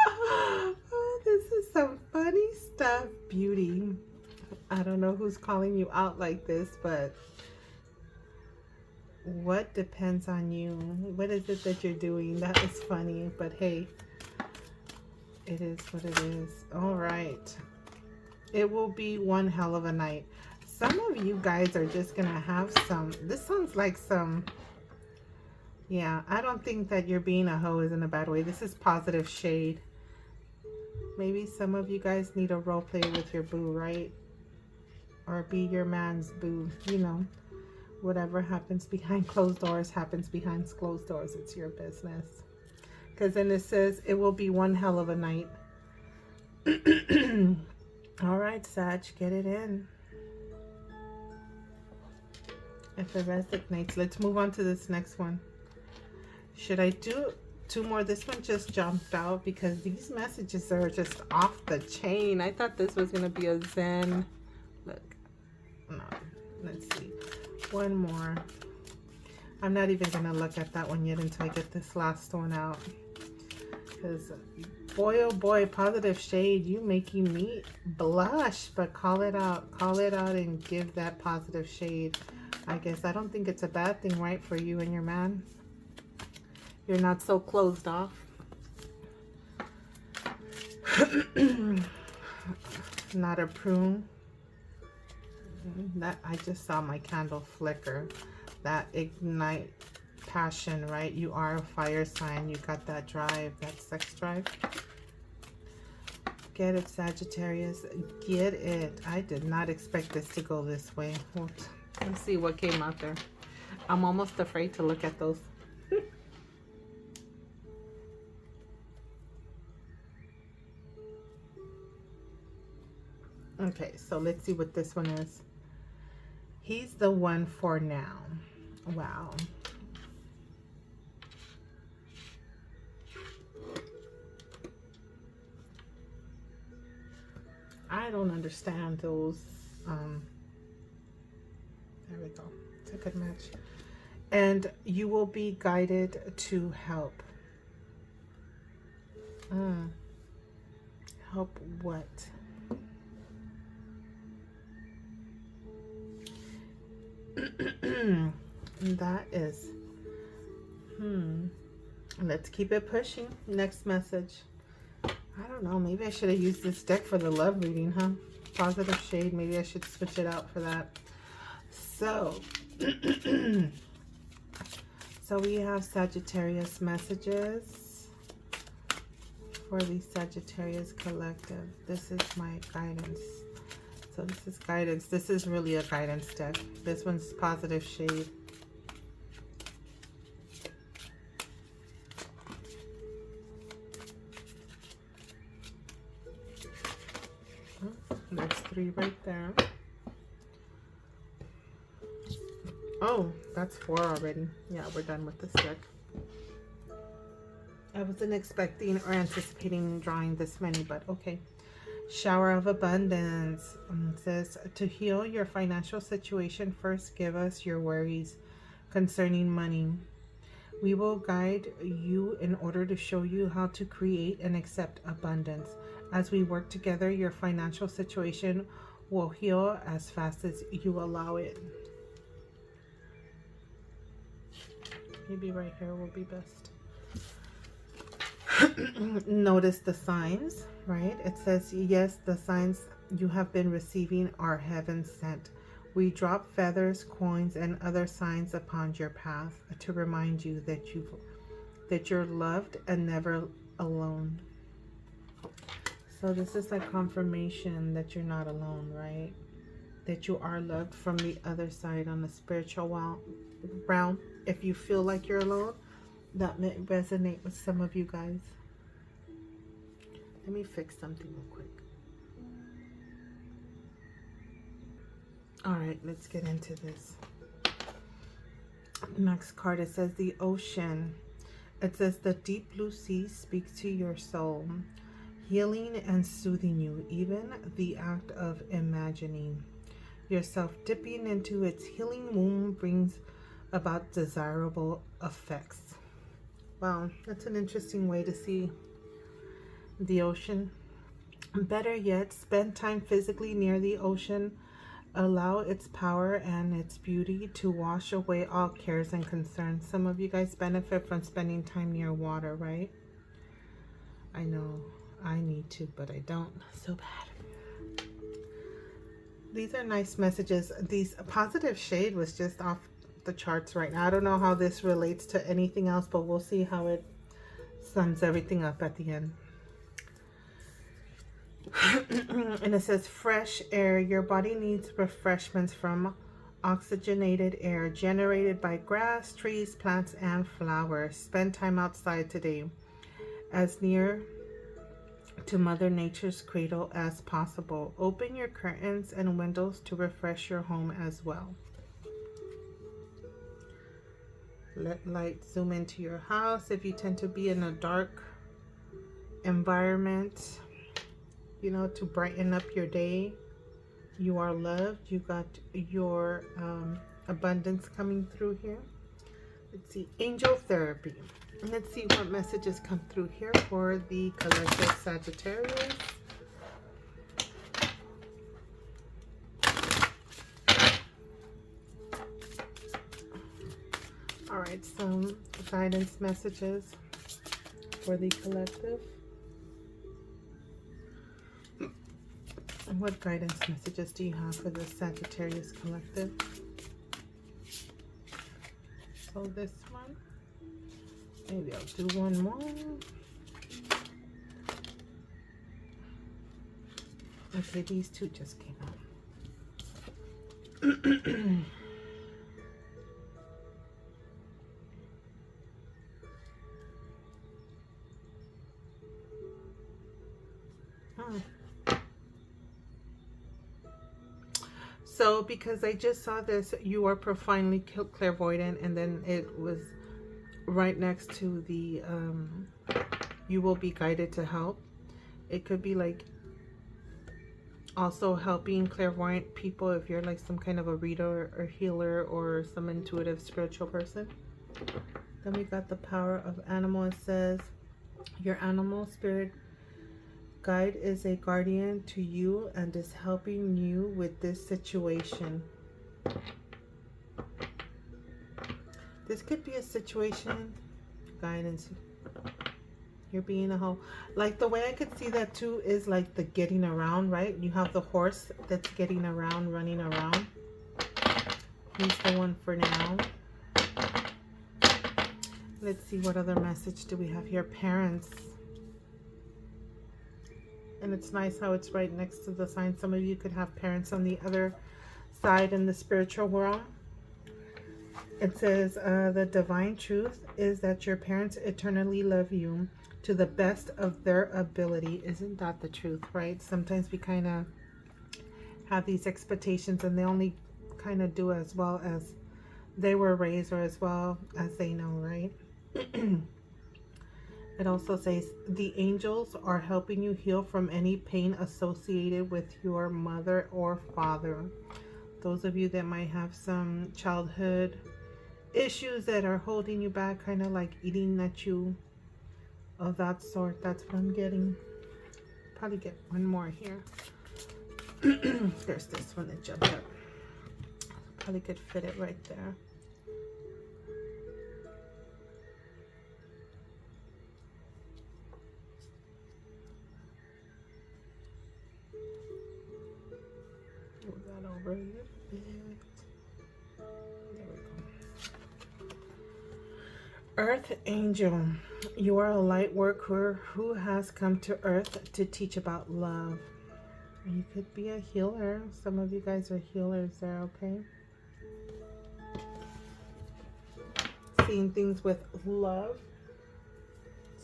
Oh, this is some funny stuff, beauty. I don't know who's calling you out like this, but what depends on you? What is it that you're doing? That is funny, but hey, it is what it is. All right. It will be one hell of a night. Some of you guys are just going to have some, this sounds like some, yeah, I don't think that you're being a hoe is in a bad way. This is positive shade. Maybe some of you guys need a role play with your boo, right? Or be your man's boo, you know. Whatever happens behind closed doors happens behind closed doors. It's your business. Because then it says it will be one hell of a night. All right, Sag, get it in. If it resonates, let's move on to this next one. Should I do 2 more? This one just jumped out because these messages are just off the chain. I thought this was going to be a zen. Look, no, let's see. One more. I'm not even going to look at that one yet until I get this last one out. Because, boy, oh boy, positive shade, you making me blush. But call it out. Call it out and give that positive shade. I guess I don't think it's a bad thing, right, for you and your man. You're not so closed off. Not a prune. That I just saw my candle flicker. That ignite passion, right? You are a fire sign. You got that drive, that sex drive. Get it, Sagittarius. Get it. I did not expect this to go this way. Let's see what came out there. I'm almost afraid to look at those. Okay, so let's see what this one is. He's the one for now. Wow. I don't understand those. There we go. It's a good match. And you will be guided to help. Help what? That is let's keep it pushing. Next message. I don't know, maybe I should have used this deck for the love reading, huh? Positive shade, maybe I should switch it out for that. So so we have Sagittarius messages. for the Sagittarius collective. This is my guidance. So this is guidance. This is really a guidance deck. This one's positive shade. There's 3 right there. Oh, that's 4 already. Yeah, we're done with this deck. I wasn't expecting or anticipating drawing this many, but okay. Shower of abundance. It says, to heal your financial situation, first give us your worries concerning money. We will guide you in order to show you how to create and accept abundance. As we work together, your financial situation will heal as fast as you allow it. Maybe right here will be best. Notice the signs, right? It says, yes, the signs you have been receiving are heaven sent. We drop feathers, coins, and other signs upon your path to remind you that you're loved and never alone. So this is like confirmation that you're not alone, right? That you are loved from the other side on the spiritual realm. If you feel like you're alone, that may resonate with some of you guys. Let me fix something real quick. All right, let's get into this. Next card, it says the ocean. It says the deep blue sea speaks to your soul, healing and soothing you. Even the act of imagining yourself dipping into its healing womb brings about desirable effects. Wow, that's an interesting way to see the ocean. Better yet, spend time physically near the ocean. Allow its power and its beauty to wash away all cares and concerns. Some of you guys benefit from spending time near water, right? I know I need to, but I don't so bad. These are nice messages. These positive shade was just off the charts right now. I don't know how this relates to anything else, but we'll see how it sums everything up at the end. And it says fresh air. Your body needs refreshments from oxygenated air generated by grass, trees, plants, and flowers. Spend time outside today, as near to Mother Nature's cradle as possible. Open your curtains and windows to refresh your home as well. Let light zoom into your house. If you tend to be in a dark environment, you know, to brighten up your day, you are loved. You got your abundance coming through here. Let's see, angel therapy. Let's see what messages come through here for the collective Sagittarius. All right, some guidance messages for the collective. What guidance messages do you have for the Sagittarius collective? So this one, maybe I'll do one more. Okay, these two just came out. So because I just saw this, you are profoundly clairvoyant, and then it was right next to the you will be guided to help. It could be like also helping clairvoyant people if you're like some kind of a reader or healer or some intuitive spiritual person. Then we got the power of animal. It says your animal spirit guide is a guardian to you and is helping you with this situation. This could be a situation, guidance. You're being a whole, like the way I could see that too is like the getting around, right? You have the horse that's getting around, running around. He's the one for now. Let's see, what other message do we have here? Parents. And it's nice how it's right next to the sign. Some of you could have parents on the other side in the spiritual world. It says, the divine truth is that your parents eternally love you to the best of their ability. Isn't that the truth, right? Sometimes we kind of have these expectations and they only kind of do as well as they were raised or as well as they know, right? It also says the angels are helping you heal from any pain associated with your mother or father. Those of you that might have some childhood issues that are holding you back, kind of like eating at you, of that sort. That's what I'm getting. Probably get one more here. There's this one that jumped up. Probably could fit it right there. Move that over a little bit. There we go. Earth Angel, you are a light worker who has come to Earth to teach about love. You could be a healer. Some of you guys are healers there, okay? Seeing things with love.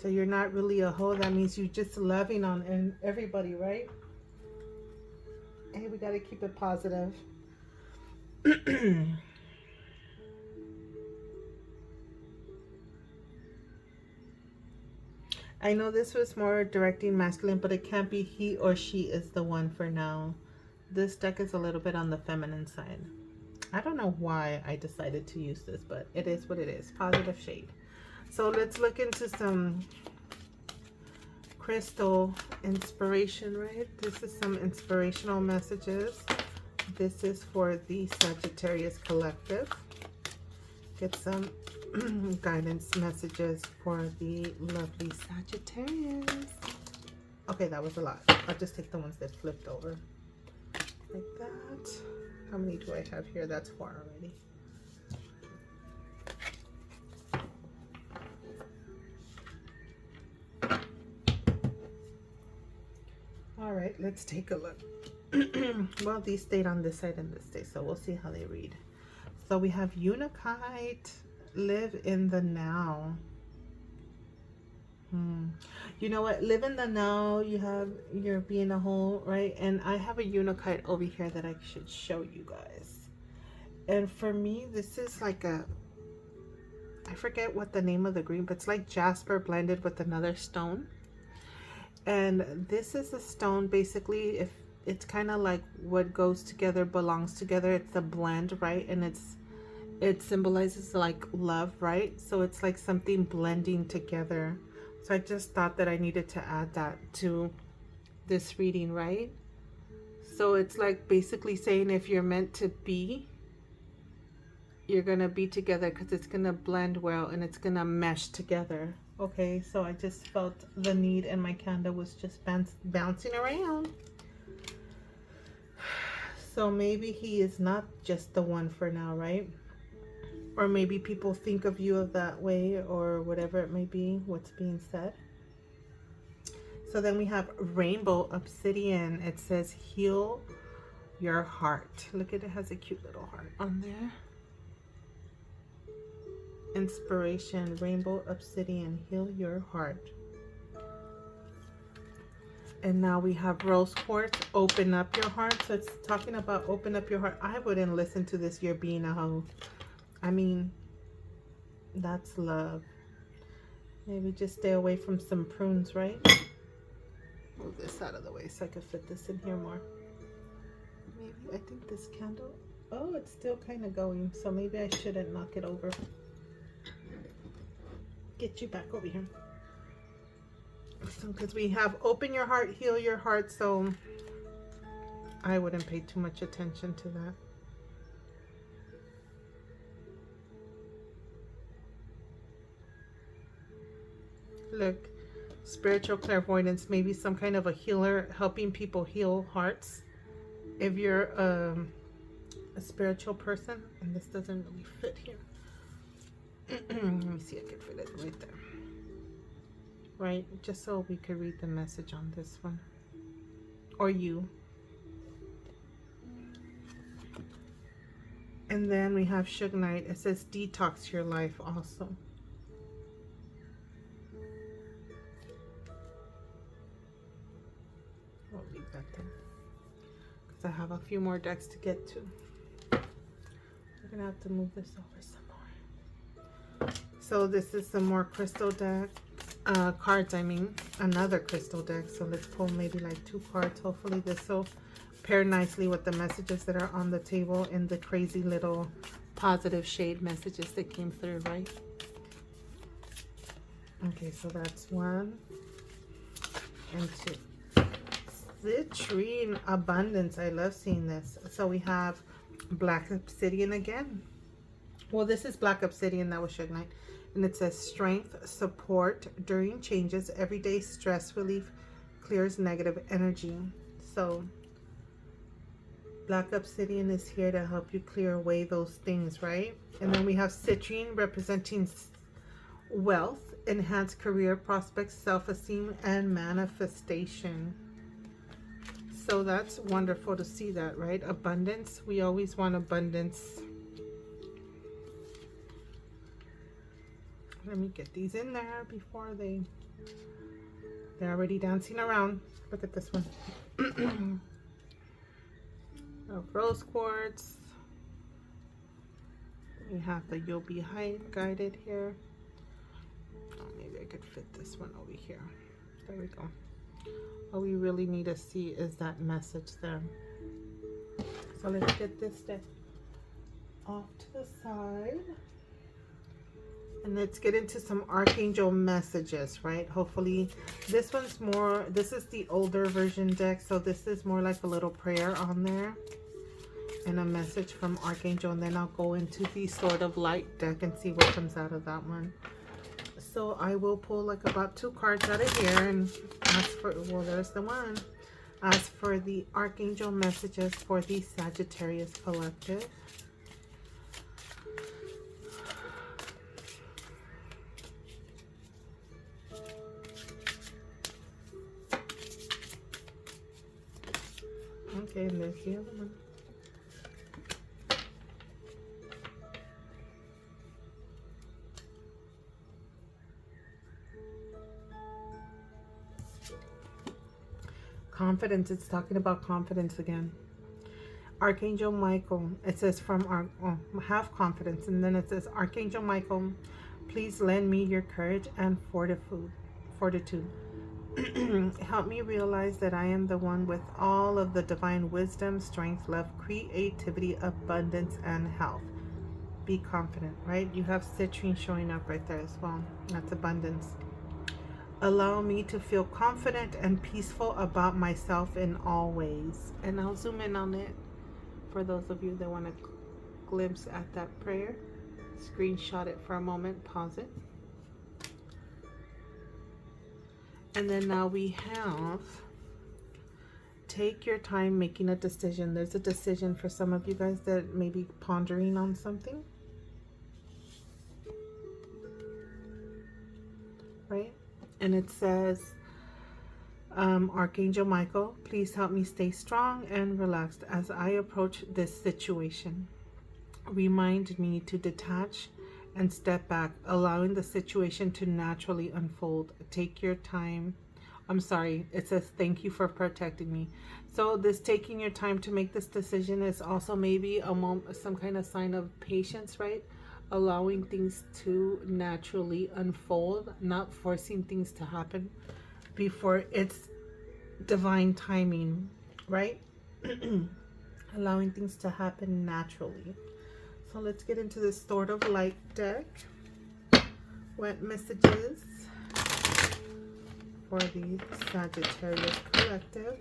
So you're not really a hoe. That means you're just loving on everybody, right? Hey, we got to keep it positive. I know this was more directing masculine, but it can't be he or she is the one for now. This deck is a little bit on the feminine side. I don't know why I decided to use this, but it is what it is. Positive shade. So let's look into some crystal inspiration, right? This is some inspirational messages. This is for the Sagittarius collective. Get some guidance messages for the lovely Sagittarius. Okay, that was a lot. I'll just take the ones that flipped over. Like that. How many do I have here? That's 4 already. All right, let's take a look. Well, these stayed on this side and this side, so we'll see how they read. So we have Unakite, live in the now. You know what? Live in the now. You're being a whole, right? And I have a Unakite over here that I should show you guys. And for me, this is like a, I forget what the name of the green, but it's like jasper blended with another stone. And this is a stone, basically, if it's kind of like what goes together belongs together. It's a blend, right? And it symbolizes like love, right? So it's like something blending together. So I just thought that I needed to add that to this reading, right? So it's like basically saying if you're meant to be, you're gonna be together because it's gonna blend well and it's gonna mesh together. Okay, so I just felt the need and my candle was just bouncing around. So maybe he is not just the one for now, right? Or maybe people think of you of that way, or whatever it may be, what's being said. So then we have Rainbow Obsidian. It says heal your heart. Look at it, has a cute little heart on there. Inspiration, Rainbow Obsidian, heal your heart. And now we have Rose Quartz, open up your heart. So it's talking about open up your heart. I wouldn't listen to this, you're being a hoe. I mean, that's love. Maybe just stay away from some prunes, right? Move this out of the way so I can fit this in here more. Maybe, I think this candle, oh, it's still kind of going. So maybe I shouldn't knock it over. Get you back over here. So, because we have open your heart, heal your heart. So I wouldn't pay too much attention to that. Look, spiritual clairvoyance, maybe some kind of a healer helping people heal hearts. If you're a spiritual person, and this doesn't really fit here. Let me see, I can fit it right there. Right, just so we could read the message on this one. or you. And then we have Suge Knight. It says detox your life also. I'll leave that there because I have a few more decks to get to. We're gonna have to move this over some more. So this is some more crystal deck cards. I mean, another crystal deck. So let's pull maybe like 2 cards. Hopefully this will pair nicely with the messages that are on the table and the crazy little positive shade messages that came through, right? Okay, so that's 1 and 2. Citrine abundance. I love seeing this. So we have black obsidian again. Well, this is black obsidian. That was Suge Knight. And it says strength, support during changes, everyday stress relief, clears negative energy. So black obsidian is here to help you clear away those things, right? And then we have citrine representing wealth, enhanced career prospects, self-esteem, and manifestation. So that's wonderful to see that, right? Abundance. We always want abundance. Let me get these in there before they're already dancing around. Look at this one. Rose quartz. We have the You'll Be guided here. Oh, maybe I could fit this one over here. There we go. All we really need to see is that message there. So let's get this deck off to the side. And let's get into some archangel messages, right? Hopefully this one's more, this is the older version deck, so this is more like a little prayer on there and a message from archangel. And then I'll go into the Sword of Light deck and see what comes out of that one. So I will pull like about 2 cards out of here and ask for, well, there's the one. Ask for the archangel messages for the Sagittarius collective. Okay, and there's the other one. Confidence. It's talking about confidence again. Archangel Michael. It says from our have confidence, and then it says Archangel Michael, please lend me your courage and fortitude. Help me realize that I am the one with all of the divine wisdom, strength, love, creativity, abundance, and health. Be confident, right? You have citrine showing up right there as well. That's abundance. Allow me to feel confident and peaceful about myself in all ways. And I'll zoom in on it for those of you that want to glimpse at that prayer. Screenshot it for a moment, pause it. And then now we have take your time making a decision. There's a decision for some of you guys that may be pondering on something, right? And it says, Archangel Michael, please help me stay strong and relaxed as I approach this situation. Remind me to detach and step back, allowing the situation to naturally unfold. Take your time. I'm sorry, it says thank you for protecting me. So this taking your time to make this decision is also maybe a moment, some kind of sign of patience, right? Allowing things to naturally unfold, not forcing things to happen before it's divine timing, right? Allowing things to happen naturally. So let's get into this Sword of Light deck. What messages for the Sagittarius collective?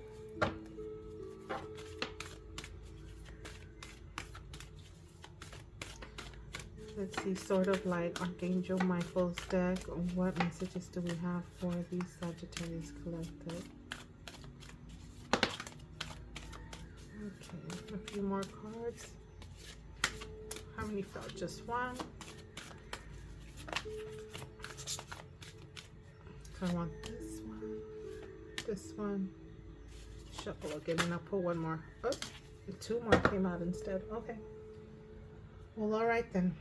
Let's see, Sword of Light, Archangel Michael's deck. What messages do we have for the Sagittarius collective? Okay, a few more cards. How many fell? Just one. So I want this one, shuffle again and I'll pull one more. Oh, two more came out instead. Okay. Well, all right then.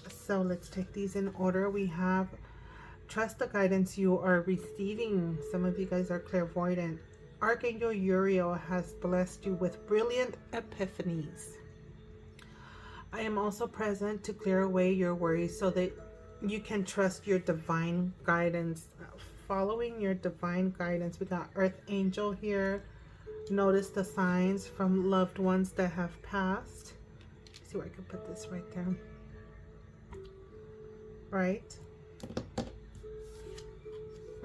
So let's take these in order. We have trust the guidance you are receiving. Some of you guys are clairvoyant. Archangel Uriel has blessed you with brilliant epiphanies. I am also present to clear away your worries so that you can trust your divine guidance. Following your divine guidance. We got Earth Angel here. Notice the signs from loved ones that have passed. Let's see where I can put this right there. Right.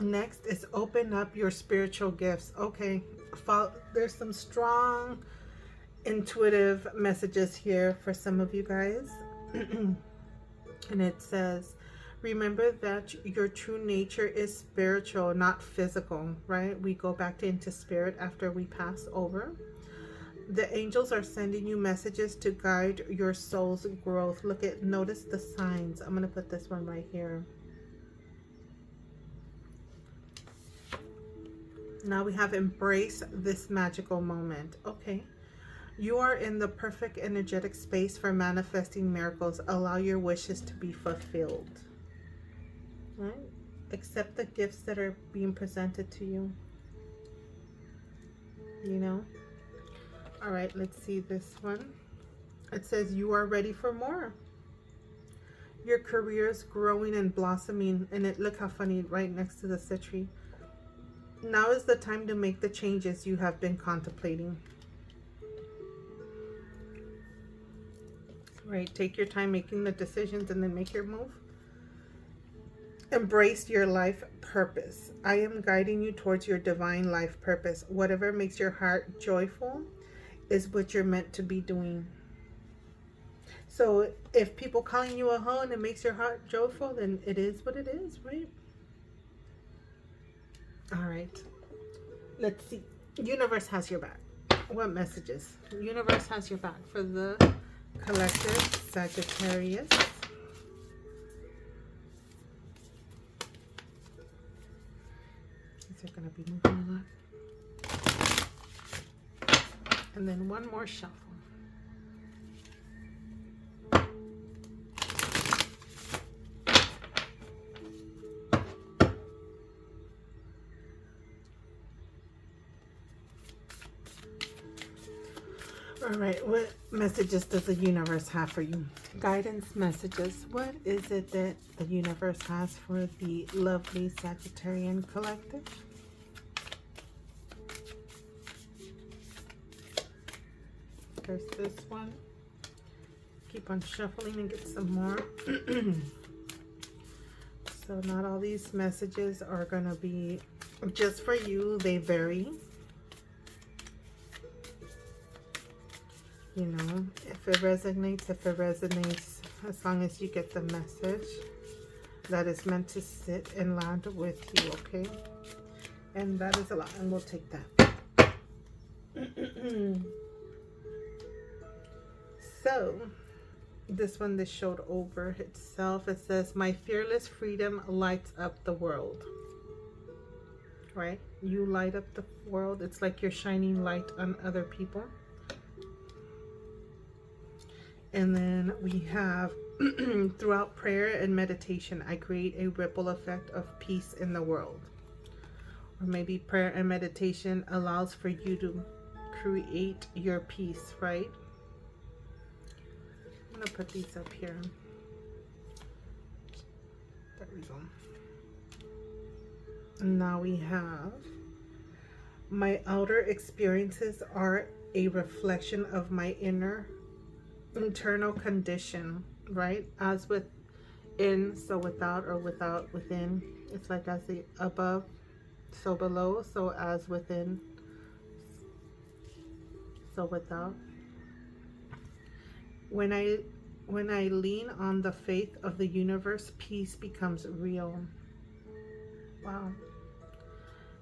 Next is open up your spiritual gifts. Okay. There's some strong intuitive messages here for some of you guys. And it says, remember that your true nature is spiritual, not physical, right? We go back into spirit after we pass over. The angels are sending you messages to guide your soul's growth. Notice the signs. I'm going to put this one right here. Now we have embrace this magical moment. Okay. You are in the perfect energetic space for manifesting miracles. Allow your wishes to be fulfilled. Right? Accept the gifts that are being presented to you. You know? All right, let's see this one. It says you are ready for more. Your career is growing and blossoming. And look how funny, right next to the citrus. Now is the time to make the changes you have been contemplating. Right, take your time making the decisions and then make your move. Embrace your life purpose. I am guiding you towards your divine life purpose. Whatever makes your heart joyful is what you're meant to be doing. So if people calling you a hoe and it makes your heart joyful, then it is what it is, right? All right. Let's see. Universe has your back. What messages? Universe has your back for the collective Sagittarius. These are going to be moving a lot. And then one more shuffle. All right, what messages does the universe have for you? Guidance messages. What is it that the universe has for the lovely Sagittarian collective? There's this one. Keep on shuffling and get some more. So not all these messages are going to be just for you. They vary. You know, if it resonates, as long as you get the message that is meant to sit and land with you, okay? And that is a lot, and we'll take that. So, this one that showed over itself, it says, my fearless freedom lights up the world. Right? You light up the world. It's like you're shining light on other people. And then we have, throughout prayer and meditation, I create a ripple effect of peace in the world. Or maybe prayer and meditation allows for you to create your peace, right? I'm going to put these up here. There we go. And now we have, my outer experiences are a reflection of my internal condition, right? As within, so without, or without within. It's like as the above, so below, so as within, so without. When I lean on the faith of the universe, peace becomes real. Wow.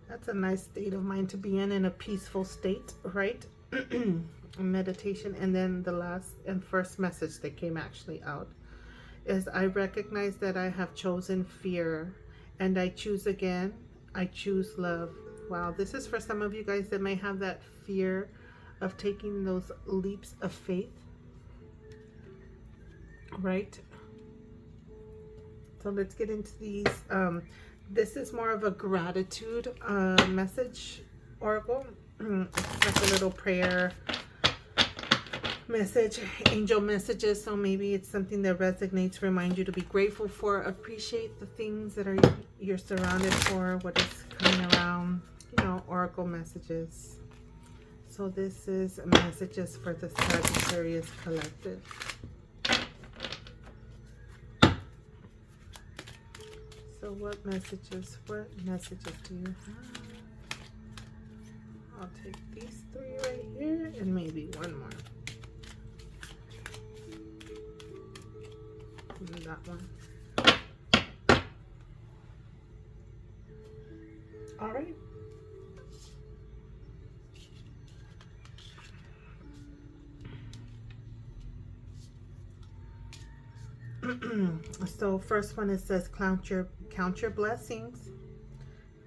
That's a nice state of mind to be in a peaceful state, right? Meditation. And then the last and first message that came actually out is, I recognize that I have chosen fear and I choose again. I choose love. Wow, this is for some of you guys that may have that fear of taking those leaps of faith, right? So let's get into these. This is more of a gratitude message oracle. It's like a little prayer message, angel messages. So maybe it's something that resonates, remind you to be grateful for, appreciate the things that are you're surrounded for, what is coming around, you know, oracle messages. So this is messages for the Sagittarius collective. So what messages do you have? I'll take these 3 right here and maybe one more. And that one. All right. So first one, it says count your blessings.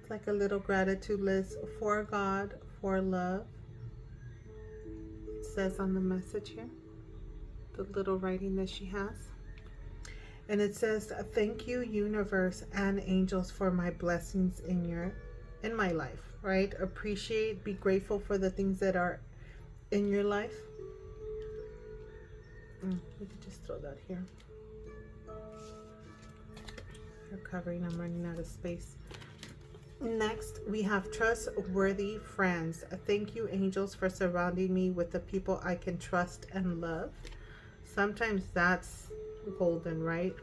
It's like a little gratitude list for God, for love. It says on the message here, the little writing that she has. And it says, thank you, universe and angels, for my blessings in my life, right? Appreciate, be grateful for the things that are in your life. We could just throw that here. You're covering, I'm running out of space. Next, we have trustworthy friends. Thank you, angels, for surrounding me with the people I can trust and love. Sometimes that's golden, right?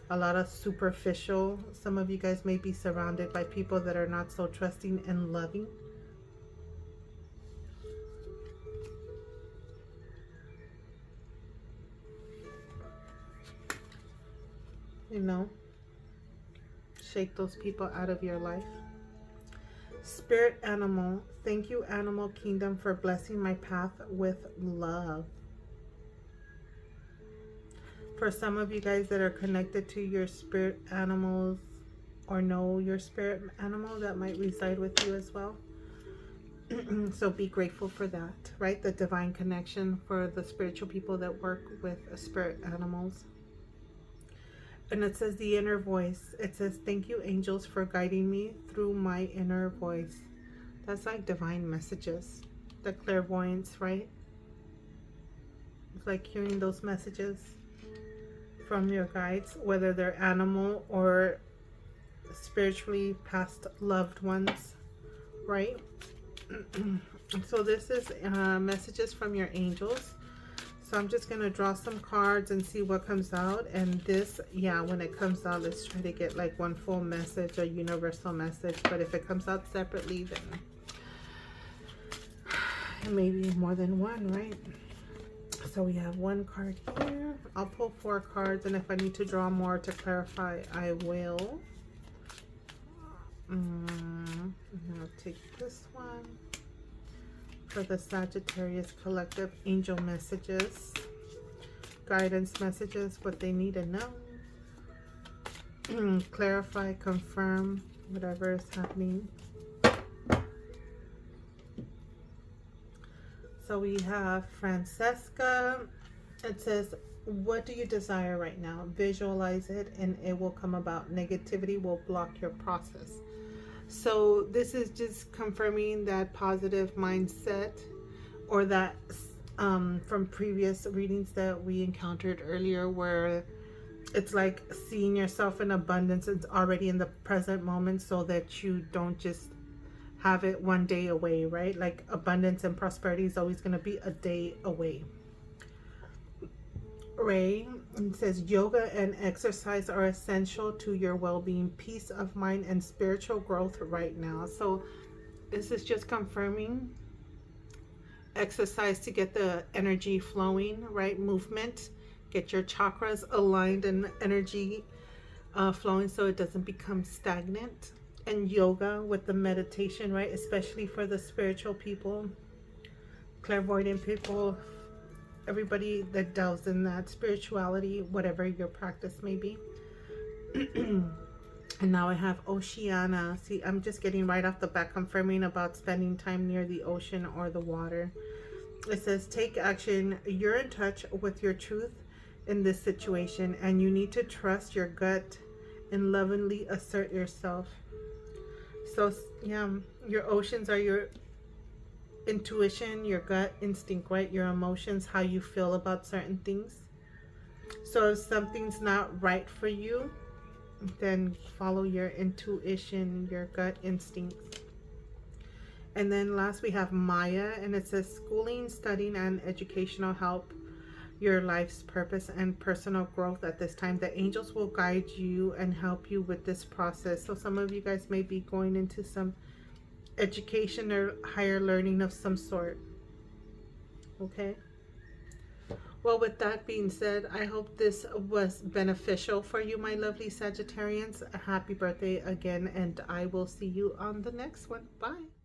A lot of superficial. Some of you guys may be surrounded by people that are not so trusting and loving. You know, shake those people out of your life. Spirit animal, thank you, animal kingdom, for blessing my path with love. For some of you guys that are connected to your spirit animals or know your spirit animal, that might reside with you as well. So be grateful for that, right? The divine connection for the spiritual people that work with spirit animals. And it says the inner voice. It says, thank you, angels, for guiding me through my inner voice. That's like divine messages. The clairvoyance, right? It's like hearing those messages from your guides, whether they're animal or spiritually past loved ones, right? So this is messages from your angels. So I'm just going to draw some cards and see what comes out. And this, yeah, when it comes out, let's try to get like one full message, a universal message. But if it comes out separately, then maybe more than one, right? So we have one card here. I'll pull 4 cards, and if I need to draw more to clarify, I will. I'm going to take this one. For the Sagittarius collective, angel messages, guidance messages, what they need to know, clarify, confirm, whatever is happening. So we have Francesca. It says, what do you desire right now? Visualize it and it will come about. Negativity will block your process. So this is just confirming that positive mindset, or that from previous readings that we encountered earlier, where it's like seeing yourself in abundance. It's already in the present moment, so that you don't just have it one day away, right? Like abundance and prosperity is always going to be a day away. Ray, it says yoga and exercise are essential to your well-being, peace of mind, and spiritual growth right now. So this is just confirming exercise to get the energy flowing, right? Movement, get your chakras aligned and energy flowing so it doesn't become stagnant. And yoga with the meditation, right? Especially for the spiritual people, clairvoyant people, everybody that delves in that spirituality, whatever your practice may be. And now I have Oceana. See, I'm just getting right off the bat confirming about spending time near the ocean or the water. It says, take action. You're in touch with your truth in this situation, and you need to trust your gut and lovingly assert yourself. So, yeah, your oceans are your intuition, your gut instinct, right? Your emotions, how you feel about certain things. So, if something's not right for you, then follow your intuition, your gut instincts. And then last we have Maya, and it says schooling, studying, and educational help your life's purpose and personal growth at this time. The angels will guide you and help you with this process. So some of you guys may be going into some education or higher learning of some sort. Okay. Well, with that being said, I hope this was beneficial for you, my lovely Sagittarians. Happy birthday again, and I will see you on the next one. Bye.